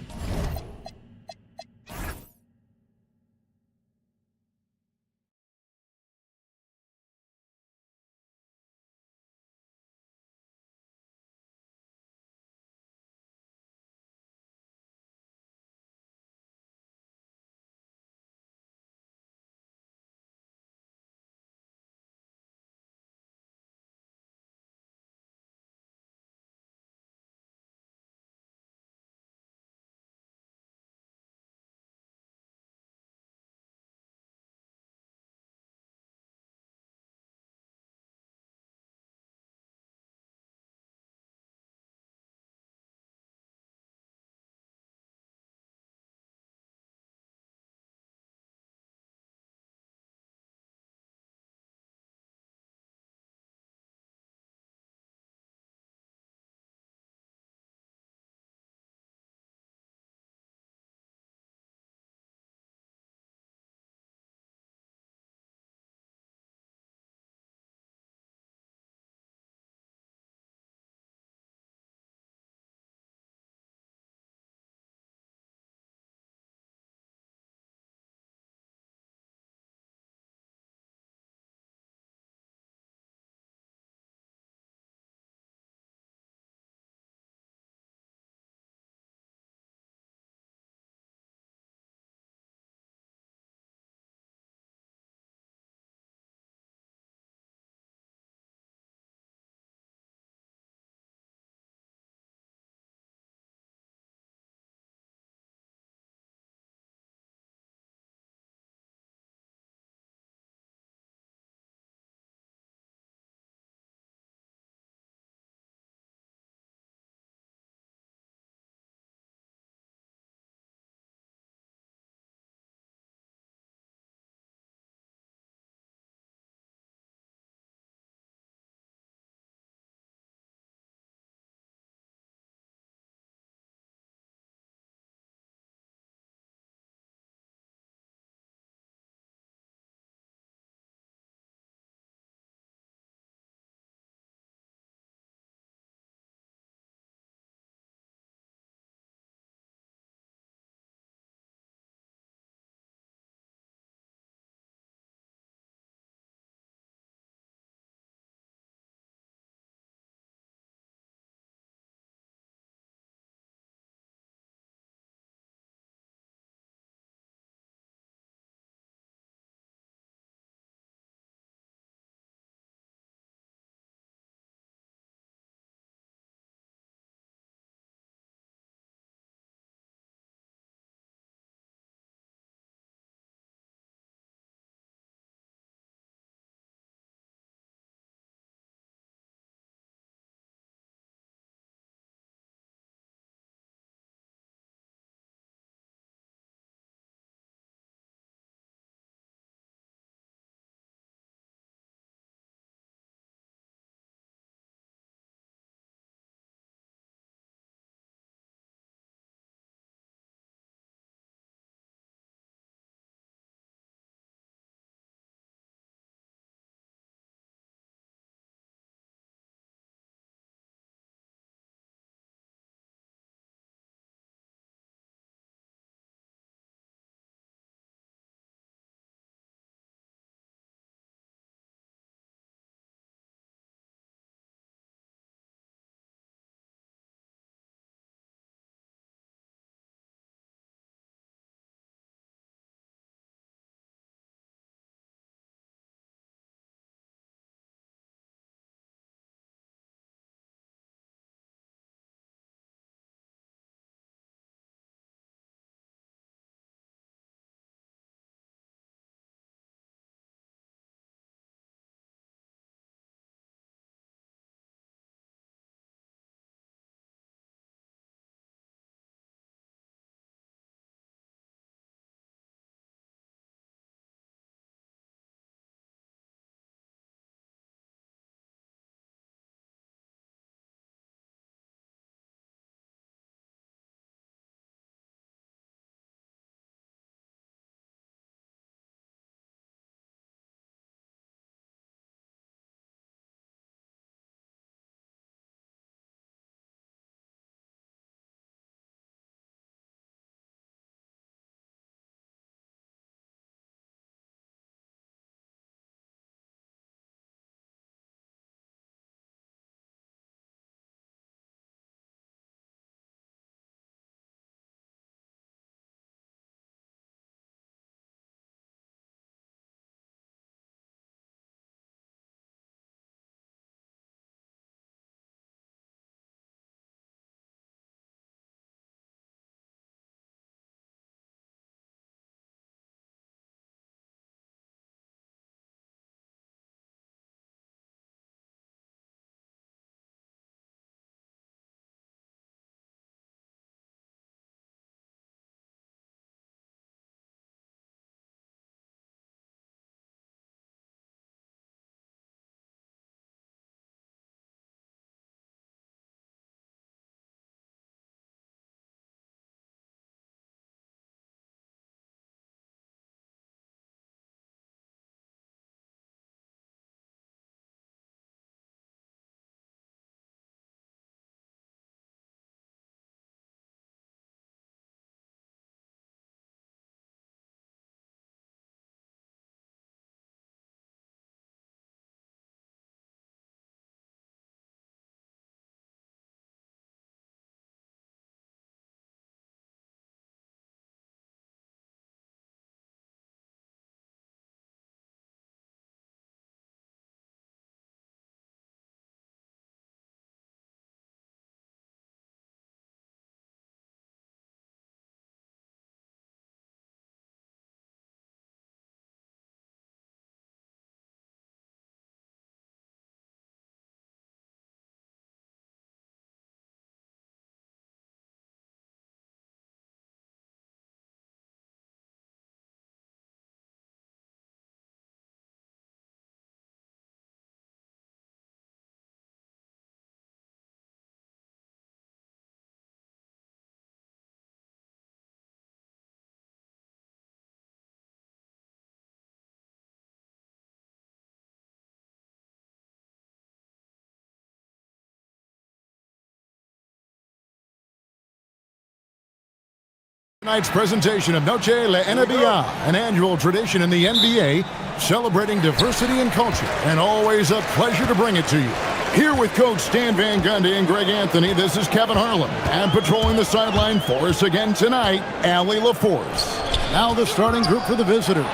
Tonight's presentation of Noche la NBA, an annual tradition in the NBA, celebrating diversity and culture, and always a pleasure to bring it to you. Here with Coach Stan Van Gundy and Greg Anthony, this is Kevin Harlan. And patrolling the sideline for us again tonight, Allie LaForce. Now the starting group for the visitors.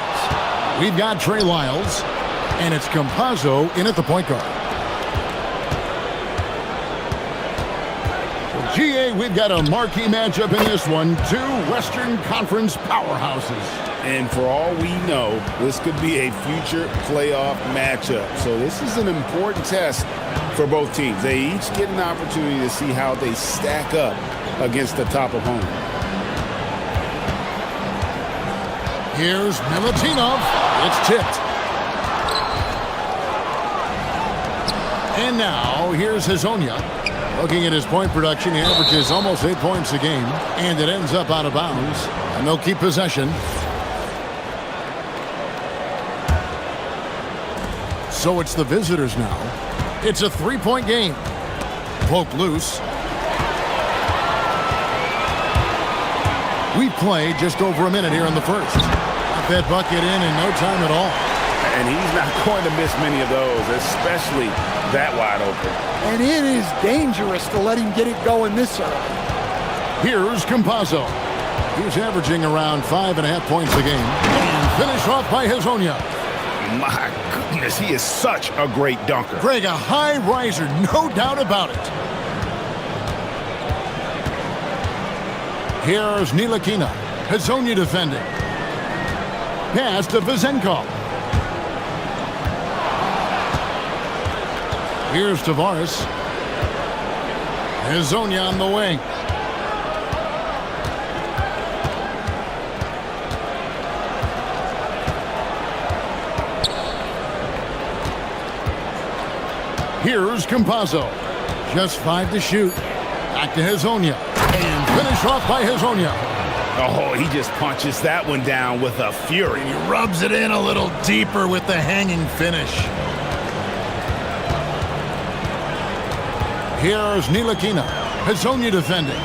We've got Trey Lyles, and it's Campazzo in at the point guard. GA, we've got a marquee matchup in this one. Two Western Conference powerhouses. And for all we know, this could be a future playoff matchup. So this is an important test for both teams. They each get an opportunity to see how they stack up against the top opponent. Here's Milutinov. It's tipped. And now, here's Hazonia. Looking at his point production, he averages almost 8 points a game, and it ends up out of bounds. And they'll keep possession. So it's the visitors now. It's a 3-point game. Poke loose. We've played just over a minute here in the first. Got that bucket in no time at all. And he's not going to miss many of those, especially that wide open. And it is dangerous to let him get it going this early. Here's Campazzo. He's averaging around 5.5 points a game. And finished off by Hazonia. My goodness, he is such a great dunker. Greg, a high riser, no doubt about it. Here's Ntilikina. Hazonia defending. Pass to Vezenkov. Here's Tavares. Hazonia on the wing. Here's Campazzo. Just 5 to shoot. Back to Hazonia. And finish off by Hazonia. Oh, he just punches that one down with a fury. He rubs it in a little deeper with the hanging finish. Here's Ntilikina. Hazonia defending.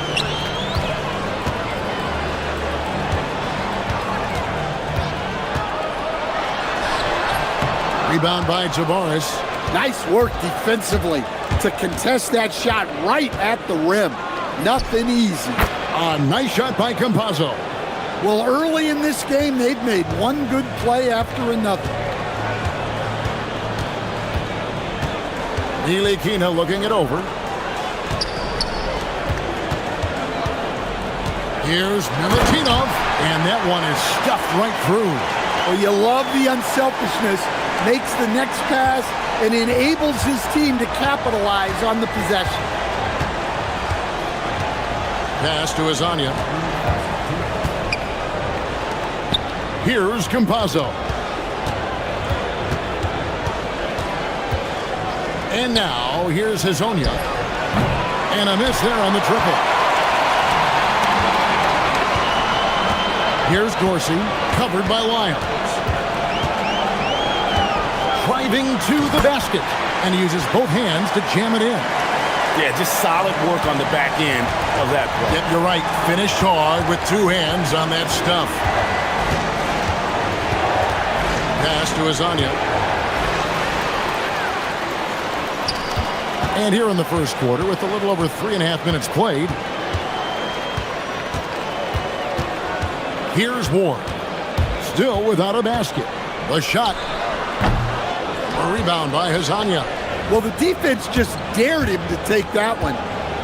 Rebound by Tavares. Nice work defensively to contest that shot right at the rim. Nothing easy. A nice shot by Campazzo. Well, early in this game, they've made one good play after another. Ntilikina looking it over. Here's Milutinov, and that one is stuffed right through. Well, you love the unselfishness. Makes the next pass and enables his team to capitalize on the possession. Pass to Hazonia. Here's Campazzo. And now, here's Hazonia. And a miss there on the triple. Here's Dorsey, covered by Lyons. Driving to the basket, and he uses both hands to jam it in. Yeah, just solid work on the back end of that play. Yep, you're right. Finish hard with 2 hands on that stuff. Pass to Hazonia. And here in the first quarter, with a little over 3.5 minutes played, here's Ward. Still without a basket. The shot. A rebound by Hazonia. Well, the defense just dared him to take that one.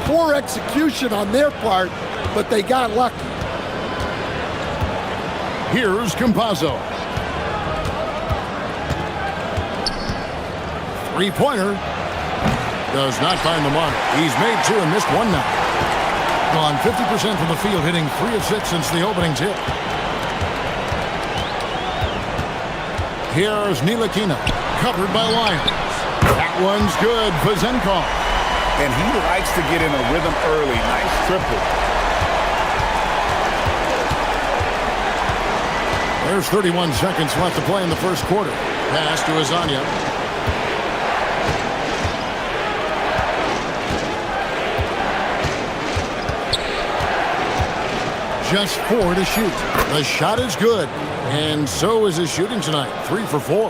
Poor execution on their part, but they got lucky. Here's Campazzo. 3-pointer. Does not find the mark. He's made 2 and missed 1 now. On 50% from the field, hitting 3 of 6 since the opening tip. Here's Ntilikina, covered by Lyons. That one's good. Vezenkov. And he likes to get in a rhythm early. Nice triple. There's 31 seconds left to play in the first quarter. Pass to Hazonia. just 4 to shoot. The shot is good, and so is his shooting tonight, 3 for 4.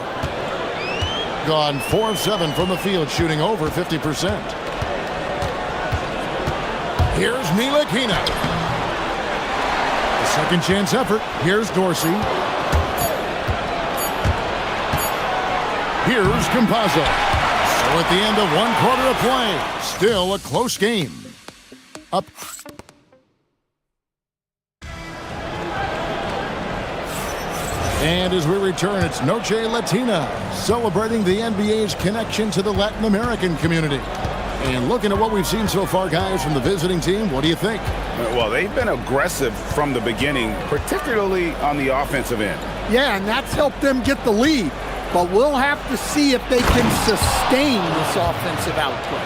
Gone 4 of 7 from the field, shooting over 50%. Here's Ntilikina. The second chance effort. Here's Dorsey. Here's Campazzo. So at the end of 1 quarter of play, still a close game. Up. And as we return, it's Noche Latina, celebrating the NBA's connection to the Latin American community. And looking at what we've seen so far, guys, from the visiting team, what do you think? Well, they've been aggressive from the beginning, particularly on the offensive end. Yeah, and that's helped them get the lead. But we'll have to see if they can sustain this offensive output.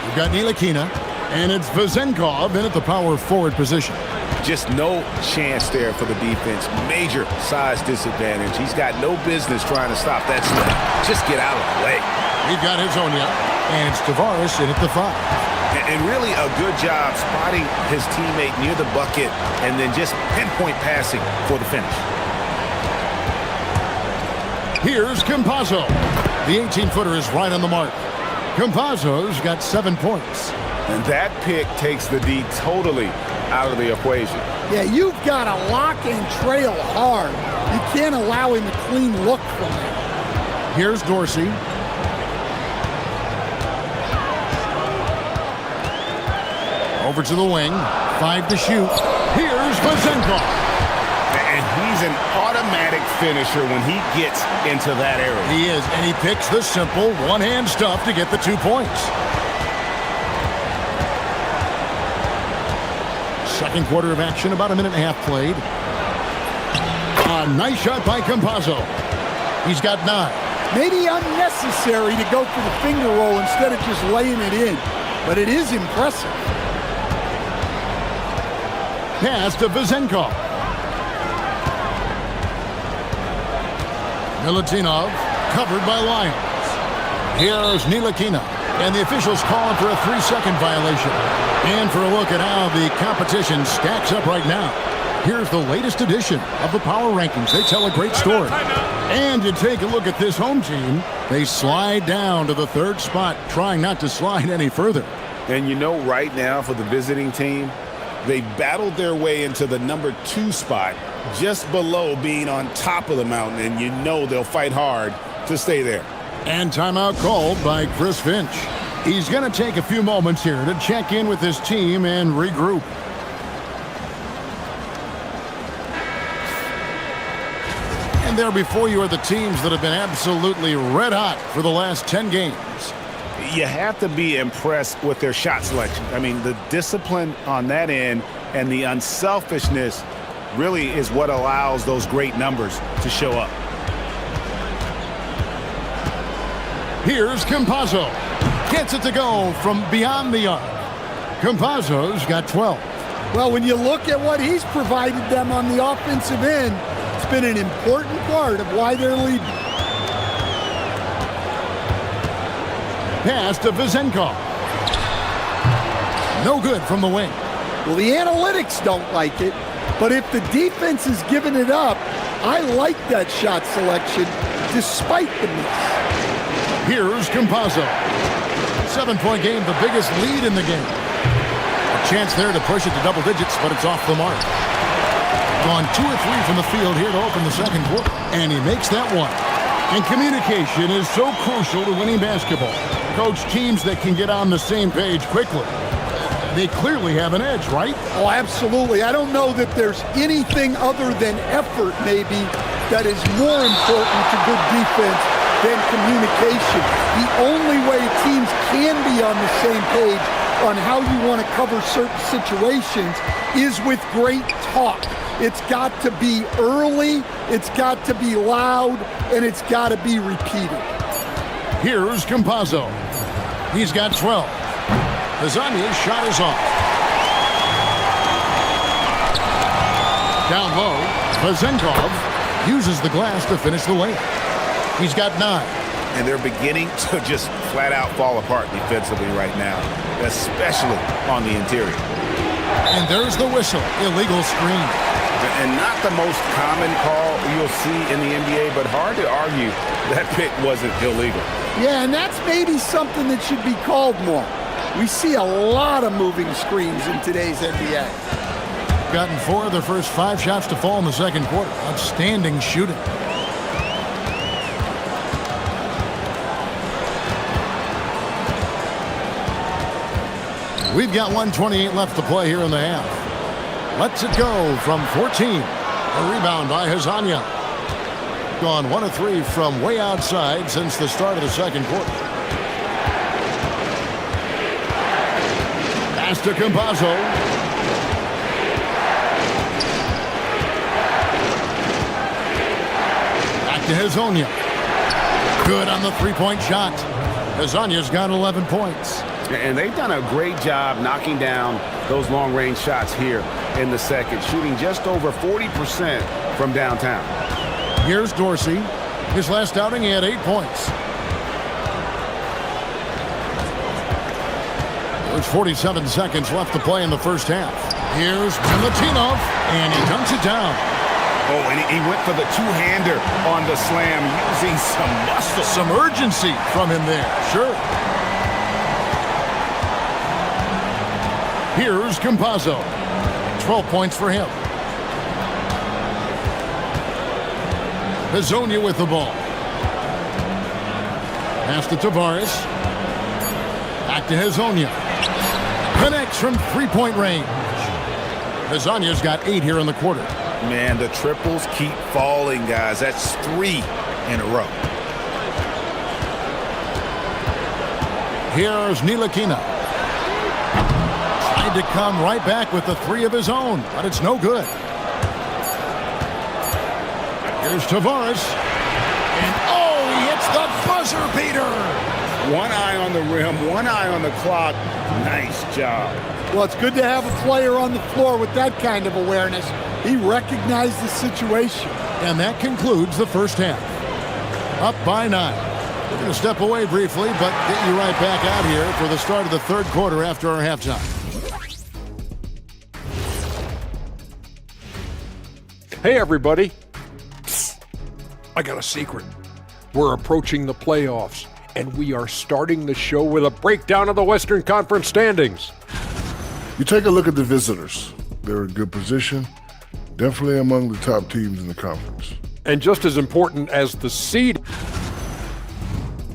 You've got Ntilikina, and it's Vezenkov in at the power forward position. Just no chance there for the defense. Major size disadvantage. He's got no business trying to stop that slam. Just get out of the way. We've got Hezonja, and it's Tavares in at the 5. And really a good job spotting his teammate near the bucket and then just pinpoint passing for the finish. Here's Campazzo. The 18-footer is right on the mark. Campazzo's got 7 points. And that pick takes the D totally out of the equation. Yeah, you've got to lock and trail hard. You can't allow him a clean look from there. Here's Dorsey. Over to the wing. 5 to shoot. Here's Vezenkov. And he's an automatic finisher when he gets into that area. He is, and he picks the simple one-hand stuff to get the 2 points. Second quarter of action, about a minute and a half played. A nice shot by Campazzo. He's got 9. Maybe unnecessary to go for the finger roll instead of just laying it in, but it is impressive. Pass to Vezenkov. Milutinov, covered by Lyons. Here's Ntilikina, and the officials calling for a 3-second violation. And for a look at how the competition stacks up right now, here's the latest edition of the Power Rankings. They tell a great story. And you take a look at this home team, they slide down to the 3rd spot, trying not to slide any further. And you know, right now for the visiting team, they battled their way into the number 2 spot, just below being on top of the mountain, and you know they'll fight hard to stay there. And timeout called by Chris Finch. He's going to take a few moments here to check in with his team and regroup. And there before you are the teams that have been absolutely red hot for the last 10 games. You have to be impressed with their shot selection. I mean, the discipline on that end and the unselfishness really is what allows those great numbers to show up. Here's Campazzo. Gets it to go from beyond the arc. Campazzo's got 12. Well, when you look at what he's provided them on the offensive end, it's been an important part of why they're leading. Pass to Vezenkov. No good from the wing. Well, the analytics don't like it, but if the defense is giving it up, I like that shot selection despite the miss. Here's Campazzo. 7-point game, the biggest lead in the game. A chance there to push it to double digits, but it's off the mark. Gone 2 or 3 from the field here to open the second quarter, and he makes that one. And communication is so crucial to winning basketball. Coach, teams that can get on the same page quickly, they clearly have an edge, right? Oh, absolutely. I don't know that there's anything other than effort, maybe, that is more important to good defense than communication. The only way teams can be on the same page on how you want to cover certain situations is with great talk. It's got to be early, it's got to be loud, and it's got to be repeated. Here's Campazzo. He's got 12. Hezonja's shot is off. Down low, Vezenkov uses the glass to finish the layup. He's got 9. And they're beginning to just flat out fall apart defensively right now, especially on the interior. And there's the whistle. Illegal screen. And not the most common call you'll see in the NBA, but hard to argue that pick wasn't illegal. Yeah, and that's maybe something that should be called more. We see a lot of moving screens in today's NBA. Gotten 4 of their first 5 shots to fall in the second quarter. Outstanding shooting. We've got 1:28 left to play here in the half. Lets it go from 14. A rebound by Hazania. Gone 1 of 3 from way outside since the start of the second quarter. Pass to Campazzo. Back to Hazania. Good on the three-point shot. Hazania's got 11 points. And they've done a great job knocking down those long-range shots here in the second, shooting just over 40% from downtown. Here's Dorsey. His last outing, he had 8 points. There's 47 seconds left to play in the first half. Here's Milutinov, and he dunks it down. Oh, and he went for the two-hander on the slam, using some muscle. Some urgency from him there, sure. Here's Campazzo. 12 points for him. Hazonia with the ball. Pass to Tavares. Back to Hazonia. Connects from three-point range. Hazania's got 8 here in the quarter. Man, the triples keep falling, guys. That's 3 in a row. Here's Ntilikina. Tried to come right back with the 3 of his own, but it's no good. Here's Tavares. And oh, he hits the buzzer beater. One eye on the rim, one eye on the clock. Nice job. Well, it's good to have a player on the floor with that kind of awareness. He recognized the situation. And that concludes the first half. Up by 9. We're going to step away briefly, but get you right back out here for the start of the third quarter after our halftime. Hey, everybody. I got a secret. We're approaching the playoffs, and we are starting the show with a breakdown of the Western Conference standings. You take a look at the visitors. They're in good position, definitely among the top teams in the conference. And just as important as the seed.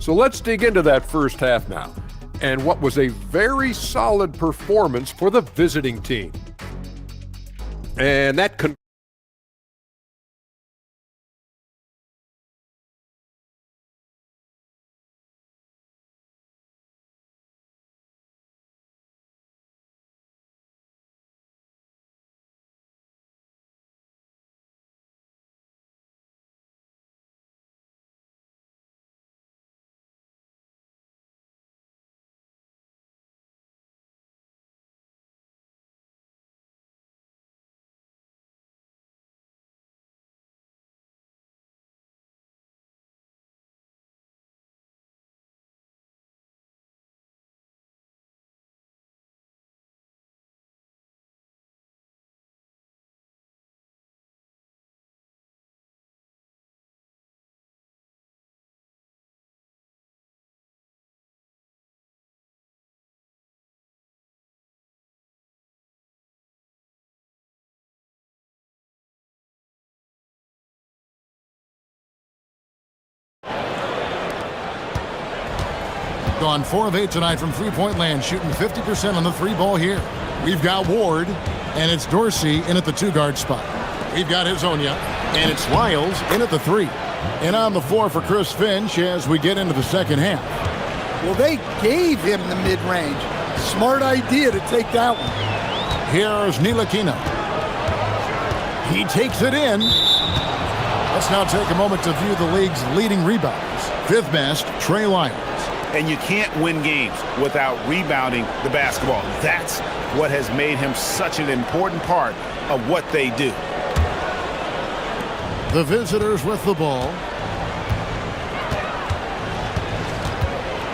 So let's dig into that first half now, and what was a very solid performance for the visiting team. And that Gone 4 of 8 tonight from three-point land, shooting 50% on the 3-ball here. We've got Ward, and it's Dorsey in at the 2-guard spot. We've got Hazonia, and it's Lyles in at the 3. And on the floor for Chris Finch as we get into the second half. Well, they gave him the mid-range. Smart idea to take that one. Here's Ntilikina. He takes it in. Let's now take a moment to view the league's leading rebounders. 5th best, Trey Lyles. And you can't win games without rebounding the basketball. That's what has made him such an important part of what they do. The visitors with the ball.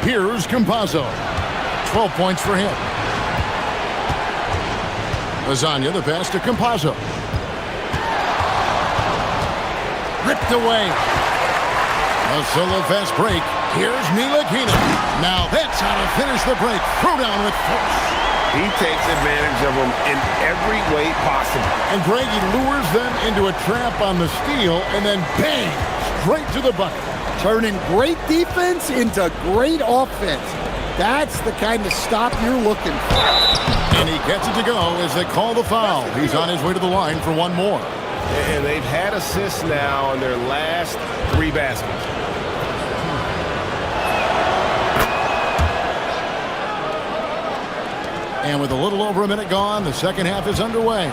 Here's Campazzo. 12 points for him. Lasagna, the pass to Campazzo. Ripped away. A solo fast break. Here's Ntilikina. Now that's how to finish the break. Throw down with force. He takes advantage of them in every way possible. And Greg, he lures them into a trap on the steal, and then bang, straight to the bucket. Turning great defense into great offense. That's the kind of stop you're looking for. And he gets it to go as they call the foul. He's on his way to the line for one more. And they've had assists now in their last 3 baskets. And with a little over a minute gone, the second half is underway.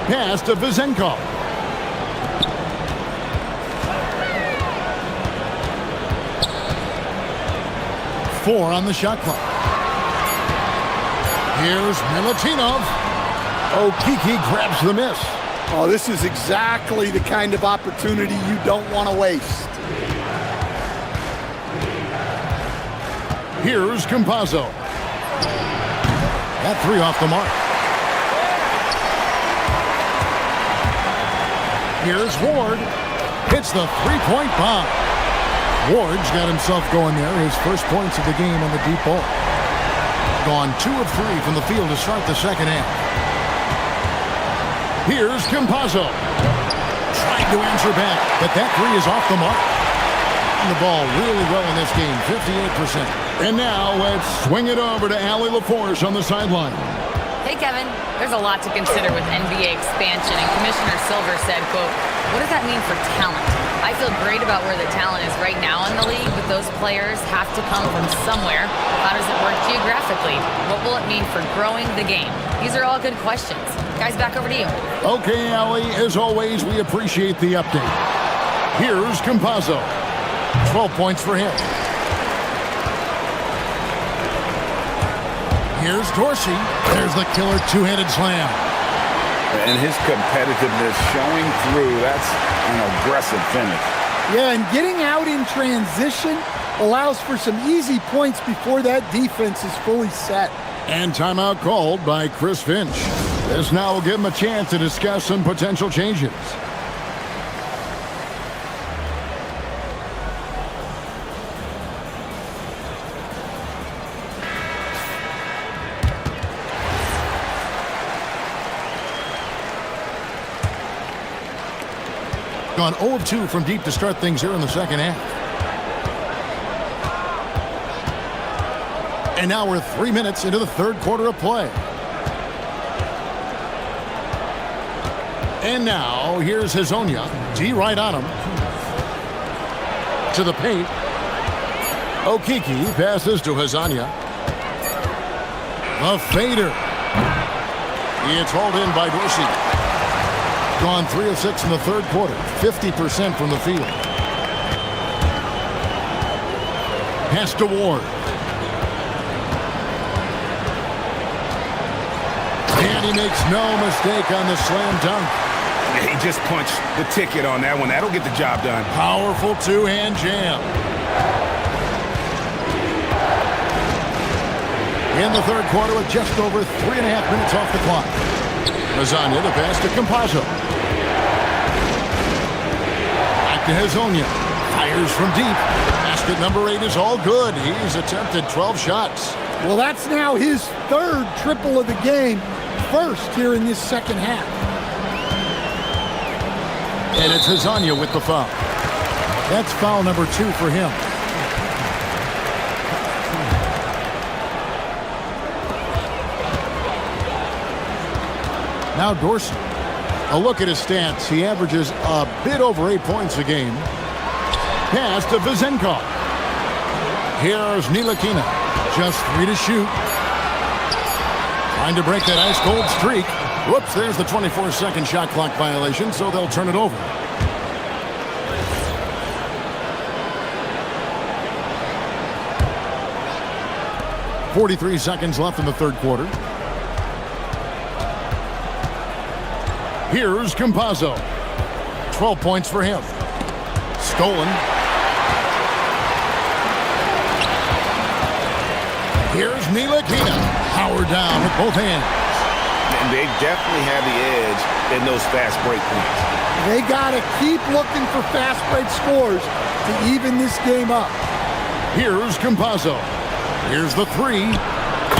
Pass to Vizenkov. Four on the shot clock. Here's Milutinov. Okeke grabs the miss. Oh, this is exactly the kind of opportunity you don't want to waste. Here's Campazzo. That 3 off the mark. Here's Ward. Hits the three-point bomb. Ward's got himself going there. His first points of the game on the deep ball. Gone 2 of 3 from the field to start the second half. Here's Campazzo. Trying to answer back, but that 3 is off the mark. And the ball really well in this game, 58%. And now let's swing it over to Allie LaForce on the sideline. Hey, Kevin, there's a lot to consider with NBA expansion, and Commissioner Silver said, quote, "What does that mean for talent? I feel great about where the talent is right now in the league, but those players have to come from somewhere. How does it work geographically? What will it mean for growing the game?" These are all good questions. Guys, back over to you. Okay, Allie, as always, we appreciate the update. Here's Campazzo. 12 points for him. Here's Dorsey. There's the killer two-handed slam. And his competitiveness showing through. That's an aggressive finish. Yeah, and getting out in transition allows for some easy points before that defense is fully set. And timeout called by Chris Finch. This now will give him a chance to discuss some potential changes. Gone 0 of 2 from deep to start things here in the second half. And now we're 3 minutes into the third quarter of play. And now here's Hezonja. D right on him. To the paint. Okeke passes to Hezonja. A fader. It's hauled in by Dorsey. Gone 3 of 6 in the third quarter. 50% from the field. Pass to Ward. And he makes no mistake on the slam dunk. He just punched the ticket on that one. That'll get the job done. Powerful two-hand jam. In the third quarter with just over 3.5 minutes off the clock. Lasagna, the pass to Campazzo. Back to Hezonja. Fires from deep. Basket number 8 is all good. He's attempted 12 shots. Well, that's now his third triple of the game. First here in this second half. And it's Hezonja with the foul. That's foul number 2 for him. Now Dorsey. A look at his stats. He averages a bit over 8 points a game. Pass to Vizenkov. Here's Ntilikina. Just 3 to shoot. Trying to break that ice-cold streak. Whoops, there's the 24-second shot clock violation, so they'll turn it over. .43 seconds left in the third quarter. Here's Campazzo. 12 points for him. Stolen. Here's Ntilikina. Powered down with both hands. And they definitely have the edge in those fast break points. They got to keep looking for fast break scores to even this game up. Here's Campazzo. Here's the three.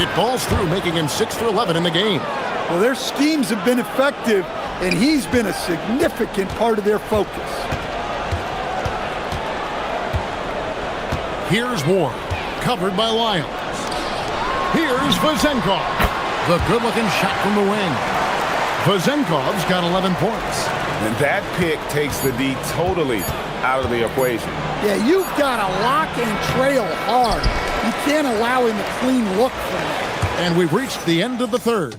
It falls through, making him 6 for 11 in the game. Well, their schemes have been effective, and he's been a significant part of their focus. Here's Ward, covered by Lyles. Here's Vezenkov. The good-looking shot from the wing. Vezenkov's got 11 points. And that pick takes the D totally out of the equation. Yeah, you've got to lock and trail hard. You can't allow him a clean look from that. And we've reached the end of the third.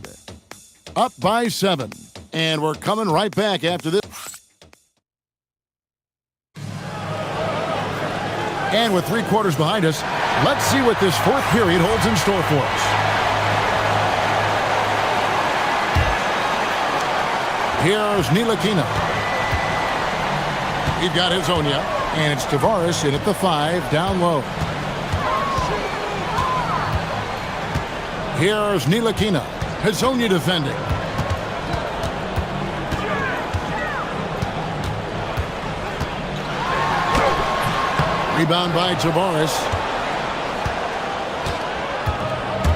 Up by 7. And we're coming right back after this. And with 3 quarters behind us, let's see what this fourth period holds in store for us. Here's Ntilikina. We've got Hezonja, and it's Tavares in at the 5, down low. Here's Ntilikina. Hezonja defending. Rebound by Tavares.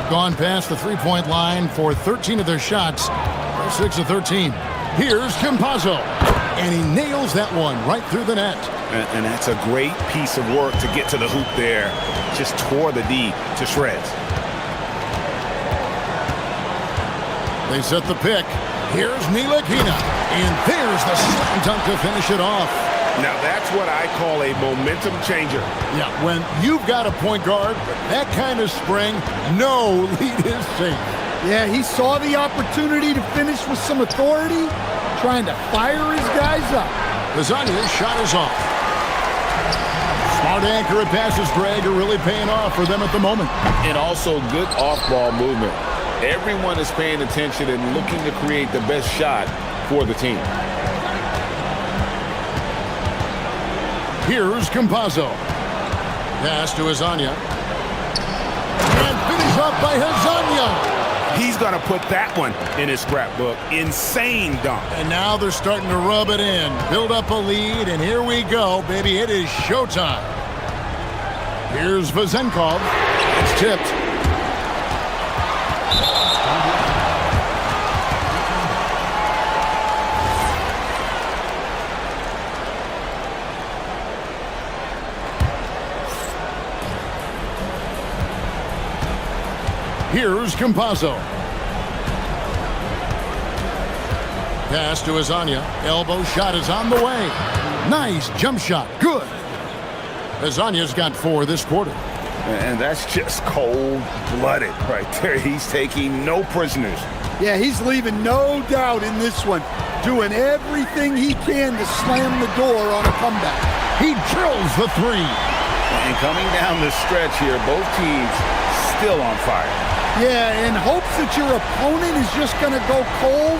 Gone past the three-point line for 13 of their shots. 6 of 13. Here's Campazzo. And he nails that one right through the net. And that's a great piece of work to get to the hoop there. Just tore the D to shreds. They set the pick. Here's Ntilikina. And there's the slam dunk to finish it off. Now that's what I call a momentum changer. Yeah, when you've got a point guard, that kind of spring, no lead is safe. Yeah, he saw the opportunity to finish with some authority, trying to fire his guys up. Hezonja's shot is off. Smart accurate passes, Greg, are really paying off for them at the moment. And also good off-ball movement. Everyone is paying attention and looking to create the best shot for the team. Here's Campazzo. Pass to Hezonja. And finish up by Hezonja. He's going to put that one in his scrapbook. Insane dunk. And now they're starting to rub it in. Build up a lead, and here we go, baby. It is showtime. Here's Vezenkov. It's tipped. Here's Campazzo. Pass to Hezonja. Elbow shot is on the way. Nice jump shot. Good. Hezonja's got 4 this quarter. And that's just cold-blooded right there. He's taking no prisoners. Yeah, he's leaving no doubt in this one. Doing everything he can to slam the door on a comeback. He drills the 3. And coming down the stretch here, both teams still on fire. Yeah, in hopes that your opponent is just going to go cold.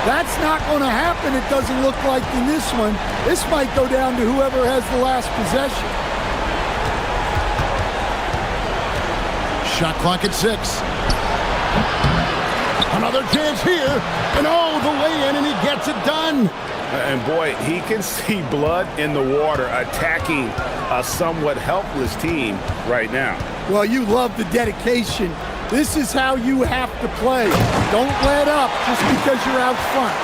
That's not going to happen, it doesn't look like in this one. This might go down to whoever has the last possession. Shot clock at 6. Another chance here. And oh, the lay-in, and he gets it done. And boy, he can see blood in the water attacking a somewhat helpless team right now. Well, you love the dedication. This is how you have to play. Don't let up just because you're out front.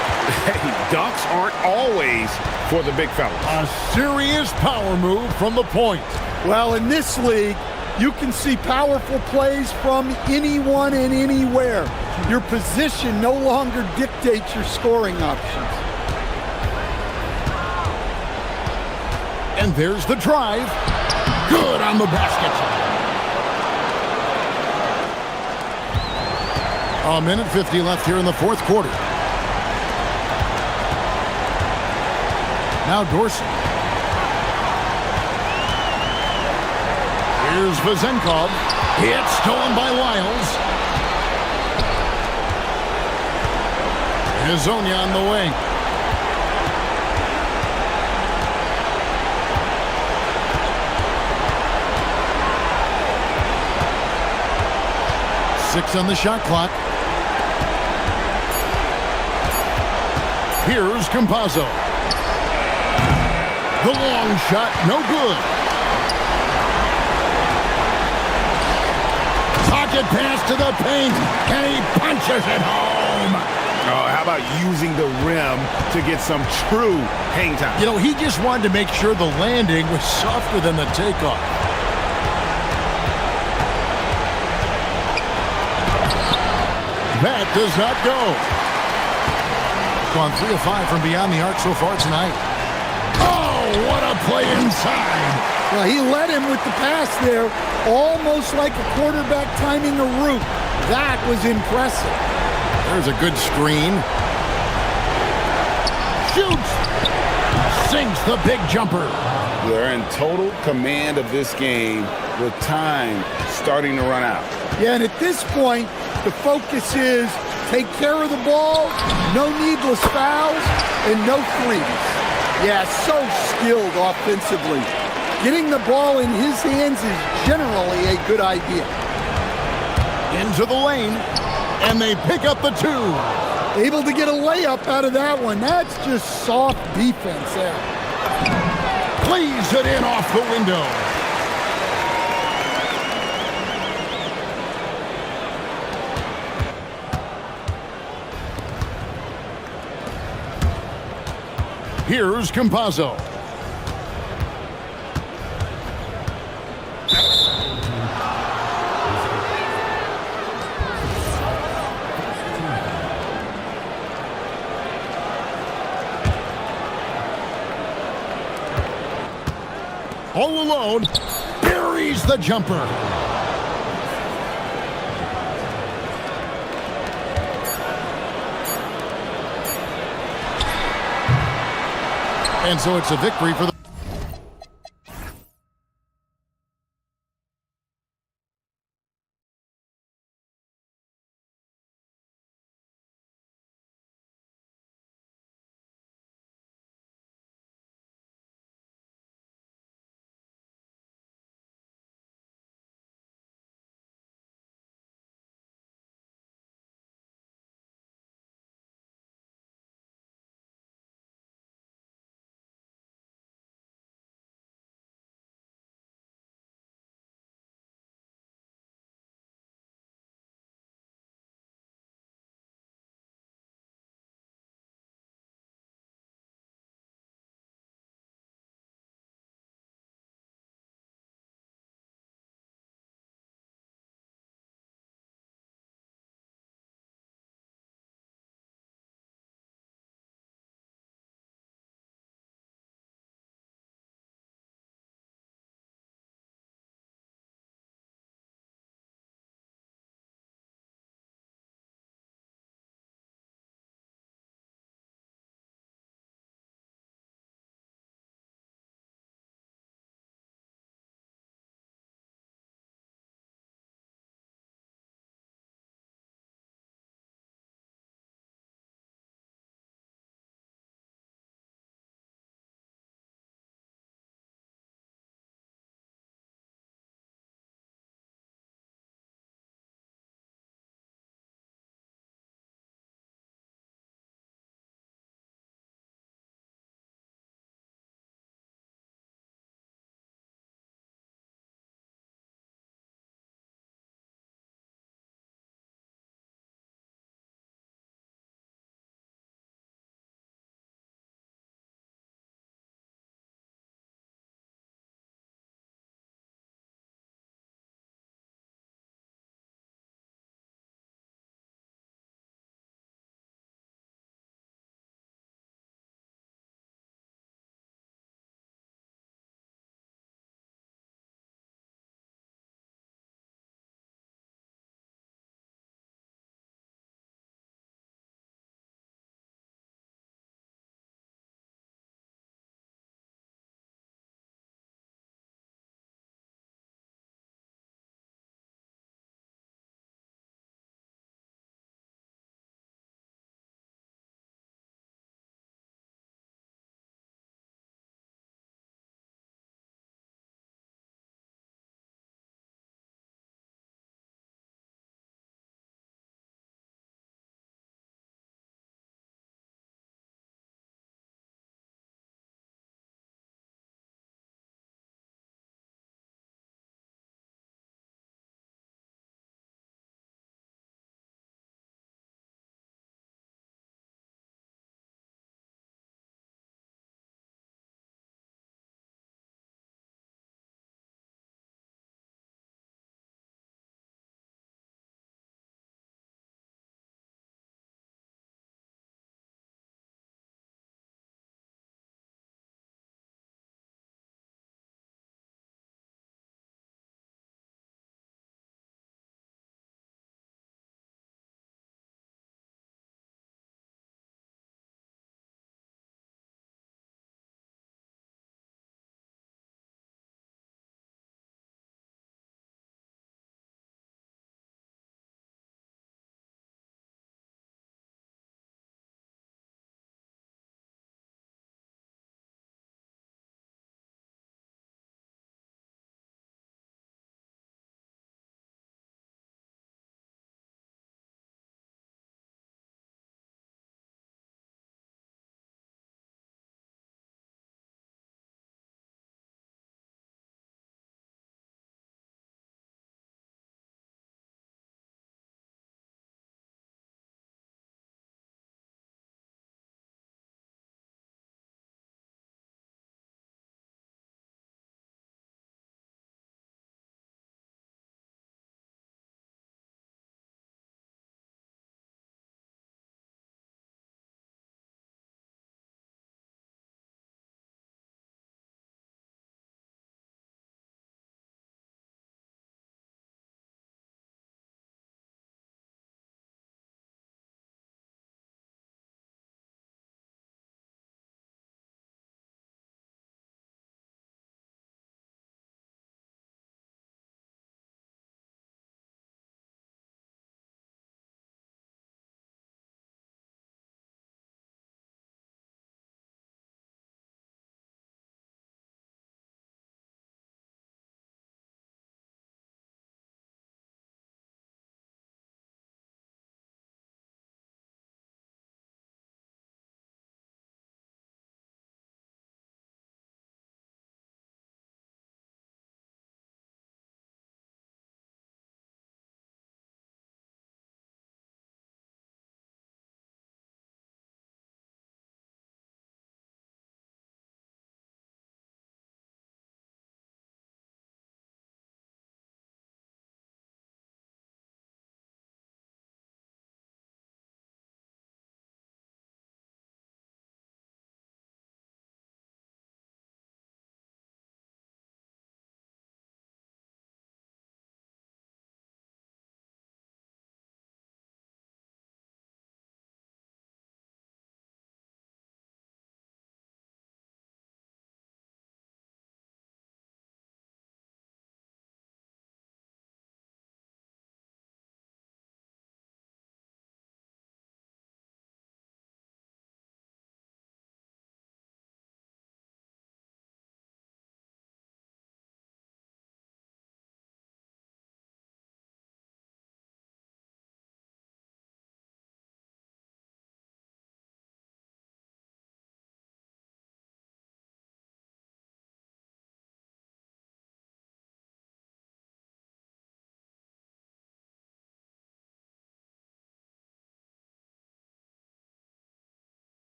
Hey, dunks aren't always for the big fellas. A serious power move from the point. Well, in this league, you can see powerful plays from anyone and anywhere. Your position no longer dictates your scoring options. And there's the drive. Good on the basket. A minute 50 left here in the fourth quarter. Now Dorsey. Here's Vezenkov. It's stolen by Lyles. Hezonja on the wing. 6 on the shot clock. Here's Campazzo. The long shot, no good. Pocket pass to the paint, and he punches it home. Oh, how about using the rim to get some true hang time? You know, he just wanted to make sure the landing was softer than the takeoff. That does not go. Gone 3 of 5 from beyond the arc so far tonight. Oh, what a play inside. Well, he led him with the pass there, almost like a quarterback timing a route. That was impressive. There's a good screen. Shoots. Sinks the big jumper. They're in total command of this game with time starting to run out. Yeah, and at this point, the focus is take care of the ball, no needless fouls, and no threes. Yeah, so skilled offensively. Getting the ball in his hands is generally a good idea. Into the lane, and they pick up the 2. Able to get a layup out of that one. That's just soft defense there. Plays it in off the window. Here's Campazzo. All alone, buries the jumper. And so it's a victory for the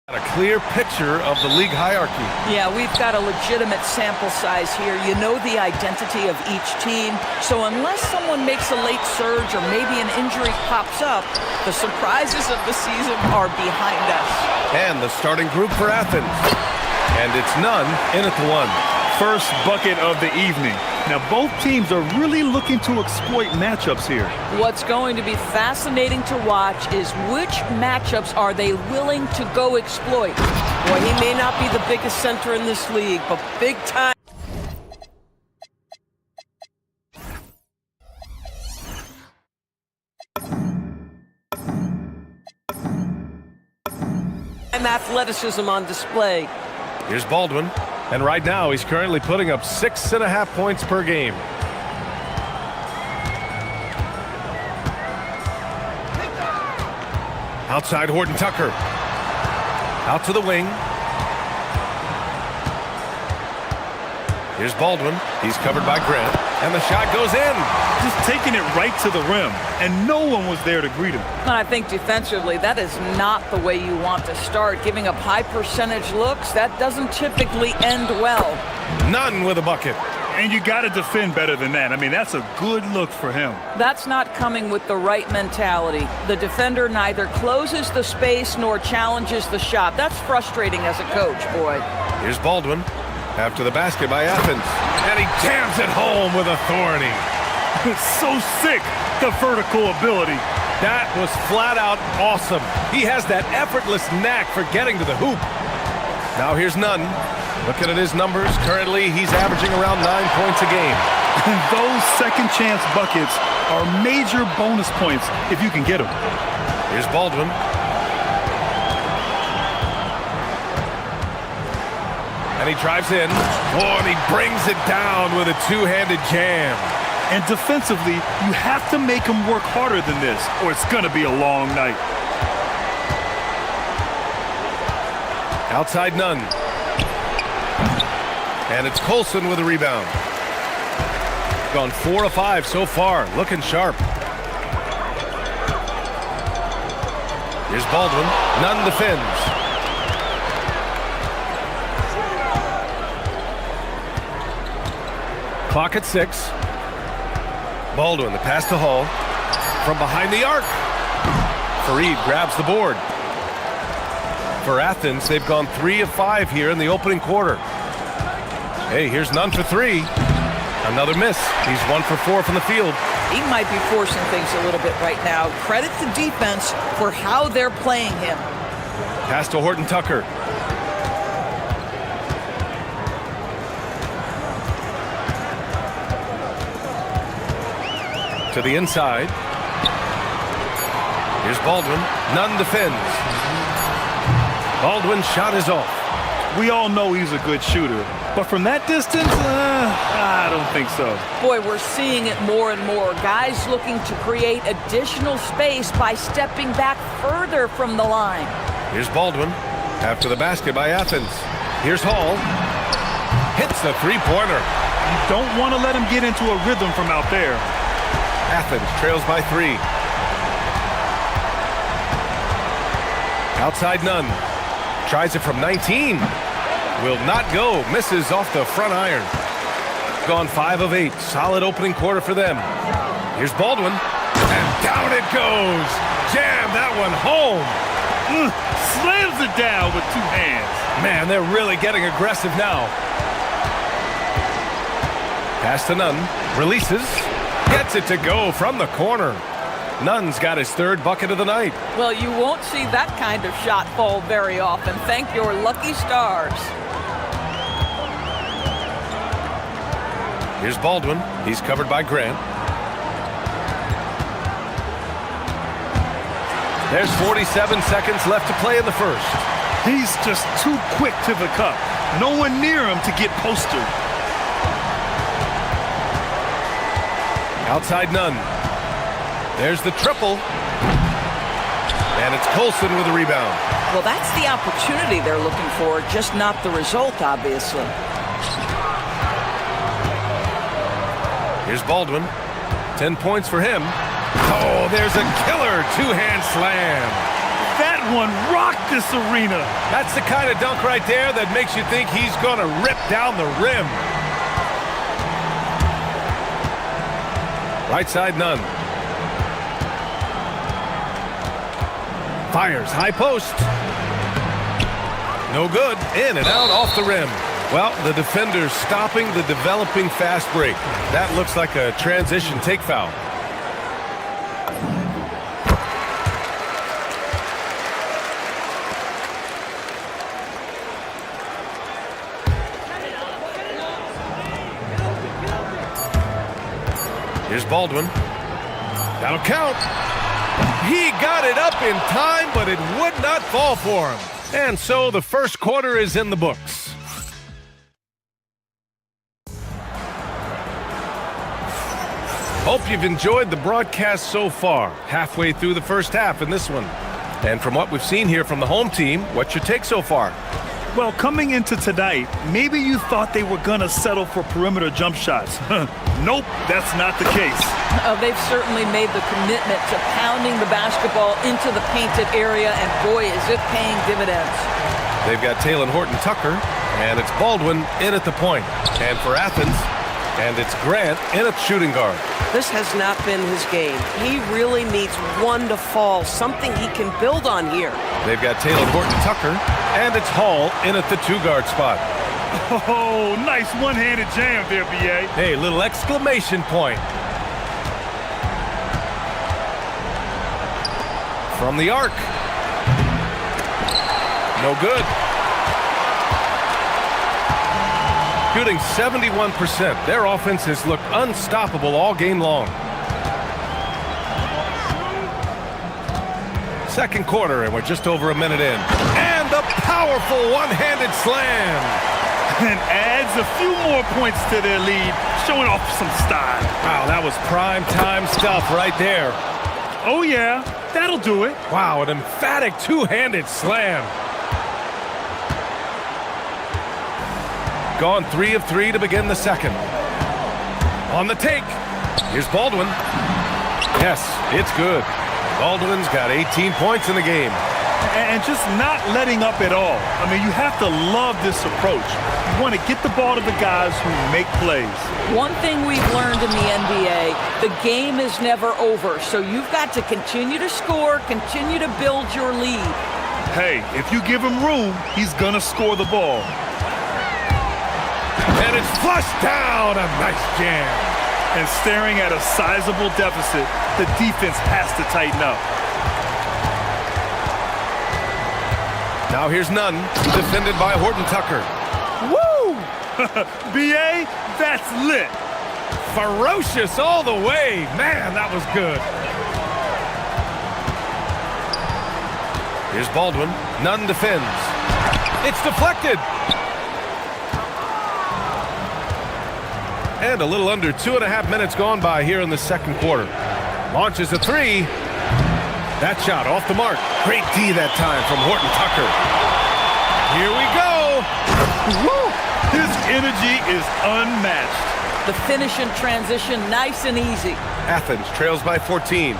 A clear picture of the league hierarchy. Yeah, we've got a legitimate sample size here. You know the identity of each team. So unless someone makes a late surge or maybe an injury pops up, the surprises of the season are behind us. And the starting group for Athens. And it's none in at the one. First bucket of the evening. Now, both teams are really looking to exploit matchups here. What's going to be fascinating to watch is which matchups are they willing to go exploit. Boy, he may not be the biggest center in this league, but big time. And athleticism on display. Here's Baldwin. And right now, he's currently putting up 6.5 points per game. Outside Horton Tucker. Out to the wing. Here's Baldwin. He's covered by Grant. And the shot goes in. Just taking it right to the rim. And no one was there to greet him. And I think defensively, that is not the way you want to start. Giving up high percentage looks, that doesn't typically end well. None with a bucket. And you got to defend better than that. I mean, that's a good look for him. That's not coming with the right mentality. The defender neither closes the space nor challenges the shot. That's frustrating as a coach, boy. Here's Baldwin. After the basket by Athens. And he jams it home with authority. It's so sick, the vertical ability. That was flat out awesome. He has that effortless knack for getting to the hoop. Now here's Nunn. Looking at his numbers, currently he's averaging around 9 points a game. And those second chance buckets are major bonus points if you can get them. Here's Baldwin. And he drives in. Oh, and he brings it down with a two-handed jam. And defensively, you have to make him work harder than this, or it's going to be a long night. Outside Nunn. And it's Colson with a rebound. Gone 4 of 5 so far. Looking sharp. Here's Baldwin. Nunn defends. Clock at 6. Baldwin, the pass to Hall. From behind the arc. Fareed grabs the board. For Athens, they've gone 3 of 5 here in the opening quarter. Hey, here's Nunn for 3. Another miss. He's 1 for 4 from the field. He might be forcing things a little bit right now. Credit the defense for how they're playing him. Pass to Horton Tucker. To the inside. Here's Baldwin. Nunn defends. Baldwin's shot is off. We all know he's a good shooter, but from that distance, I don't think so. Boy, we're seeing it more and more. Guys looking to create additional space by stepping back further from the line. Here's Baldwin. After the basket by Athens. Here's Hall. Hits the three-pointer. You don't want to let him get into a rhythm from out there. Athens trails by 3. Outside Nunn. Tries it from 19. Will not go. Misses off the front iron. Gone 5 of 8. Solid opening quarter for them. Here's Baldwin. And down it goes. Jam that one home. Slams it down with 2 hands. Man, they're really getting aggressive now. Pass to Nunn. Releases. Gets it to go from the corner. Nunn's got his 3rd bucket of the night. Well, you won't see that kind of shot fall very often. Thank your lucky stars. Here's Baldwin. He's covered by Grant. There's 47 seconds left to play in the first. He's just too quick to the cup. No one near him to get posted. Outside Nunn. There's the triple. And it's Colson with a rebound. Well, that's the opportunity they're looking for, just not the result, obviously. Here's Baldwin. 10 points for him. Oh, there's a killer 2-hand slam. That one rocked this arena. That's the kind of dunk right there that makes you think he's going to rip down the rim. Right side, none. Fires, high post. No good. In and out off the rim. Well, the defender's stopping the developing fast break. That looks like a transition take foul. Here's Baldwin. That'll count. He got it up in time, but it would not fall for him. And so the first quarter is in the books. Hope you've enjoyed the broadcast so far. Halfway through the first half in this one. And from what we've seen here from the home team, what's your take so far? Well, coming into tonight, maybe you thought they were going to settle for perimeter jump shots. Nope, that's not the case. They've certainly made the commitment to pounding the basketball into the painted area, and boy, is it paying dividends. They've got Taylor Horton-Tucker, and it's Baldwin in at the point. And for Athens, and it's Grant in at shooting guard. This has not been his game. He really needs one to fall, something he can build on here. They've got Taylor Horton-Tucker, and it's Hall in at the two-guard spot. Oh, nice one-handed jam there, B.A. Hey, little exclamation point. From the arc. No good. Shooting 71%. Their offense has looked unstoppable all game long. Second quarter, and we're just over a minute in. And a powerful one-handed slam. And adds a few more points to their lead, showing off some style. Wow, that was prime time stuff right there. Oh, yeah, that'll do it. Wow, an emphatic two-handed slam. Gone 3 of 3 to begin the second. On the take. Here's Baldwin. Yes, it's good. Baldwin's got 18 points in the game. And just not letting up at all. I mean, you have to love this approach. You want to get the ball to the guys who make plays. One thing we've learned in the NBA, the game is never over. So you've got to continue to score, continue to build your lead. Hey, if you give him room, he's going to score the ball. And it's flushed down. A nice jam. And staring at a sizable deficit, the defense has to tighten up. Now here's Nunn, defended by Horton-Tucker. Woo! B.A., that's lit. Ferocious all the way. Man, that was good. Here's Baldwin. Nunn defends. It's deflected. And a little under 2.5 minutes gone by here in the second quarter. Launches a three. That shot off the mark. Great D that time from Horton-Tucker. Here we go. Woo! His energy is unmatched. The finish and transition, nice and easy. Athens trails by 14.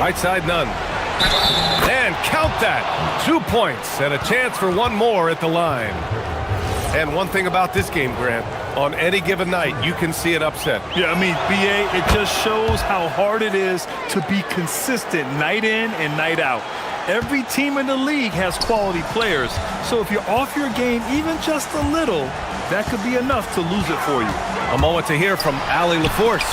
Right side, Nunn. And count that. 2 points and a chance for one more at the line. And one thing about this game, Grant, on any given night, you can see an upset. Yeah, I mean, B.A., it just shows how hard it is to be consistent night in and night out. Every team in the league has quality players, so if you're off your game even just a little, that could be enough to lose it for you. A moment to hear from Allie LaForce.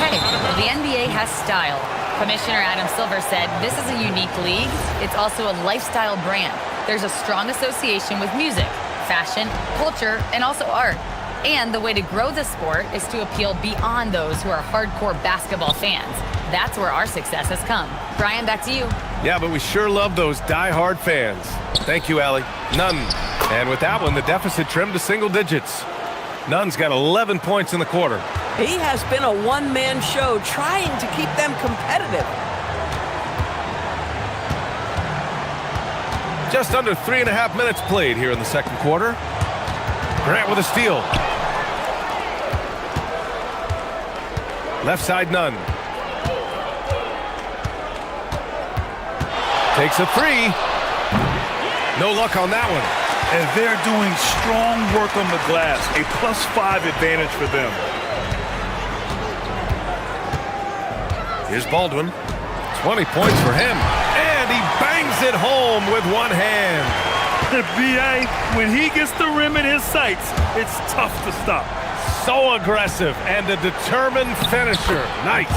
Hey, the NBA has style. Commissioner Adam Silver said this is a unique league. It's also a lifestyle brand. There's a strong association with music, fashion, culture, and also art. And the way to grow the sport is to appeal beyond those who are hardcore basketball fans. That's where our success has come. Brian, back to you. Yeah, but we sure love those die-hard fans. Thank you, Allie. Nunn. And with that one, the deficit trimmed to single digits. Nunn's got 11 points in the quarter. He has been a one-man show trying to keep them competitive. Just under 3.5 minutes played here in the second quarter. Grant with a steal. Left side, Nunn. takes a three. No luck on that one. And they're doing strong work on the glass. A +5 advantage for them. Here's Baldwin. 20 points for him. And he bangs it home with one hand. B.A., when he gets the rim in his sights, it's tough to stop. So aggressive and a determined finisher. Nice.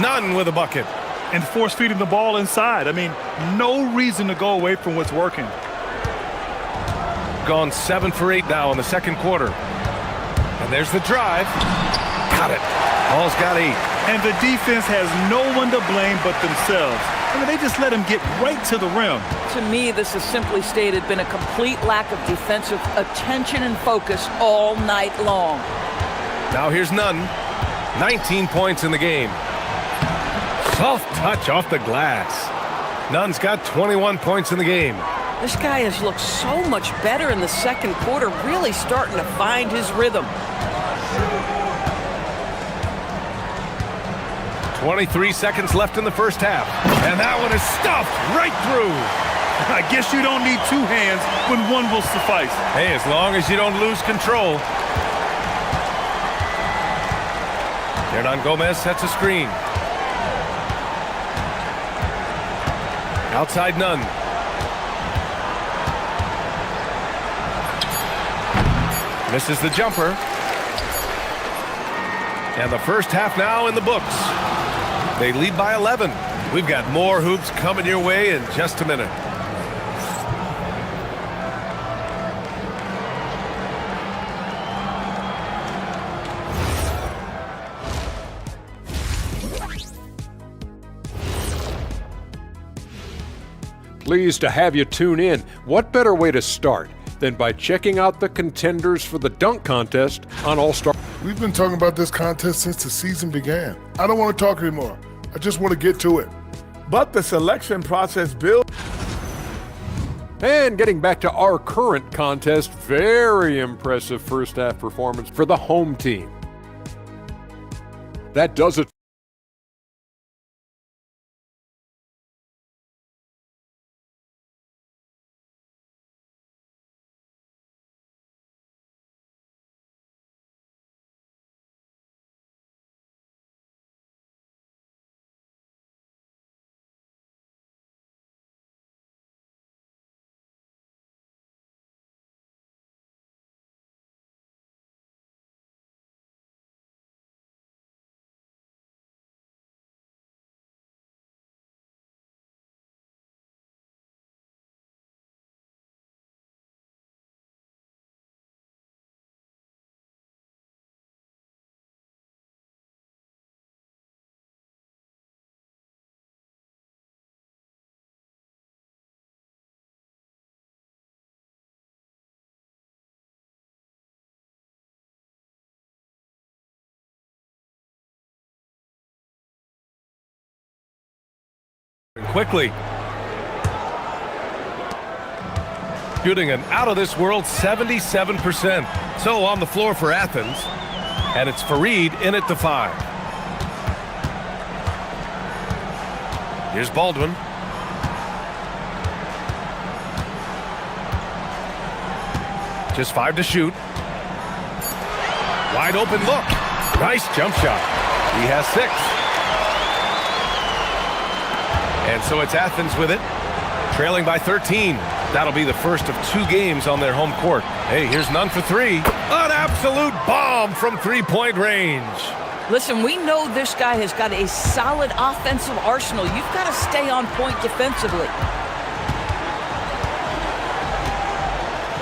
None with a bucket. And force feeding the ball inside. I mean, no reason to go away from what's working. Gone 7 for 8 now in the second quarter. And there's the drive. Got it. Ball's got 8. And the defense has no one to blame but themselves. I mean, they just let him get right to the rim. To me, this has simply stated been a complete lack of defensive attention and focus all night long. Now here's Nunn. 19 points in the game. Soft touch off the glass. Nunn's got 21 points in the game. This guy has looked so much better in the second quarter, really starting to find his rhythm. 23 seconds left in the first half. And that one is stuffed right through. I guess you don't need two hands when one will suffice. Hey, as long as you don't lose control. Hernan Gomez sets a screen. Outside Nunn. Misses the jumper. And the first half now in the books. They lead by 11. We've got more hoops coming your way in just a minute. Pleased to have you tune in. What better way to start than by checking out the contenders for the dunk contest on All-Star? We've been talking about this contest since the season began. I don't want to talk anymore. I just want to get to it. But the selection process builds. And getting back to our current contest, very impressive first half performance for the home team. That does it. Quickly. Shooting an out-of-this-world 77%. So on the floor for Athens. And it's Fareed in at the 5. Here's Baldwin. Just 5 to shoot. Wide open look. Nice jump shot. He has 6. And so it's Athens with it, trailing by 13. That'll be the first of 2 games on their home court. Hey, here's Nunn for 3. An absolute bomb from three-point range. Listen, we know this guy has got a solid offensive arsenal. You've got to stay on point defensively.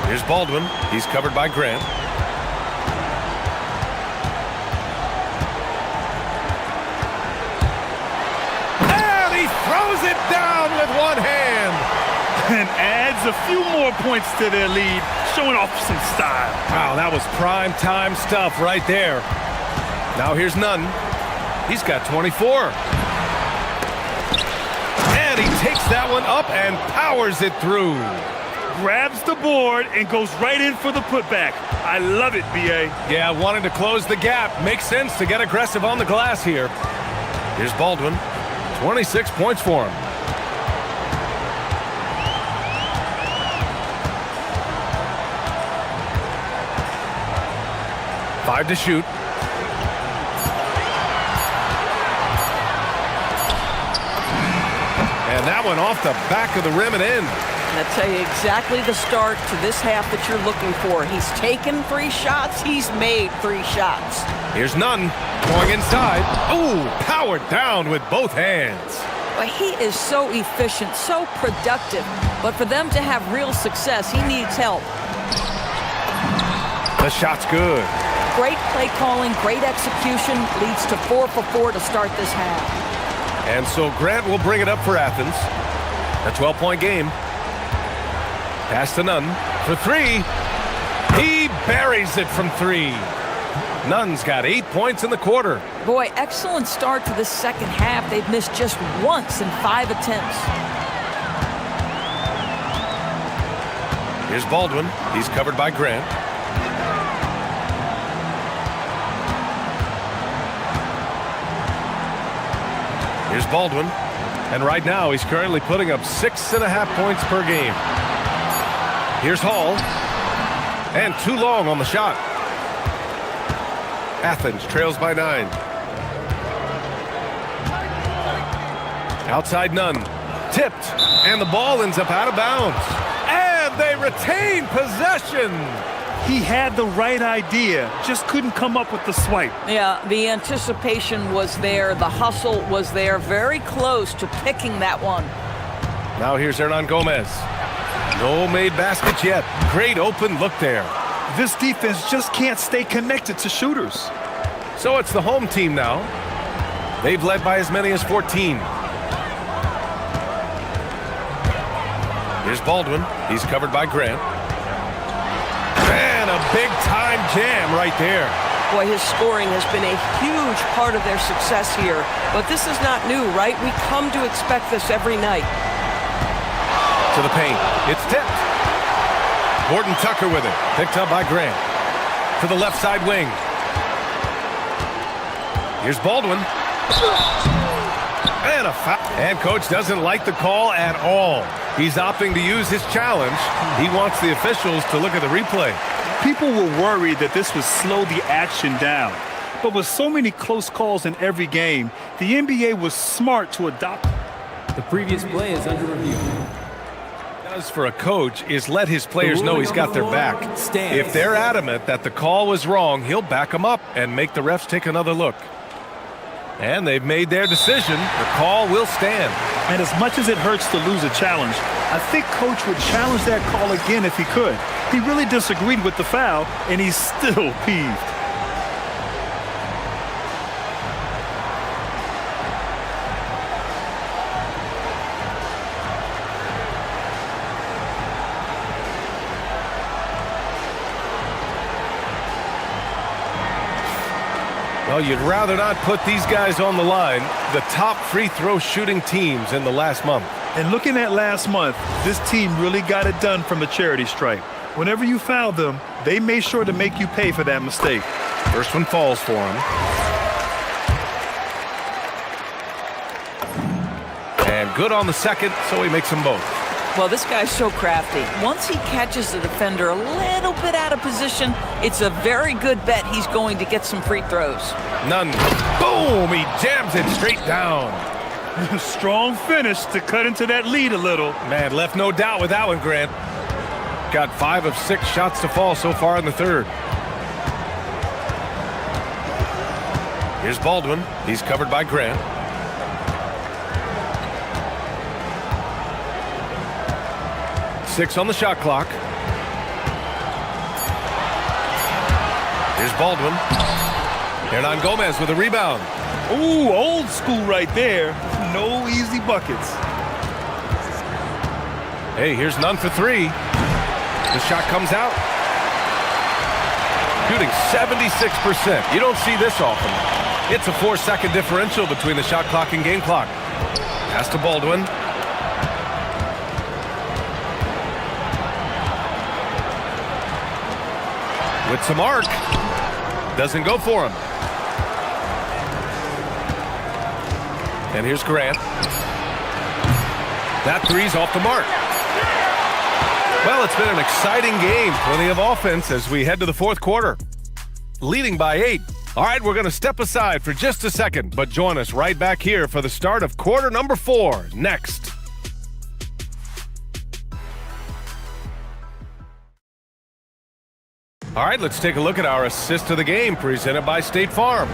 Here's Baldwin. He's covered by Grant. And he throws it down with one hand. And adds a few more points to their lead, showing off some style. Wow, that was prime time stuff right there. Now here's Nunn. He's got 24. And he takes that one up and powers it through. Grabs the board and goes right in for the putback. I love it, B.A. Yeah, wanting to close the gap. Makes sense to get aggressive on the glass here. Here's Baldwin. 26 points for him. 5 to shoot. And that one off the back of the rim and in. And I'll tell you exactly the start to this half that you're looking for. He's taken 3 shots. He's made 3 shots. Here's Nunn going inside. Ooh, powered down with both hands. But he is so efficient, so productive. But for them to have real success, he needs help. The shot's good. Great play calling, great execution, leads to 4 for 4 to start this half. And so Grant will bring it up for Athens. A 12-point game. Pass to Nunn for 3. He buries it from 3. Nunn's got 8 points in the quarter. Boy, excellent start to this second half. They've missed just once in 5 attempts. Here's Baldwin. He's covered by Grant. Here's Baldwin. And right now, he's currently putting up 6.5 points per game. Here's Hall. And too long on the shot. Athens trails by 9. Outside Nunn. Tipped. And the ball ends up out of bounds. And they retain possession. He had the right idea, just couldn't come up with the swipe. Yeah, the anticipation was there. The hustle was there. Very close to picking that one. Now here's Hernan Gomez. No made baskets yet. Great open look there. This defense just can't stay connected to shooters. So it's the home team now. They've led by as many as 14. Here's Baldwin. He's covered by Grant. And a big-time jam right there. Boy, his scoring has been a huge part of their success here. But this is not new, right? We come to expect this every night. To the paint. It's tipped. Gordon Tucker with it. Picked up by Grant. To the left side wing. Here's Baldwin. And a foul. And coach doesn't like the call at all. He's opting to use his challenge. He wants the officials to look at the replay. People were worried that this would slow the action down. But with so many close calls in every game, the NBA was smart to adopt. The previous play is under review. Does for a coach is let his players know he's got their back. If they're adamant that the call was wrong, he'll back them up and make the refs take another look. And they've made their decision. The call will stand. And as much as it hurts to lose a challenge, I think coach would challenge that call again if he could. He really disagreed with the foul, and he's still peeved. Well, you'd rather not put these guys on the line, the top free throw shooting teams in the last month. And looking at last month, this team really got it done from a charity stripe. Whenever you fouled them, they made sure to make you pay for that mistake. First one falls for him. And good on the second, so he makes them both. Well, this guy's so crafty. Once he catches the defender a little bit out of position, it's a very good bet he's going to get some free throws. Nunn. Boom! He jams it straight down. Strong finish to cut into that lead a little. Man, left no doubt with that one, Grant. Got 5 of 6 shots to fall so far in the third. Here's Baldwin. He's covered by Grant. Six on the shot clock. Here's Baldwin. Hernan Gomez with a rebound. Ooh, old school right there. No easy buckets. Hey, here's Nunn for 3. The shot comes out. Shooting 76%. You don't see this often. It's a 4-second differential between the shot clock and game clock. Pass to Baldwin. With some arc. Doesn't go for him. And here's Grant. That three's off the mark. Well, it's been an exciting game. Plenty of offense as we head to the fourth quarter. leading by 8. All right, we're going to step aside for just a second, but join us right back here for the start of quarter number 4 next. All right, let's take a look at our assist of the game presented by State Farm.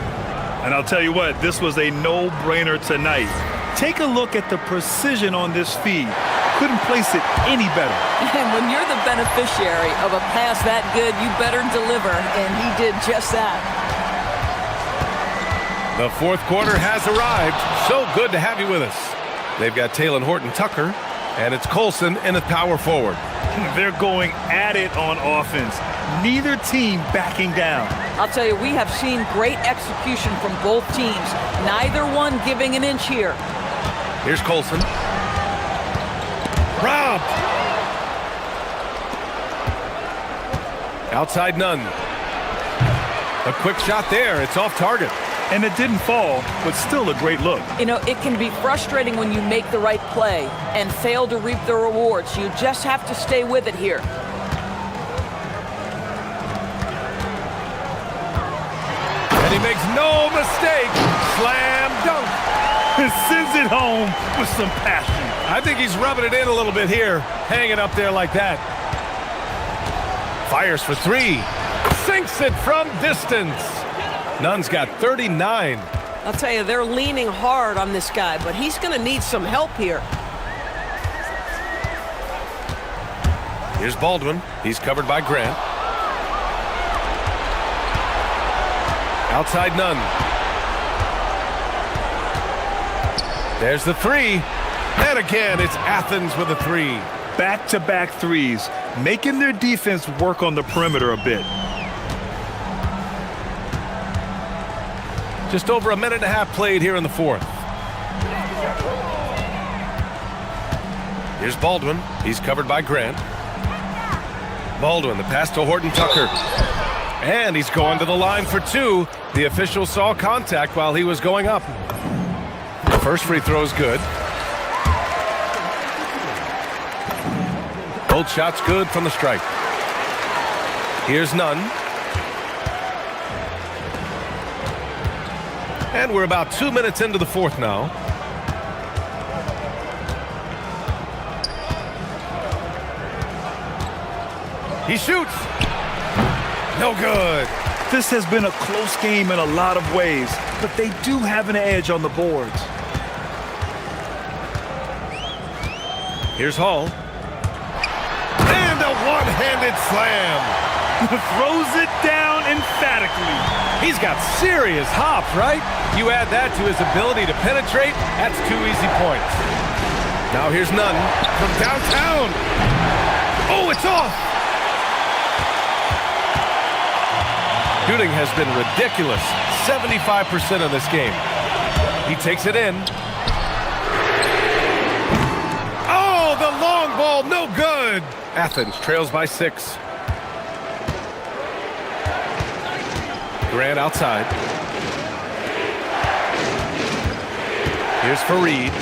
And I'll tell you what, this was a no-brainer tonight. Take a look at the precision on this feed. Couldn't place it any better. And when you're the beneficiary of a pass that good, you better deliver, and he did just that. The fourth quarter has arrived. So good to have you with us. They've got Taylor Horton-Tucker, and it's Colson in the power forward. They're going at it on offense. Neither team backing down. I'll tell you, we have seen great execution from both teams. Neither one giving an inch here. Here's Colson. Robbed. Outside none. A quick shot there. It's off target. And it didn't fall, but still a great look. You know, it can be frustrating when you make the right play and fail to reap the rewards. You just have to stay with it here. And he makes no mistake. Slam dunk. Sends it home with some passion. I think he's rubbing it in a little bit here, hanging up there like that. Fires for 3. Sinks it from distance. Nunn's got 39. I'll tell you, they're leaning hard on this guy, but he's going to need some help here. Here's Baldwin. He's covered by Grant. Outside Nunn. There's the 3. And again, it's Athens with a 3. Back-to-back threes, making their defense work on the perimeter a bit. Just over a minute and a half played here in the fourth. Here's Baldwin. He's covered by Grant. Baldwin, the pass to Horton-Tucker. And he's going to the line for 2. The official saw contact while he was going up. The first free throw's good. Both shots good from the strike. Here's Nunn. And we're about 2 minutes into the fourth now. He shoots. No good. This has been a close game in a lot of ways, but they do have an edge on the boards. Here's Hall. And a one-handed slam. Throws it down emphatically. He's got serious hops, right? You add that to his ability to penetrate, that's 2 easy points. Now here's Nunn from downtown. Oh, it's off. Shooting has been ridiculous. 75% of this game. He takes it in. Oh, the long ball, no good. Athens trails by 6. Grant outside. Here's Fareed.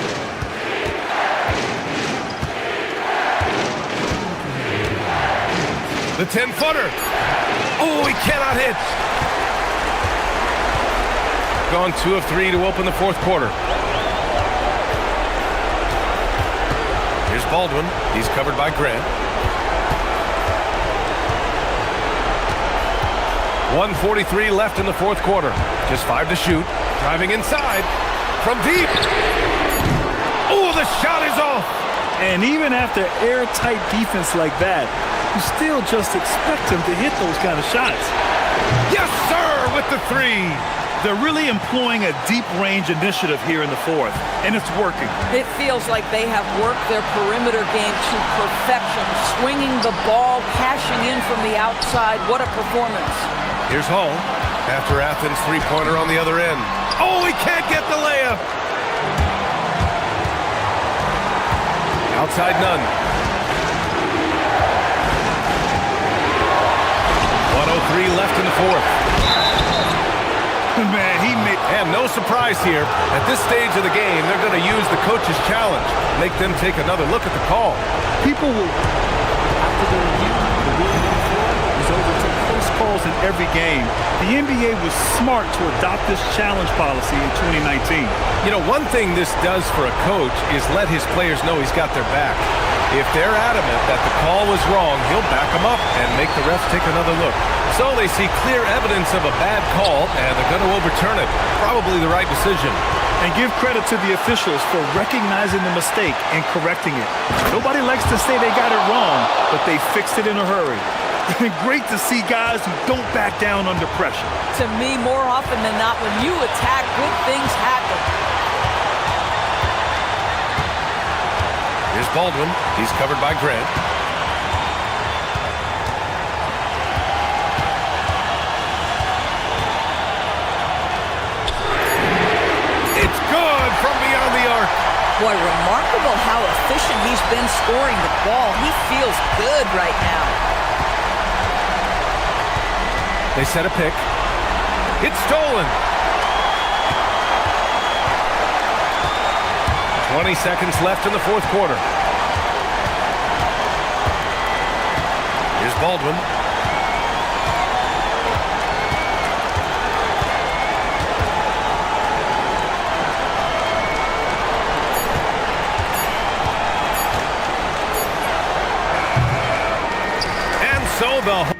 The 10-footer. Oh, he cannot hit. Gone 2 of 3 to open the fourth quarter. Here's Baldwin. He's covered by Grant. 1:43 left in the fourth quarter. Just 5 to shoot. Driving inside from deep. Oh, the shot is off. And even after airtight defense like that, you still just expect him to hit those kind of shots. Yes, sir, with the 3. They're really employing a deep range initiative here in the fourth, and it's working. It feels like they have worked their perimeter game to perfection, swinging the ball, cashing in from the outside. What a performance. Here's Hall after Athens' three-pointer on the other end. Oh, he can't get the layup. Outside Nunn. 1:03 left in the fourth. Man, he made... And no surprise here. At this stage of the game, they're going to use the coach's challenge. Make them take another look at the call. People will... After the review, the ruling on the floor is over to close calls in every game, the NBA was smart to adopt this challenge policy in 2019. You know, one thing this does for a coach is let his players know he's got their back. If they're adamant that the call was wrong, he'll back them up and make the refs take another look. So they see clear evidence of a bad call, and they're going to overturn it. Probably the right decision. And give credit to the officials for recognizing the mistake and correcting it. Nobody likes to say they got it wrong, but they fixed it in a hurry. And great to see guys who don't back down under pressure. To me, more often than not, when you attack, good things happen. Here's Baldwin. He's covered by Grant. It's good from beyond the arc. Boy, remarkable how efficient he's been scoring the ball. He feels good right now. They set a pick. It's stolen. 20 seconds left in the fourth quarter. Here's Baldwin. And so the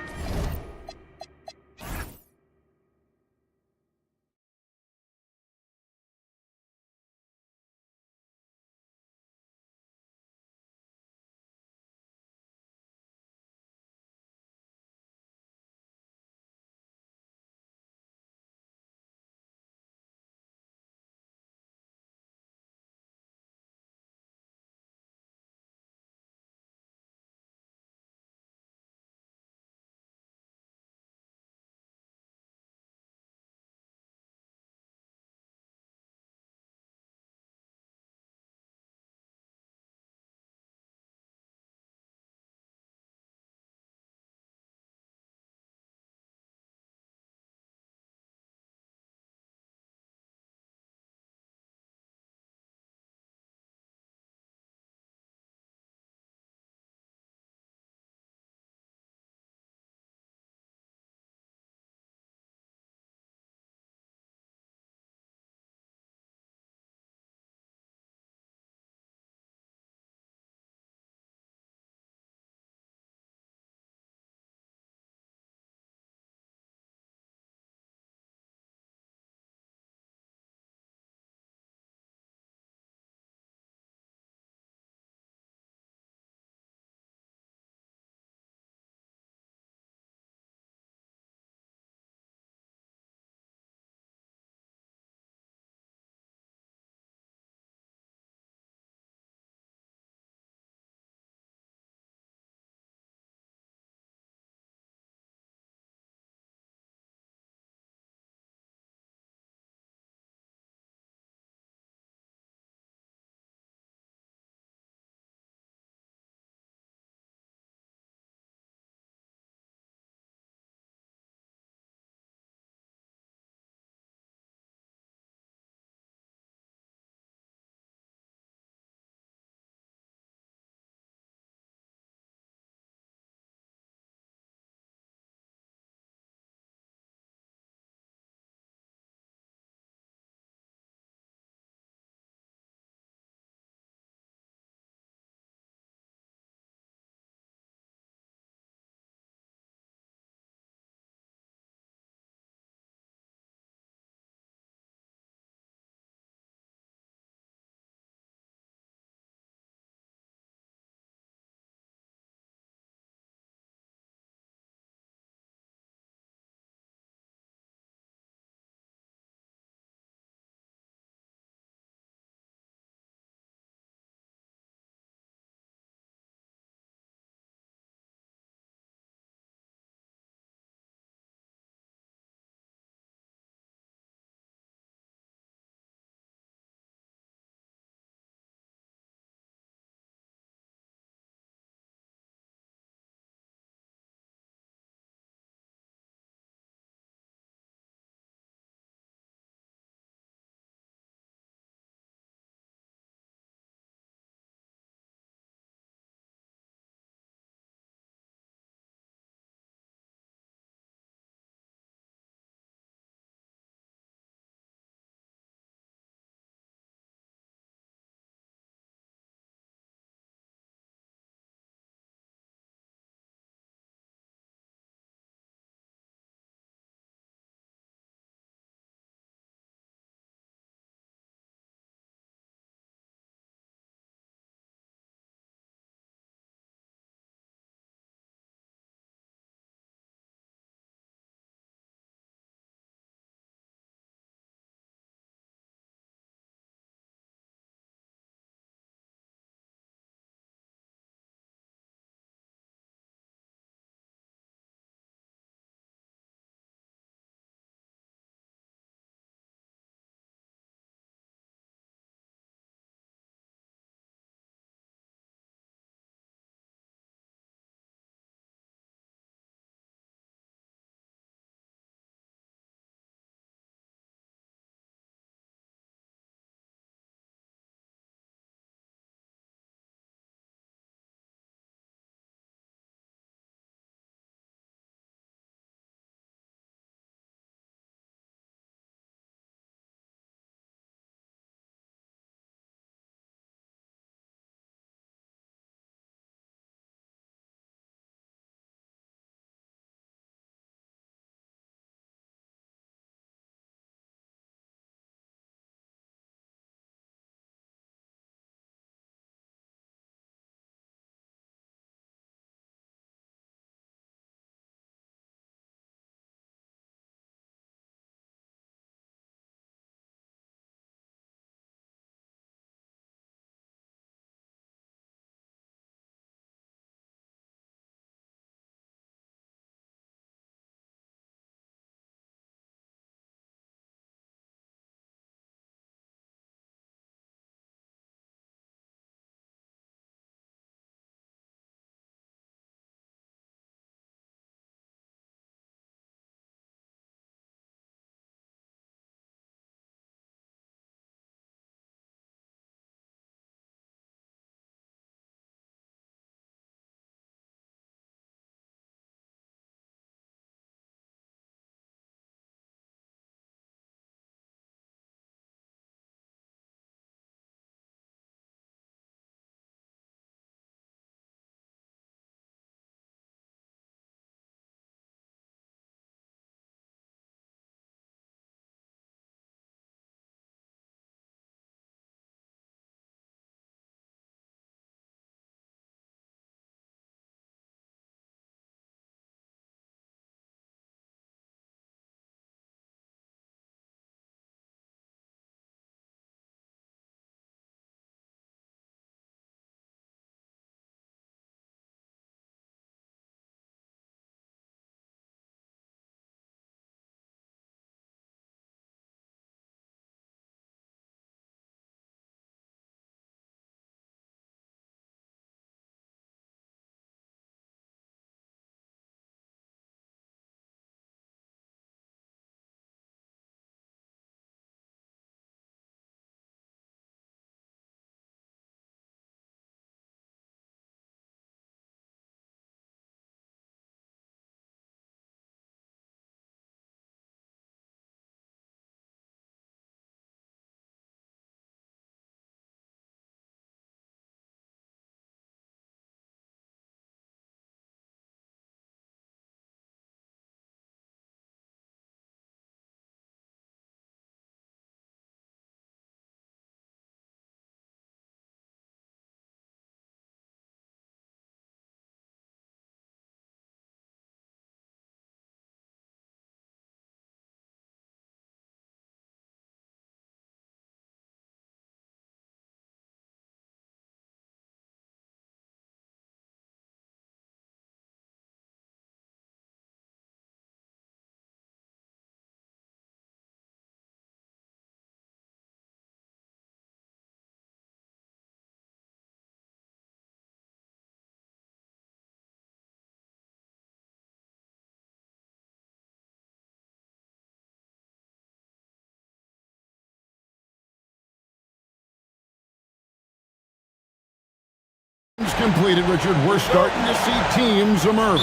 completed, Richard. We're starting to see teams emerge.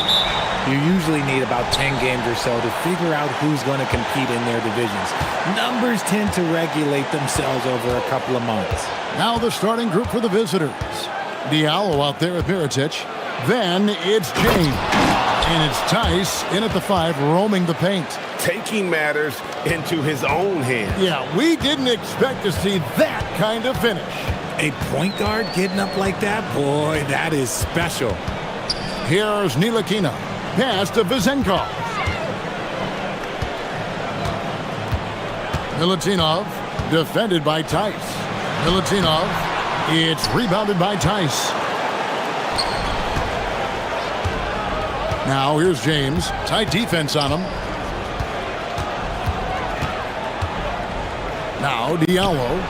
You usually need about 10 games or so to figure out who's going to compete in their divisions. Numbers tend to regulate themselves over a couple of months. Now the starting group for the visitors. Diallo out there with Mirotic. Then it's James. And it's Tice in at the 5, roaming the paint. Taking matters into his own hands. Yeah, we didn't expect to see that kind of finish. A point guard getting up like that? Boy, that is special. Here's Ntilikina. Pass to Vezenkov. Milutinov, defended by Tice. Milutinov, it's rebounded by Tice. Now here's James. Tight defense on him. Now Diallo.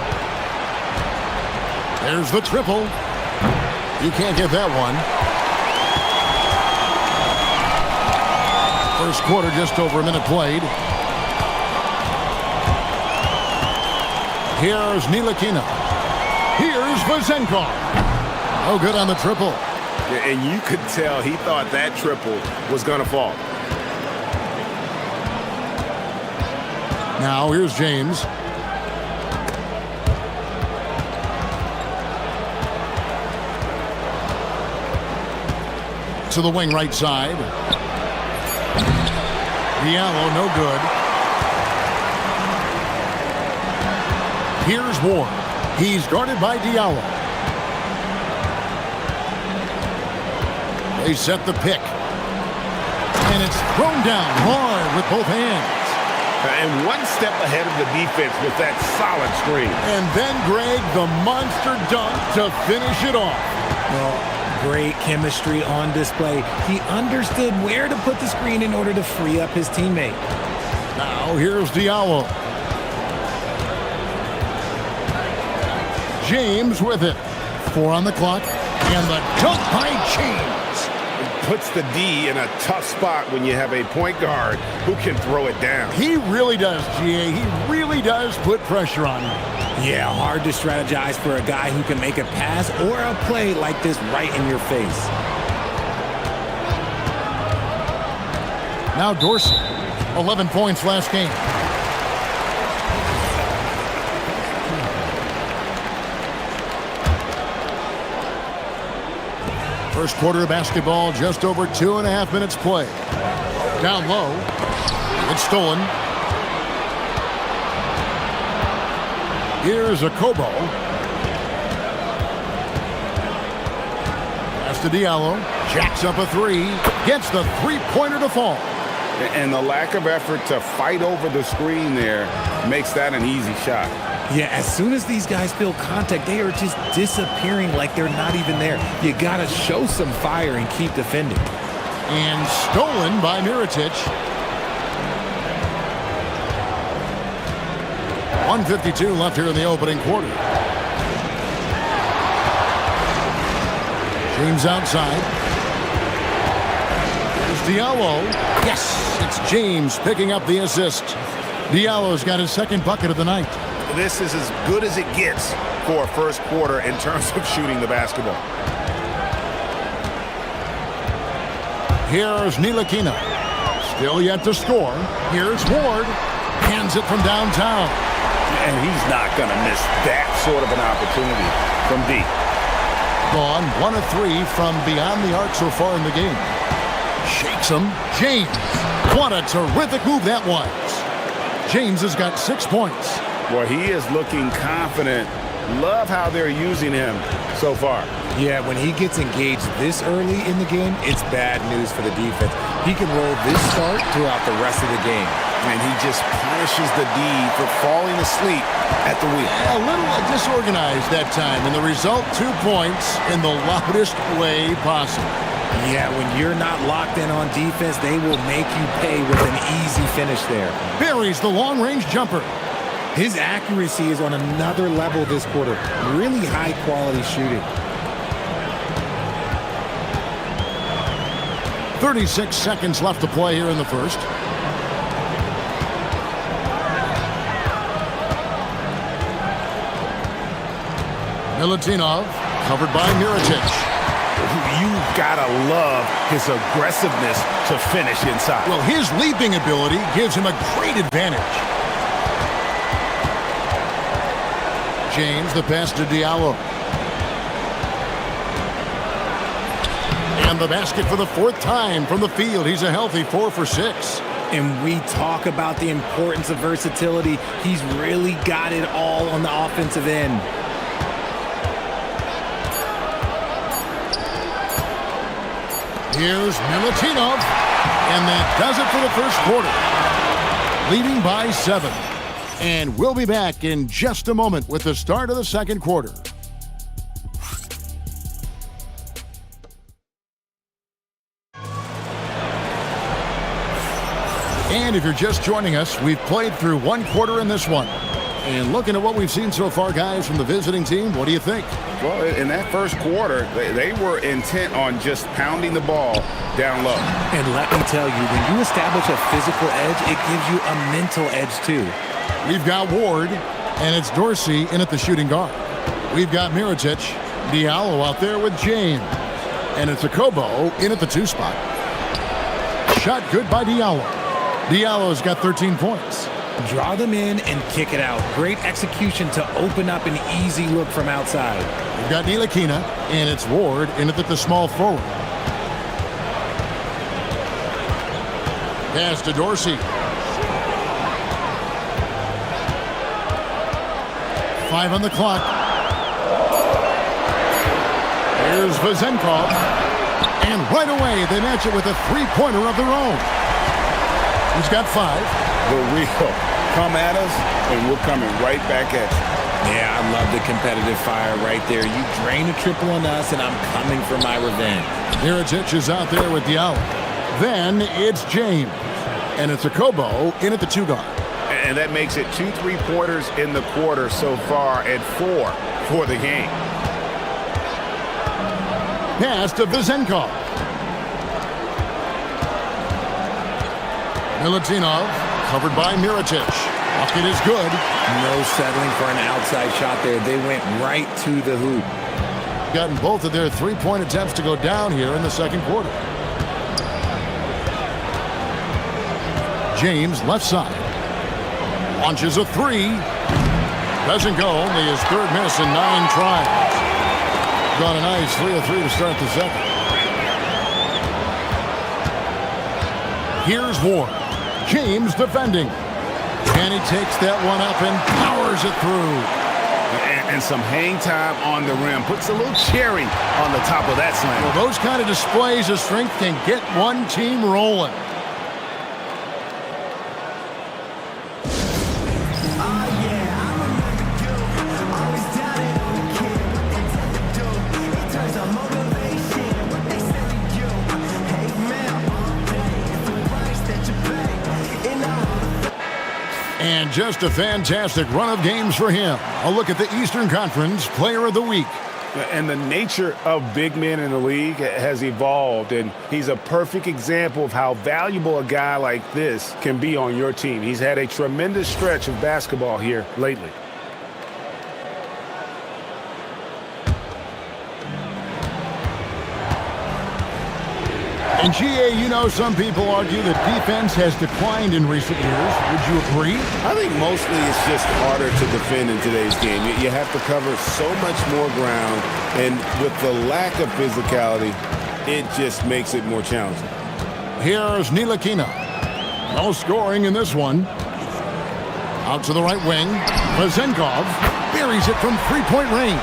There's the triple. He can't get that one. First quarter, just over a minute played. Here's Ntilikina. Here's Vezenkov. Oh, good on the triple. And you could tell he thought that triple was going to fall. Now here's James. To the wing right side. Diallo, no good. Here's Ward. He's guarded by Diallo. They set the pick. And it's thrown down hard with both hands. And one step ahead of the defense with that solid screen. And then Greg, the monster dunk to finish it off. Well, great chemistry on display. He understood where to put the screen in order to free up his teammate. Now here's Diallo. James with it. 4 on the clock. And the dunk by James. Puts the D in a tough spot when you have a point guard who can throw it down. He really does, GA. He really does put pressure on him. Yeah, hard to strategize for a guy who can make a pass or a play like this right in your face. Now Dorsey, 11 points last game. First quarter of basketball, just over 2.5 minutes play. Down low. It's stolen. Here's a Kobo. Pass to Diallo. Jacks up a 3. Gets the three-pointer to fall. And the lack of effort to fight over the screen there makes that an easy shot. Yeah, as soon as these guys feel contact, they are just disappearing like they're not even there. You got to show some fire and keep defending. And stolen by Mirotic. 1:52 left here in the opening quarter. James outside. There's Diallo. Yes, it's James picking up the assist. Diallo's got his second bucket of the night. This is as good as it gets for a first quarter in terms of shooting the basketball. Here's Ntilikina. Still yet to score. Here's Ward. Hands it from downtown. And he's not going to miss that sort of an opportunity from deep. Gone 1 of 3 from beyond the arc so far in the game. Shakes him. James. What a terrific move that was. James has got 6 points. Well, he is looking confident. Love how they're using him so far. Yeah, when he gets engaged this early in the game, it's bad news for the defense. He can roll this start throughout the rest of the game. And he just punishes the D for falling asleep at the wheel. A little disorganized that time, and the result, 2 points in the loudest way possible. Yeah, when you're not locked in on defense, they will make you pay with an easy finish there. Buries the long-range jumper. His accuracy is on another level this quarter. Really high-quality shooting. 36 seconds left to play here in the first. Milutinov, covered by Mirotic. You gotta love his aggressiveness to finish inside. Well, his leaping ability gives him a great advantage. James, the pass to Diallo. And the basket for the fourth time from the field. He's a healthy 4 for 6. And we talk about the importance of versatility. He's really got it all on the offensive end. Here's Milutinov, and that does it for the first quarter. Leading by 7. And we'll be back in just a moment with the start of the second quarter. And if you're just joining us, we've played through one quarter in this one. And looking at what we've seen so far, guys, from the visiting team, what do you think? Well, in that first quarter, they were intent on just pounding the ball down low. And let me tell you, when you establish a physical edge, it gives you a mental edge too. We've got Ward, and it's Dorsey in at the shooting guard. We've got Mirotic, Diallo out there with James. And it's Akobo in at the 2 spot. Shot good by Diallo. Diallo's got 13 points. Draw them in and kick it out. Great execution to open up an easy look from outside. We've got Ntilikina, and it's Ward in at the small forward. Pass to Dorsey. 5 on the clock. Here's Vezenkov. And right away, they match it with a 3-pointer of their own. He's got 5. The real come at us, and we're coming right back at you. Yeah, I love the competitive fire right there. You drain a triple on us, and I'm coming for my revenge. Mirotic is out there with Diallo. Then it's James. And it's Akobo in at the 2 guard. And that makes it 2 3-pointers in the quarter so far and 4 for the game. Pass to Vezenkov. Milutinov, covered by Mirotic. Bucket is good. No settling for an outside shot there. They went right to the hoop. Gotten both of their 3-point attempts to go down here in the second quarter. James, left side. Launches a 3. Doesn't go. Only his 3rd miss in 9 tries. Got a nice 3 of 3 to start the second. Here's Ward. James defending. And he takes that one up and powers it through. And some hang time on the rim. Puts a little cherry on the top of that slam. Well, those kind of displays of strength can get one team rolling. And just a fantastic run of games for him. A look at the Eastern Conference Player of the Week. And the nature of big men in the league has evolved, and he's a perfect example of how valuable a guy like this can be on your team. He's had a tremendous stretch of basketball here lately. And GA, you know, some people argue that defense has declined in recent years. Would you agree? I think mostly it's just harder to defend in today's game. You have to cover so much more ground, and with the lack of physicality, it just makes it more challenging. Here's Ntilikina. No scoring in this one. Out to the right wing. Vezenkov buries it from 3-point range.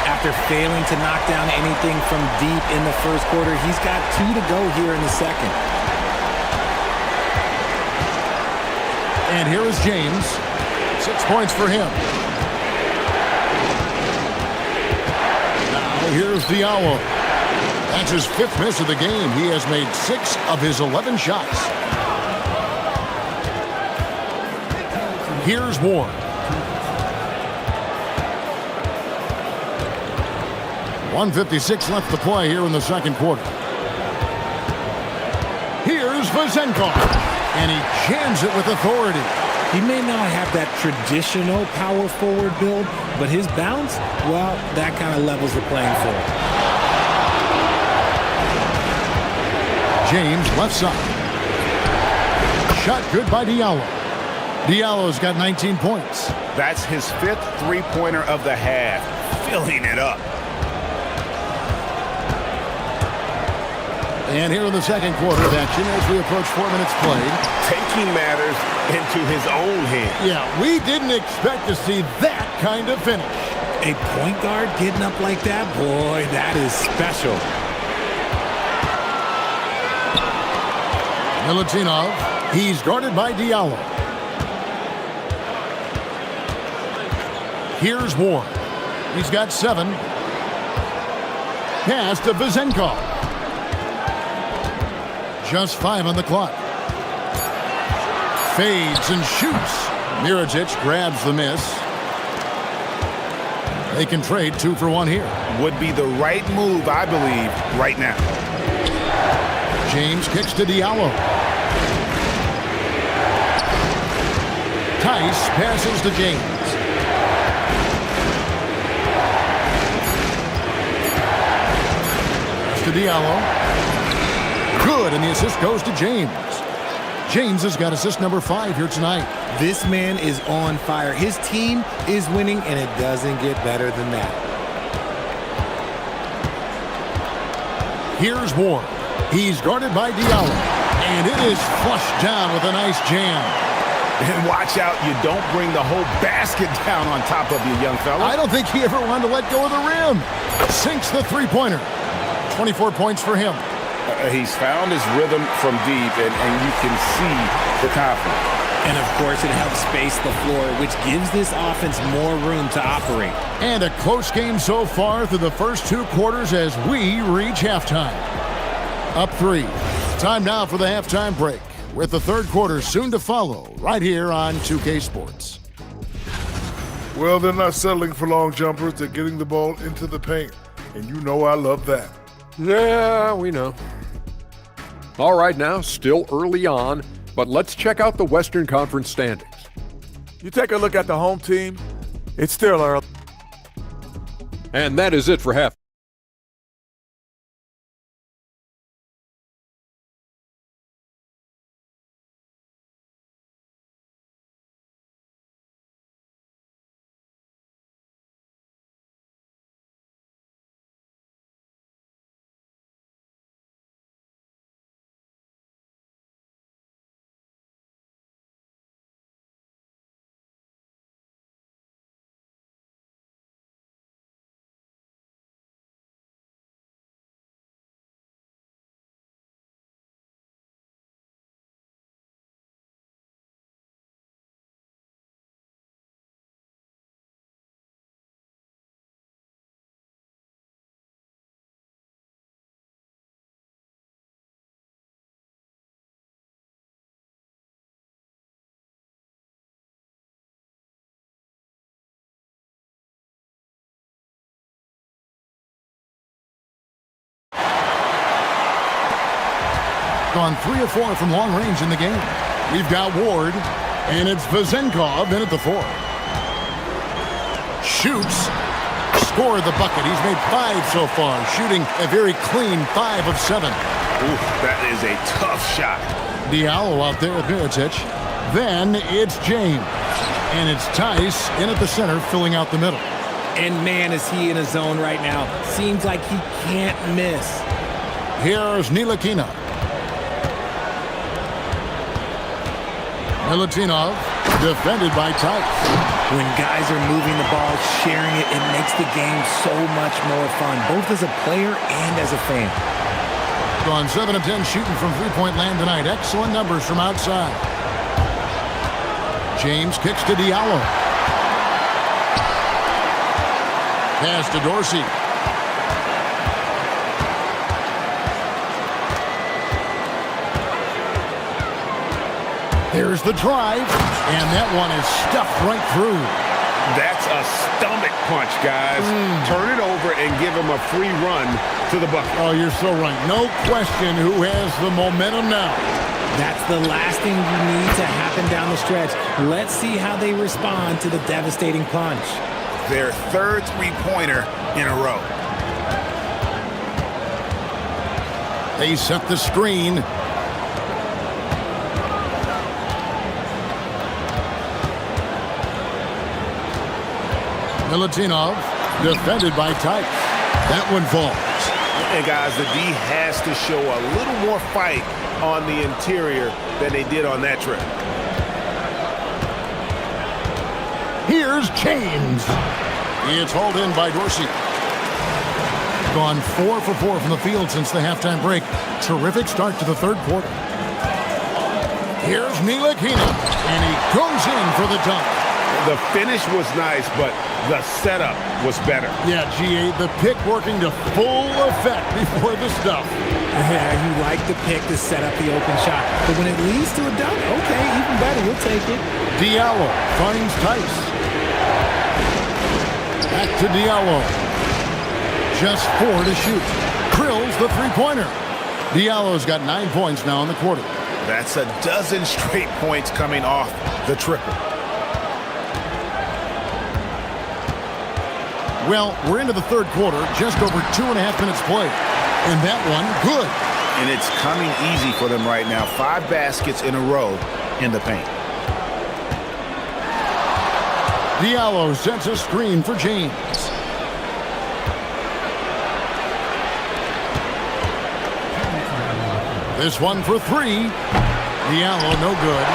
After failing to knock down anything from deep in the first quarter, he's got 2 to go here in the second. And here is James. 6 points for him. Now here's Diallo. That's his 5th miss of the game. He has made 6 of his 11 shots. Here's Ward. .156 left to play here in the second quarter. Here's Vezenkov. And he jams it with authority. He may not have that traditional power forward build, but his bounce, well, that kind of levels the playing field. James left side. Shot good by Diallo. Diallo's got 19 points. That's his 5th three-pointer of the half. Filling it up. And here in the second quarter of action as we approach 4 minutes played. Taking matters into his own hands. Yeah, we didn't expect to see that kind of finish. A point guard getting up like that, boy, that is special. Milutinov, he's guarded by Diallo. Here's Ward. He's got 7. Pass to Vezenkov. Just 5 on the clock. Fades and shoots. Miričić grabs the miss. They can trade 2 for 1 here. Would be the right move, I believe, right now. James kicks to Diallo. Tice passes to James. To Diallo. Good, and the assist goes to James. James has got assist number 5 here tonight. This man is on fire. His team is winning, and it doesn't get better than that. Here's Ward. He's guarded by Diallo. And it is flushed down with a nice jam. And watch out, you don't bring the whole basket down on top of you, young fella. I don't think he ever wanted to let go of the rim. Sinks the three-pointer. 24 points for him. He's found his rhythm from deep, and you can see the confidence. And, of course, it helps space the floor, which gives this offense more room to operate. And a close game so far through the first 2 quarters as we reach halftime. Up 3. Time now for the halftime break, with the third quarter soon to follow right here on 2K Sports. Well, they're not settling for long jumpers. They're getting the ball into the paint. And you know I love that. Yeah, we know. All right, now, still early on, but let's check out the Western Conference standings. You take a look at the home team, it's still early. And that is it for half. Gone 3 of 4 from long range in the game. We've got Ward, and it's Vezenkov in at the 4. Shoots. Scored the bucket. He's made 5 so far, shooting a very clean 5 of 7. Ooh, that is a tough shot. Diallo out there with Miričić. Then it's James. And it's Tice in at the center, filling out the middle. And man, is he in a zone right now. Seems like he can't miss. Here's Ntilikina. Milutinov, defended by Tice. When guys are moving the ball, sharing it, it makes the game so much more fun, both as a player and as a fan. Gone 7 of 10 shooting from three-point land tonight. Excellent numbers from outside. James kicks to Diallo. Pass to Dorsey. There's the drive, and that one is stuffed right through. That's a stomach punch, guys. Turn it over and give him a free run to the bucket. Oh, you're so right. No question who has the momentum now. That's the last thing you need to happen down the stretch. Let's see how they respond to the devastating punch. Their third three-pointer in a row. They set the screen. Milutinov, defended by Tice. That one falls. And guys, the D has to show a little more fight on the interior than they did on that trip. Here's James. It's hauled in by Dorsey. Gone 4 for 4 from the field since the halftime break. Terrific start to the third quarter. Here's Ntilikina, and he goes in for the dunk. The finish was nice, but the setup was better. Yeah, GA, the pick working to full effect before the stuff. Yeah, you like the pick to set up the open shot. But when it leads to a dunk, okay, even better, you'll take it. Diallo finds Tice. Back to Diallo. Just 4 to shoot. Drills the three-pointer. Diallo's got 9 points now in the quarter. That's a dozen straight points coming off the triple. Well, we're into the third quarter, just over 2.5 minutes played. And that one, good. And it's coming easy for them right now. 5 baskets in a row in the paint. Diallo sets a screen for James. This one for 3. Diallo, no good.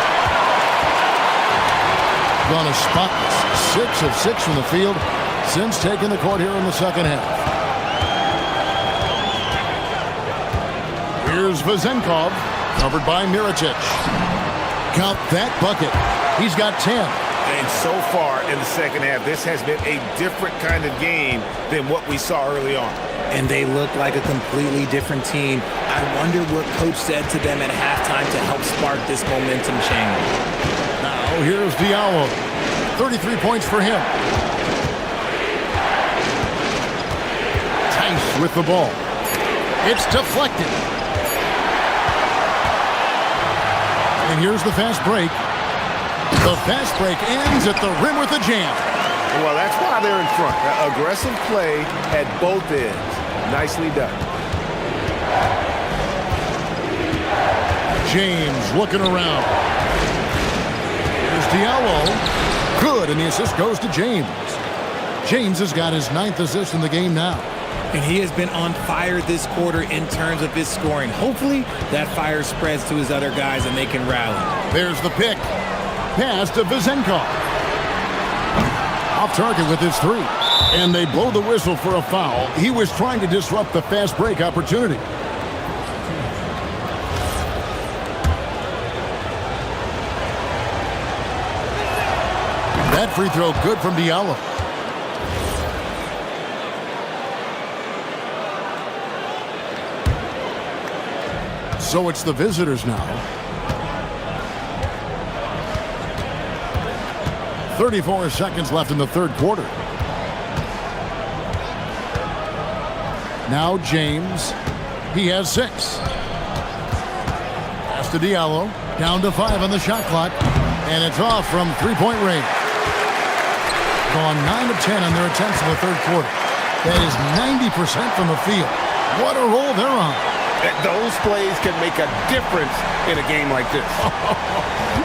Gone a spotless 6 of 6 from the field since taking the court here in the second half. Here's Vezenkov, covered by Mirotic. Count that bucket. He's got 10. And so far in the second half, this has been a different kind of game than what we saw early on. And they look like a completely different team. I wonder what coach said to them at halftime to help spark this momentum change. Now here's Diallo. 33 points for him. Tice with the ball. It's deflected. And here's the fast break. The fast break ends at the rim with a jam. Well, that's why they're in front. Aggressive play at both ends. Nicely done. James looking around. Here's Diallo. Good, and the assist goes to James. James has got his 9th assist in the game now. And he has been on fire this quarter in terms of his scoring. Hopefully, that fire spreads to his other guys and they can rally. There's the pick. Pass to Vezenkov. Off target with his 3. And they blow the whistle for a foul. He was trying to disrupt the fast break opportunity. That free throw good from Diallo. So it's the visitors now. 34 seconds left in the third quarter. Now James. He has 6. Pass to Diallo. Down to 5 on the shot clock. And it's off from three-point range. Gone 9 of 10 on their attempts in the third quarter. That is 90% from the field. What a roll they're on. Those plays can make a difference in a game like this.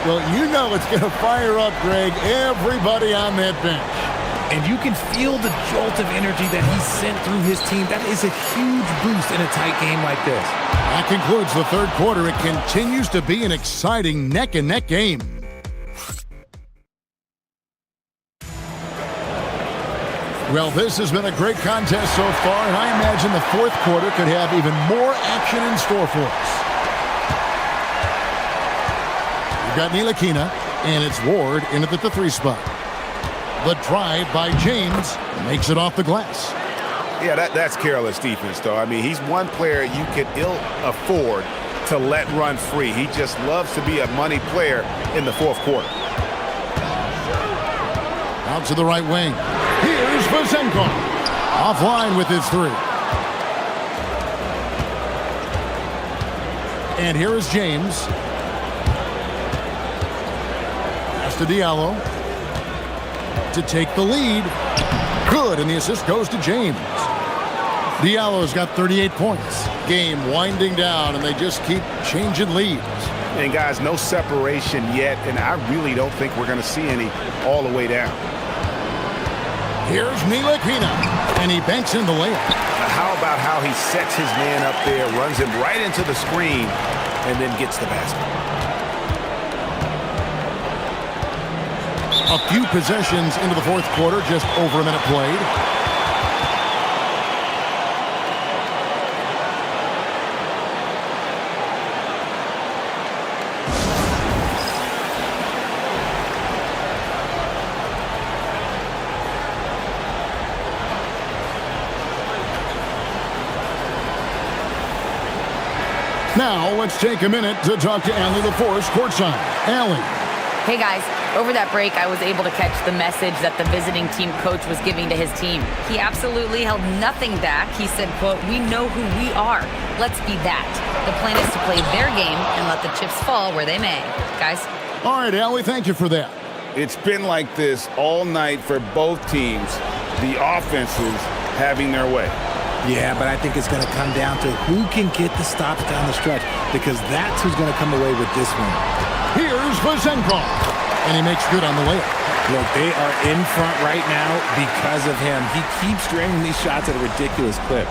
Well, you know it's going to fire up, Greg, everybody on that bench. And you can feel the jolt of energy that he sent through his team. That is a huge boost in a tight game like this. That concludes the third quarter. It continues to be an exciting neck-and-neck game. Well, this has been a great contest so far, and I imagine the fourth quarter could have even more action in store for us. We've got Ntilikina, and it's Ward in at the 3 spot. The drive by James makes it off the glass. Yeah, that's careless defense, though. I mean, he's one player you can ill afford to let run free. He just loves to be a money player in the fourth quarter. Out to the right wing. Here's Vezenkov. Offline with his 3. And here is James. Pass to Diallo. To take the lead. Good, and the assist goes to James. Diallo's got 38 points. Game winding down, and they just keep changing leads. And guys, no separation yet, and I really don't think we're going to see any all the way down. Here's Ntilikina, and he banks in the layup. How about how he sets his man up there, runs him right into the screen, and then gets the basket. A few possessions into the fourth quarter, just over a minute played. Now, let's take a minute to talk to Allie LaForce courtside. Allie. Hey guys, over that break, I was able to catch the message that the visiting team coach was giving to his team. He absolutely held nothing back. He said, quote, "We know who we are. Let's be that." The plan is to play their game and let the chips fall where they may. Guys? All right, Allie, thank you for that. It's been like this all night for both teams. The offenses having their way. Yeah, but I think it's going to come down to who can get the stops down the stretch, because that's who's going to come away with this one. Here's Vezenkov, and he makes good on the layup. Look, they are in front right now because of him. He keeps draining these shots at a ridiculous clip.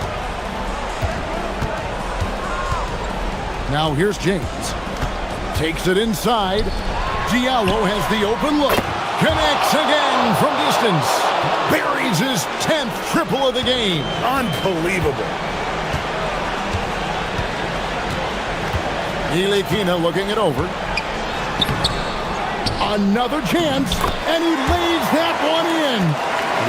Now here's James. Takes it inside. Diallo has the open look. Connects again from distance. Buries his 10th triple of the game. Unbelievable. Ntilikina looking it over. Another chance, and he lays that one in.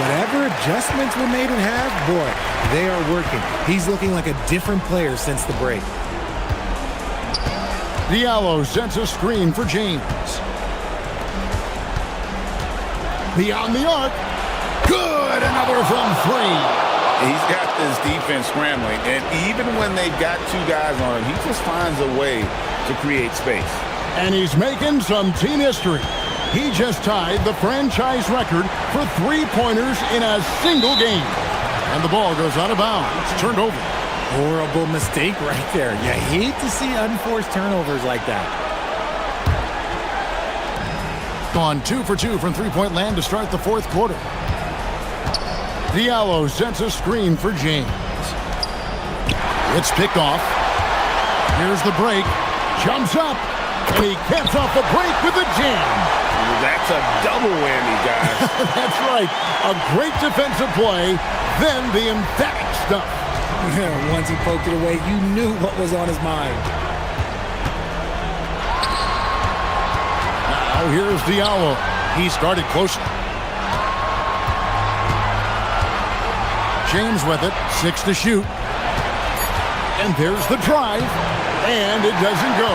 Whatever adjustments were made at half, boy, they are working. He's looking like a different player since the break. Diallo sets a screen for James. Beyond the arc. Good, another from three. He's got this defense scrambling, and even when they've got two guys on him, he just finds a way to create space. And he's making some team history. He just tied the franchise record for three-pointers in a single game. And the ball goes out of bounds. It's turned over. Horrible mistake right there. You hate to see unforced turnovers like that. Gone 2 for 2 from three-point land to start the fourth quarter. Diallo sets a screen for James. It's picked off. Here's the break. Jumps up. And he caps off the break with a jam. That's a double whammy, guys. That's right. A great defensive play, then the emphatic stuff. Once he poked it away, you knew what was on his mind. Now here's Diallo. He started closely. James with it, 6 to shoot. And there's the drive, and it doesn't go.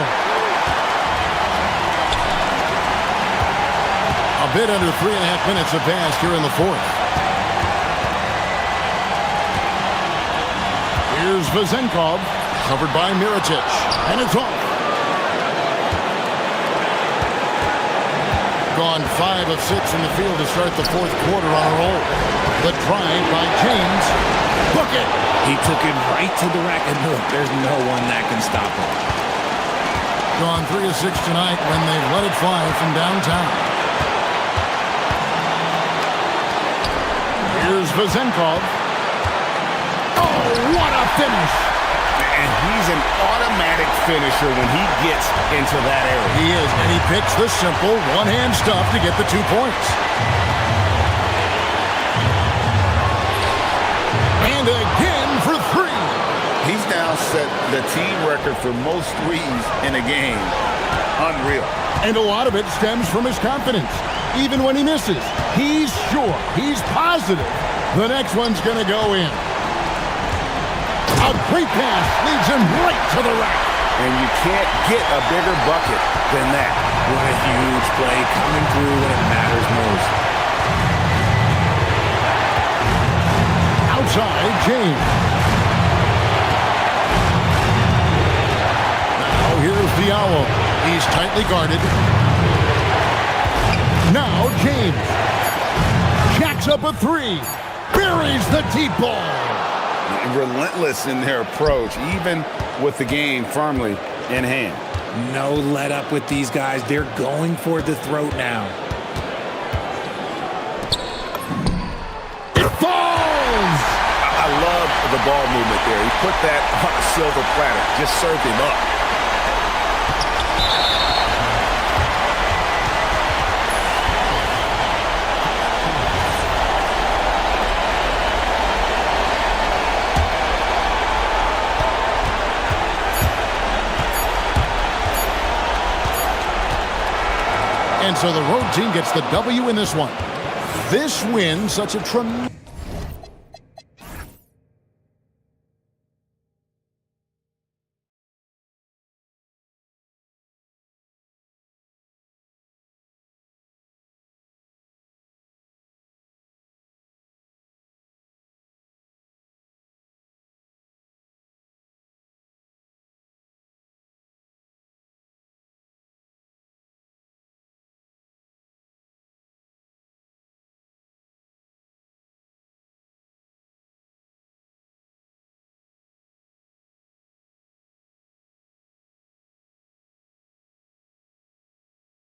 A bit under 3.5 minutes have passed here in the fourth. Here's Vezenkov, covered by Mirotic, and it's off. Gone 5 of 6 in the field to start the fourth quarter on a roll. The drive by James. Bucket. He took it right to the rack, and look, there's no one that can stop him. Gone 3 of 6 tonight when they've let it fly from downtown. Here's Vezenkov. Oh, what a finish! And he's an automatic finisher when he gets into that area. He is, and he picks the simple one-hand stuff to get the 2 points. And again for 3. He's now set the team record for most threes in a game. Unreal. And a lot of it stems from his confidence. Even when he misses, he's sure, he's positive the next one's going to go in. A great pass leads him right to the rack. And you can't get a bigger bucket than that. What a huge play coming through when it matters most. Outside, James. Now here's Diallo. He's tightly guarded. Now James. Jacks up a 3. Buries the deep ball. Relentless in their approach, even with the game firmly in hand. No let up with these guys. They're going for the throat now. It falls! I love the ball movement there. He put that on a silver platter, just served him up. And so the road team gets the W in this one. This win, such a tremendous...